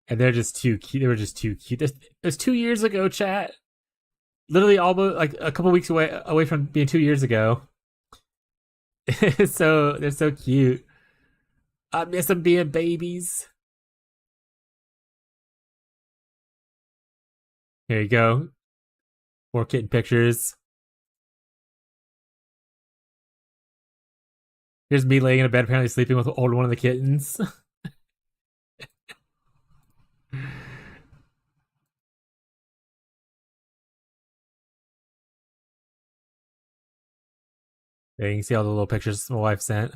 And they're just too cute. They were just too cute. There's 2 years ago, chat. Literally almost like a couple weeks away from being 2 years ago. So they're so cute. I miss them being babies. Here you go. 4 kitten pictures. Here's me laying in a bed, apparently sleeping with the older one of the kittens. Yeah, you can see all the little pictures my wife sent.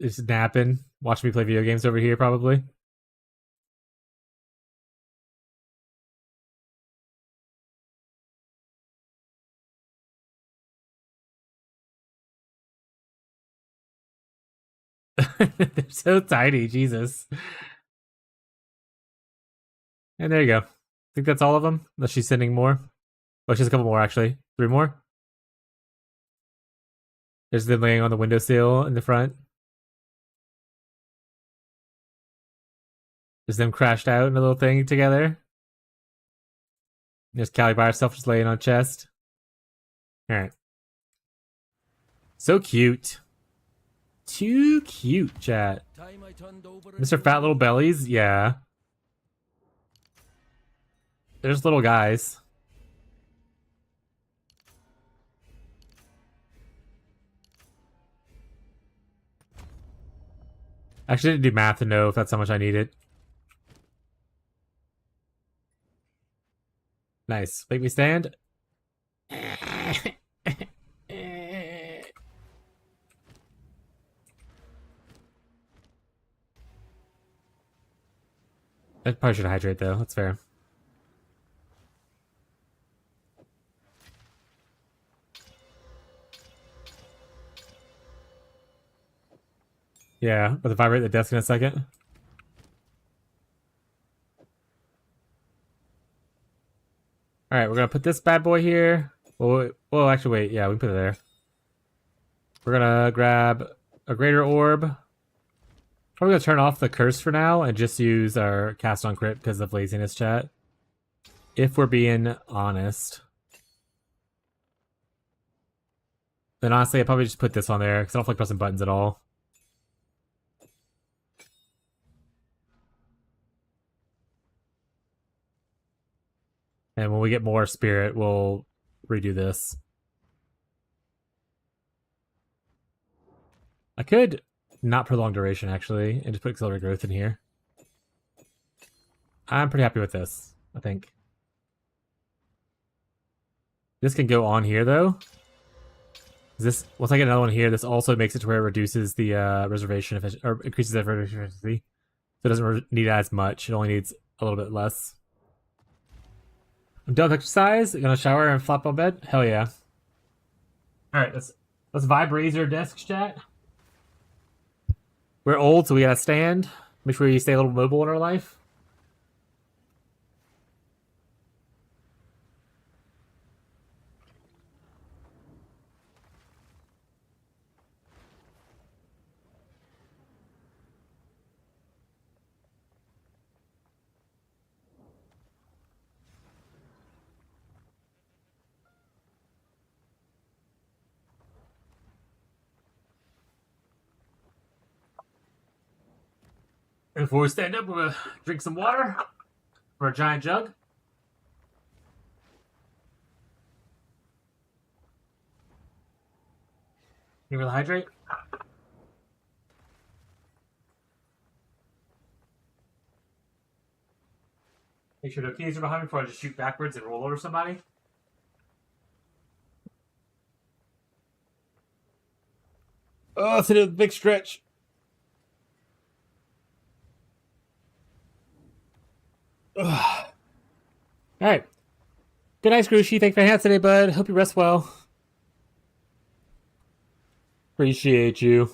Just napping, watching me play video games over here, probably. They're so tiny, Jesus. And there you go. I think that's all of them. Unless she's sending more. Oh, she has a couple more, actually. 3 more. There's them laying on the windowsill in the front. There's them crashed out in a little thing together. There's Callie by herself just laying on chest. Alright. So cute. Too cute, chat. Mr. Fat Little Bellies? Yeah. There's little guys. Actually, I didn't do math to know if that's how much I needed. Nice. Make me stand. I probably should hydrate, though. That's fair. Yeah, but if I rate the desk in a second. Alright, we're gonna put this bad boy here. Well, actually, wait. Yeah, we can put it there. We're gonna grab a greater orb. Probably gonna turn off the curse for now and just use our cast on crit because of laziness, chat. If we're being honest. Then honestly, I'd probably just put this on there because I don't feel like pressing buttons at all. And when we get more spirit, we'll redo this. I could not prolong duration, actually, and just put accelerate growth in here. I'm pretty happy with this, I think. This can go on here, though. This, once I get another one here, this also makes it to where it reduces the reservation efficiency, or increases the reservation efficiency. So it doesn't need as much. It only needs a little bit less. I'm done with exercise. I'm gonna shower and flop on bed. Hell yeah. Alright, let's vibe raise your desk, chat. We're old, so we gotta stand. Make sure we stay a little mobile in our life. And before we stand up, we're gonna drink some water from a giant jug. You gonna hydrate? Make sure the keys are behind me before I just shoot backwards and roll over somebody. Oh, it's a big stretch. Ugh. All right. Good night, Scrooshy. Thanks for hanging out today, bud. Hope you rest well. Appreciate you.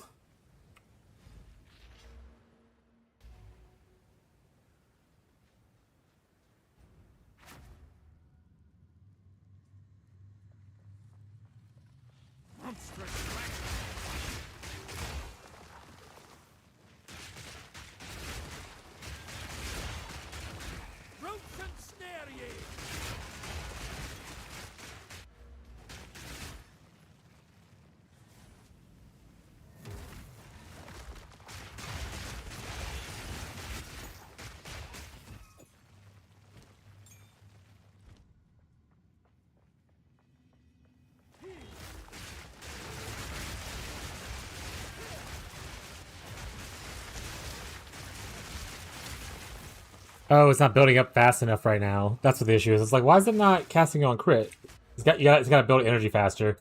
Oh, it's not building up fast enough right now. That's what the issue is. It's like, why is it not casting on crit? It's got to build energy faster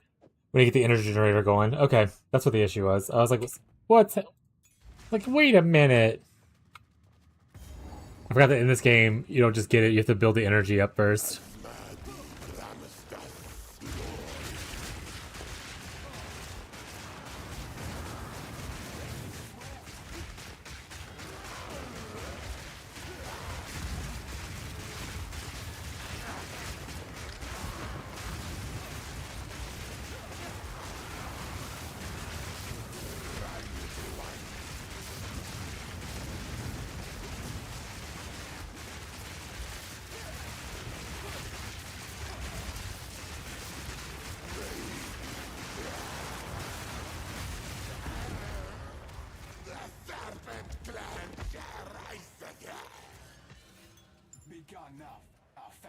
when you get the energy generator going. Okay, that's what the issue was. I was like, what? Like, wait a minute. I forgot that in this game, you don't just get it. You have to build the energy up first.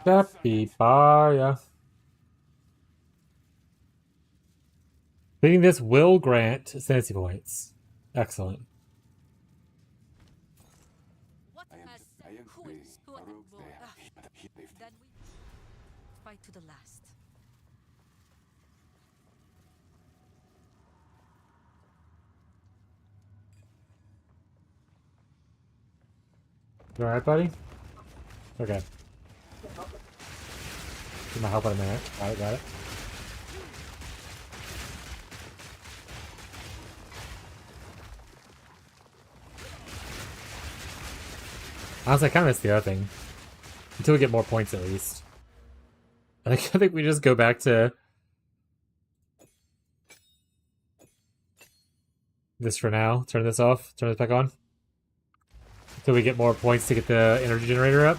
Capybara. Beating this will grant ascendancy points. Excellent. Then we fight to the last. You alright, buddy? Okay. Need my help in a minute. Got it. Honestly, I kind of missed the other thing. Until we get more points, at least. I think we just go back to this for now. Turn this off. Turn this back on. Until we get more points to get the energy generator up.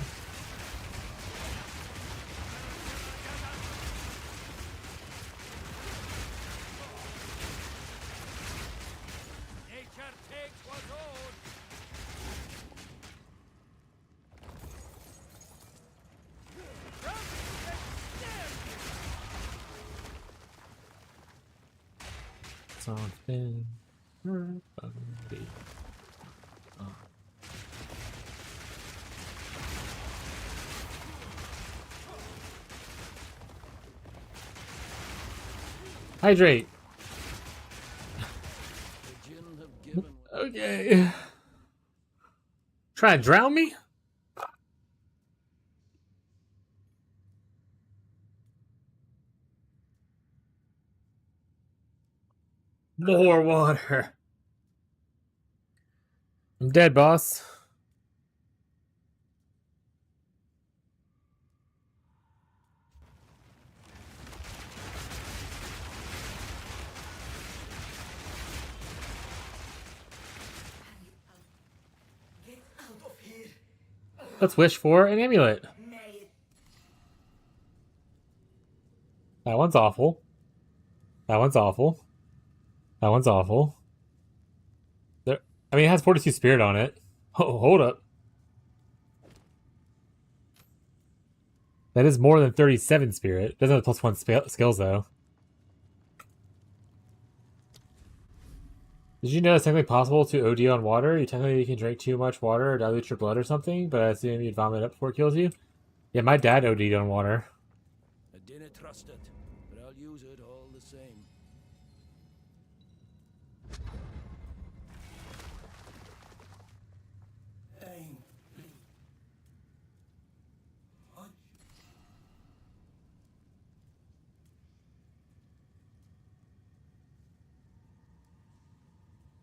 Something. Hydrate. Okay. Try to drown me? More water. I'm dead, boss. Let's wish for an amulet. That one's awful. That one's awful. That one's awful. There, I mean, it has 42 spirit on it. Oh, hold up. That is more than 37 spirit. It doesn't have +1 skills, though. Did you know it's technically possible to OD on water? You technically can drink too much water or dilute your blood or something, but I assume you'd vomit up before it kills you? Yeah, my dad OD'd on water. I didn't trust it, but I'll use it all the same.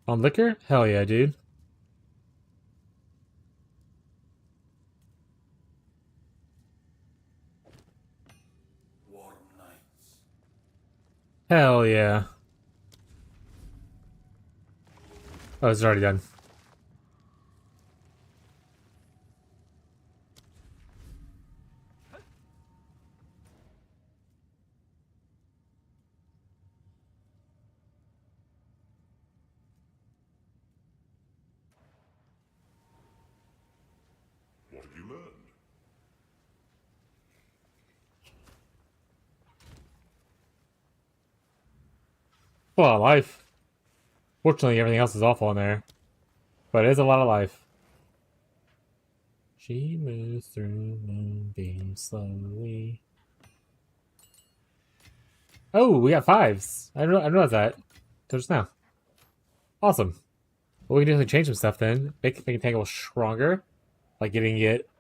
On liquor? Hell yeah, dude. Warm nights. Hell yeah. Oh, it's already done. What have you learned? A lot of life. Fortunately, everything else is awful in there. But it is a lot of life. She moves through moonbeams slowly. Oh, we got 5s. I don't know that. Till just now. Awesome. Well, we can definitely change some stuff then. Make Tangle stronger. Like getting it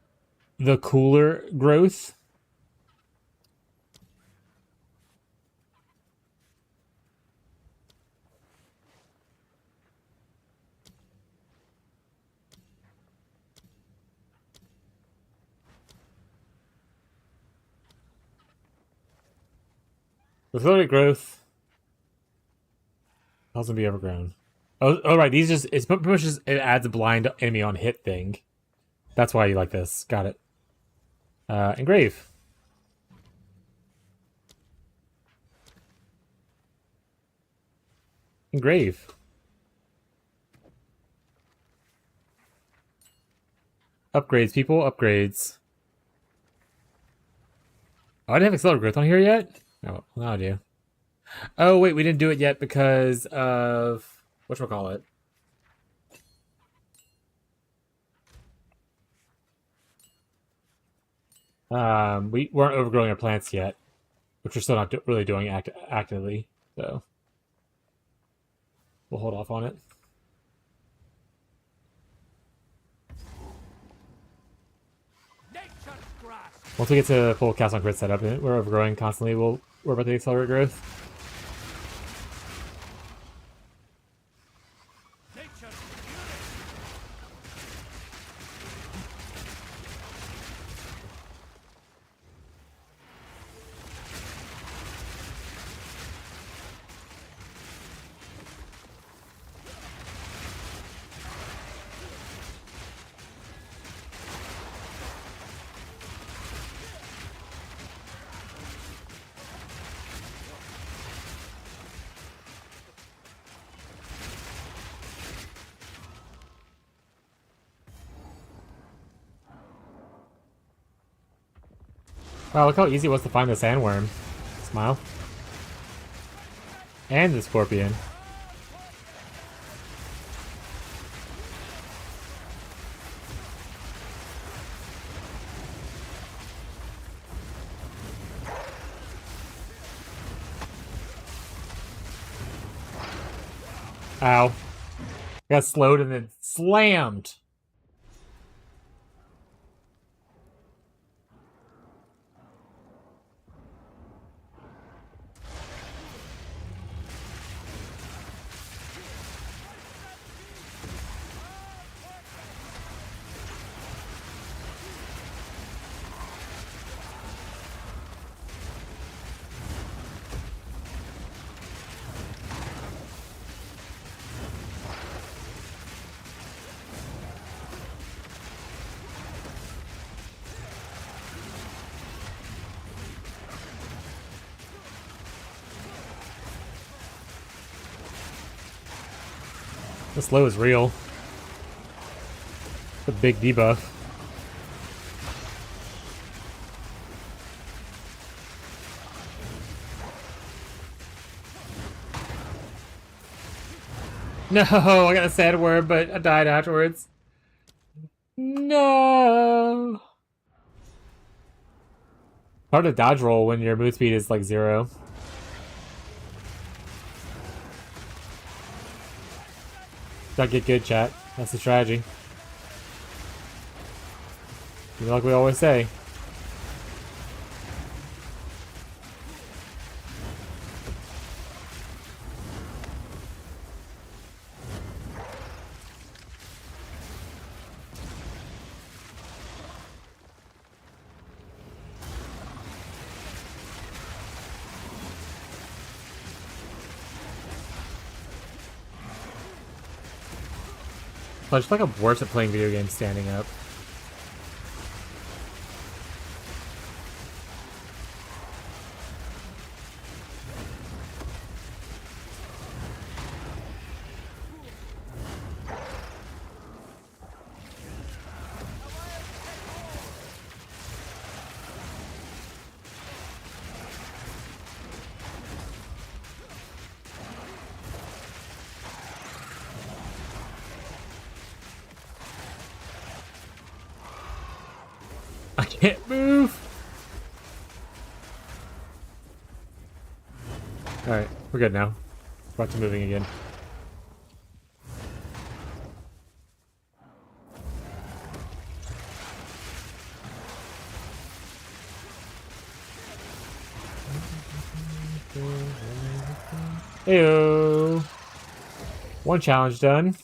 the cooler growth. Accelerate growth. Also be overgrown. Oh, right. These just it's pretty much just it adds a blind enemy on hit thing. That's why you like this. Got it. Engrave. Engrave. Upgrades, people. Upgrades. Oh, I didn't have accelerate growth on here yet? Oh, well, now I do. Oh, wait. We didn't do it yet because of... whatchamacallit? We weren't overgrowing our plants yet, which we're still not really doing actively, so we'll hold off on it. Once we get to full cast on grid setup, we're overgrowing constantly. We're about to accelerate growth. Wow, look how easy it was to find the sandworm. Smile. And the scorpion. Ow. Got slowed and then slammed. The slow is real. It's a big debuff. No, I got a sad word, but I died afterwards. No. Hard to dodge roll when your move speed is like 0. Gotta get good, chat. That's the strategy. You know, like we always say. I just feel like I'm worse at playing video games standing up. I can't move. Alright, we're good now. Back to moving again. Heyo! One challenge done.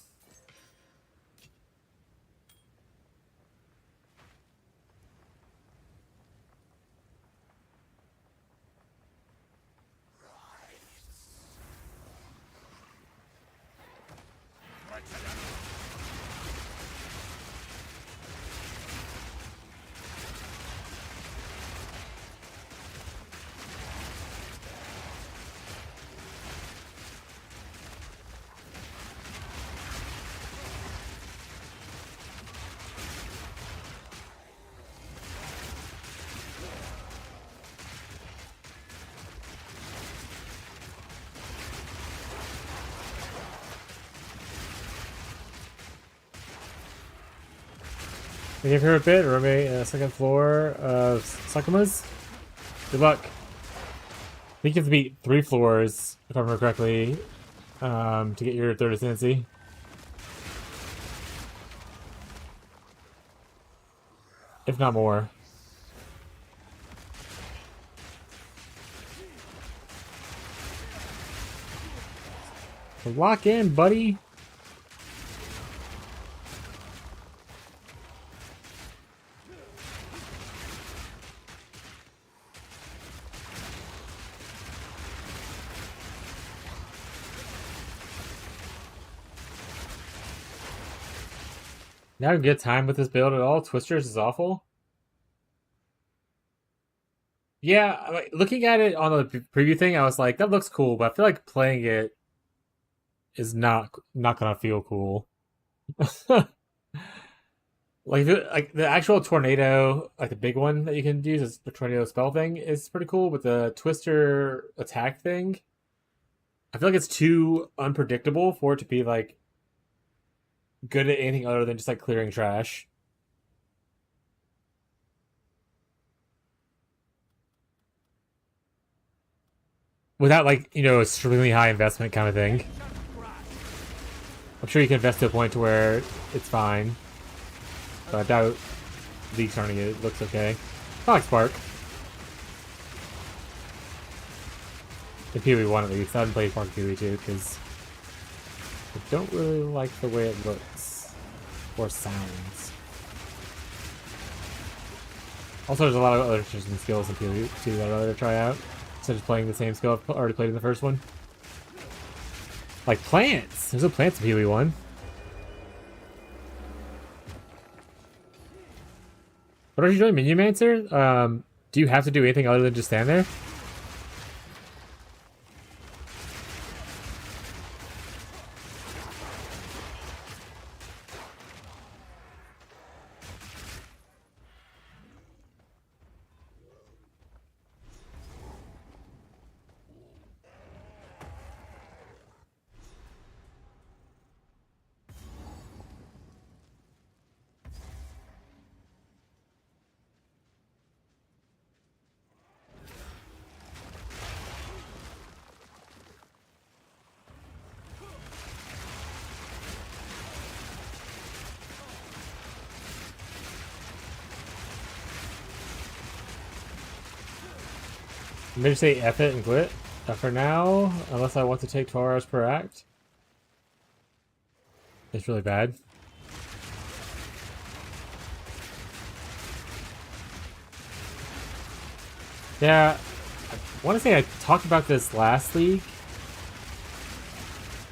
We give her a bit, roommate, second floor of Sakuma's. Good luck. I think you have to beat 3 floors, if I remember correctly, to get your third ascendancy. If not more. Lock in, buddy. Not a good time with this build at all. Twisters is awful. Yeah, looking at it on the preview thing, I was like, that looks cool, but I feel like playing it is not gonna feel cool. Like the actual tornado, like the big one that you can use as the tornado spell thing is pretty cool, but the twister attack thing, I feel like it's too unpredictable for it to be like good at anything other than just like clearing trash. Without like, you know, a extremely high investment kind of thing. I'm sure you can invest to a point to where it's fine. But I doubt League's turning it looks okay. I like Spark. In PoE1 at least. I haven't played Spark PoE2 because I don't really like the way it looks. Or sounds. Also, there's a lot of other interesting skills in PoE2 that I'd rather try out. Instead of playing the same skill I've already played in the first one. Like plants! There's no plants in PoE1. What are you doing, Minionmancer? Do you have to do anything other than just stand there? Maybe say F it and quit for now, unless I want to take 12 hours per act. It's really bad. Yeah, I want to say I talked about this last league.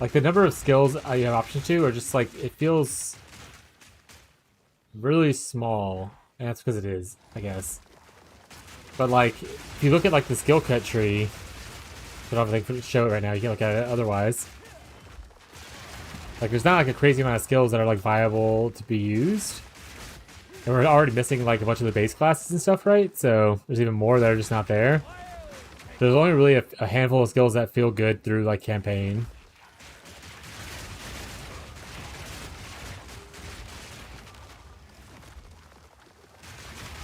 Like the number of skills you have options to are just like, it feels really small. And that's because it is, I guess. But like, if you look at like the skill cut tree, I don't have anything to show it right now, you can't look at it otherwise. Like there's not like a crazy amount of skills that are like viable to be used. And we're already missing like a bunch of the base classes and stuff, right? So there's even more that are just not there. There's only really a handful of skills that feel good through like campaign.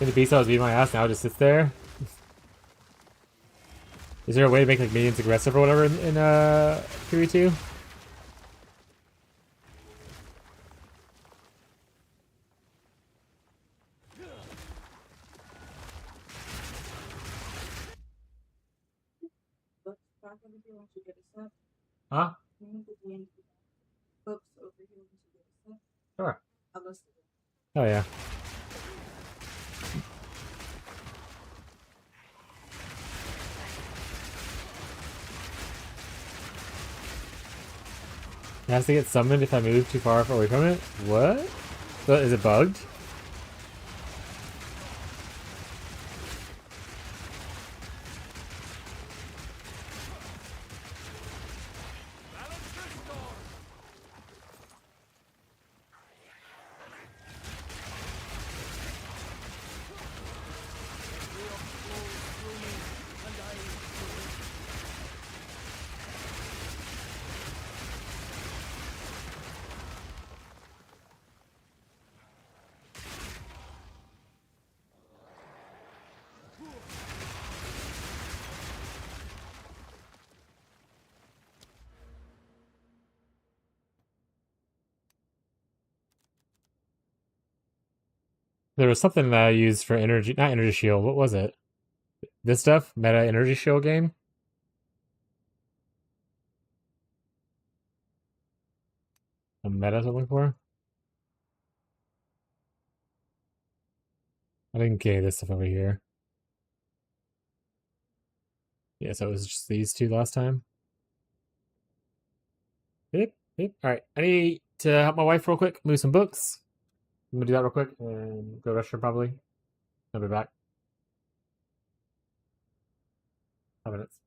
And the beast that was beating my ass now just sits there. Is there a way to make like minions aggressive or whatever in 3v2? Books back over here once you get a set. Huh? Can you move the D&D books over here once you get a set? Sure. I'll list it. Oh yeah. It has to get summoned if I move too far away from it? What? Is it bugged? There was something that I used for energy, not energy shield. What was it? This stuff? Meta energy shield game? A meta I'm looking for? I didn't get this stuff over here. Yeah, so it was just these two last time. Beep, beep. Alright, I need to help my wife real quick, move some books. I'm gonna do that real quick and go to the restroom probably. I'll be back. 5 minutes.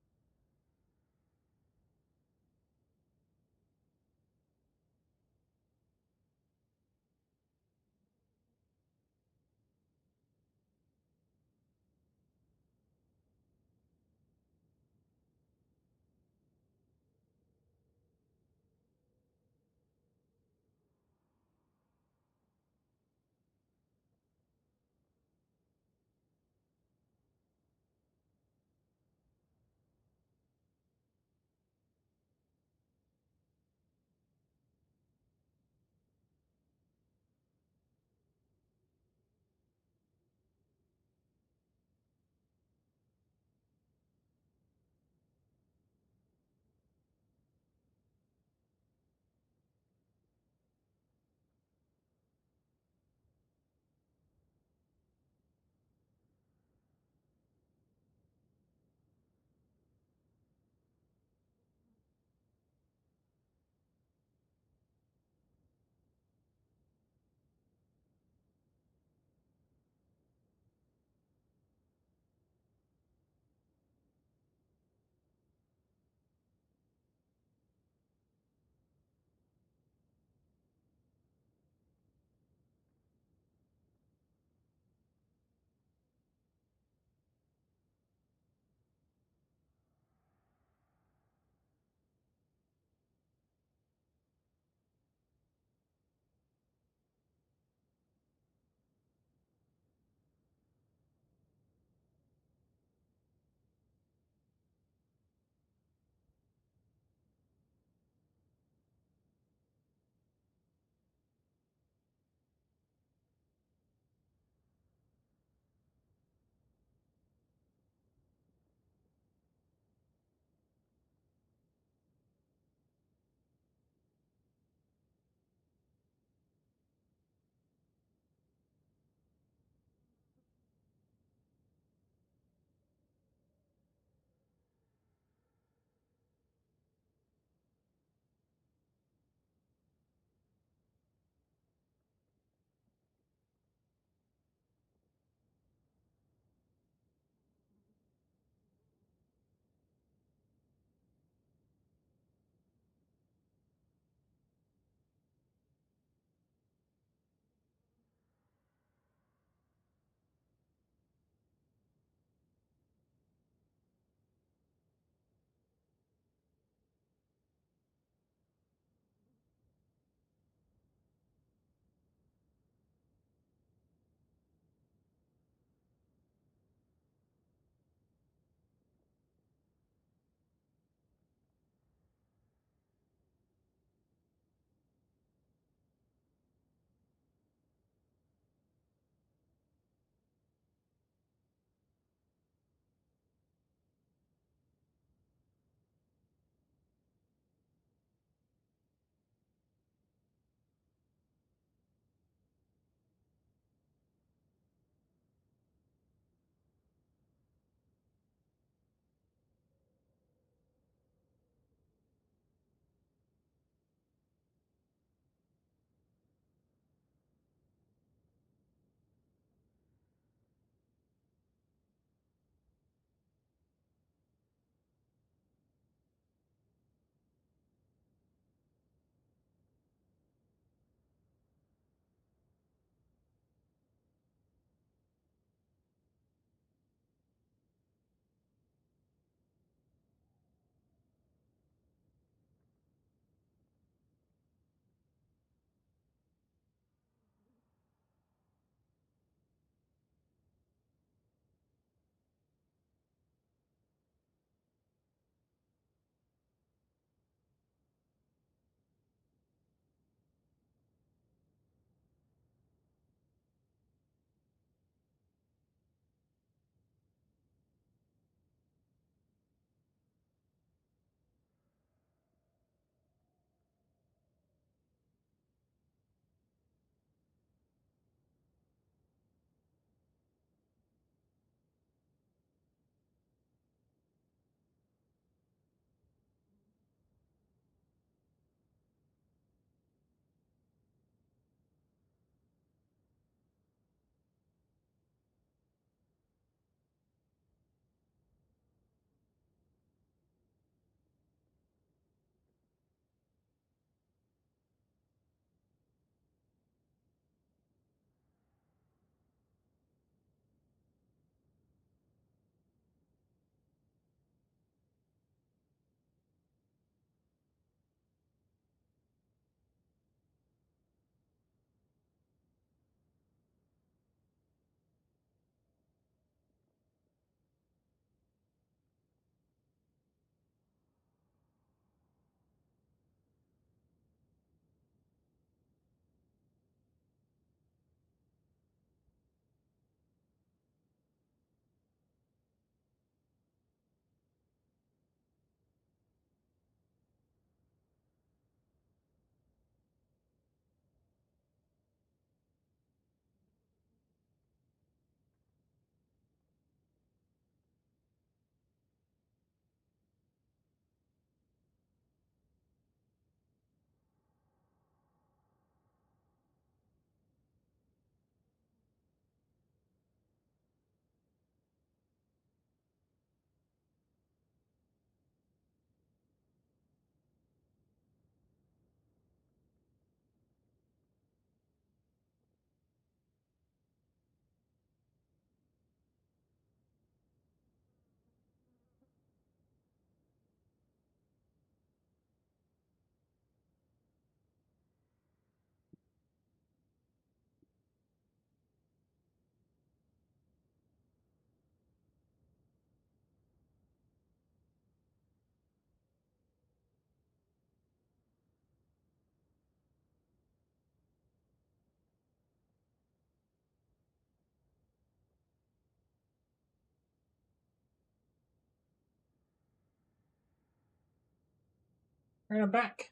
Alright, I'm back.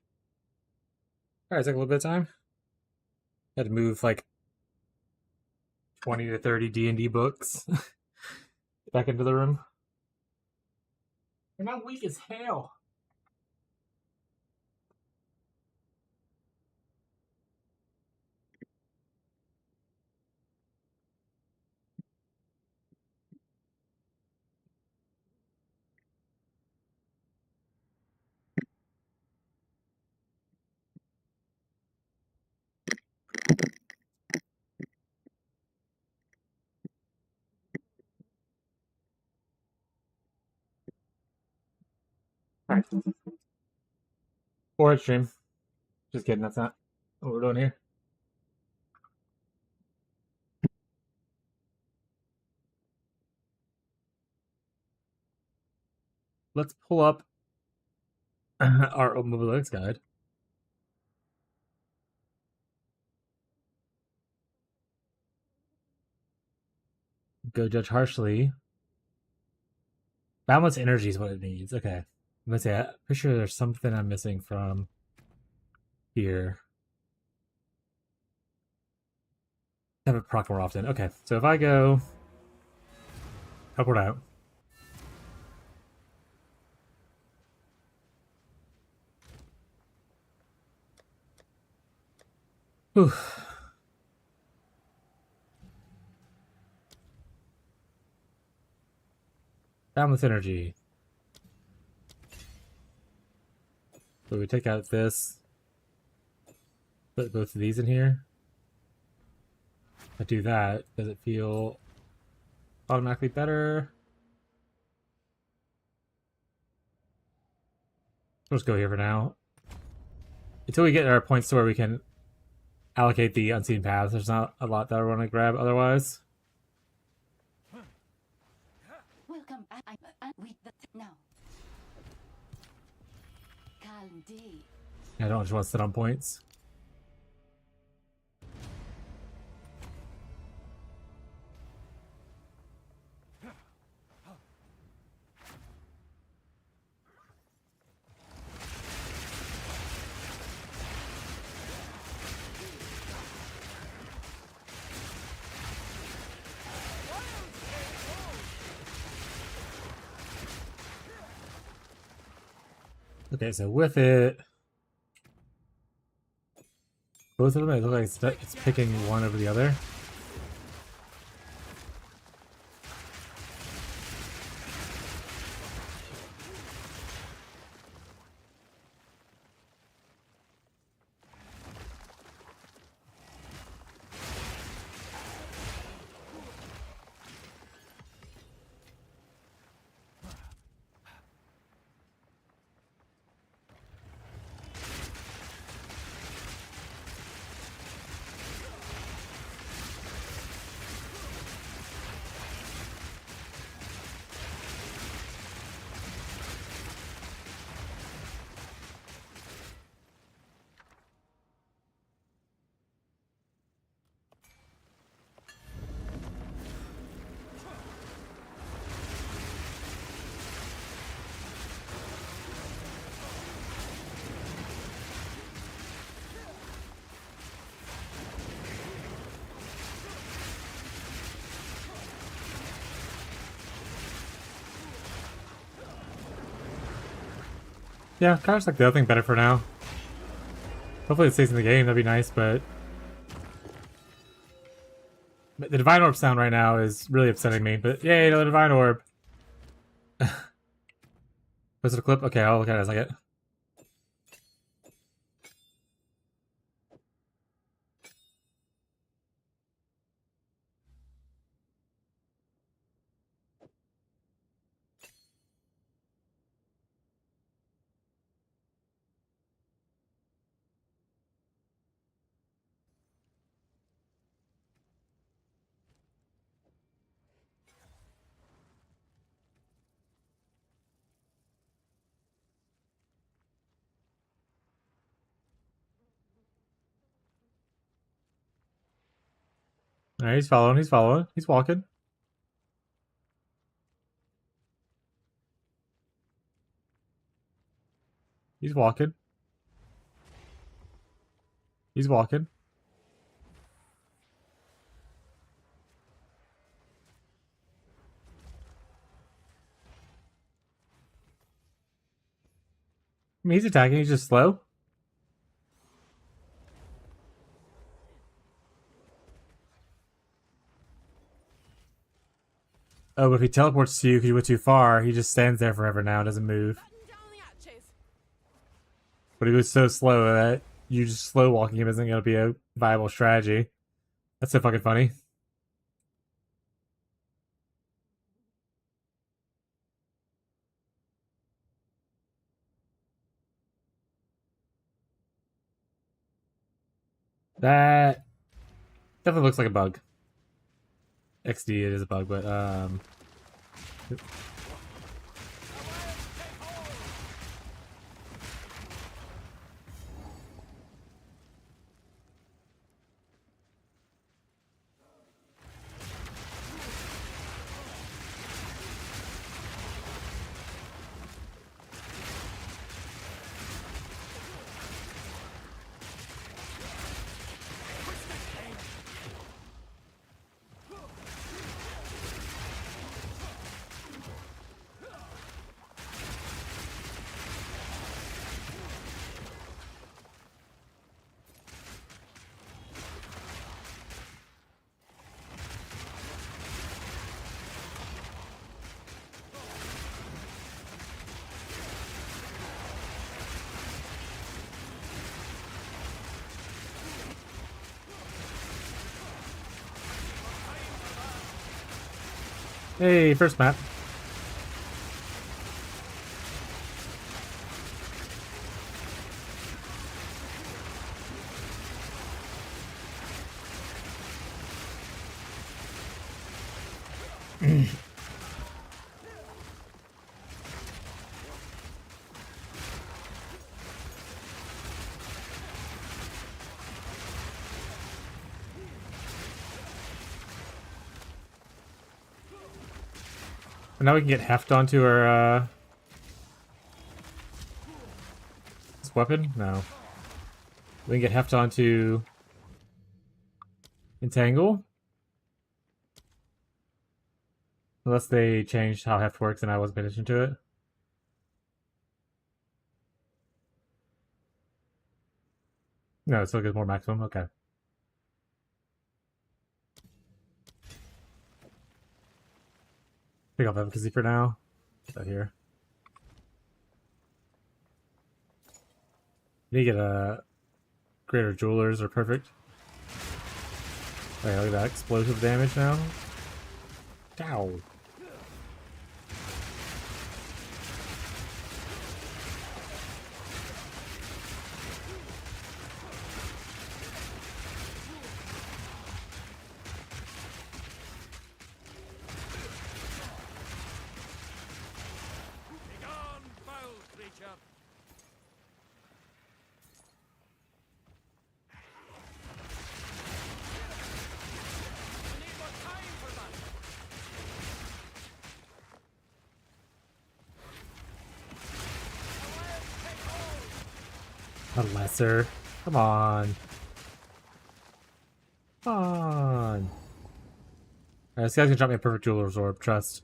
Alright, took a little bit of time. Had to move like 20 to 30 D&D books back into the room. And I'm weak as hell. Alright. Forward stream. Just kidding, that's not what we're doing here. Let's pull up our Mobilix guide. Go judge harshly. Boundless energy is what it needs. Okay. I'm gonna say, I'm pretty sure there's something I'm missing from here. Have it proc more often. Okay, so if I go upward out. Whew. Boundless energy. So we take out this. Put both of these in here. If I do that, does it feel automatically better? We'll just go here for now. Until we get our points to where we can allocate the unseen paths, there's not a lot that I want to grab otherwise. Welcome. I'm with the now. Calm day. I don't just want to sit on points. Okay, so with it, both of them, it looks like it's picking one over the other. Yeah, kind of just like the other thing better for now. Hopefully it stays in the game, that'd be nice, but the Divine Orb sound right now is really upsetting me, but yay, another Divine Orb! Was it a clip? Okay, I'll look at it as I get. Alright, he's following, he's walking. He's walking. He's walking. I mean, he's attacking. He's just slow. Oh, but if he teleports to you because you went too far, he just stands there forever now and doesn't move. But he was so slow that you just slow walking him isn't going to be a viable strategy. That's so fucking funny. That definitely looks like a bug. XD, it is a bug, but hey, first map. Now we can get heft onto our this weapon? No. We can get heft onto Entangle. Unless they changed how heft works and I wasn't paying attention to it. No, it still gives more maximum. Okay. Pick off efficacy for now. Get that here. Need to get a greater jewelers are perfect. Okay, look at that explosive damage now. Ow. A lesser. Come on. Come on. Alright, this guy's gonna drop me a perfect jeweler's orb, trust.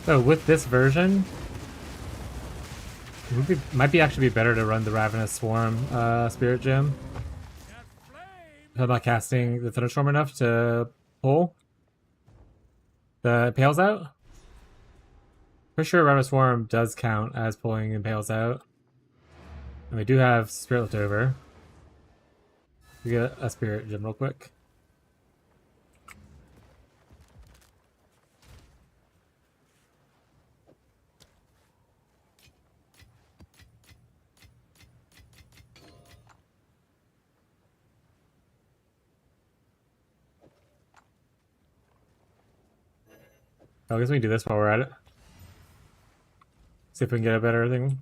So with this version, it might be actually be better to run the Ravenous Swarm Spirit Gem. If I'm not casting the Thunderstorm enough to pull the Pales out. Pretty sure Rabbit Swarm does count as pulling Impales out. And we do have Spirit left over. We get a Spirit Gem real quick. I guess we can do this while we're at it. See if we can get a better thing.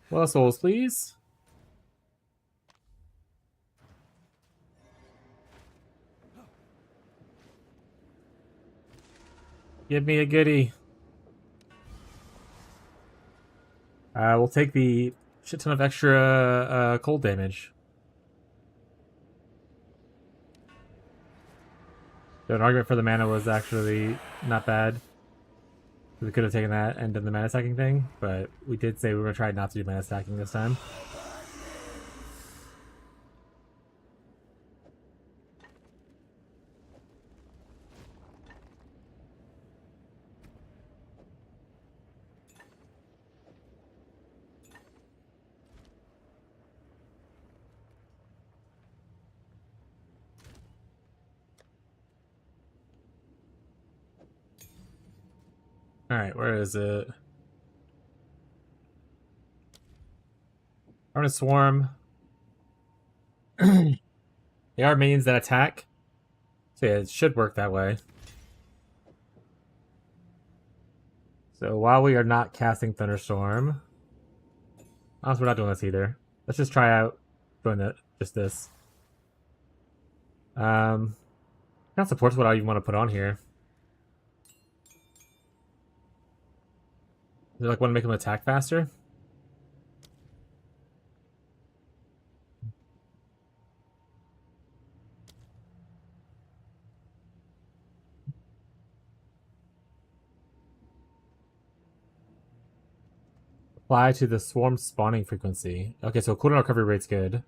Well, souls, please. Give me a goodie. We'll take the shit ton of extra cold damage. So an argument for the mana was actually not bad. We could have taken that and done the mana stacking thing, but we did say we were going to try not to do mana stacking this time. Alright, where is it? I'm gonna swarm. They are minions that attack. So yeah, it should work that way. So while we are not casting Thunderstorm... Honestly, we're not doing this either. Let's just try out doing just this. Kind of supports what I even want to put on here. Do you like want to make them attack faster? Apply to the swarm spawning frequency. Okay, so cooldown recovery rate's good.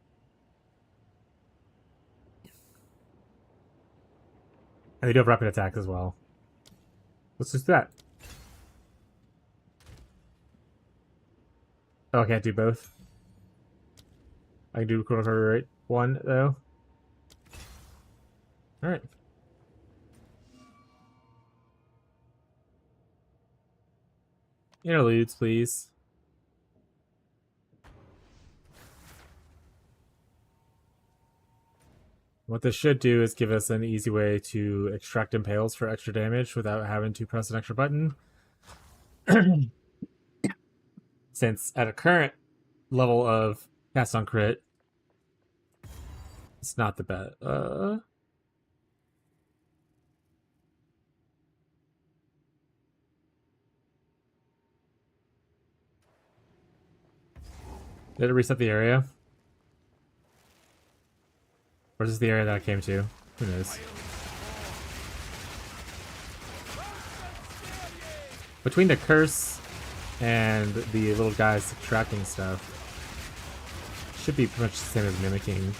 And they do have rapid attacks as well. Let's just do that. Oh, I can't do both. I can do cooldown recovery rate 1, though. Alright. Interludes, please. What this should do is give us an easy way to extract impales for extra damage without having to press an extra button. Since at a current level of cast on crit, it's not the best. Did it reset the area? Or is this the area that I came to? Who knows? Between the curse and the little guys subtracting stuff, should be pretty much the same as mimicking.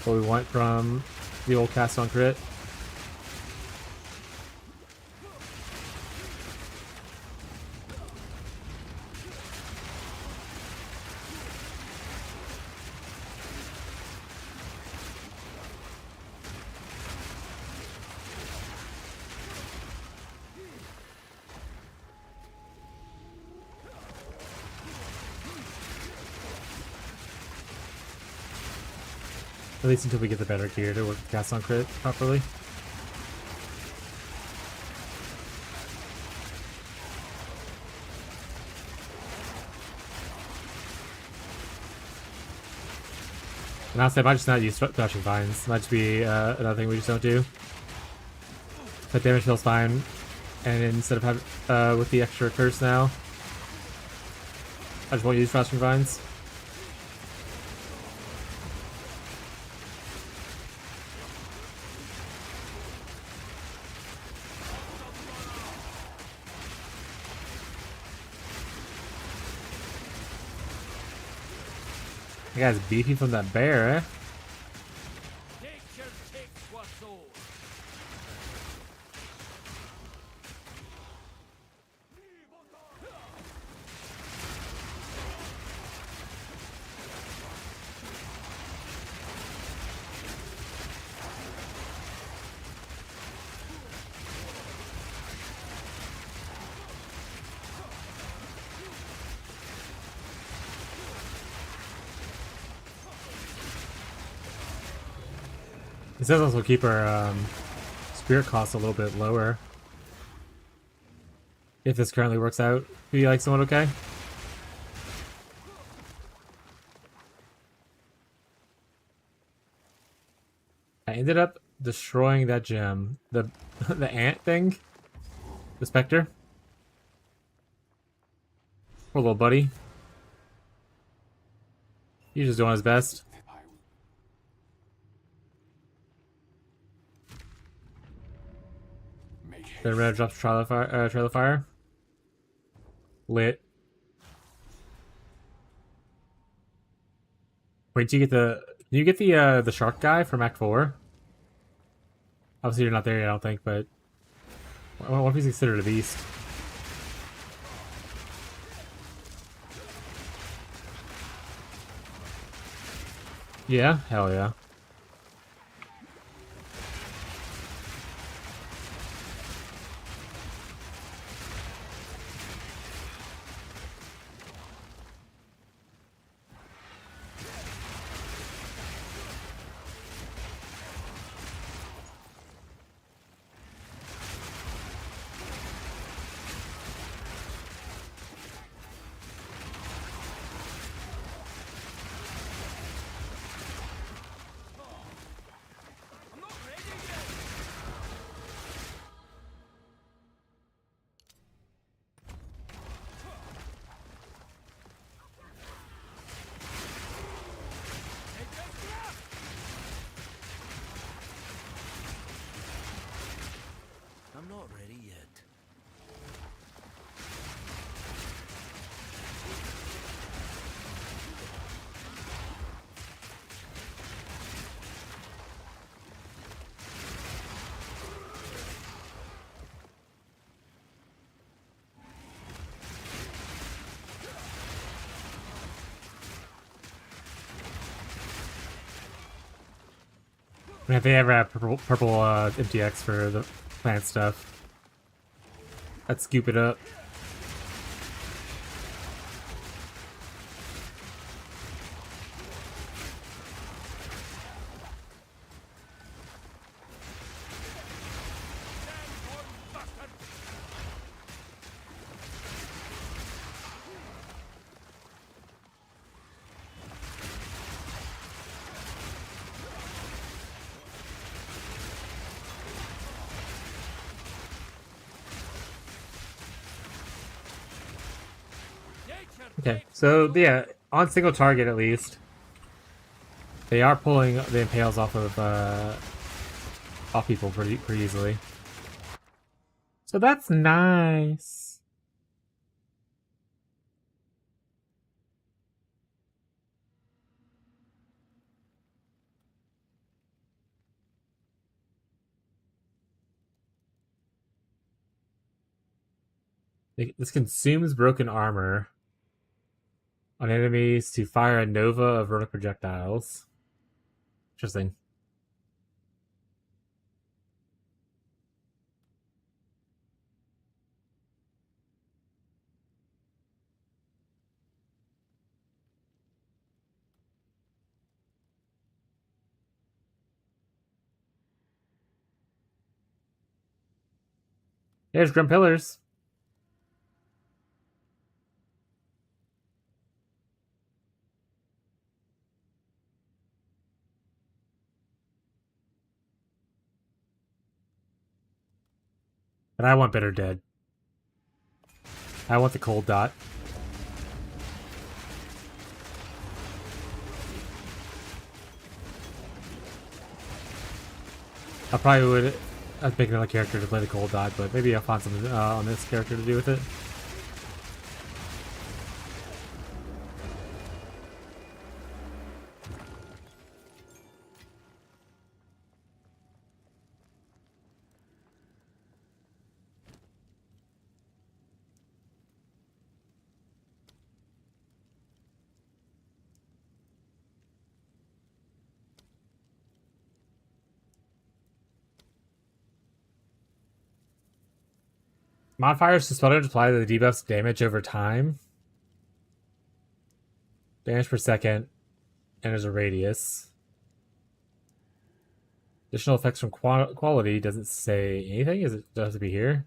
What we want from the old cast on crit. At least until we get the better gear to work the cast on crit properly. And honestly, I might just not use Thrashing Vines. Might just be another thing we just don't do. But damage feels fine. And instead of having with the extra curse now, I just won't use Thrashing Vines. That guy's beefy from that bear, eh? Nature takes what's old. This does also keep our spirit costs a little bit lower. If this currently works out, be like somewhat okay. I ended up destroying that gem. The the ant thing. The specter. Poor little buddy. He's just doing his best. Then red drops trail of fire. Lit. Wait, do you get the? Can you get the shark guy from Act 4? Obviously, you're not there yet, I don't think. But what if he's considered a beast? Yeah, hell yeah. I'm not ready yet. I mean, if they ever have purple MTX for the plant stuff, I'd scoop it up. Okay, so yeah, on single target at least, they are pulling the impales off of off people pretty easily. So that's nice. This consumes broken armor on enemies to fire a nova of vertical projectiles. Interesting. There's Grim Pillars. But I want Bitter Dead. I want the cold dot. I probably would. I'd pick another character to play the cold dot, but maybe I'll find something on this character to do with it. Modifiers to spell apply the debuffs damage over time. Damage per second. And there's a radius. Additional effects from quality doesn't say anything. Does it have to be here?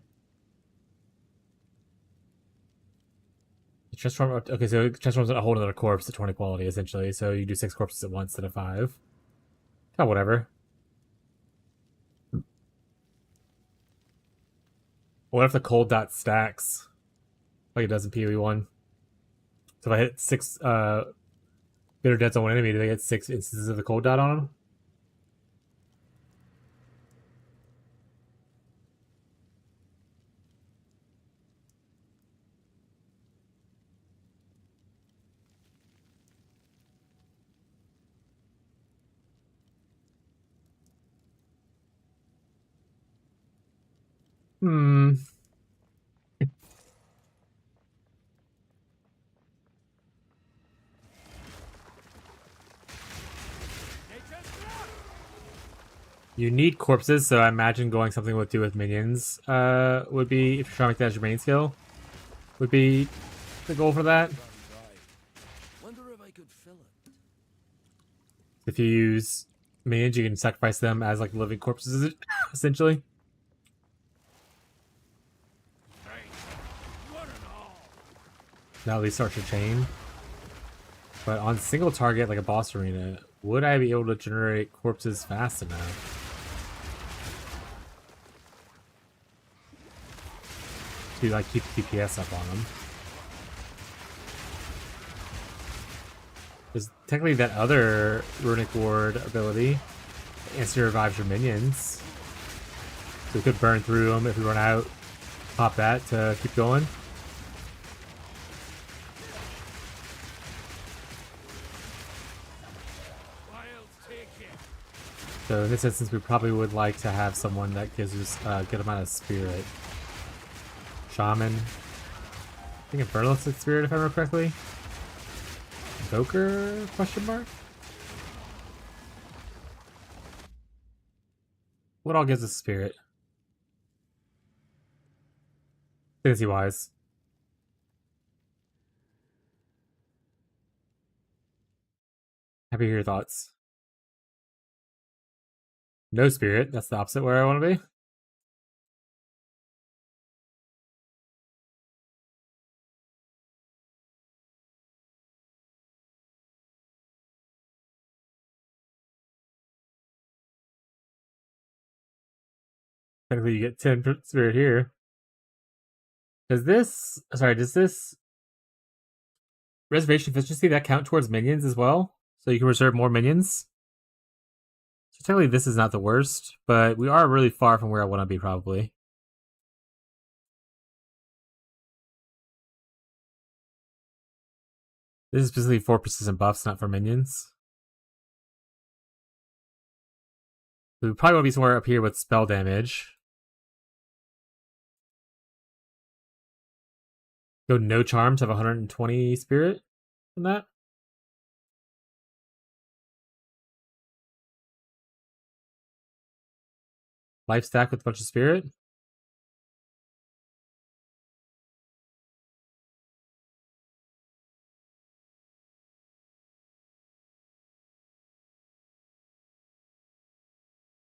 Transform. Okay, so it transforms a whole other corpse at 20 quality essentially. So you do 6 corpses at once instead of 5. Oh, whatever. What if the cold dot stacks like it does in PoE1? So if I hit 6 bitter deaths on one enemy, do they get 6 instances of the cold dot on them? Hmm. You need corpses, so I imagine going something with do with minions would be, if you're trying to make that as your main skill, would be the goal for that. If you use minions, you can sacrifice them as like living corpses, essentially. Now they start your chain. But on single target, like a boss arena, would I be able to generate corpses fast enough to like keep DPS up on them? There's technically that other Runic Ward ability. Instantly revives your minions. So we could burn through them if we run out. Pop that to keep going. So in this instance, we probably would like to have someone that gives us a good amount of spirit. Shaman. I think Infernalistic Spirit, if I remember correctly. Invoker? Question mark? What all gives us spirit? Fantasy wise. Happy to hear your thoughts. No spirit. That's the opposite where I want to be. Technically, you get 10 spirit here. Does this reservation efficiency that count towards minions as well? So you can reserve more minions? So technically this is not the worst, but we are really far from where I want to be probably. This is specifically for persistent buffs, not for minions. We probably want to be somewhere up here with spell damage. Go no charm to have 120 spirit from that. Life stack with a bunch of spirit.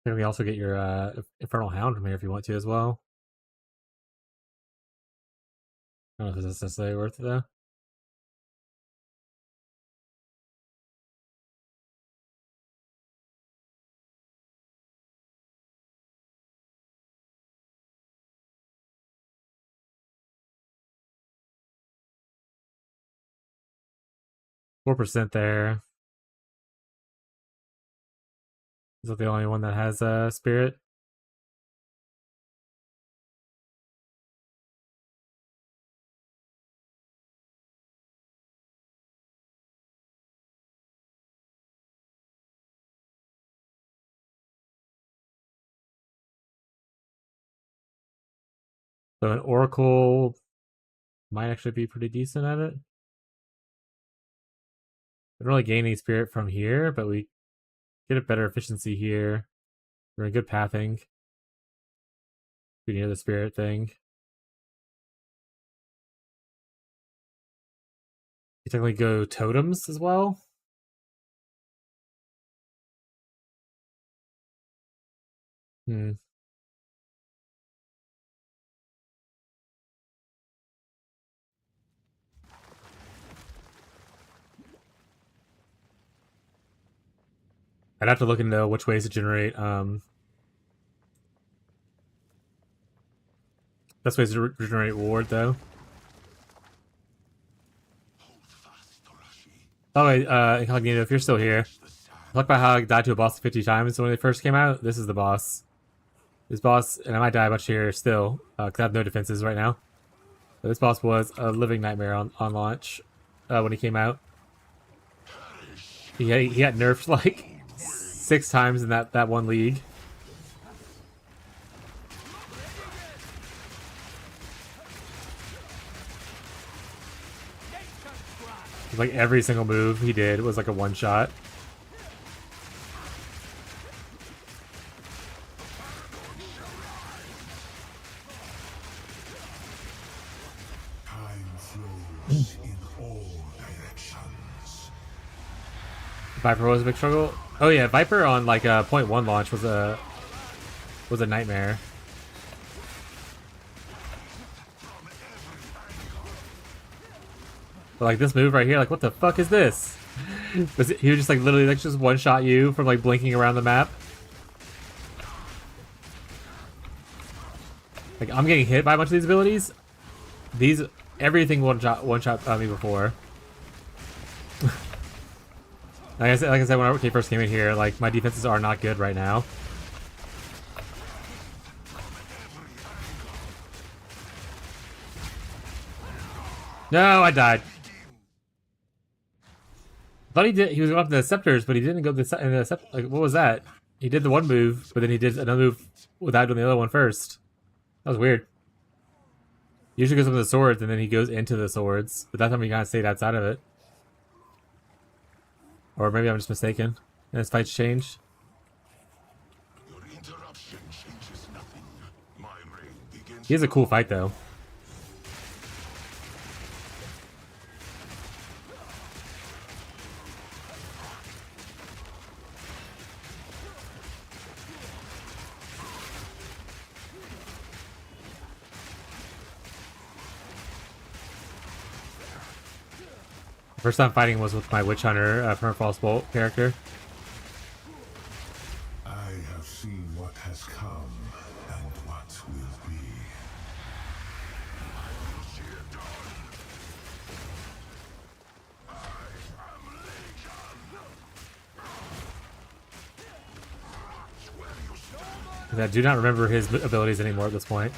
Then we also get your Infernal Hound from here if you want to as well. I don't know if this is necessarily worth it though. %4 there. Is that the only one that has spirit? So an Oracle might actually be pretty decent at it. We don't really gain any spirit from here, but we get a better efficiency here. We're in good pathing. We near the spirit thing. You technically go totems as well. Hmm. I'd have to look into which ways to generate best ways to regenerate ward though. Oh wait, Incognito, if you're still here, talk about how I died to a boss 50 times when they first came out. This is the boss. This boss, and I might die a bunch here still, because I have no defenses right now. But this boss was a living nightmare on launch when he came out. He got nerfed like 6 times in that one league. Like every single move he did was like a one shot. Viper was a big struggle. Oh yeah, Viper on like a 0.1 launch was a nightmare. But like this move right here, like what the fuck is this? He would just like literally like just one shot you from like blinking around the map. Like I'm getting hit by a bunch of these abilities. Everything one shot me before. Like I said when I first came in here, like my defenses are not good right now. No, I died. I thought he was going up to the scepters, but he didn't go to the scepter. Like what was that? He did the one move, but then he did another move without doing the other one first. That was weird. He usually goes up to the swords and then he goes into the swords, but that time he kind of stayed outside of it. Or maybe I'm just mistaken. And his fights changed. He has a cool fight though. First time fighting was with my Witch Hunter from False Bolt character. I have seen what has come and what will be. I do not remember his abilities anymore at this point.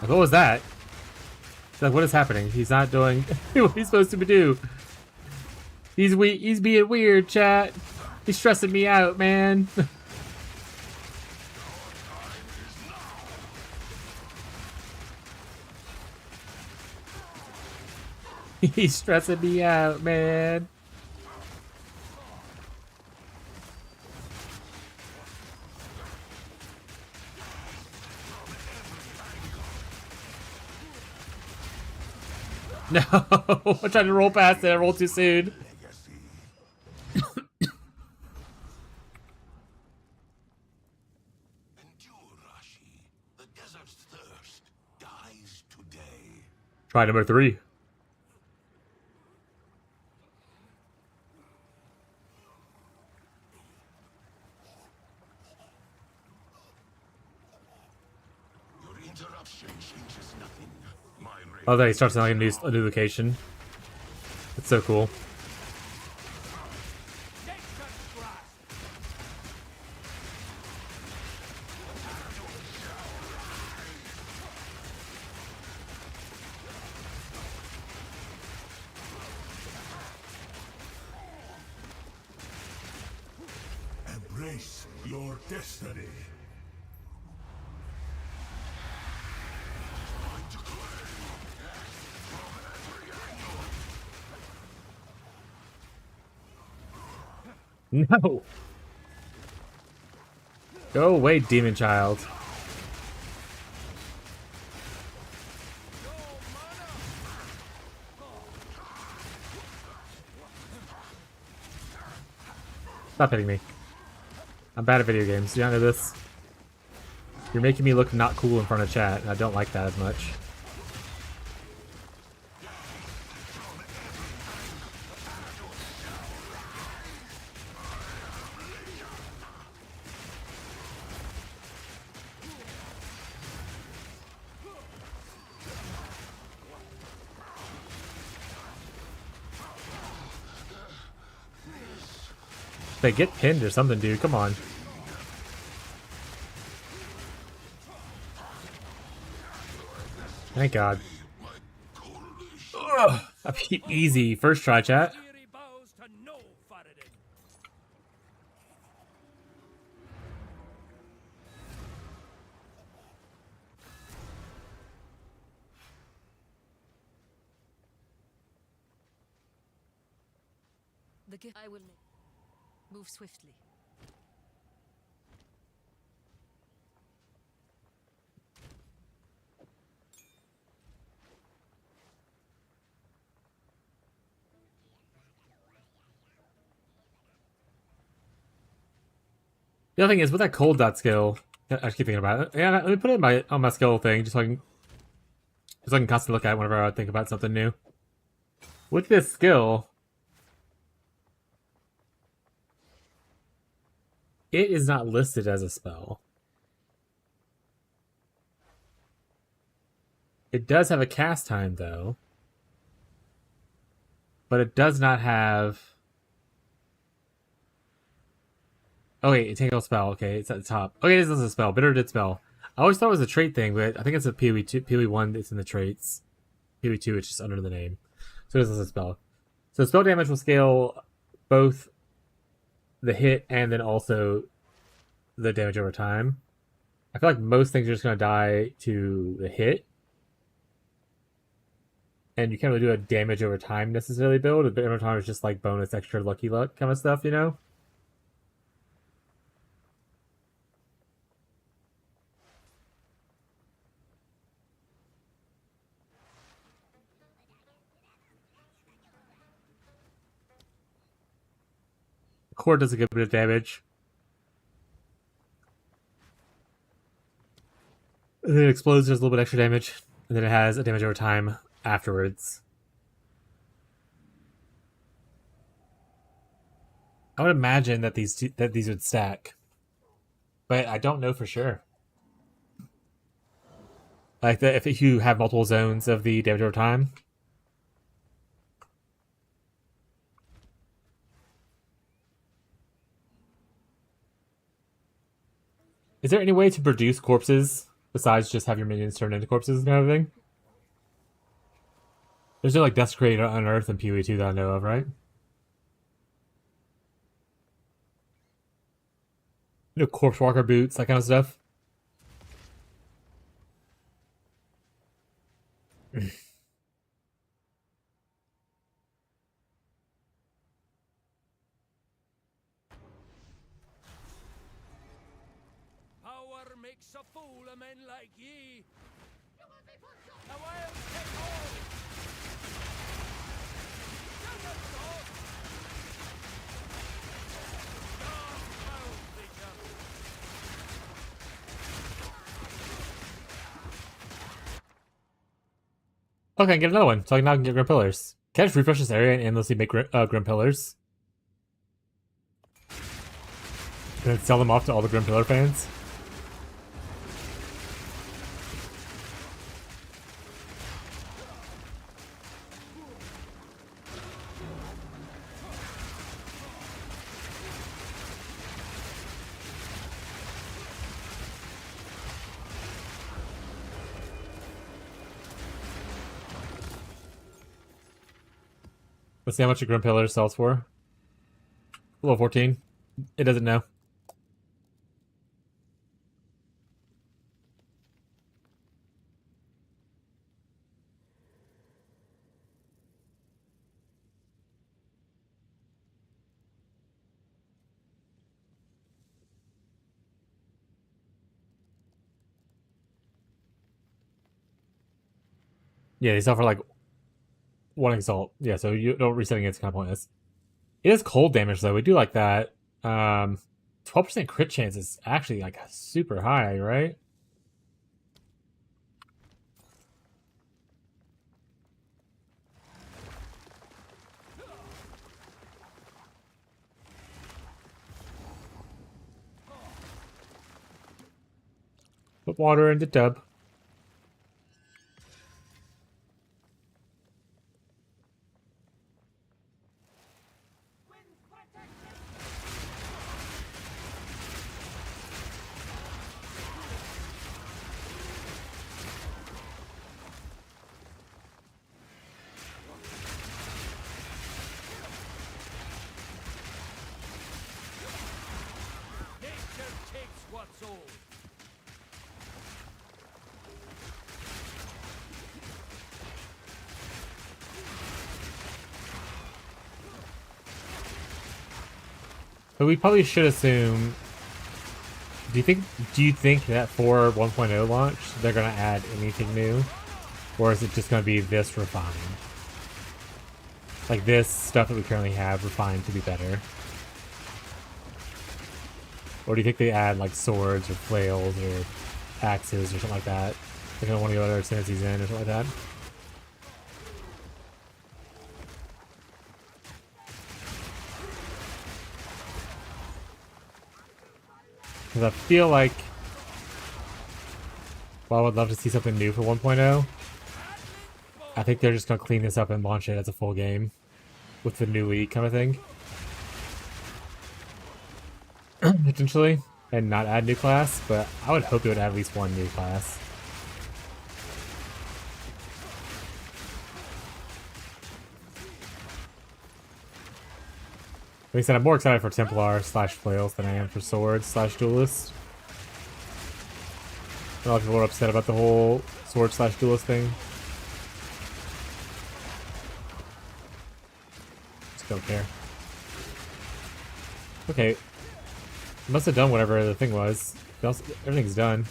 Like, what was that? Like, what is happening? He's not doing what he's supposed to do. He's being weird, chat. He's stressing me out, man. He's stressing me out, man. No, I tried to roll past it. I rolled too soon. Try number 3. Oh, there he starts like a new location. It's so cool. Embrace your destiny. No. Go away, demon child. Stop hitting me. I'm bad at video games. Do you not know this? You're making me look not cool in front of chat, and I don't like that as much. They get pinned or something, dude. Come on. Thank God. Ugh, easy. First try, chat. The gift I will move swiftly. The other thing is, with that cold dot skill, I keep thinking about it. Yeah, let me put it on my skill thing, just so I can constantly look at it whenever I think about something new. With this skill, it is not listed as a spell. It does have a cast time, though. But it does not have... Okay, Tangle spell. Okay, it's at the top. Okay, this is a spell. Bitter did spell. I always thought it was a trait thing, but I think it's a PoE 2, PoE 1. It's in the traits. PoE 2, it's just under the name. So this is a spell. So spell damage will scale both the hit and then also the damage over time. I feel like most things are just going to die to the hit. And you can't really do a damage over time necessarily build. A bit over time is just like bonus extra lucky luck kind of stuff, you know? Core does a good bit of damage. And then it explodes, does a little bit extra damage. And then it has a damage over time afterwards. I would imagine that these would stack. But I don't know for sure. Like, if you have multiple zones of the damage over time. Is there any way to produce corpses besides just have your minions turn into corpses and everything? There's no like Desecrate or Unearth and PoE 2 that I know of, right? You know, Corpse Walker boots, that kind of stuff. Power makes a fool of men like ye. Now I'll take all. Okay, get another one. So I can now get Grim Pillars. Can I just refresh this area and endlessly make Grim Pillars? And then sell them off to all the Grim Pillar fans? Let's see how much a Grim Pillar sells for. Level 14. It doesn't know. Yeah, they sell for like 1 exalt. Yeah, so you don't resetting it's kind of pointless. It is cold damage though. We do like that. 12% crit chance is actually like super high, right? Put water in the tub. Nature takes what's old. But we probably should assume. Do you think that for 1.0 launch they're gonna add anything new, or is it just gonna be this refined? Like this stuff that we currently have refined to be better? Or do you think they add like swords or flails or axes or something like that? Like in one of the other Sentences in or something like that? Because I feel like, while I would love to see something new for 1.0, I think they're just going to clean this up and launch it as a full game with the new league kind of thing. Potentially. And not add new class, but I would hope they would add at least one new class. Like I said, I'm more excited for Templar / Flails than I am for Swords / Duelist. A lot of people are upset about the whole Sword / Duelist thing. Just don't care. Okay. Must have done whatever the thing was. Everything's done.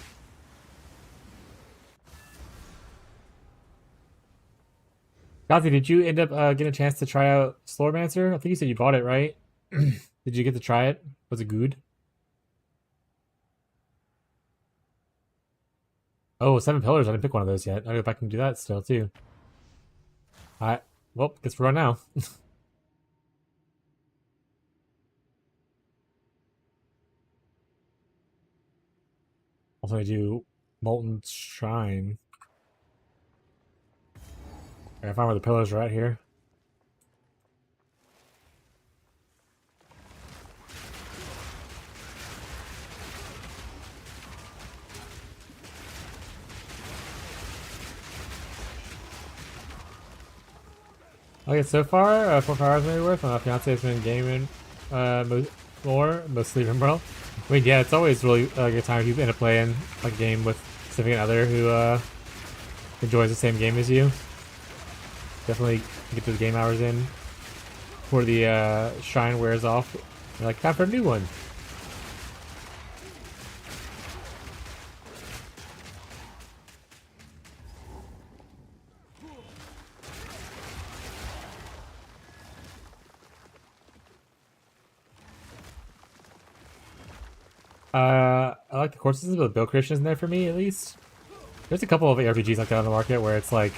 Gazi, did you end up getting a chance to try out Slowmancer? I think you said you bought it, right? Did you get to try it? Was it good? Oh, 7 pillars. I didn't pick one of those yet. I'll go back and do that still, too. Alright. Well, guess we're on now. Also, I do Molten Shrine. I gotta find where the pillars are at here. Okay, so far, 4 hours maybe worth. My fiance has been gaming mostly Rimworld. I mean, yeah, it's always really a good time if you end up playing like a game with a significant other who enjoys the same game as you. Definitely get those game hours in before the shrine wears off. You're like, time for a new one. I like the core systems, but the build creation isn't there for me, at least. There's a couple of RPGs like that on the market where it's like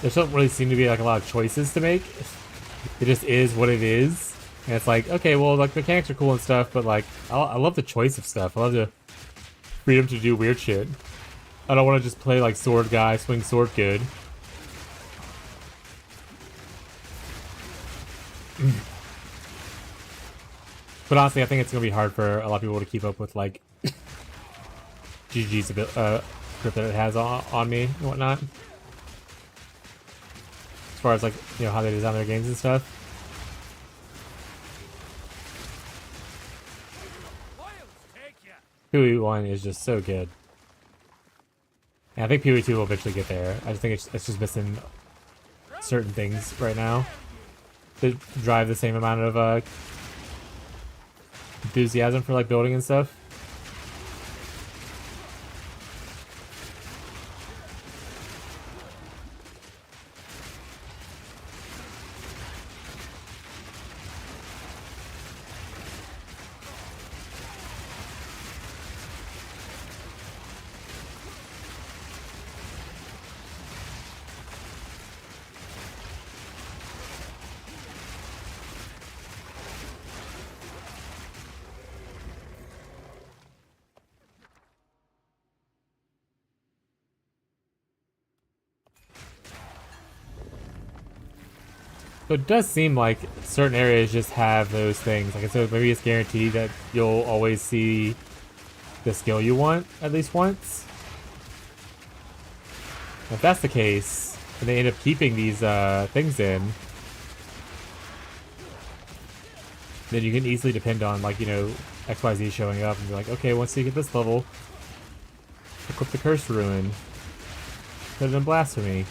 there don't really seem to be like a lot of choices to make. It just is what it is, and it's like, okay, well, like mechanics are cool and stuff, but like I love the choice of stuff. I love the freedom to do weird shit. I don't want to just play like sword guy, swing sword good. But honestly, I think it's gonna be hard for a lot of people to keep up with like GG's grip that it has on me and whatnot. As far as like, you know, how they design their games and stuff. PoE1 is just so good. And I think PoE2 will eventually get there. I just think it's just missing certain things right now to drive the same amount of enthusiasm for like building and stuff. So it does seem like certain areas just have those things. Like, so maybe it's guaranteed that you'll always see the skill you want at least once. If that's the case, and they end up keeping these things in, then you can easily depend on, like, you know, XYZ showing up and be like, okay, once you get this level, equip the Curse Ruin. Put it in Blasphemy.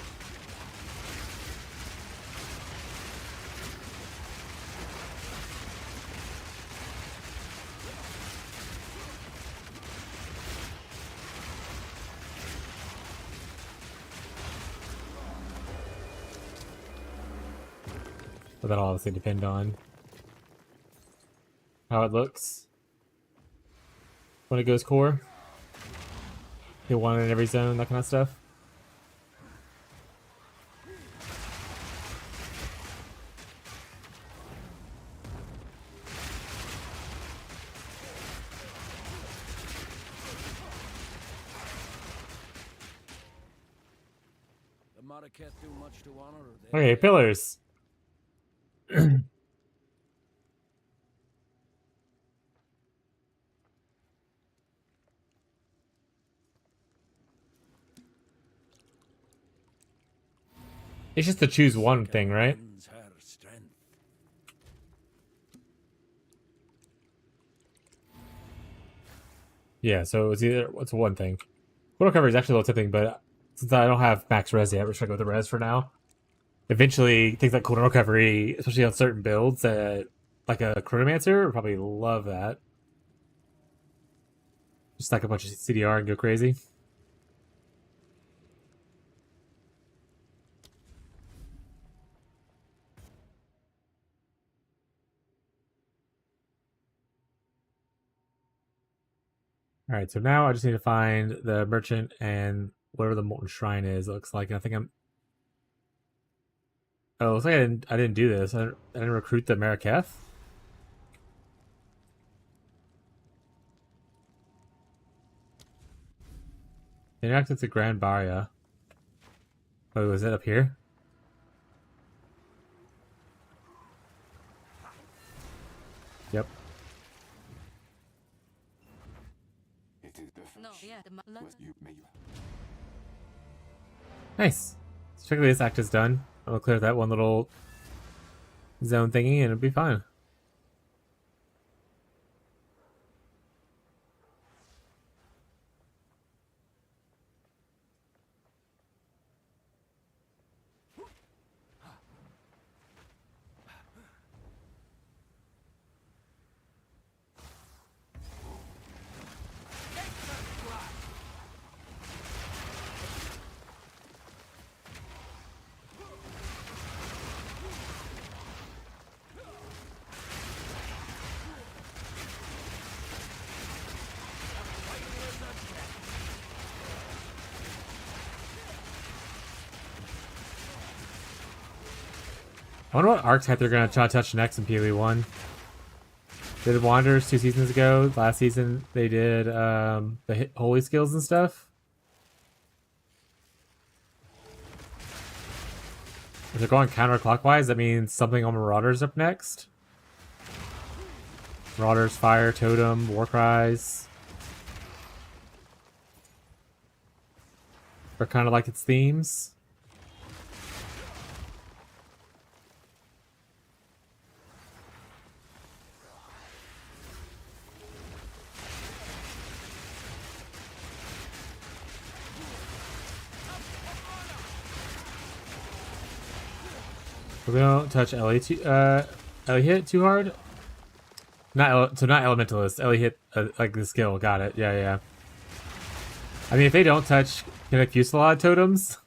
But that'll obviously depend on how it looks when it goes core. Hit one in every zone, that kind of stuff. The matter can't do much to honor her. Okay, pillars. It's just to choose one thing, right? Yeah, so it's one thing. Photo cover is actually a little tempting, but since I don't have max res yet, we're just gonna go with the res for now. Eventually, things like cooldown recovery, especially on certain builds, like a Chronomancer, would probably love that. Just stack a bunch of CDR and go crazy. Alright, so now I just need to find the merchant and whatever the molten shrine is. It looks like, and I think I'm. Oh, it looks like I didn't do this. I didn't recruit the Maraketh. Interact with the Grand Barrier. Oh, is it up here? Yep. Nice. So technically this act is done. I'm gonna clear that one little zone thingy and it'll be fine. I wonder what archetype they're gonna try to touch next in PoE 1. They did Wanderers 2 seasons ago. Last season they did the holy skills and stuff. If they're going counterclockwise, that means something on Marauders up next. Marauders, Fire, Totem, Warcries. Are kind of like its themes. We don't touch Ellie hit too hard. Not Elementalist. Ellie hit like the skill. Got it. Yeah, yeah. I mean, if they don't touch Kinetic Fusillade totems,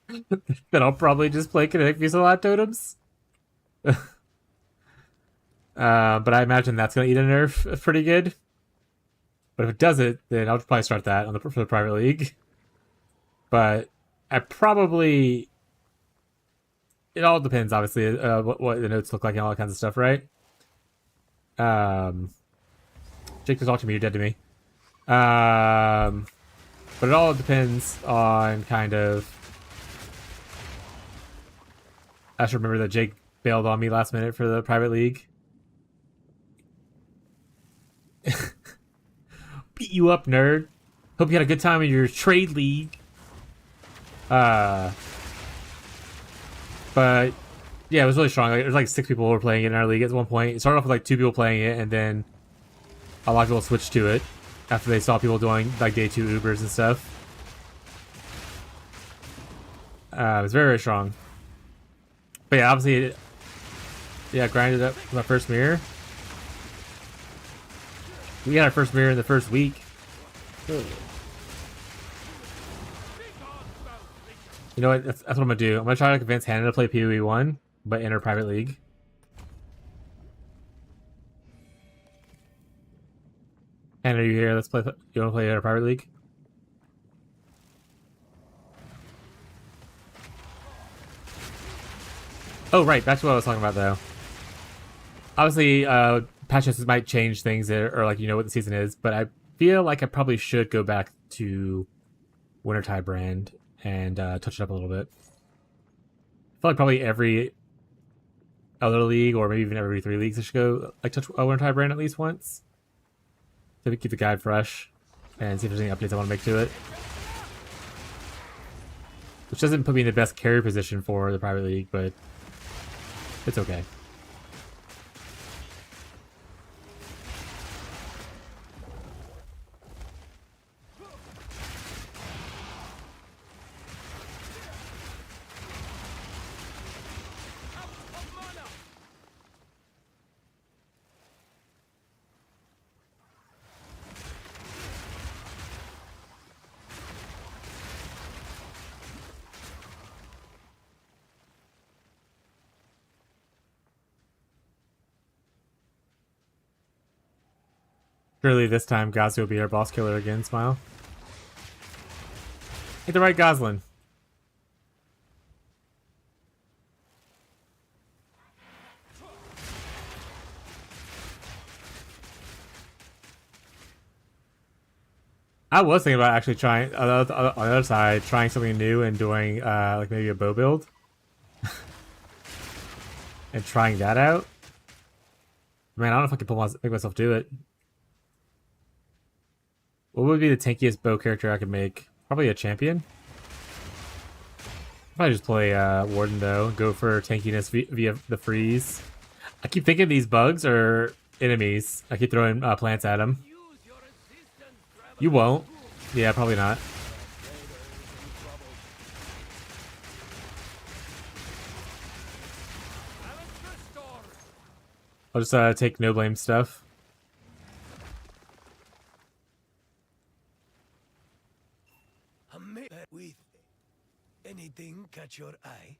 then I'll probably just play Kinetic Fusillade totems. But I imagine that's gonna eat a nerf pretty good. But if it doesn't, then I'll probably start that on for the private league. But I probably. It all depends, obviously, what the notes look like and all that kinds of stuff, right? Jake was talking to me, you're dead to me. But it all depends on kind of I should remember that Jake bailed on me last minute for the private league. Beat you up, nerd. Hope you had a good time in your trade league. But yeah, it was really strong. Like, there's like 6 people who were playing it in our league at one point. It started off with like 2 people playing it, and then a lot of people switched to it after they saw people doing like day 2 Ubers and stuff. It was very, very strong. But yeah, obviously, yeah, grinded up my first mirror. We got our first mirror in the first week. You know what? That's what I'm gonna do. I'm gonna try to convince Hannah to play PoE 1, but in her private league. Hannah, are you here? Let's play. You wanna play in our private league? Oh, right. Back to what I was talking about, though. Obviously, patches might change things, or like, you know what the season is, but I feel like I probably should go back to Wintertide brand and touch it up a little bit. I feel like probably every other league, or maybe even every 3 leagues, I should go like touch Wintertide brand at least once. So we keep the guide fresh and see if there's any updates I want to make to it. Which doesn't put me in the best carry position for the private league, but it's okay. Surely this time Gazi will be our boss killer again, smile. Hit the right Goslin. I was thinking about actually trying, on the other side, trying something new and doing like maybe a bow build. And trying that out. Man, I don't know if I can make myself do it. What would be the tankiest bow character I could make? Probably a champion. Probably just play Warden though. Go for tankiness via the freeze. I keep thinking these bugs are enemies. I keep throwing plants at them. You won't. Yeah, probably not. I'll just take no blame stuff. With anything catch your eye?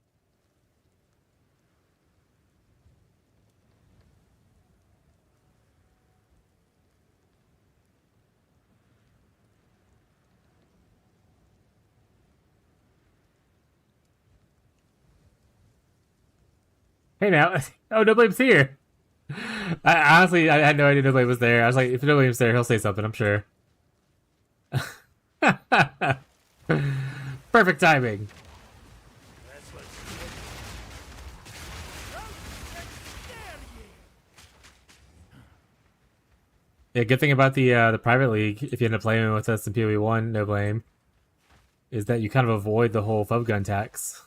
Hey now. Oh, no blame's here. Honestly, I had no idea no blame was there. I was like, if no blame's there, he'll say something, I'm sure. Perfect timing. Yeah, good thing about the private league, if you end up playing with us in PoE 1, no blame, is that you kind of avoid the whole fob gun tax.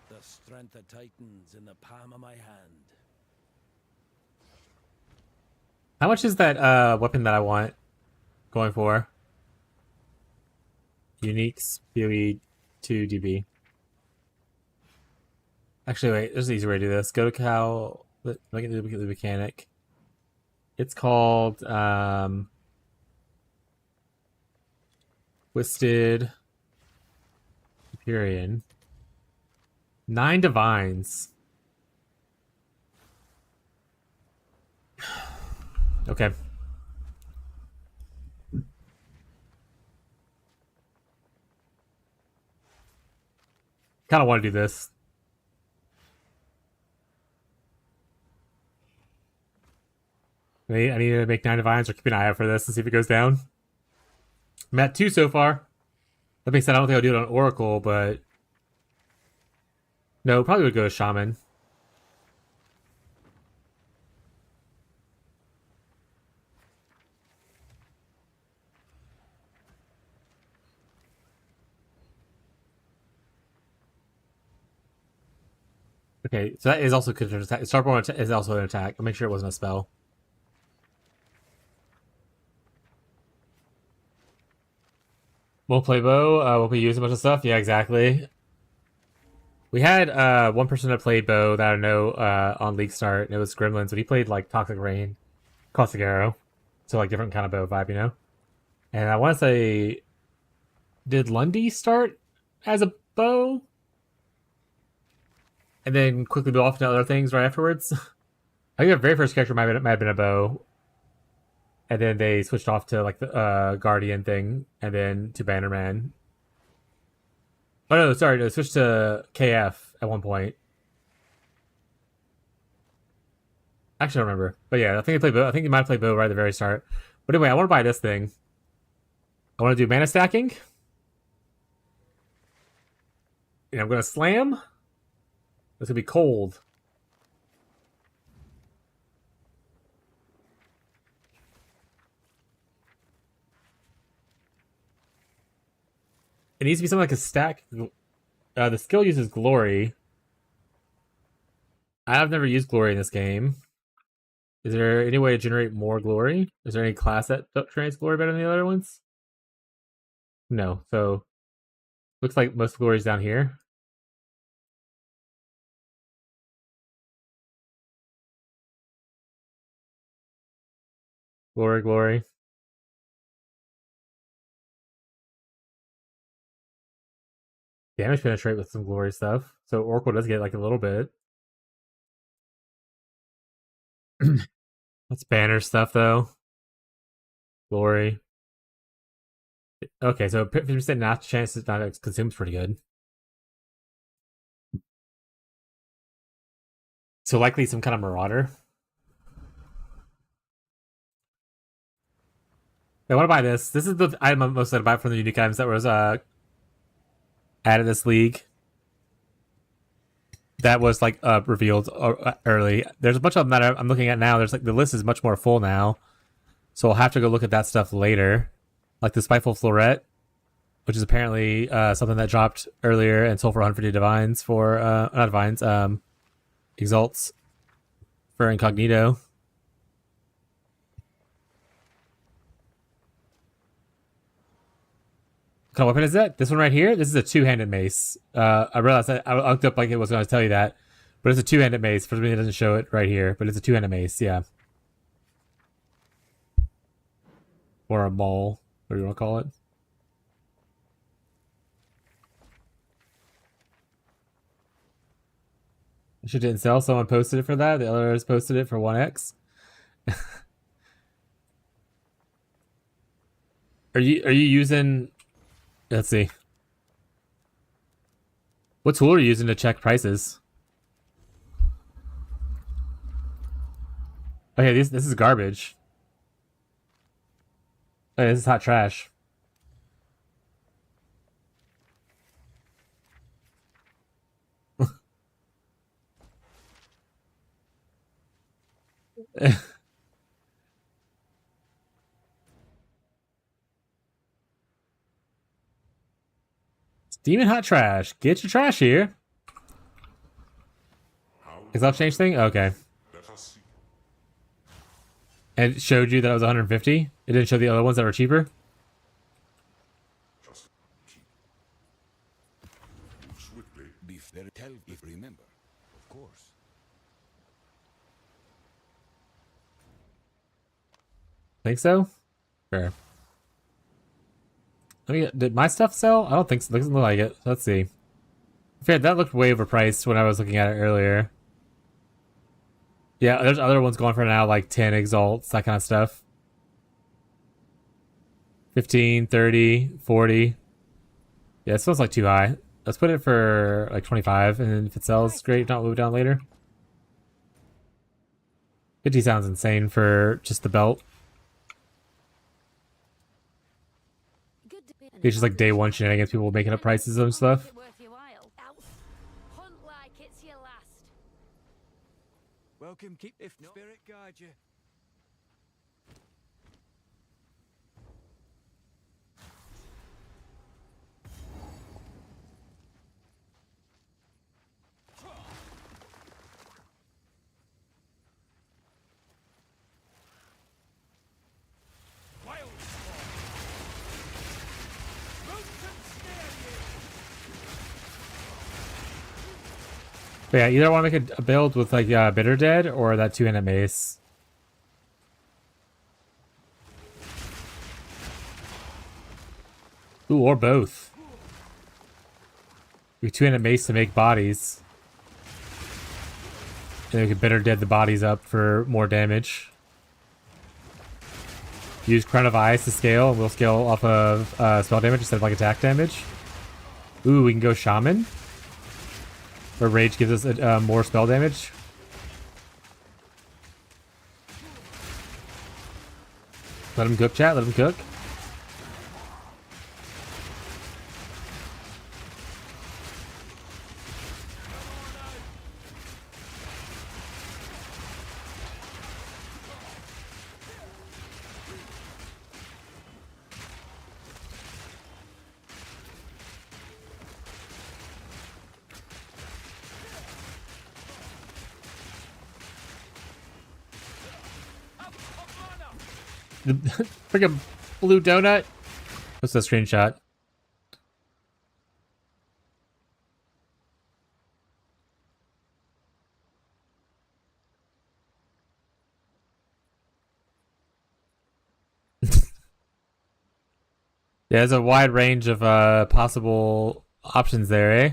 The strength of Titans in the palm of my hand. How much is that weapon that I want going for? Uniques, PoE 2 DB. Actually, wait, there's an easy way to do this. Go to Cal, look at the mechanic. It's called Twisted Hyperion. 9 divines. Okay. Kind of want to do this. I need to make 9 divines or keep an eye out for this and see if it goes down. I'm at 2 so far. That being said, I don't think I'll do it on Oracle, but no, probably would go to Shaman. Okay, so that is also considered attack. Starborn is also an attack. I'll make sure it wasn't a spell. We'll play bow. We'll be using a bunch of stuff. Yeah, exactly. We had one person that played bow that I know on League Start, and it was Gremlins, but he played like Toxic Rain, Caustic Arrow. So like different kind of bow vibe, you know? And I want to say, did Lundy start as a bow? And then quickly move off to other things right afterwards? I think our very first character might have been a bow. And then they switched off to like the Guardian thing, and then to Bannerman. Oh no, sorry, no, switched to KF at one point. Actually, I don't remember. But yeah, I think they played bow. I think they might have played bow right at the very start. But anyway, I want to buy this thing. I want to do mana stacking. And I'm going to slam. It's going to be cold. It needs to be something like a stack. The skill uses glory. I've never used glory in this game. Is there any way to generate more glory? Is there any class that generates glory better than the other ones? No. So, looks like most glory is down here. Glory, glory. Damage penetrate with some glory stuff. So Oracle does get like a little bit. That's banner stuff though. Glory. Okay, so 50% not chance to not consumed is pretty good. So likely some kind of marauder. I want to buy this. This is the item I'm most excited to buy from the unique items that was added this league. That was like revealed early. There's a bunch of them that I'm looking at now. There's like the list is much more full now, so I'll have to go look at that stuff later. Like the Spiteful Floret, which is apparently something that dropped earlier and sold for 150 divines for not divines, exalts for incognito. What kind of weapon is that? This one right here? This is a two-handed mace. I realized that I looked up like it was going to tell you that, but it's a two-handed mace. For me, it doesn't show it right here, but it's a two-handed mace, yeah. Or a maul, whatever you want to call it. I should didn't sell. Someone posted it for that. The others posted it for 1x. Are you using? Let's see. What tool are you using to check prices? Okay, this is garbage. Oh, this is hot trash. Demon hot trash. Get your trash here. Is that change thing? Okay. And it showed you that it was 150? It didn't show the other ones that were cheaper? Tell if remember, of course. Think so? Fair. Did my stuff sell? I don't think so. Doesn't look like it. Let's see. Fair, that looked way overpriced when I was looking at it earlier. Yeah, there's other ones going for now, like 10 exalts, that kind of stuff. 15, 30, 40. Yeah, it smells like too high. Let's put it for like 25, and then if it sells, great. If not, move it down later. 50 sounds insane for just the belt. It's just like day one shenanigans, people making up prices and stuff. Welcome, keep if spirit guide you. But yeah, either want to make a build with like Bitter Dead or that 2-handed mace. Ooh, or both. We 2-handed mace to make bodies. And then we can Bitter Dead the bodies up for more damage. Use Crown of Eyes to scale, and we'll scale off of spell damage instead of like attack damage. Ooh, we can go Shaman. Where Rage gives us more spell damage. Let him cook, chat. Let him cook. The freaking blue donut. What's that screenshot? Yeah, there's a wide range of possible options there, eh?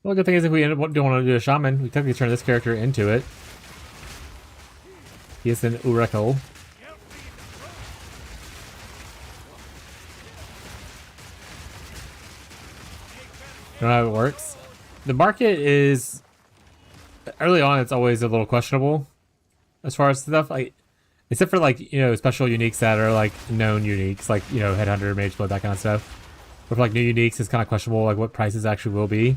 Well, the good thing is if we don't want to do a shaman, we technically turn this character into it. He is an Urekel. You know how it works? The market is early on. It's always a little questionable as far as stuff like, except for like special uniques that are like known uniques, like Headhunter, Mageblood, that kind of stuff. But for like new uniques, it's kind of questionable like what prices actually will be.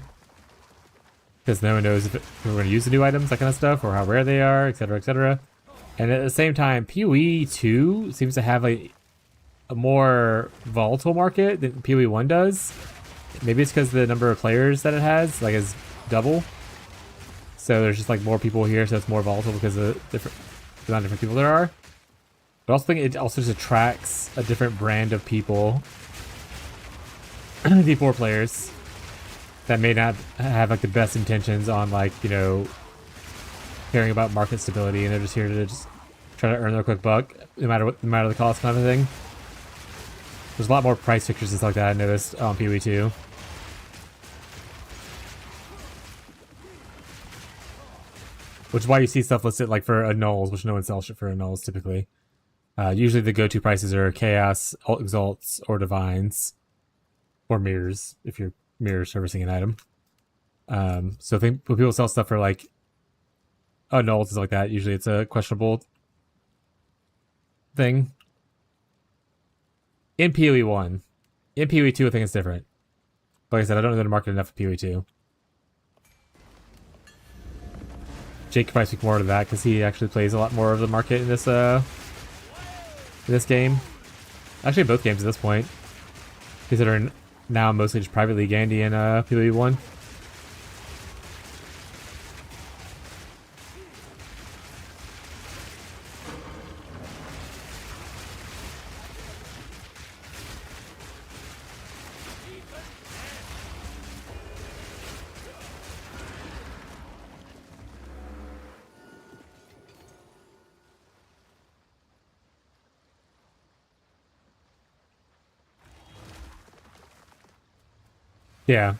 Because no one knows if we're going to use the new items, that kind of stuff, or how rare they are, etc., etc. And at the same time, PoE 2 seems to have a more volatile market than PoE 1 does. Maybe it's because the number of players that it has like is double. So there's just like more people here, so it's more volatile because of the amount of different people there are. But I also think it also just attracts a different brand of people. D4 players that may not have like the best intentions on like caring about market stability, and they're just here to just try to earn their quick buck no matter the cost, kind of thing. There's a lot more price fixtures and stuff like that I noticed on PoE 2. Which is why you see stuff listed like for annuls, which no one sells shit for annuls typically. Usually the go-to prices are Chaos, Exalts, or Divines. Or Mirrors, if you're mirror servicing an item. So I think when people sell stuff for like annuls and like that, usually it's a questionable thing. In PoE 1. In PoE 2, I think it's different. Like I said, I don't know the market enough for PoE 2. Jake could probably speak more to that because he actually plays a lot more of the market in this game. Actually, both games at this point, because that are now mostly just privately Gandhi and PoE 1. Yeah.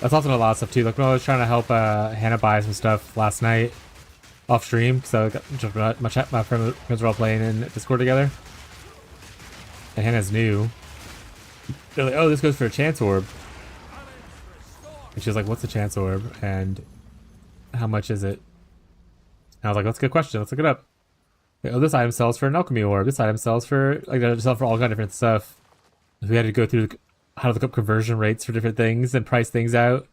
That's also a lot of stuff too. Like when I was trying to help Hannah buy some stuff last night off stream, so my friends were all playing in Discord together, and Hannah's new. They're like, "Oh, this goes for a chance orb," and she was like, "What's a chance orb? And how much is it?" And I was like, "That's a good question. Let's look it up." Like, oh, this item sells for an alchemy orb. This item sells for like they sell for all kind of different stuff. We had to go through how to look up conversion rates for different things and price things out.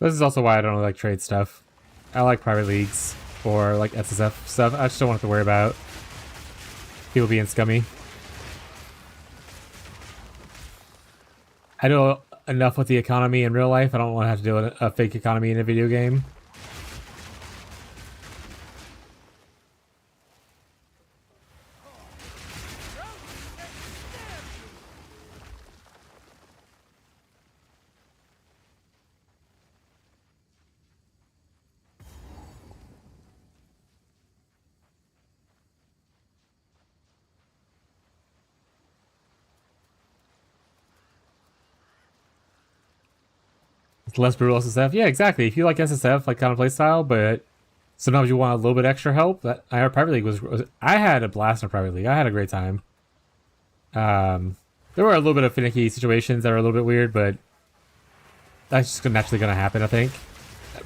This is also why I don't really like trade stuff. I like private leagues or like SSF stuff. I just don't want to worry about people being scummy. I know enough with the economy in real life. I don't want to have to deal with a fake economy in a video game. It's less brutal SSF. Yeah, exactly. If you like SSF, like kind of playstyle, but sometimes you want a little bit extra help. That our private league was I had a blast in private league. I had a great time. There were a little bit of finicky situations that were a little bit weird, but that's just naturally going to happen. I think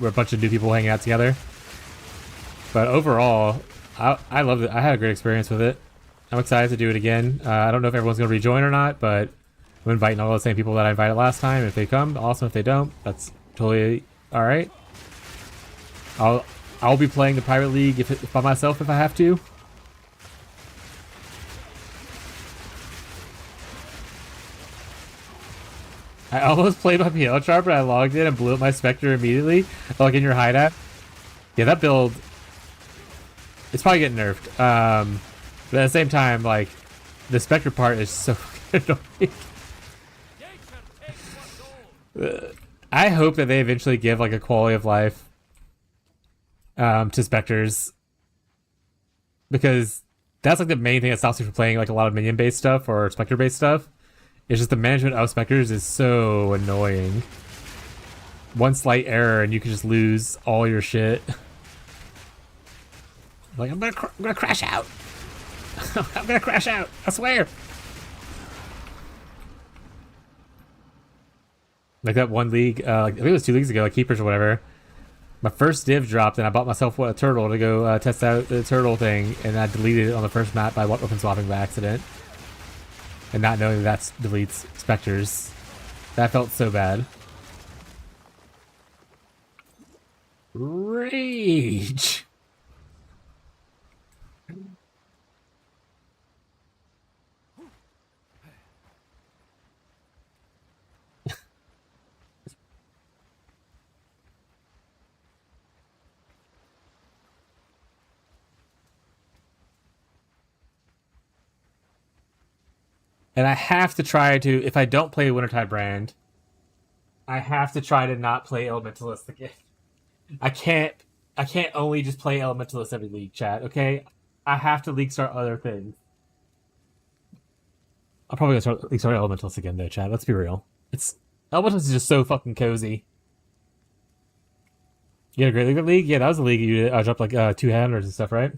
we're a bunch of new people hanging out together. But overall, I loved it. I had a great experience with it. I'm excited to do it again. I don't know if everyone's going to rejoin or not, but I'm inviting all the same people that I invited last time. If they come, awesome. If they don't, that's totally all right. I'll be playing the private league if by myself if I have to. I almost played my PL chart, but I logged in and blew up my Spectre immediately. Like in your hideout. Yeah, that build, it's probably getting nerfed. But at the same time, like, the Spectre part is so annoying. I hope that they eventually give like a quality of life to Spectres, because that's like the main thing that stops me from playing like a lot of minion based stuff or Spectre based stuff. It's just the management of Spectres is so annoying. One slight error and you can just lose all your shit. Like, I'm gonna crash out. I'm gonna crash out. I swear. Like that one league, I think it was 2 leagues ago, like Keepers or whatever. My first div dropped and I bought myself a turtle to go test out the turtle thing, and I deleted it on the first map by weapon swapping by accident. And not knowing that deletes Spectres. That felt so bad. Rage! And I have to try to, if I don't play Wintertide Brand, I have to try to not play Elementalist again. I can't only just play Elementalist every league, chat, okay? I have to league start other things. I'm probably gonna league start Elementalist again though, chat. Let's be real. Elementalist is just so fucking cozy. You had a great league? Yeah, that was a league you dropped like 2 handlers and stuff, right?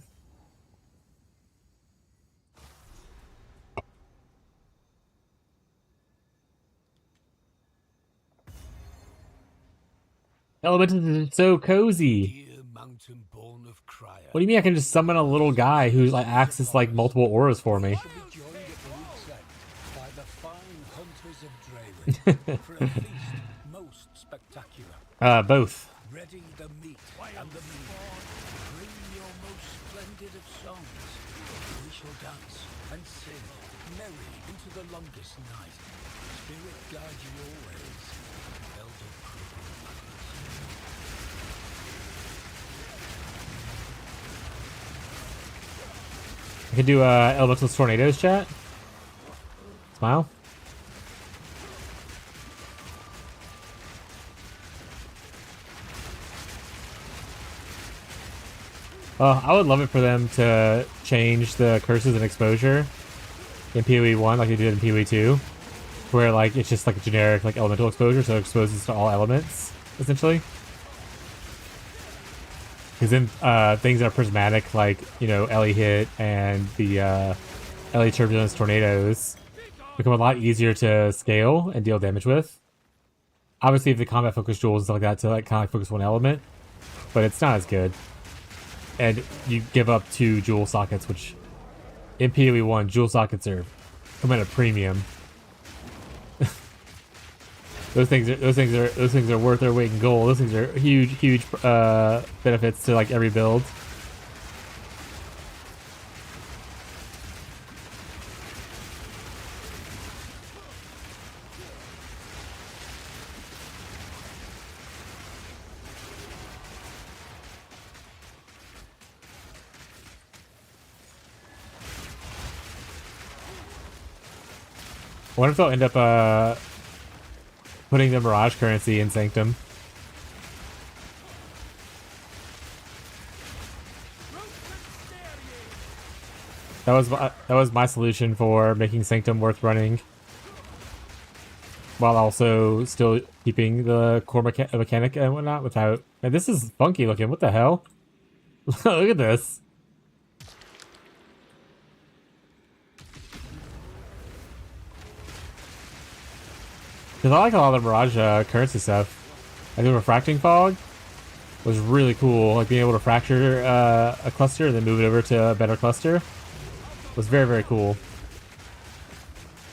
Elementalist is so cozy. What do you mean I can just summon a little guy who like acts as like multiple auras for me? Both. Ready the meat and the meat. Bring your most splendid of songs. We shall dance and sing merry into the longest night. Spirit guide you always. Elder I can do elemental tornadoes, chat. Smile. I would love it for them to change the curses and exposure in PoE 1 like they did in PoE 2. Where like it's just like a generic like elemental exposure, so it exposes to all elements, essentially. Because then things that are prismatic, like, you know, Ellie hit and the Ellie turbulence tornadoes become a lot easier to scale and deal damage with. Obviously, if the combat focus jewels and stuff like that to like kind of like focus one element, but it's not as good. And you give up 2 jewel sockets, which in PoE 1, jewel sockets are come at a premium. Those things are worth their weight in gold. Those things are huge benefits to like every build. I wonder if they'll end up putting the Mirage currency in Sanctum. That was my solution for making Sanctum worth running, while also still keeping the core mechanic and whatnot without. And this is funky looking. What the hell? Look at this. Because I like a lot of the Mirage currency stuff. Like the refracting fog was really cool. Like being able to fracture a cluster and then move it over to a better cluster was very cool.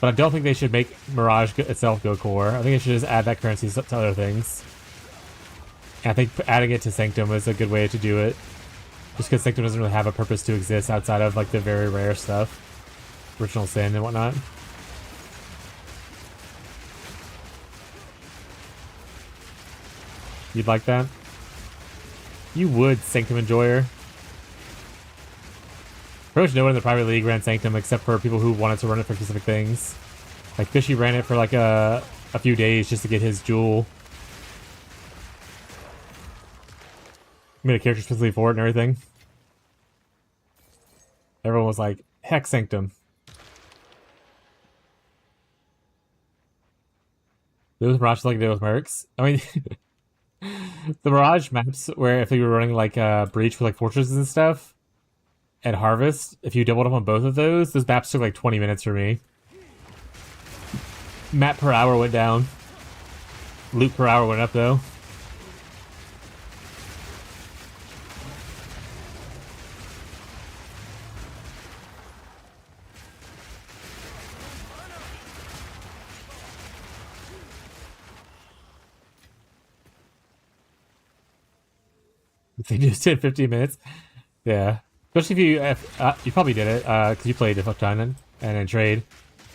But I don't think they should make Mirage itself go core. I think they should just add that currency to other things. And I think adding it to Sanctum is a good way to do it. Just because Sanctum doesn't really have a purpose to exist outside of like the very rare stuff. Original Sin and whatnot. You'd like that? You would, Sanctum Enjoyer. Pretty much no one in the private league ran Sanctum except for people who wanted to run it for specific things. Like Fishy ran it for like a few days just to get his jewel. Made a character specifically for it and everything. Everyone was like, heck Sanctum. Do with Mirage like they did with Mercs. I mean, the Mirage maps where if you were running like Breach with like fortresses and stuff, and Harvest, if you doubled up on both of those maps took like 20 minutes for me. Map per hour went down. Loot per hour went up though. They just did 15 minutes. Yeah. Especially if you probably did it, because you played a fuck ton and then trade.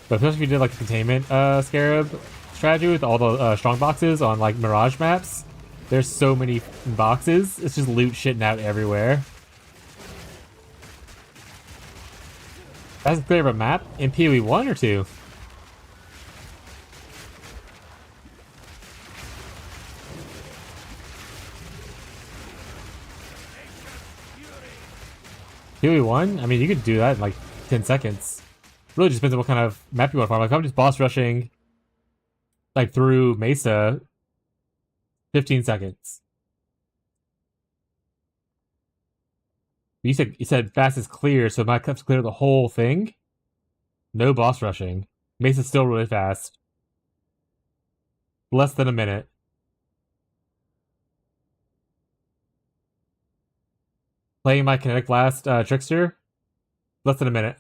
But especially if you did like the containment Scarab strategy with all the strong boxes on like Mirage maps. There's so many boxes. It's just loot shitting out everywhere. That's clear of a map in PoE 1 or 2? PoE 1? I mean, you could do that in like 10 seconds. Really just depends on what kind of map you want to farm. Like, I'm just boss rushing like through Mesa, 15 seconds. You said fast is clear, so my cup's clear the whole thing? No boss rushing. Mesa's still really fast. Less than a minute. Playing my Kinetic Blast Trickster? Less than a minute.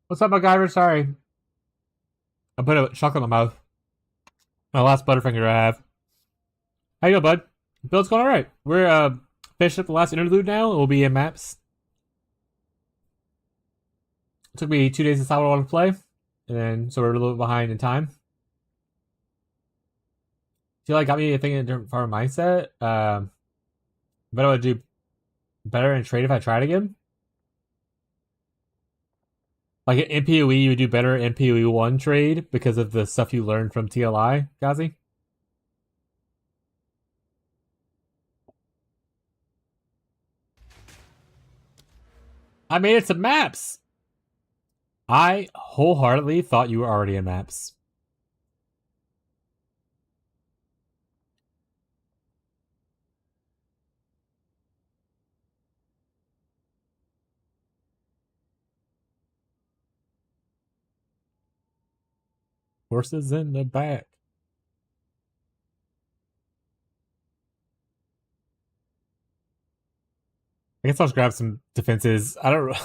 What's up, MacGyver? Sorry. I put a chocolate in my mouth. My last Butterfinger I have. How you doing, bud? Build's going alright. We're finished up the last interlude now. We'll be in maps. It took me 2 days to decide what I want to play. And then, so we're a little bit behind in time. Feel like got me thinking in a different farm mindset. But I would do better in trade if I tried again. Like in PoE, you would do better in PoE 1 trade because of the stuff you learned from TLI, Gazi. I made it to maps! I wholeheartedly thought you were already in maps. Horses in the back. I guess I'll just grab some defenses. I don't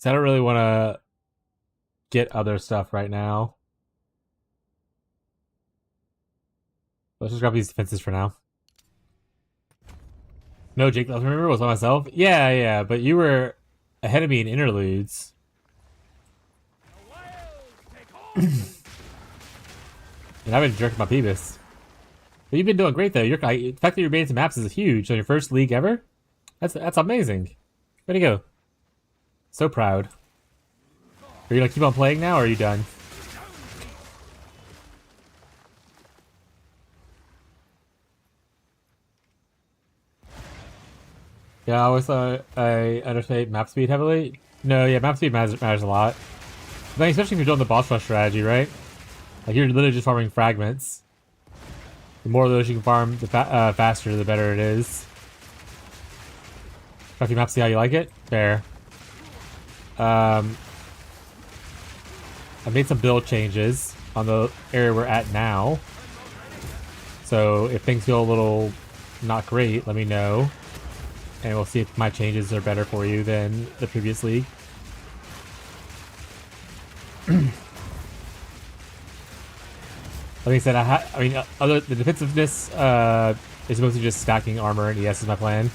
really want to get other stuff right now. Let's just grab these defenses for now. No, Jake, I remember it was by myself. Yeah, but you were ahead of me in interludes. And I've been jerking my penis. But you've been doing great though. The fact that you're made it to maps is huge. On your first league ever? That's amazing. Way to go. So proud. Are you gonna keep on playing now, or are you done? Yeah, I always thought I understate map speed heavily. No, yeah, map speed matters a lot. But especially if you're doing the boss rush strategy, right? Like you're literally just farming fragments. The more of those you can farm, the faster, the better it is. Try your map, see how you like it. Fair. I made some build changes on the area we're at now. So if things feel a little not great, let me know. And we'll see if my changes are better for you than the previous league. Like I said, the defensiveness is mostly just stacking armor, and ES is my plan.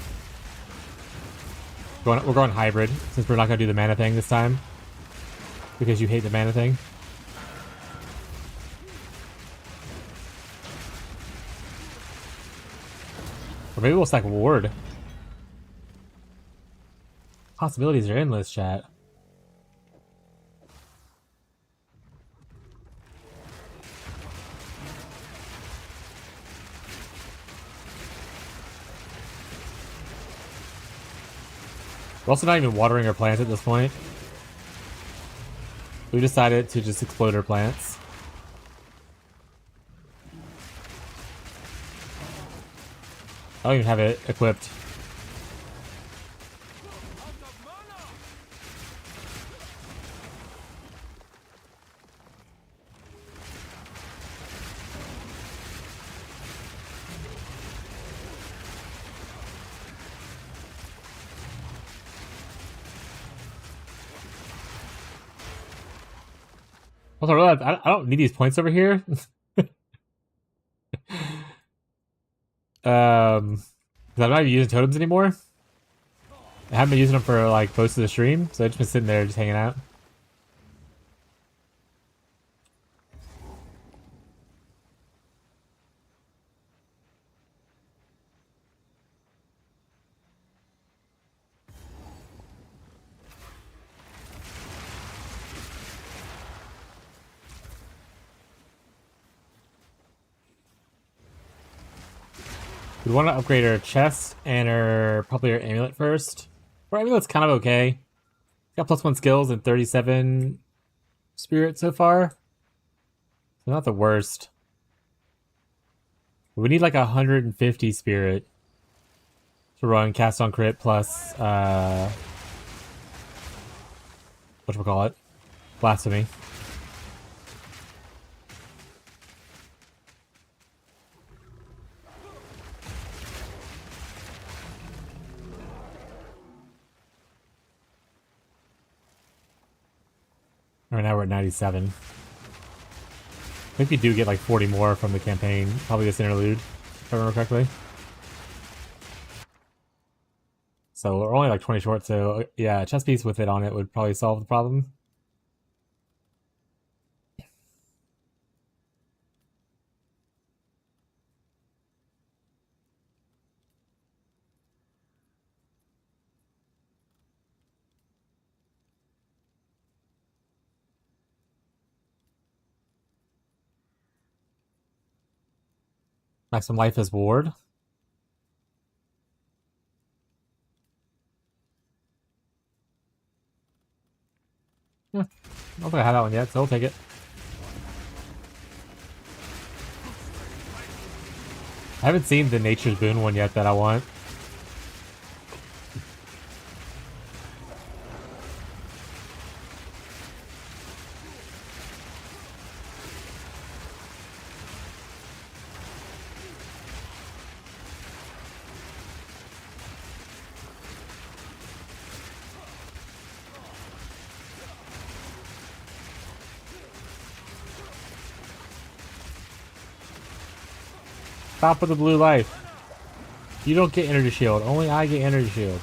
We're going hybrid, since we're not going to do the mana thing this time. Because you hate the mana thing. Or maybe we'll stack ward. Possibilities are endless, chat. We're also not even watering our plants at this point. We decided to just explode our plants. I don't even have it equipped. Also, I realized I don't need these points over here. Because I'm not even using totems anymore. I haven't been using them for like most of the stream, so I've just been sitting there just hanging out. We want to upgrade our chest and probably our amulet first. Our amulet's kind of okay. Got +1 skills and 37 spirit so far. So not the worst. We need like 150 spirit to run cast on crit plus whatchamacallit? Blasphemy. Right now we're at 97. think you do get like 40 more from the campaign. Probably this interlude, if I remember correctly. So we're only like 20 short, so yeah, a chess piece with it on it would probably solve the problem. Maximum life is ward. Yeah, I don't think I have that one yet, so I'll take it. I haven't seen the Nature's Boon one yet that I want. Stop with the blue life. You don't get energy shield. Only I get energy shield.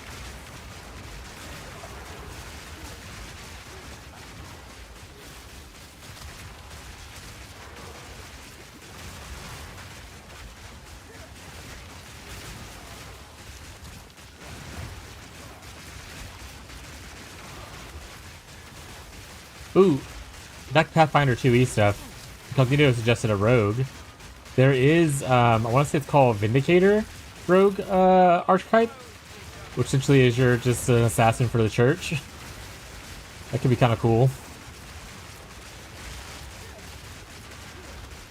Ooh, back Pathfinder 2e stuff. Cognito suggested a rogue. There is, I want to say it's called Vindicator Rogue Archetype, which essentially is you're just an assassin for the church. That could be kind of cool.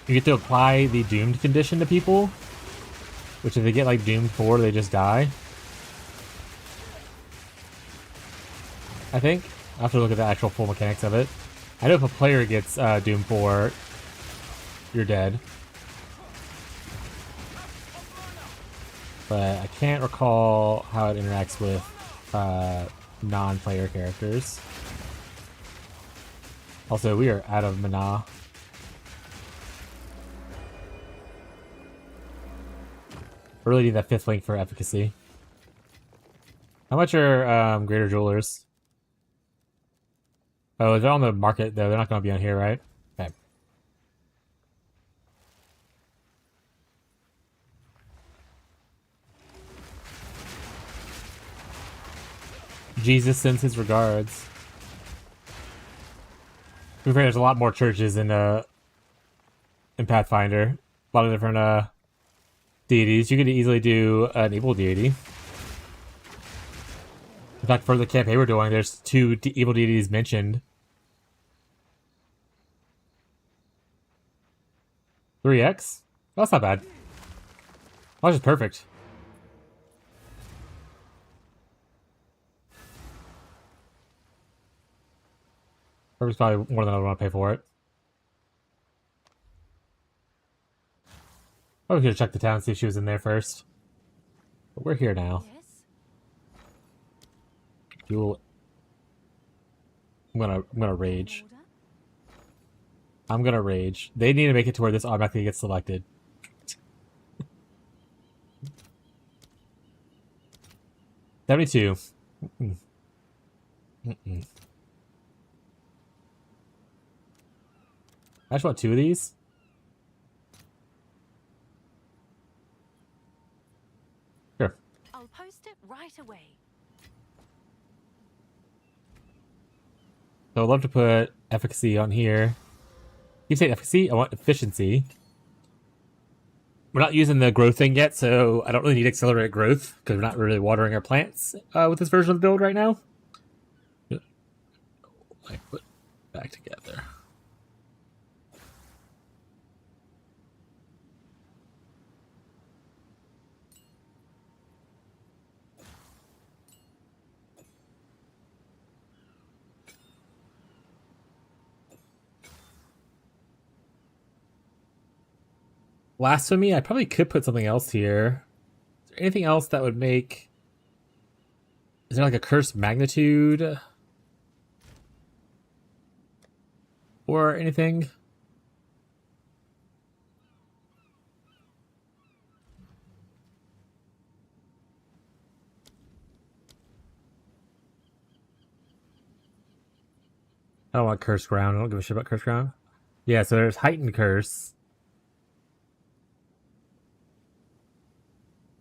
You get to apply the doomed condition to people, which if they get like doomed 4, they just die. I think. I'll have to look at the actual full mechanics of it. I know if a player gets doomed 4, you're dead. But I can't recall how it interacts with non-player characters. Also, we are out of mana. I really need that 5th link for efficacy. How much are Greater Jewelers? Oh, they're on the market though. They're not going to be on here, right? Okay. Jesus sends his regards. To be fair, there's a lot more churches in Pathfinder. A lot of different deities. You could easily do an evil deity. In fact, for the campaign we're doing, there's 2 evil deities mentioned. 3x? That's not bad. That was just perfect. Perfect's probably more than I want to pay for it. I was gonna check the town, see if she was in there first. But we're here now. You'll... I'm gonna rage. I'm gonna rage. They need to make it to where this automatically gets selected. $72. I just want 2 of these. Sure. I'll post it right away. So I'd love to put efficacy on here. You say efficacy? I want efficiency. We're not using the growth thing yet, so I don't really need accelerated growth because we're not really watering our plants with this version of the build right now. I put back together. Blasphemy, I probably could put something else here. Is there anything else that would make... Is there like a cursed magnitude? Or anything? I don't want Curse Ground. I don't give a shit about Curse Ground. Yeah, so there's Heightened Curse.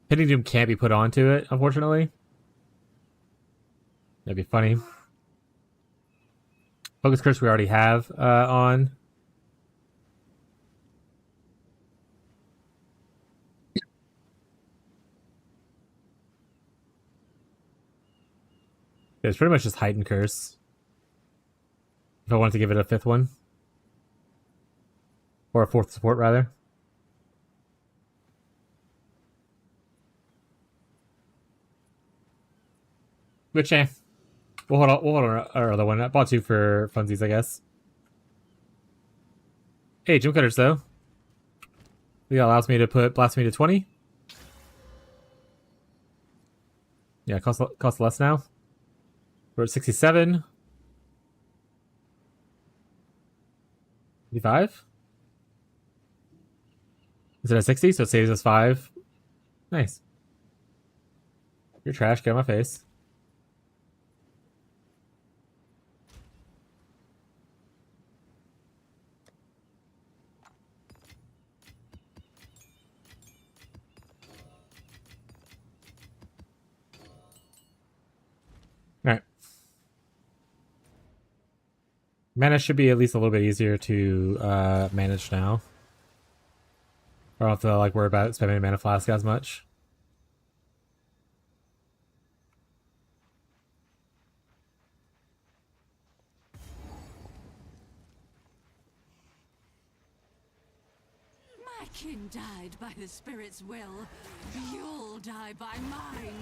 Hitting Doom can't be put onto it, unfortunately. That'd be funny. Focus Curse we already have on. It's pretty much just Heightened Curse. If I wanted to give it a fifth one. Or a fourth support, rather. Which, we'll hold on our other one. I bought two for funsies, I guess. Hey, Gem Cutters, though. It allows me to put Blasphemy to 20. Yeah, cost less now. We're at 67. 55? Is it at 60? So it saves us 5. Nice. You're trash. Get on my face. Alright. Mana should be at least a little bit easier to manage now. I don't have to like worry about spending mana flask as much. My kin died by the spirit's will. You'll die by mine.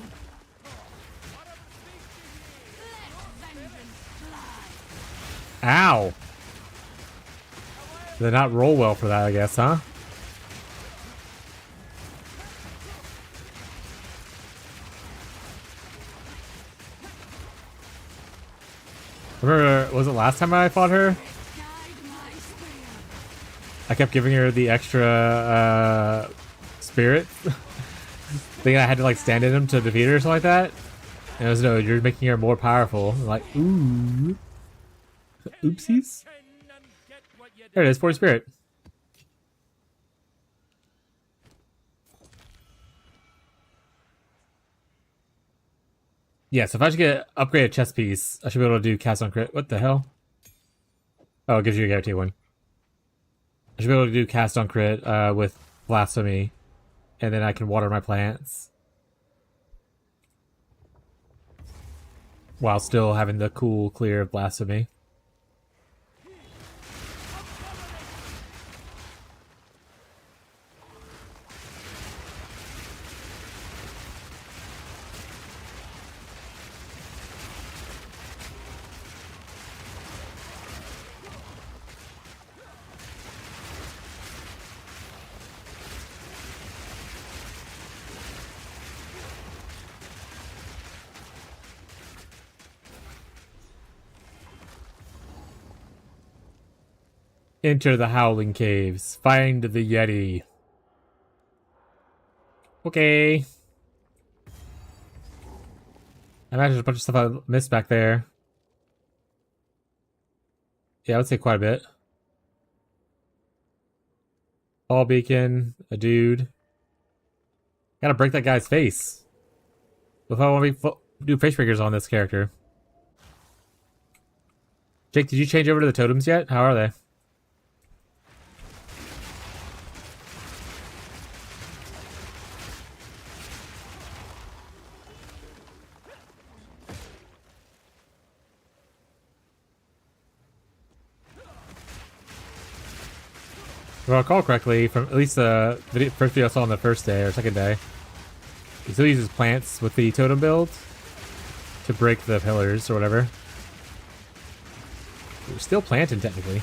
Let vengeance fly. Ow! Did not roll well for that, I guess, huh? Remember, was it last time I fought her? I kept giving her the extra spirit. Thinking I had to like stand in him to defeat her or something like that. And it was, no, you're making her more powerful. I'm like, ooh. Oopsies. There it is, 40 spirit. Yeah, so if I should get upgraded chest piece, I should be able to do cast on crit. What the hell? Oh, it gives you a guarantee one. I should be able to do cast on crit with blasphemy, and then I can water my plants while still having the cool clear of blasphemy. Enter the Howling Caves. Find the Yeti. Okay. I imagine there's a bunch of stuff I missed back there. Yeah, I would say quite a bit. Ball beacon, a dude. Gotta break that guy's face. If I want to do face breakers on this character. Jake, did you change over to the totems yet? How are they? If I recall correctly, from at least the first video I saw on the first day or second day, he still uses plants with the totem build to break the pillars or whatever. We're still planting technically.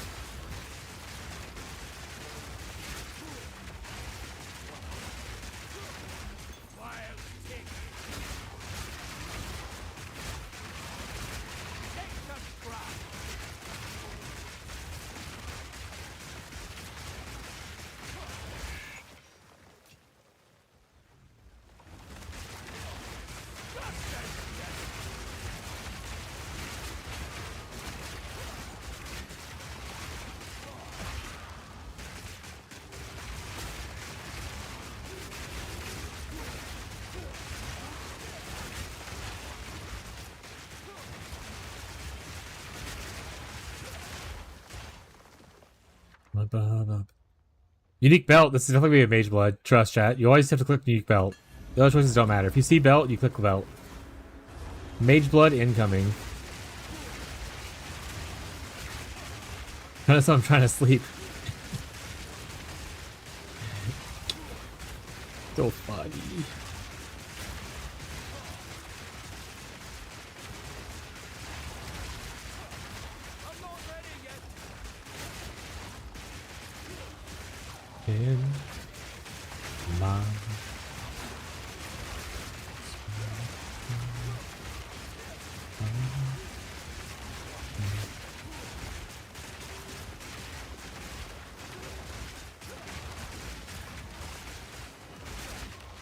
Unique belt. This is definitely a mage blood. Trust chat. You always have to click unique belt. The other choices don't matter. If you see belt, you click the belt. Mage blood incoming. That's why I'm trying to sleep. So funny. In my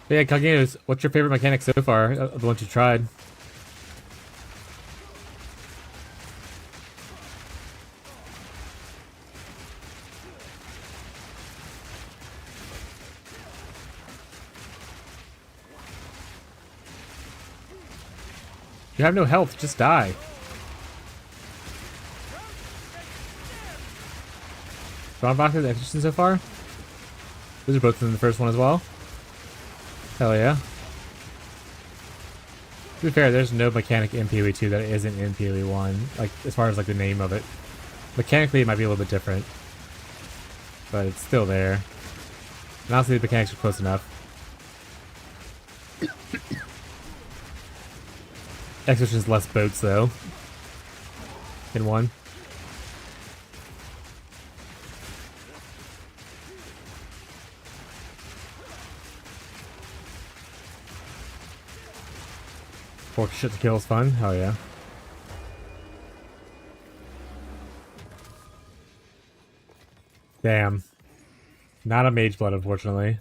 yeah, Cognitos, what's your favorite mechanic so far? The ones you tried? You have no health, just die. Strongbox is Exorcism so far? Those are both in the first one as well. Hell yeah. To be fair, there's no mechanic in PoE 2 that isn't in PoE 1. Like, as far as like the name of it. Mechanically, it might be a little bit different. But it's still there. And honestly, the mechanics are close enough. Exorcism's less boats, though. In 1. Fork shit to kill is fun. Hell yeah. Damn. Not a mage blood, unfortunately.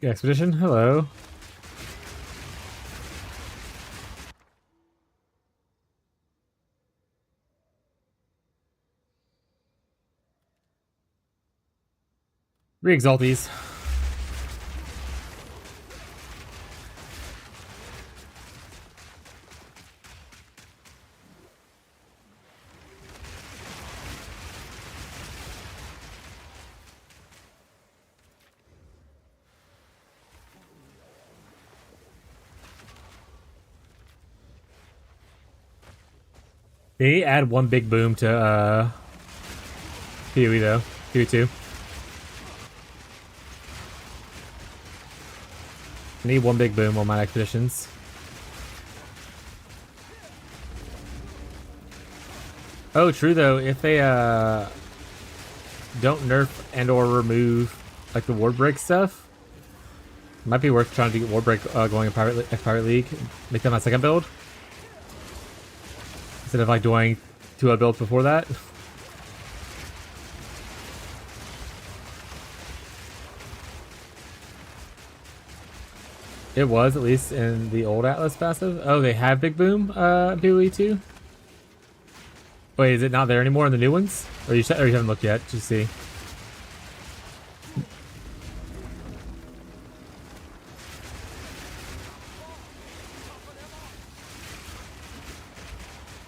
Expedition, hello. Re-exalt these. They need to add one big boom to PoE though. PoE 2. I need one big boom on my expeditions. Oh, true though. If they don't nerf and or remove like the ward break stuff, it might be worth trying to get ward break going in Pirate League. Make that my second build instead of like doing 2 builds before that. It was, at least in the old Atlas passive. Oh, they have Big Boom PoE 2? Wait, is it not there anymore in the new ones? Or you haven't looked yet to see?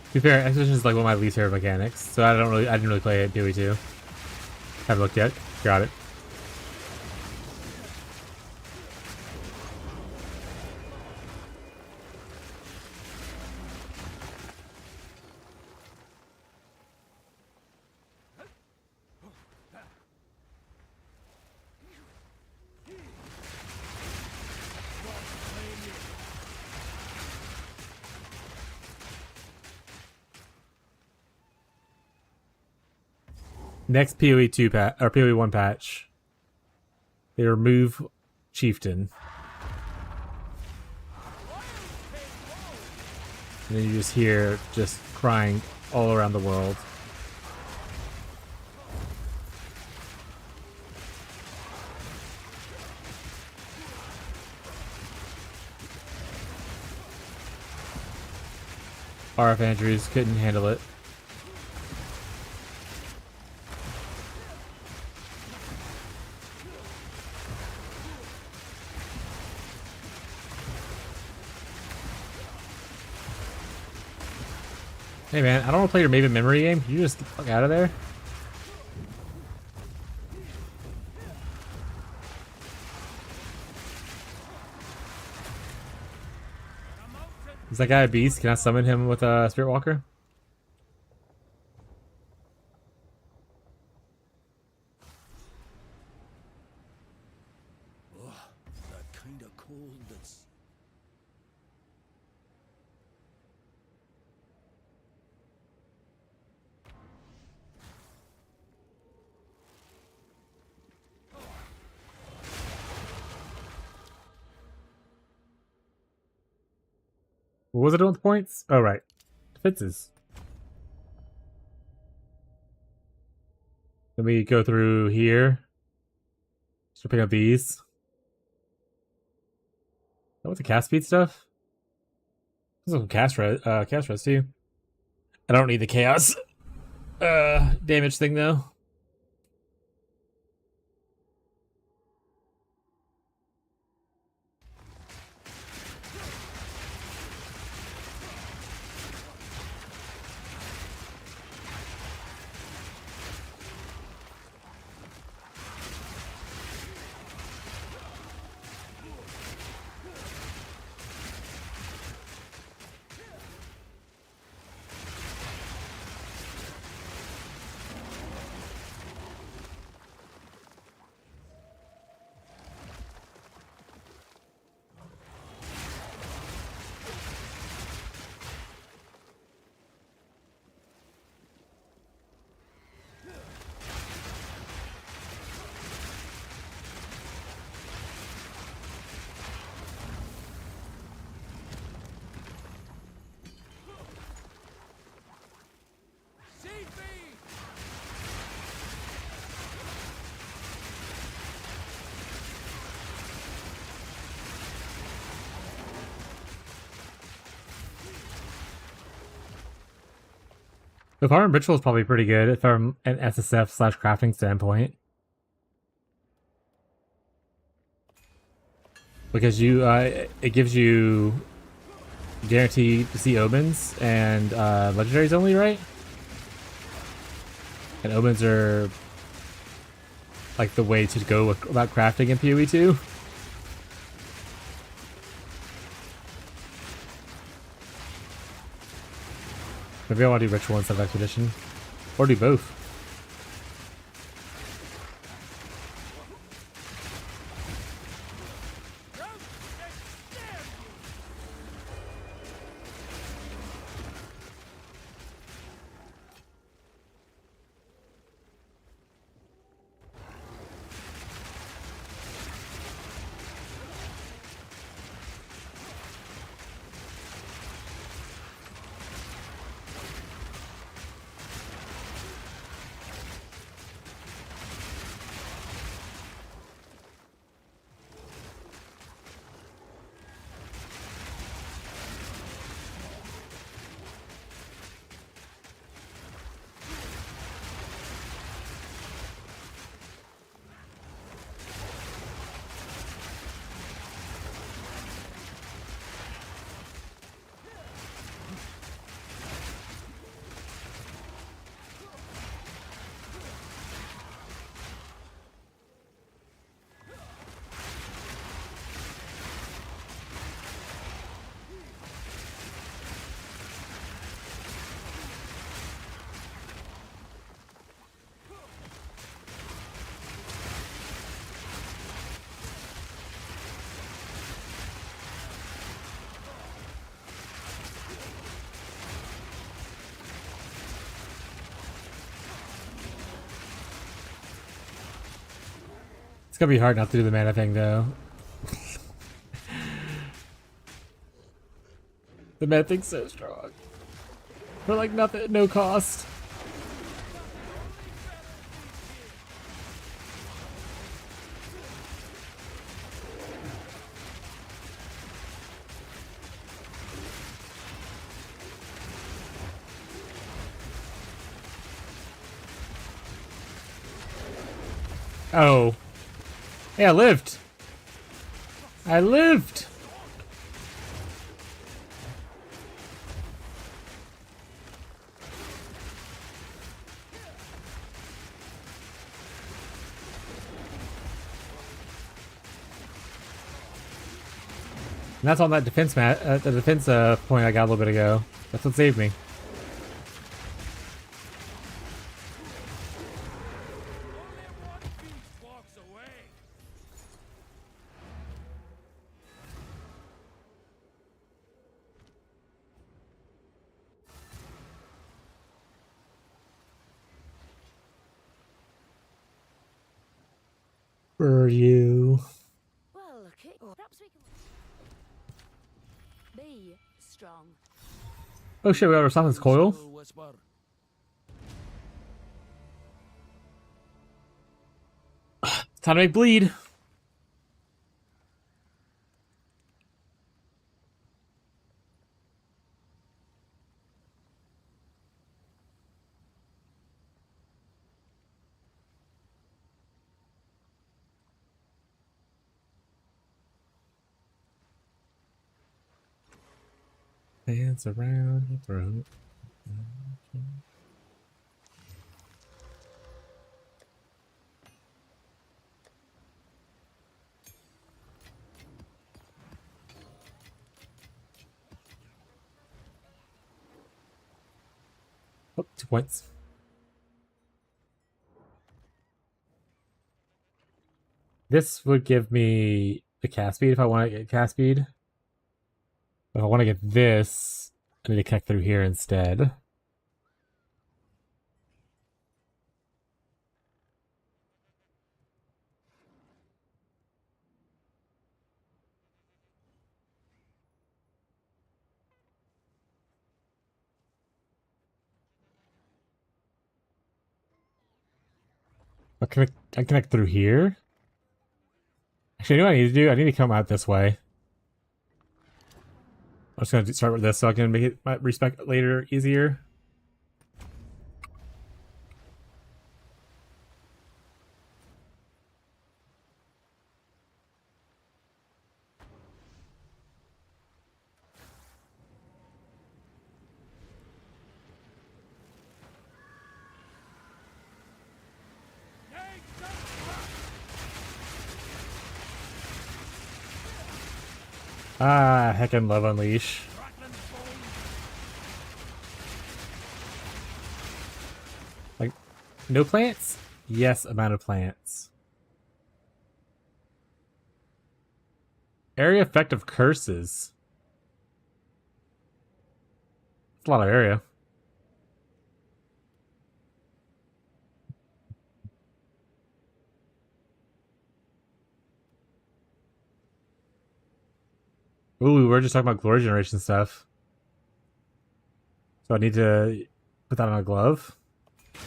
To be fair, Exhibition is like one of my least favorite mechanics, so I didn't really play it PoE 2. Haven't looked yet. Got it. Next PoE 2 patch or PoE 1 patch, they remove Chieftain. And then you just hear just crying all around the world. RF Andrews couldn't handle it. Hey man, I don't want to play your Maven memory game. Can you just get the fuck out of there? Is that guy a beast? Can I summon him with a Spirit Walker? Oh, that kind of cold that's... What was it on the points? Oh, right. Defenses. Let me go through here. Start picking up these. That was the cast speed stuff? There's some cast res too. I don't need the chaos damage thing though. The Farm Ritual is probably pretty good from an SSF/crafting standpoint. Because you, it gives you guarantee to see omens and legendaries only, right? And omens are like the way to go about crafting in PoE 2. Maybe I want to do ritual instead of expedition, or do both. It's gonna be hard not to do the mana thing though. The mana thing's so strong. For like nothing, no cost. Oh. Hey, I lived. I lived. And that's on that defense the defense point I got a little bit ago. That's what saved me. For you. Well, okay. Perhaps we can be strong. Oh shit, we got Rasaman's coil. Time to make bleed. Dance around your throat. Oh, 2 points. This would give me the cast speed if I want to get cast speed. But if I want to get this, I need to connect through here instead. I connect through here. Actually, you know what I need to do? I need to come out this way. I'm just gonna start with this so I can make it my respec later easier. Ah, heckin' love unleash. Like, no plants? Yes, amount of plants. Area effect of curses. That's a lot of area. Ooh, we were just talking about glory generation stuff. So I need to put that on a glove. I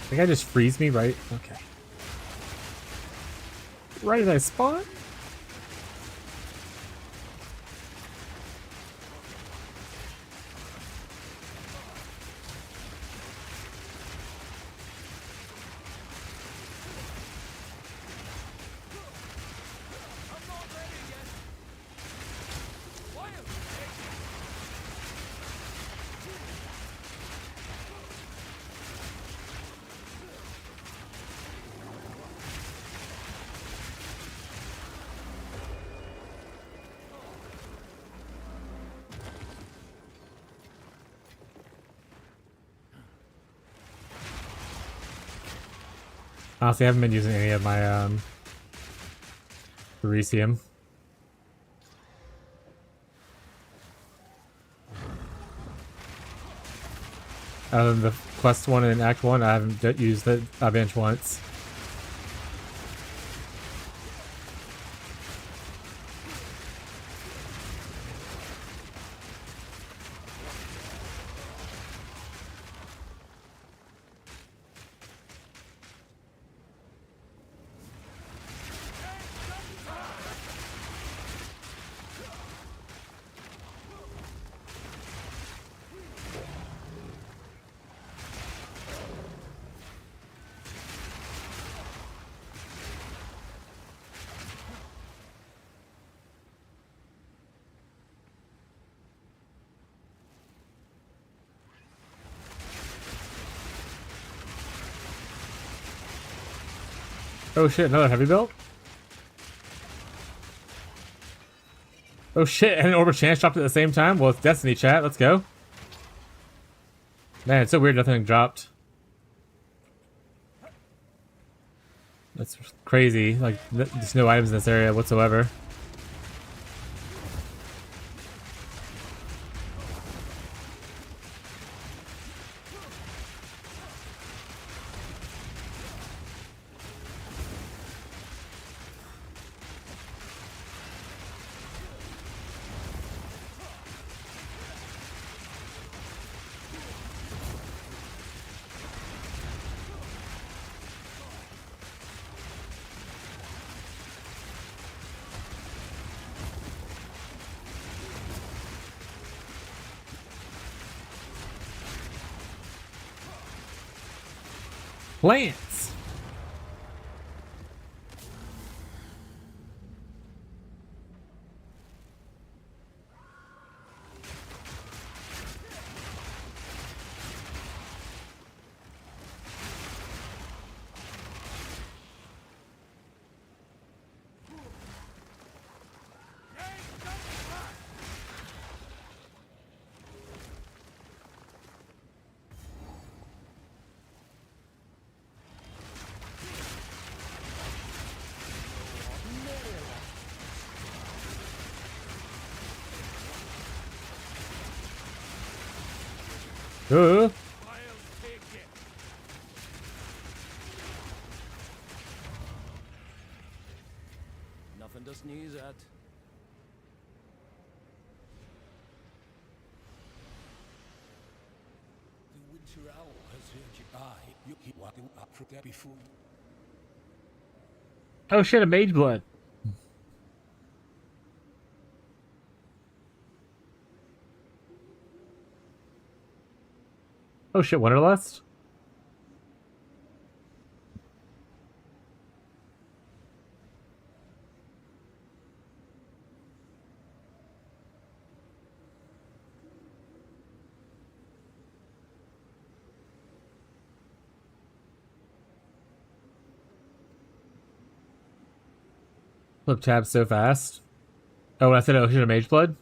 think I just freeze me, right? Okay. Right as I spawn? Honestly, I haven't been using any of my Bericium. Other than the quest one and Act 1, I haven't used the bench once. Oh shit, another heavy build? Oh shit, and an Orb of Chance dropped at the same time? Well, it's Destiny, chat. Let's go. Man, it's so weird nothing dropped. That's crazy. Like, there's no items in this area whatsoever. Plants! Nothing to sneeze at. The winter owl has heard you. You walked up for that before. Oh shit, a mage blood. Oh shit, Wanderlust? Flip tab so fast. Oh, when I said Ocean of Mage Blood?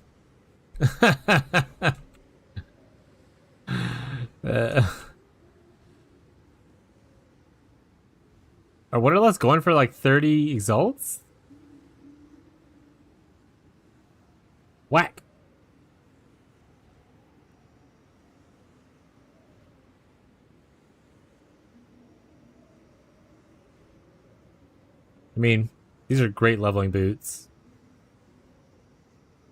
Are Wanderlust going for like 30 exalts? Whack. I mean, these are great leveling boots.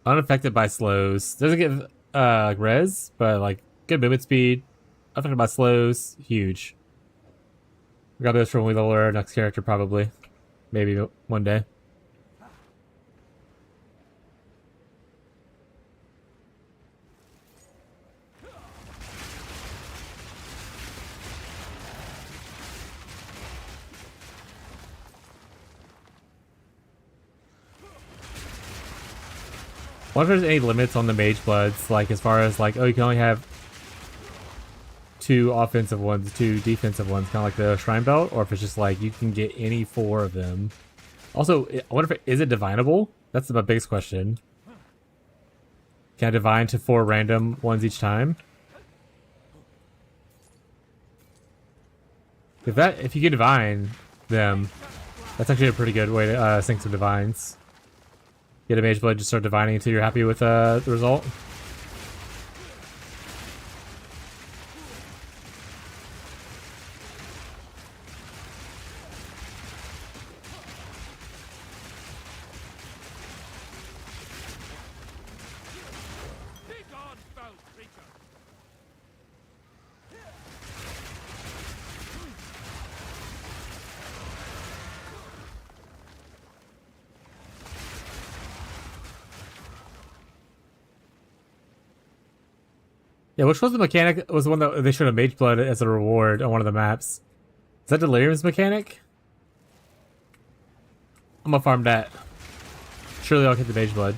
Unaffected by slows. Doesn't give res, but like good movement speed. Unaffected by slows. Huge. We got those from we level our next character probably. Maybe one day. I wonder if there's any limits on the Mage Bloods, like as far as like, oh, you can only have 2 offensive ones, 2 defensive ones, kind of like the Shrine Belt, or if it's just like you can get any 4 of them. Also, I wonder if is it divinable? That's my biggest question. Can I divine to 4 random ones each time? If you can divine them, that's actually a pretty good way to sync some divines. Get a Mage Blood, just start divining until you're happy with the result. Yeah, which was the mechanic? Was the one that they showed a mage blood as a reward on one of the maps. Is that Delirium's mechanic? I'm gonna farm that. Surely I'll get the mage blood.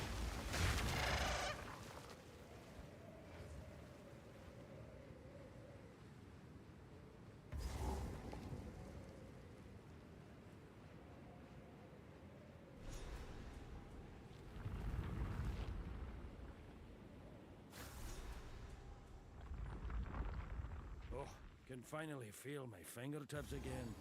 Oh, can finally feel my fingertips again.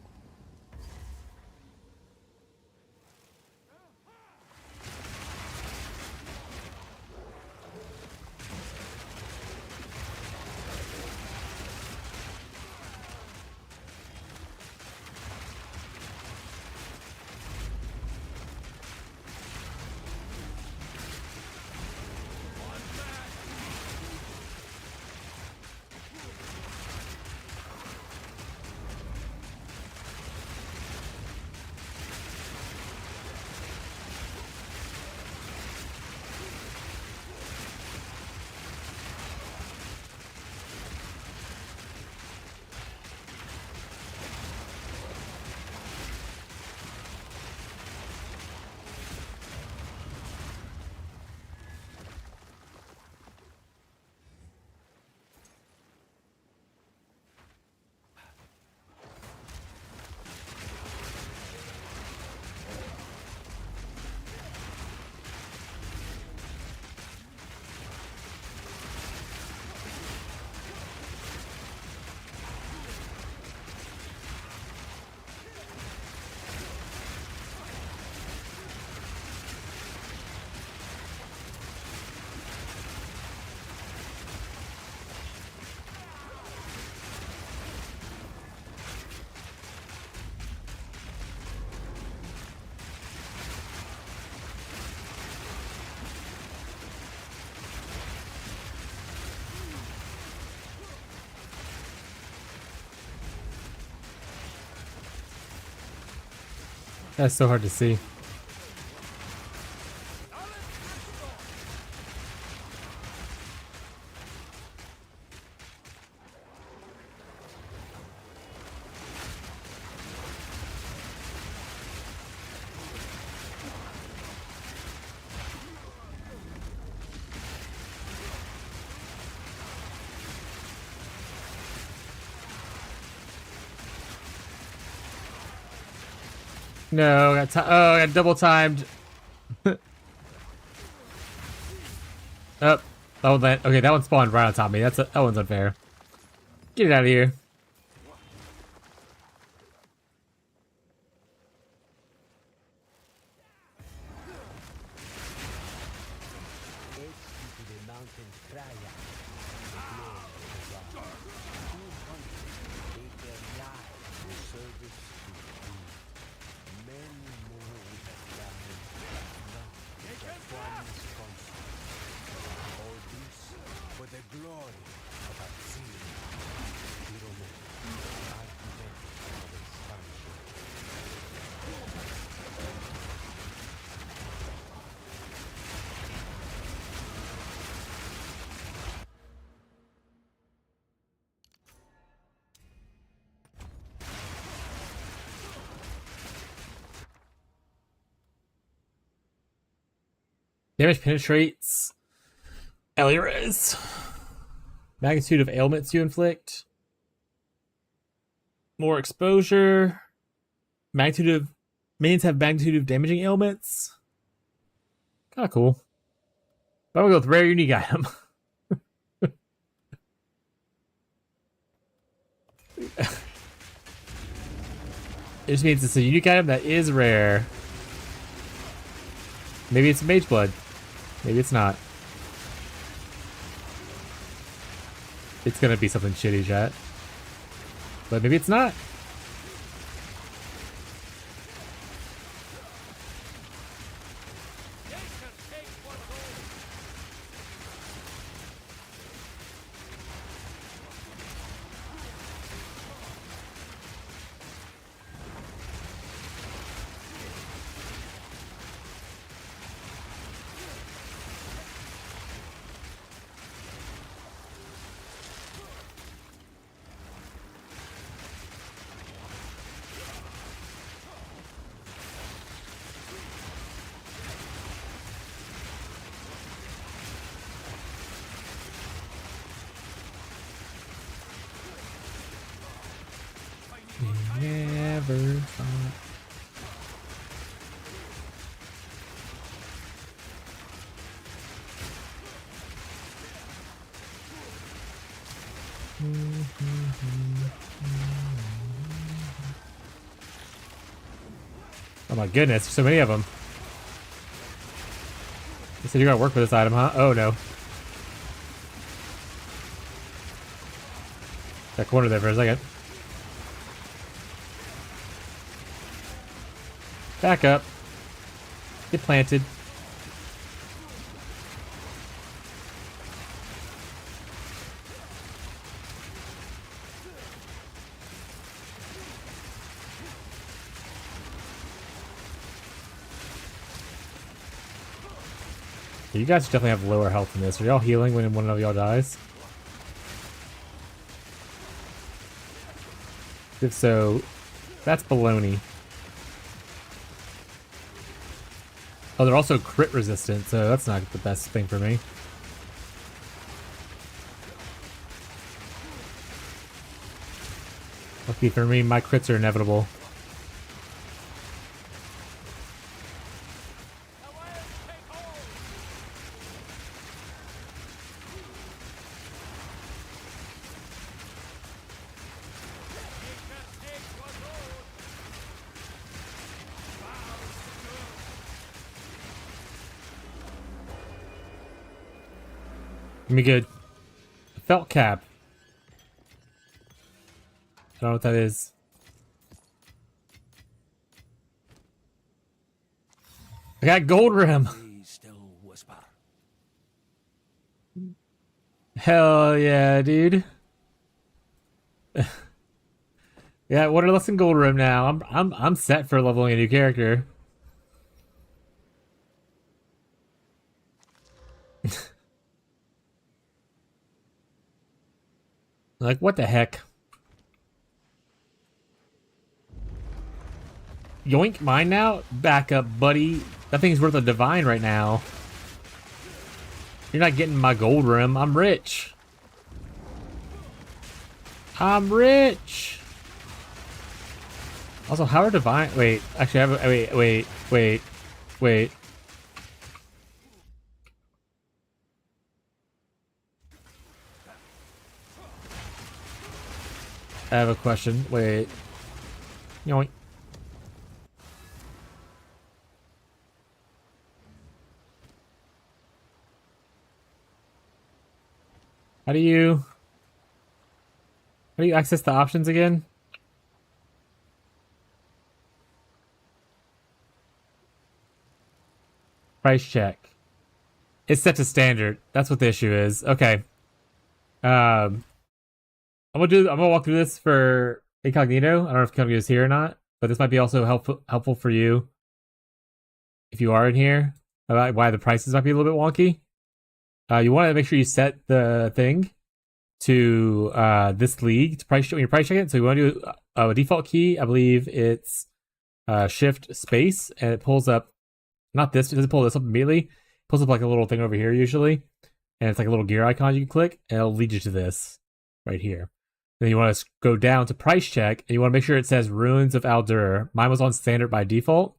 That's so hard to see. No, I got double timed. Oh, that one okay, that one spawned right on top of me. That one's unfair. Get it out of here. Damage penetrates. Eliris. Magnitude of ailments you inflict. More exposure. Magnitude of minions have magnitude of damaging ailments. Kind of cool. But I'm gonna go with rare unique item. It just means it's a unique item that is rare. Maybe it's mage blood. Maybe it's not. It's gonna be something shitty, chat. But maybe it's not. never stop. Oh my goodness, so many of them. You said you're gonna work with this item, huh? Oh no. Got cornered there for a second. Back up. Get planted. You guys definitely have lower health in this. Are y'all healing when one of y'all dies? If so, that's baloney. Oh, they're also crit resistant, so that's not the best thing for me. Lucky for me, my crits are inevitable. Give me good. Felt cap. I don't know what that is. I got gold rim. Hell yeah, dude. Yeah, what are less than gold rim now? I'm set for leveling a new character. Like, what the heck? Yoink, mine now? Back up, buddy. That thing's worth a divine right now. You're not getting my gold rim. I'm rich. I'm rich. Also, how are divine? Wait, actually, I have. Wait. I have a question. Wait. Yoink. How do you access the options again? Price check. It's set to standard. That's what the issue is. Okay. I'm gonna walk through this for Incognito. I don't know if Incognito is here or not, but this might be also helpful for you if you are in here about why the prices might be a little bit wonky. You want to make sure you set the thing to this league to price when you're price checking it. So you want to do a default key. I believe it's shift space, and it pulls up. Not this. It doesn't pull this up immediately. It pulls up like a little thing over here usually, and it's like a little gear icon you can click, and it'll lead you to this right here. Then you want to go down to price check, and you want to make sure it says Ruins of Aldur. Mine was on standard by default,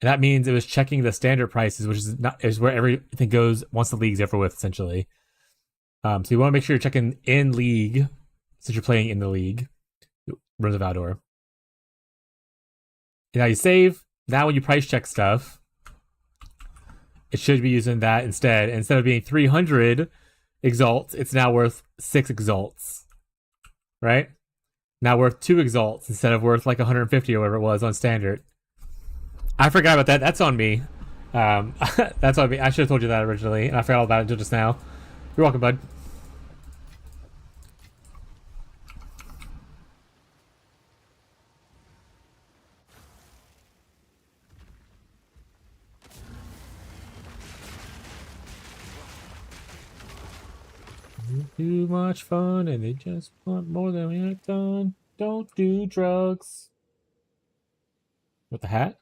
and that means it was checking the standard prices, which is where everything goes once the league's over with, essentially. So you want to make sure you're checking in league, since you're playing in the league, Ruins of Aldur. And now you save. Now when you price check stuff, it should be using that instead. And instead of being 300 exalts, it's now worth 6 exalts. Right? Now worth 2 exalts instead of worth like 150 or whatever it was on standard. I forgot about that. That's on me. That's on me. I should have told you that originally, and I forgot all about it until just now. You're welcome, bud. Too much fun, and they just want more than we have done. Don't do drugs. With the hat?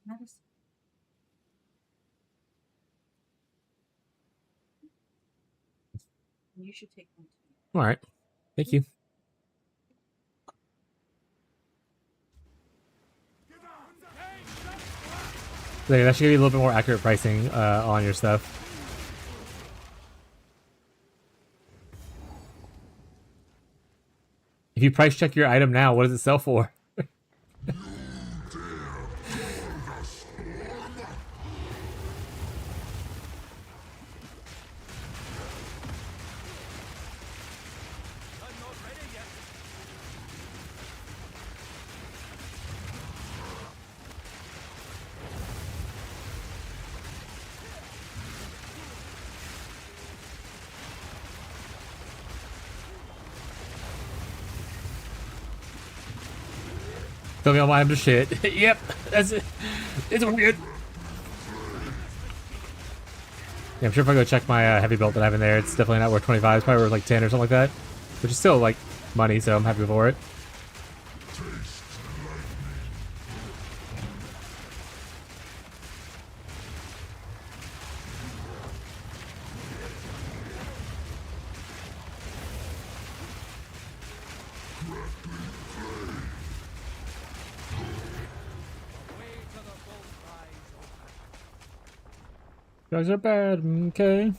Medicine. You should take them. All right. Thank you. So that should give you a little bit more accurate pricing on your stuff. If you price check your item now, what does it sell for? Tell me all my items are shit. Yep, that's it. It's weird. Yeah, I'm sure if I go check my heavy belt that I have in there, it's definitely not worth 25. It's probably worth like 10 or something like that. Which is still like money, so I'm happy for it. Drugs are bad, okay.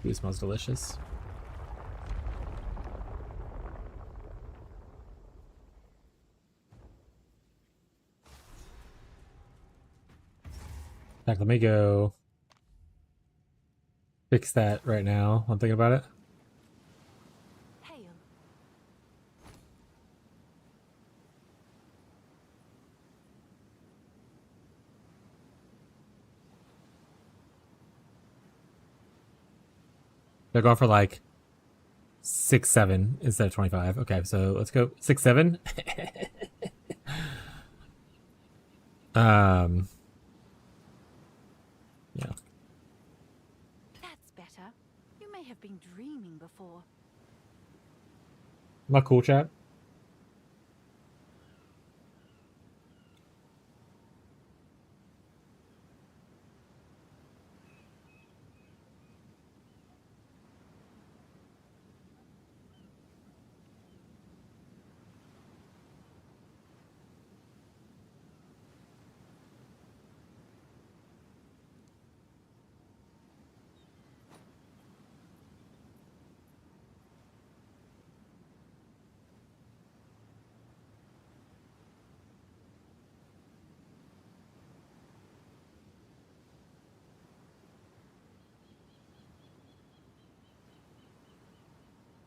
Ooh, it smells delicious. In fact, let me go fix that right now. I'm thinking about it. They're going for like 6, 7 instead of 25. Okay, so let's go 6, 7. Yeah. That's better. You may have been dreaming before. Not cool, chat.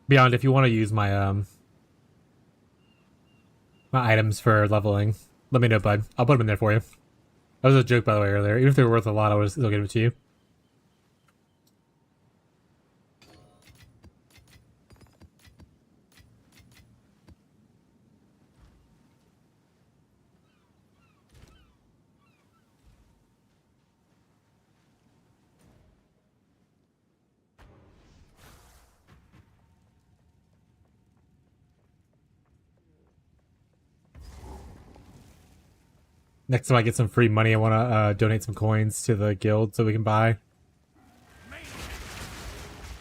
Beyond, if you want to use my my items for leveling, let me know, bud. I'll put them in there for you. That was a joke, by the way, earlier. Even if they were worth a lot, I would still give it to you. Next time I get some free money, I want to donate some coins to the guild so we can buy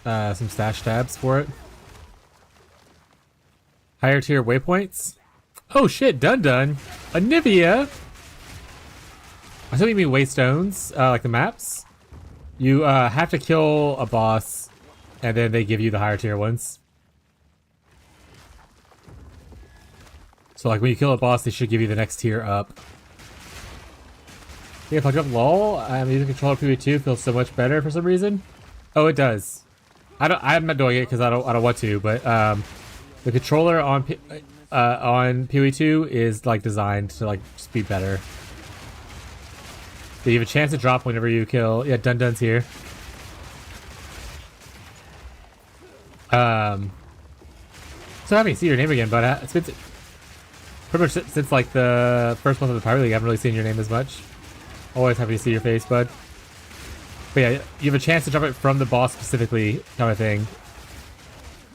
some stash tabs for it. Higher tier waypoints? Oh shit, done. Anivia! I thought you mean waystones, like the maps. You have to kill a boss, and then they give you the higher tier ones. So like when you kill a boss, they should give you the next tier up. Yeah, if I drop LOL, I'm using controller PV2 feels so much better for some reason. Oh, it does. I'm not doing it because I don't want to, but the controller on PV2 is like designed to like just be better. So you have a chance to drop whenever you kill. Yeah, Dun's here. So happy to see your name again, but it's been pretty much since like the first month of the Pirate League. I haven't really seen your name as much. Always happy to see your face, bud. But yeah, you have a chance to drop it from the boss specifically, kind of thing.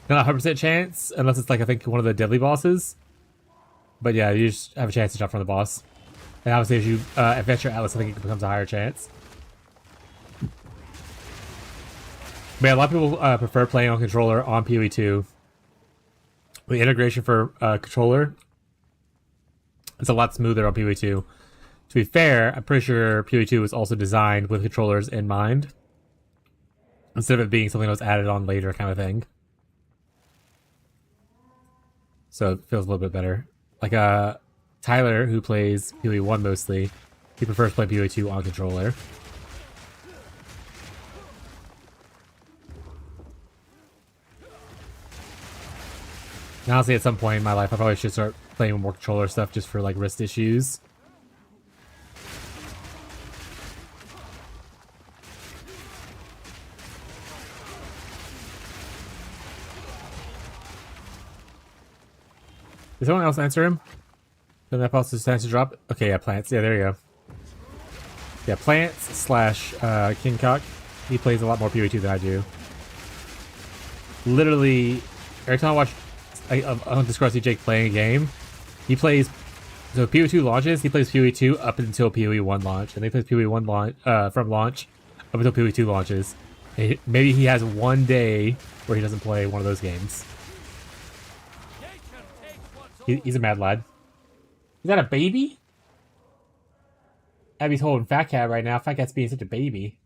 Not a 100% chance, unless it's like, I think, one of the deadly bosses. But yeah, you just have a chance to drop from the boss. And obviously, if you advance your Atlas, I think it becomes a higher chance. But yeah, a lot of people prefer playing on controller on PoE2. The integration for controller, it's a lot smoother on PoE2. To be fair, I'm pretty sure PoE2 was also designed with controllers in mind, instead of it being something that was added on later kind of thing. So it feels a little bit better. Like Tyler, who plays PoE1 mostly, he prefers playing PoE2 on controller. And honestly, at some point in my life, I probably should start playing more controller stuff just for like wrist issues. Did someone else answer him? Then that also stands to drop. Okay, yeah, plants. Yeah, there you go. Yeah, plants slash King Cock. He plays a lot more PoE2 than I do. Literally, every time I watch on Discord see Jake playing a game, he plays. So PoE2 launches, he plays PoE2 up until PoE1 launch, and he plays PoE1 launch from launch up until PoE2 launches. And maybe he has one day where he doesn't play one of those games. He's a mad lad. Is that a baby? Abby's holding Fat Cat right now. Fat Cat's being such a baby.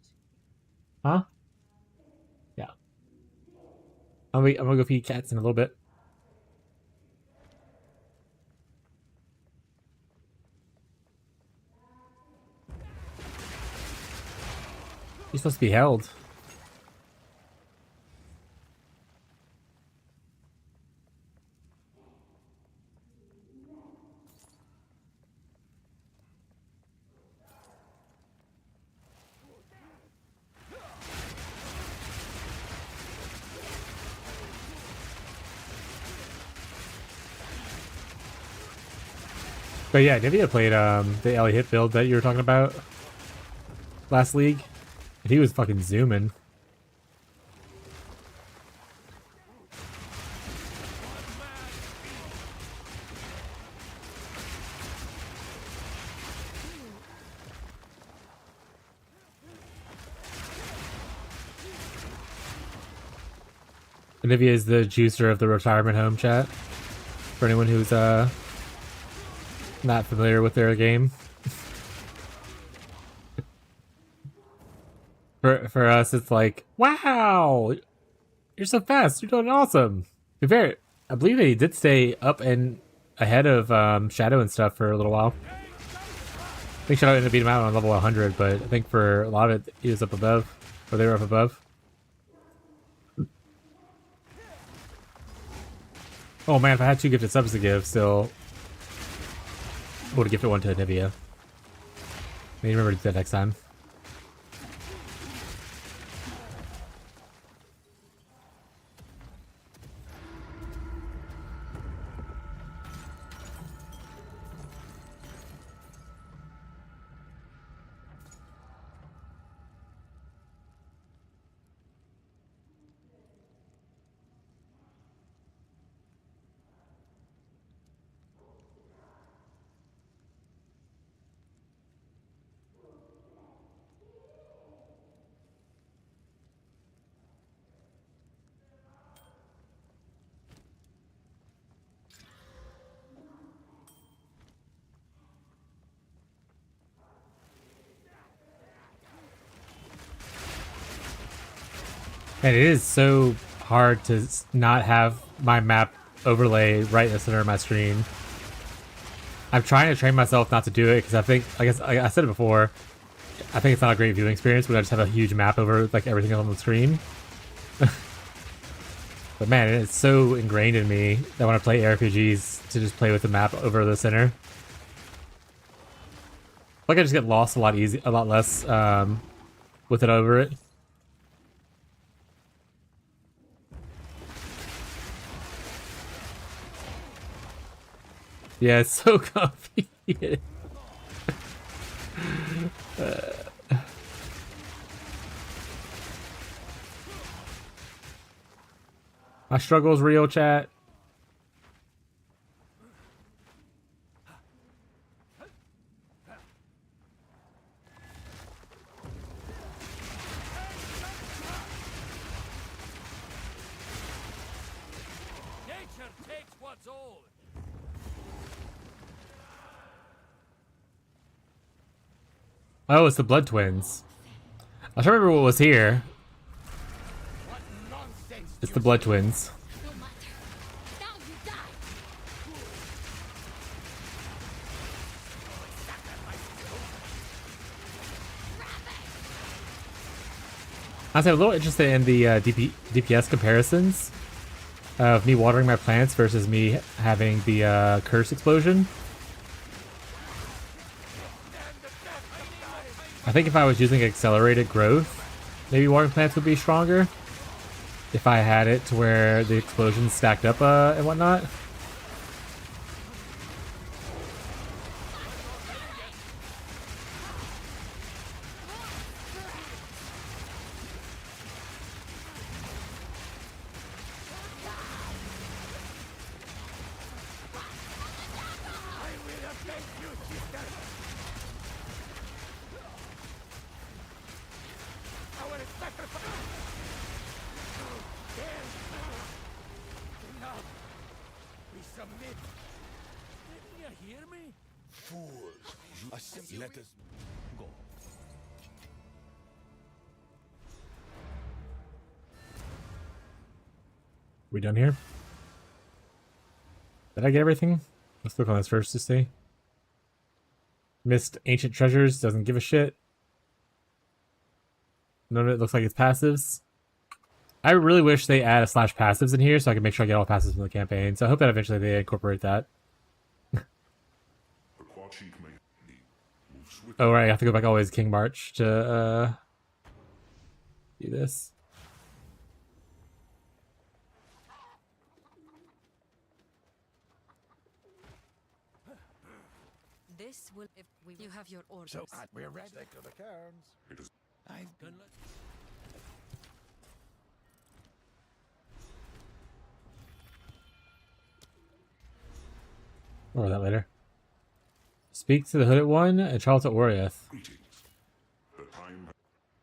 Huh? Yeah. I'm gonna go feed cats in a little bit. He's supposed to be held. But yeah, Nivea played the Ellie hit build that you were talking about last league. And he was fucking zooming. Nivea is the juicer of the retirement home chat. For anyone who's not familiar with their game. For us, it's like, wow, you're so fast. You're doing awesome. To be fair, I believe that he did stay up and ahead of Shadow and stuff for a little while. I think Shadow ended up beating him out on level 100, but I think for a lot of it, he was up above, or they were up above. Oh man, if I had 2 gifted subs to give, still I would have gifted one to Nivea. Maybe remember to do that next time. And it is so hard to not have my map overlay right in the center of my screen. I'm trying to train myself not to do it because I think, like I said it before, I think it's not a great viewing experience when I just have a huge map over like everything on the screen. But man, it's so ingrained in me that when I play RPGs to just play with the map over the center. Like I just get lost a lot less with it over it. Yeah, it's so comfy. My struggle's real, chat. Nature takes Oh, it's the Blood Twins. I was trying to remember what was here. It's the Blood Twins. Honestly, I'm a little interested in the DPS comparisons of me watering my plants versus me having the curse explosion. I think if I was using accelerated growth, maybe watering plants would be stronger. If I had it to where the explosions stacked up and whatnot. Let us go. We done here? Did I get everything? Let's look on this first to see. Missed ancient treasures, doesn't give a shit. None of it looks like it's passives. I really wish they add a slash passives in here so I can make sure I get all passives from the campaign. So I hope that eventually they incorporate that. Oh right, I have to go back always King March to do this. This will if you have your orders. So we're ready to the cairns. I've been. More of that later. Speak to the Hooded One and Charles at Oriath.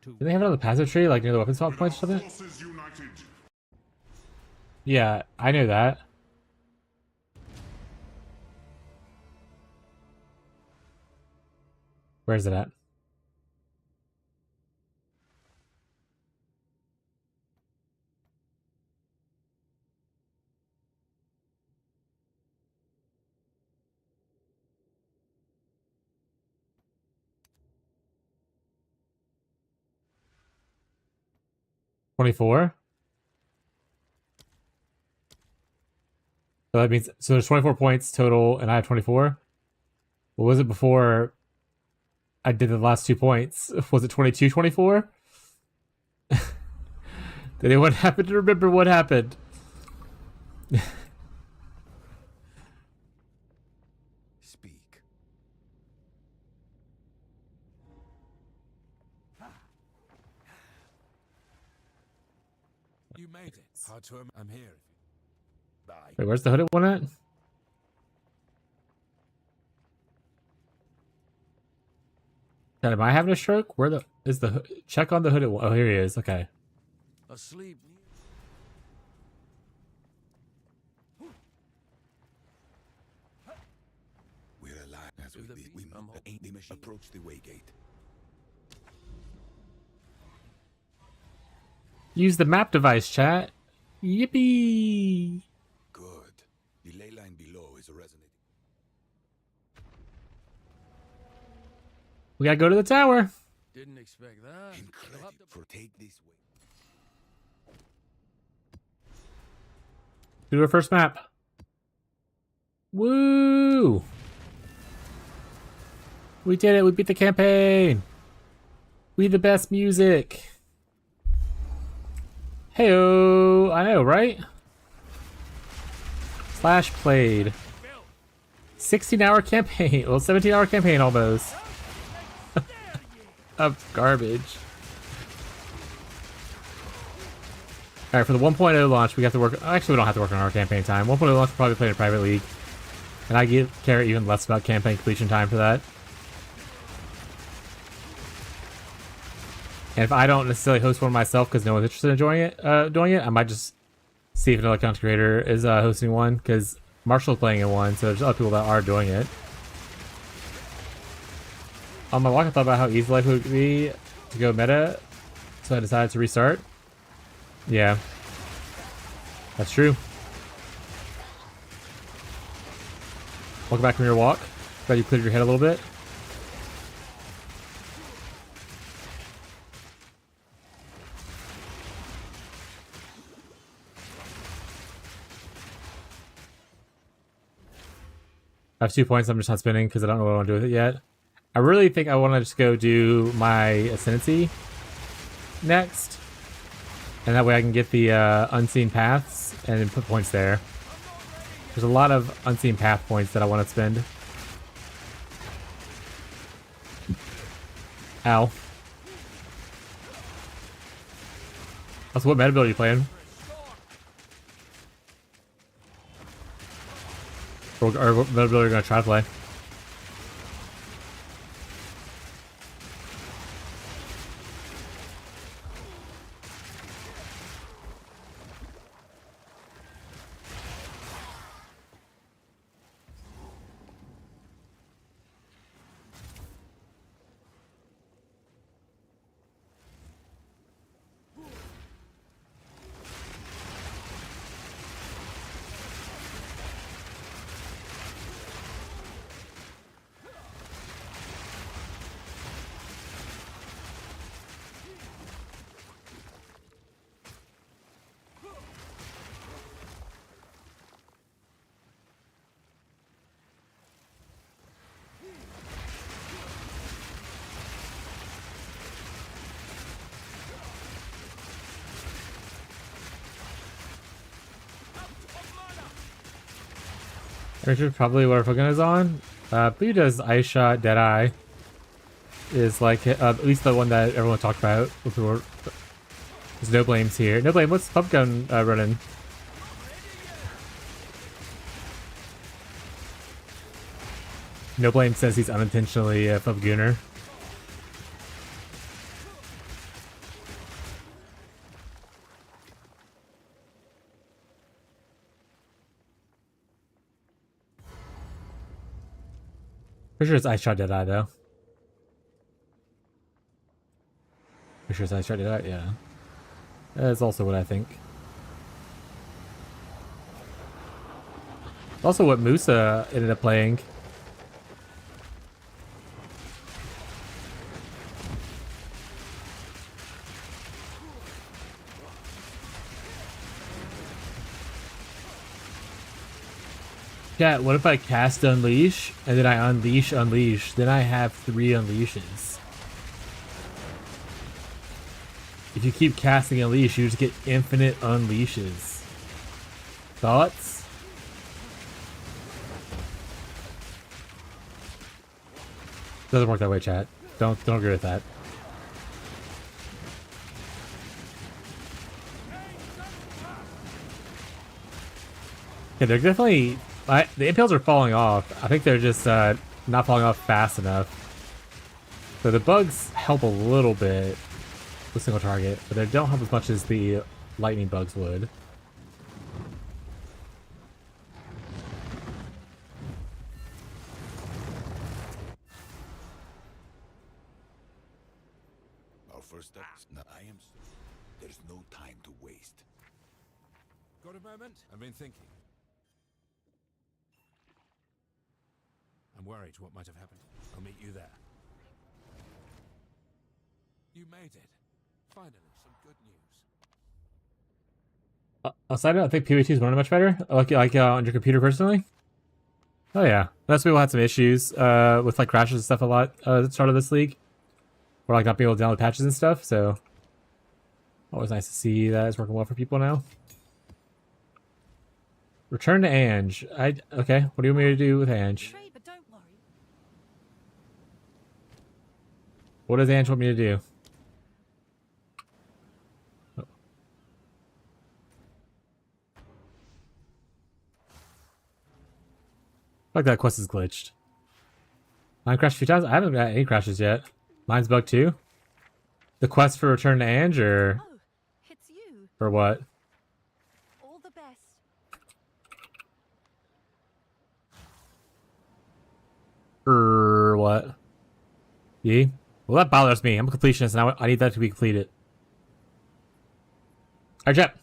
Do they have it on the passive tree, like near the weapon swap points or something? Yeah, I knew that. Where is it at? $24? So that means, so there's 24 points total and I have 24? What was it before I did the last 2 points? Was it 22, 24? Did anyone happen to remember what happened? Speak. You made it. Hard to I'm here. Bye. Wait, where's the Hooded One at? God, am I having a stroke? Where the is the check on the Hooded One? Oh, here he is. Okay. Asleep. We're alive as we be. We ain't the mission. Approach the Waygate. Use the map device, chat. Yippee! Good. The ley line below is resonating. We gotta go to the tower. Didn't expect that. Incredible. For take this way. Do our first map. Woo! We did it. We beat the campaign. We the best music. Heyo, I know, right? Slash played. 16-hour campaign. Well, 17-hour campaign almost. Of garbage. Alright, for the 1.0 launch, we have to work. Actually, we don't have to work on our campaign time. 1.0 launch, we'll probably play in a private league. And I care even less about campaign completion time for that. And if I don't necessarily host one myself because no one's interested in doing it, I might just see if another content creator is hosting one, because Marshall's playing in one, so there's other people that are doing it. On my walk, I thought about how easy life would be to go meta, so I decided to restart. Yeah. That's true. Welcome back from your walk. Glad you cleared your head a little bit. I have 2 points. I'm just not spinning because I don't know what I want to do with it yet. I really think I want to just go do my Ascendancy next. And that way I can get the Unseen Paths and then put points there. There's a lot of Unseen Path points that I want to spend. Ow. Also, what meta build are you playing? Or what meta build are you going to try to play? Richard, probably what our Focus is on. Blue does Ice Shot, Deadeye. Is like, at least the one that everyone talked about before. There's no blames here. No blame, what's Pump Gun running? No blame says he's unintentionally a Pump Gooner. Pretty sure it's Ice Shot Deadeye though. Pretty sure it's Ice Shot Deadeye, yeah. That's also what I think. Also what Musa ended up playing. Yeah, what if I cast Unleash, and then I Unleash, then I have 3 Unleashes. If you keep casting Unleash, you just get infinite Unleashes. Thoughts? Doesn't work that way, chat. Don't agree with that. Yeah, they're definitely... the impales are falling off. I think they're just not falling off fast enough. So the bugs help a little bit with single target, but they don't help as much as the lightning bugs would. Our first step. There's no time to waste. Got a moment? I've been thinking. I'm worried what might have happened. I'll meet you there. You made it. Finally, some good news. Outside of, I think PvT is running much better. Like on your computer personally. Oh yeah, most people had some issues with like crashes and stuff a lot at the start of this league, or like not being able to download patches and stuff. So always nice to see that it's working well for people now. Return to Ange. Okay. What do you want me to do with Ange? What does Ange want me to do? Oh. Like that quest is glitched. Mine crashed a few times. I haven't got any crashes yet. Mine's bugged too. The quest for Return to Ange, or it's you. For what? All the best. What? Yeah. Well, that bothers me. I'm a completionist, and I need that to be completed. Alright, chat.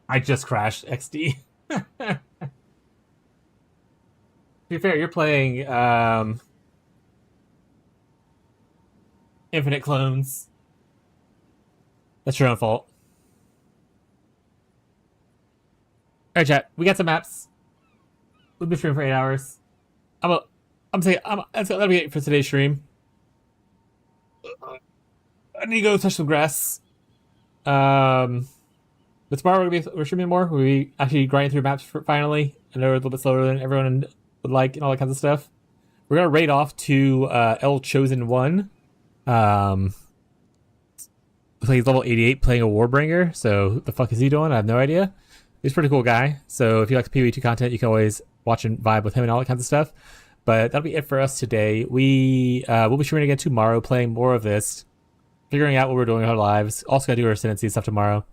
I just crashed XD. To be fair, you're playing Infinite Clones. That's your own fault. Alright, chat. We got some maps. We've been streaming for 8 hours. That'll be it for today's stream. I need to go touch some grass. But tomorrow we're streaming more. We'll be actually grinding through maps finally. I know we're a little bit slower than everyone would like and all that kinds of stuff. We're gonna raid off to El Chosen One. He's level 88 playing a Warbringer. So what the fuck is he doing? I have no idea. He's a pretty cool guy. So if you like the PvE2 content, you can always watch and vibe with him and all that kinds of stuff. But that'll be it for us today. We'll be streaming again tomorrow, playing more of this, figuring out what we're doing in our lives. Also gotta do our Ascendancy stuff tomorrow.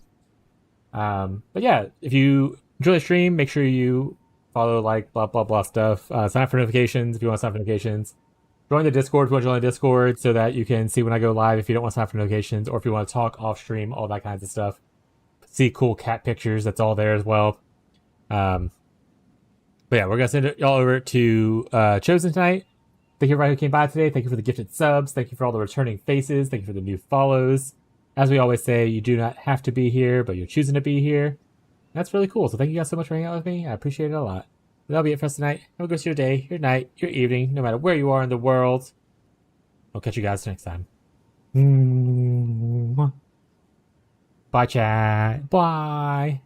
But yeah, if you enjoy the stream, make sure you follow, like, blah blah blah stuff. Sign up for notifications if you want to sign up for notifications. Join the Discord if you want to join the Discord so that you can see when I go live if you don't want to sign up for notifications, or if you want to talk off stream, all that kinds of stuff. See cool cat pictures, that's all there as well. But yeah, we're gonna send y'all over to Chosen tonight. Thank you everybody who came by today. Thank you for the gifted subs. Thank you for all the returning faces. Thank you for the new follows. As we always say, you do not have to be here, but you're choosing to be here. That's really cool. So thank you guys so much for hanging out with me. I appreciate it a lot. But that'll be it for us tonight. Have a good rest of your day, your night, your evening, no matter where you are in the world. I'll catch you guys next time. Bye, chat. Bye.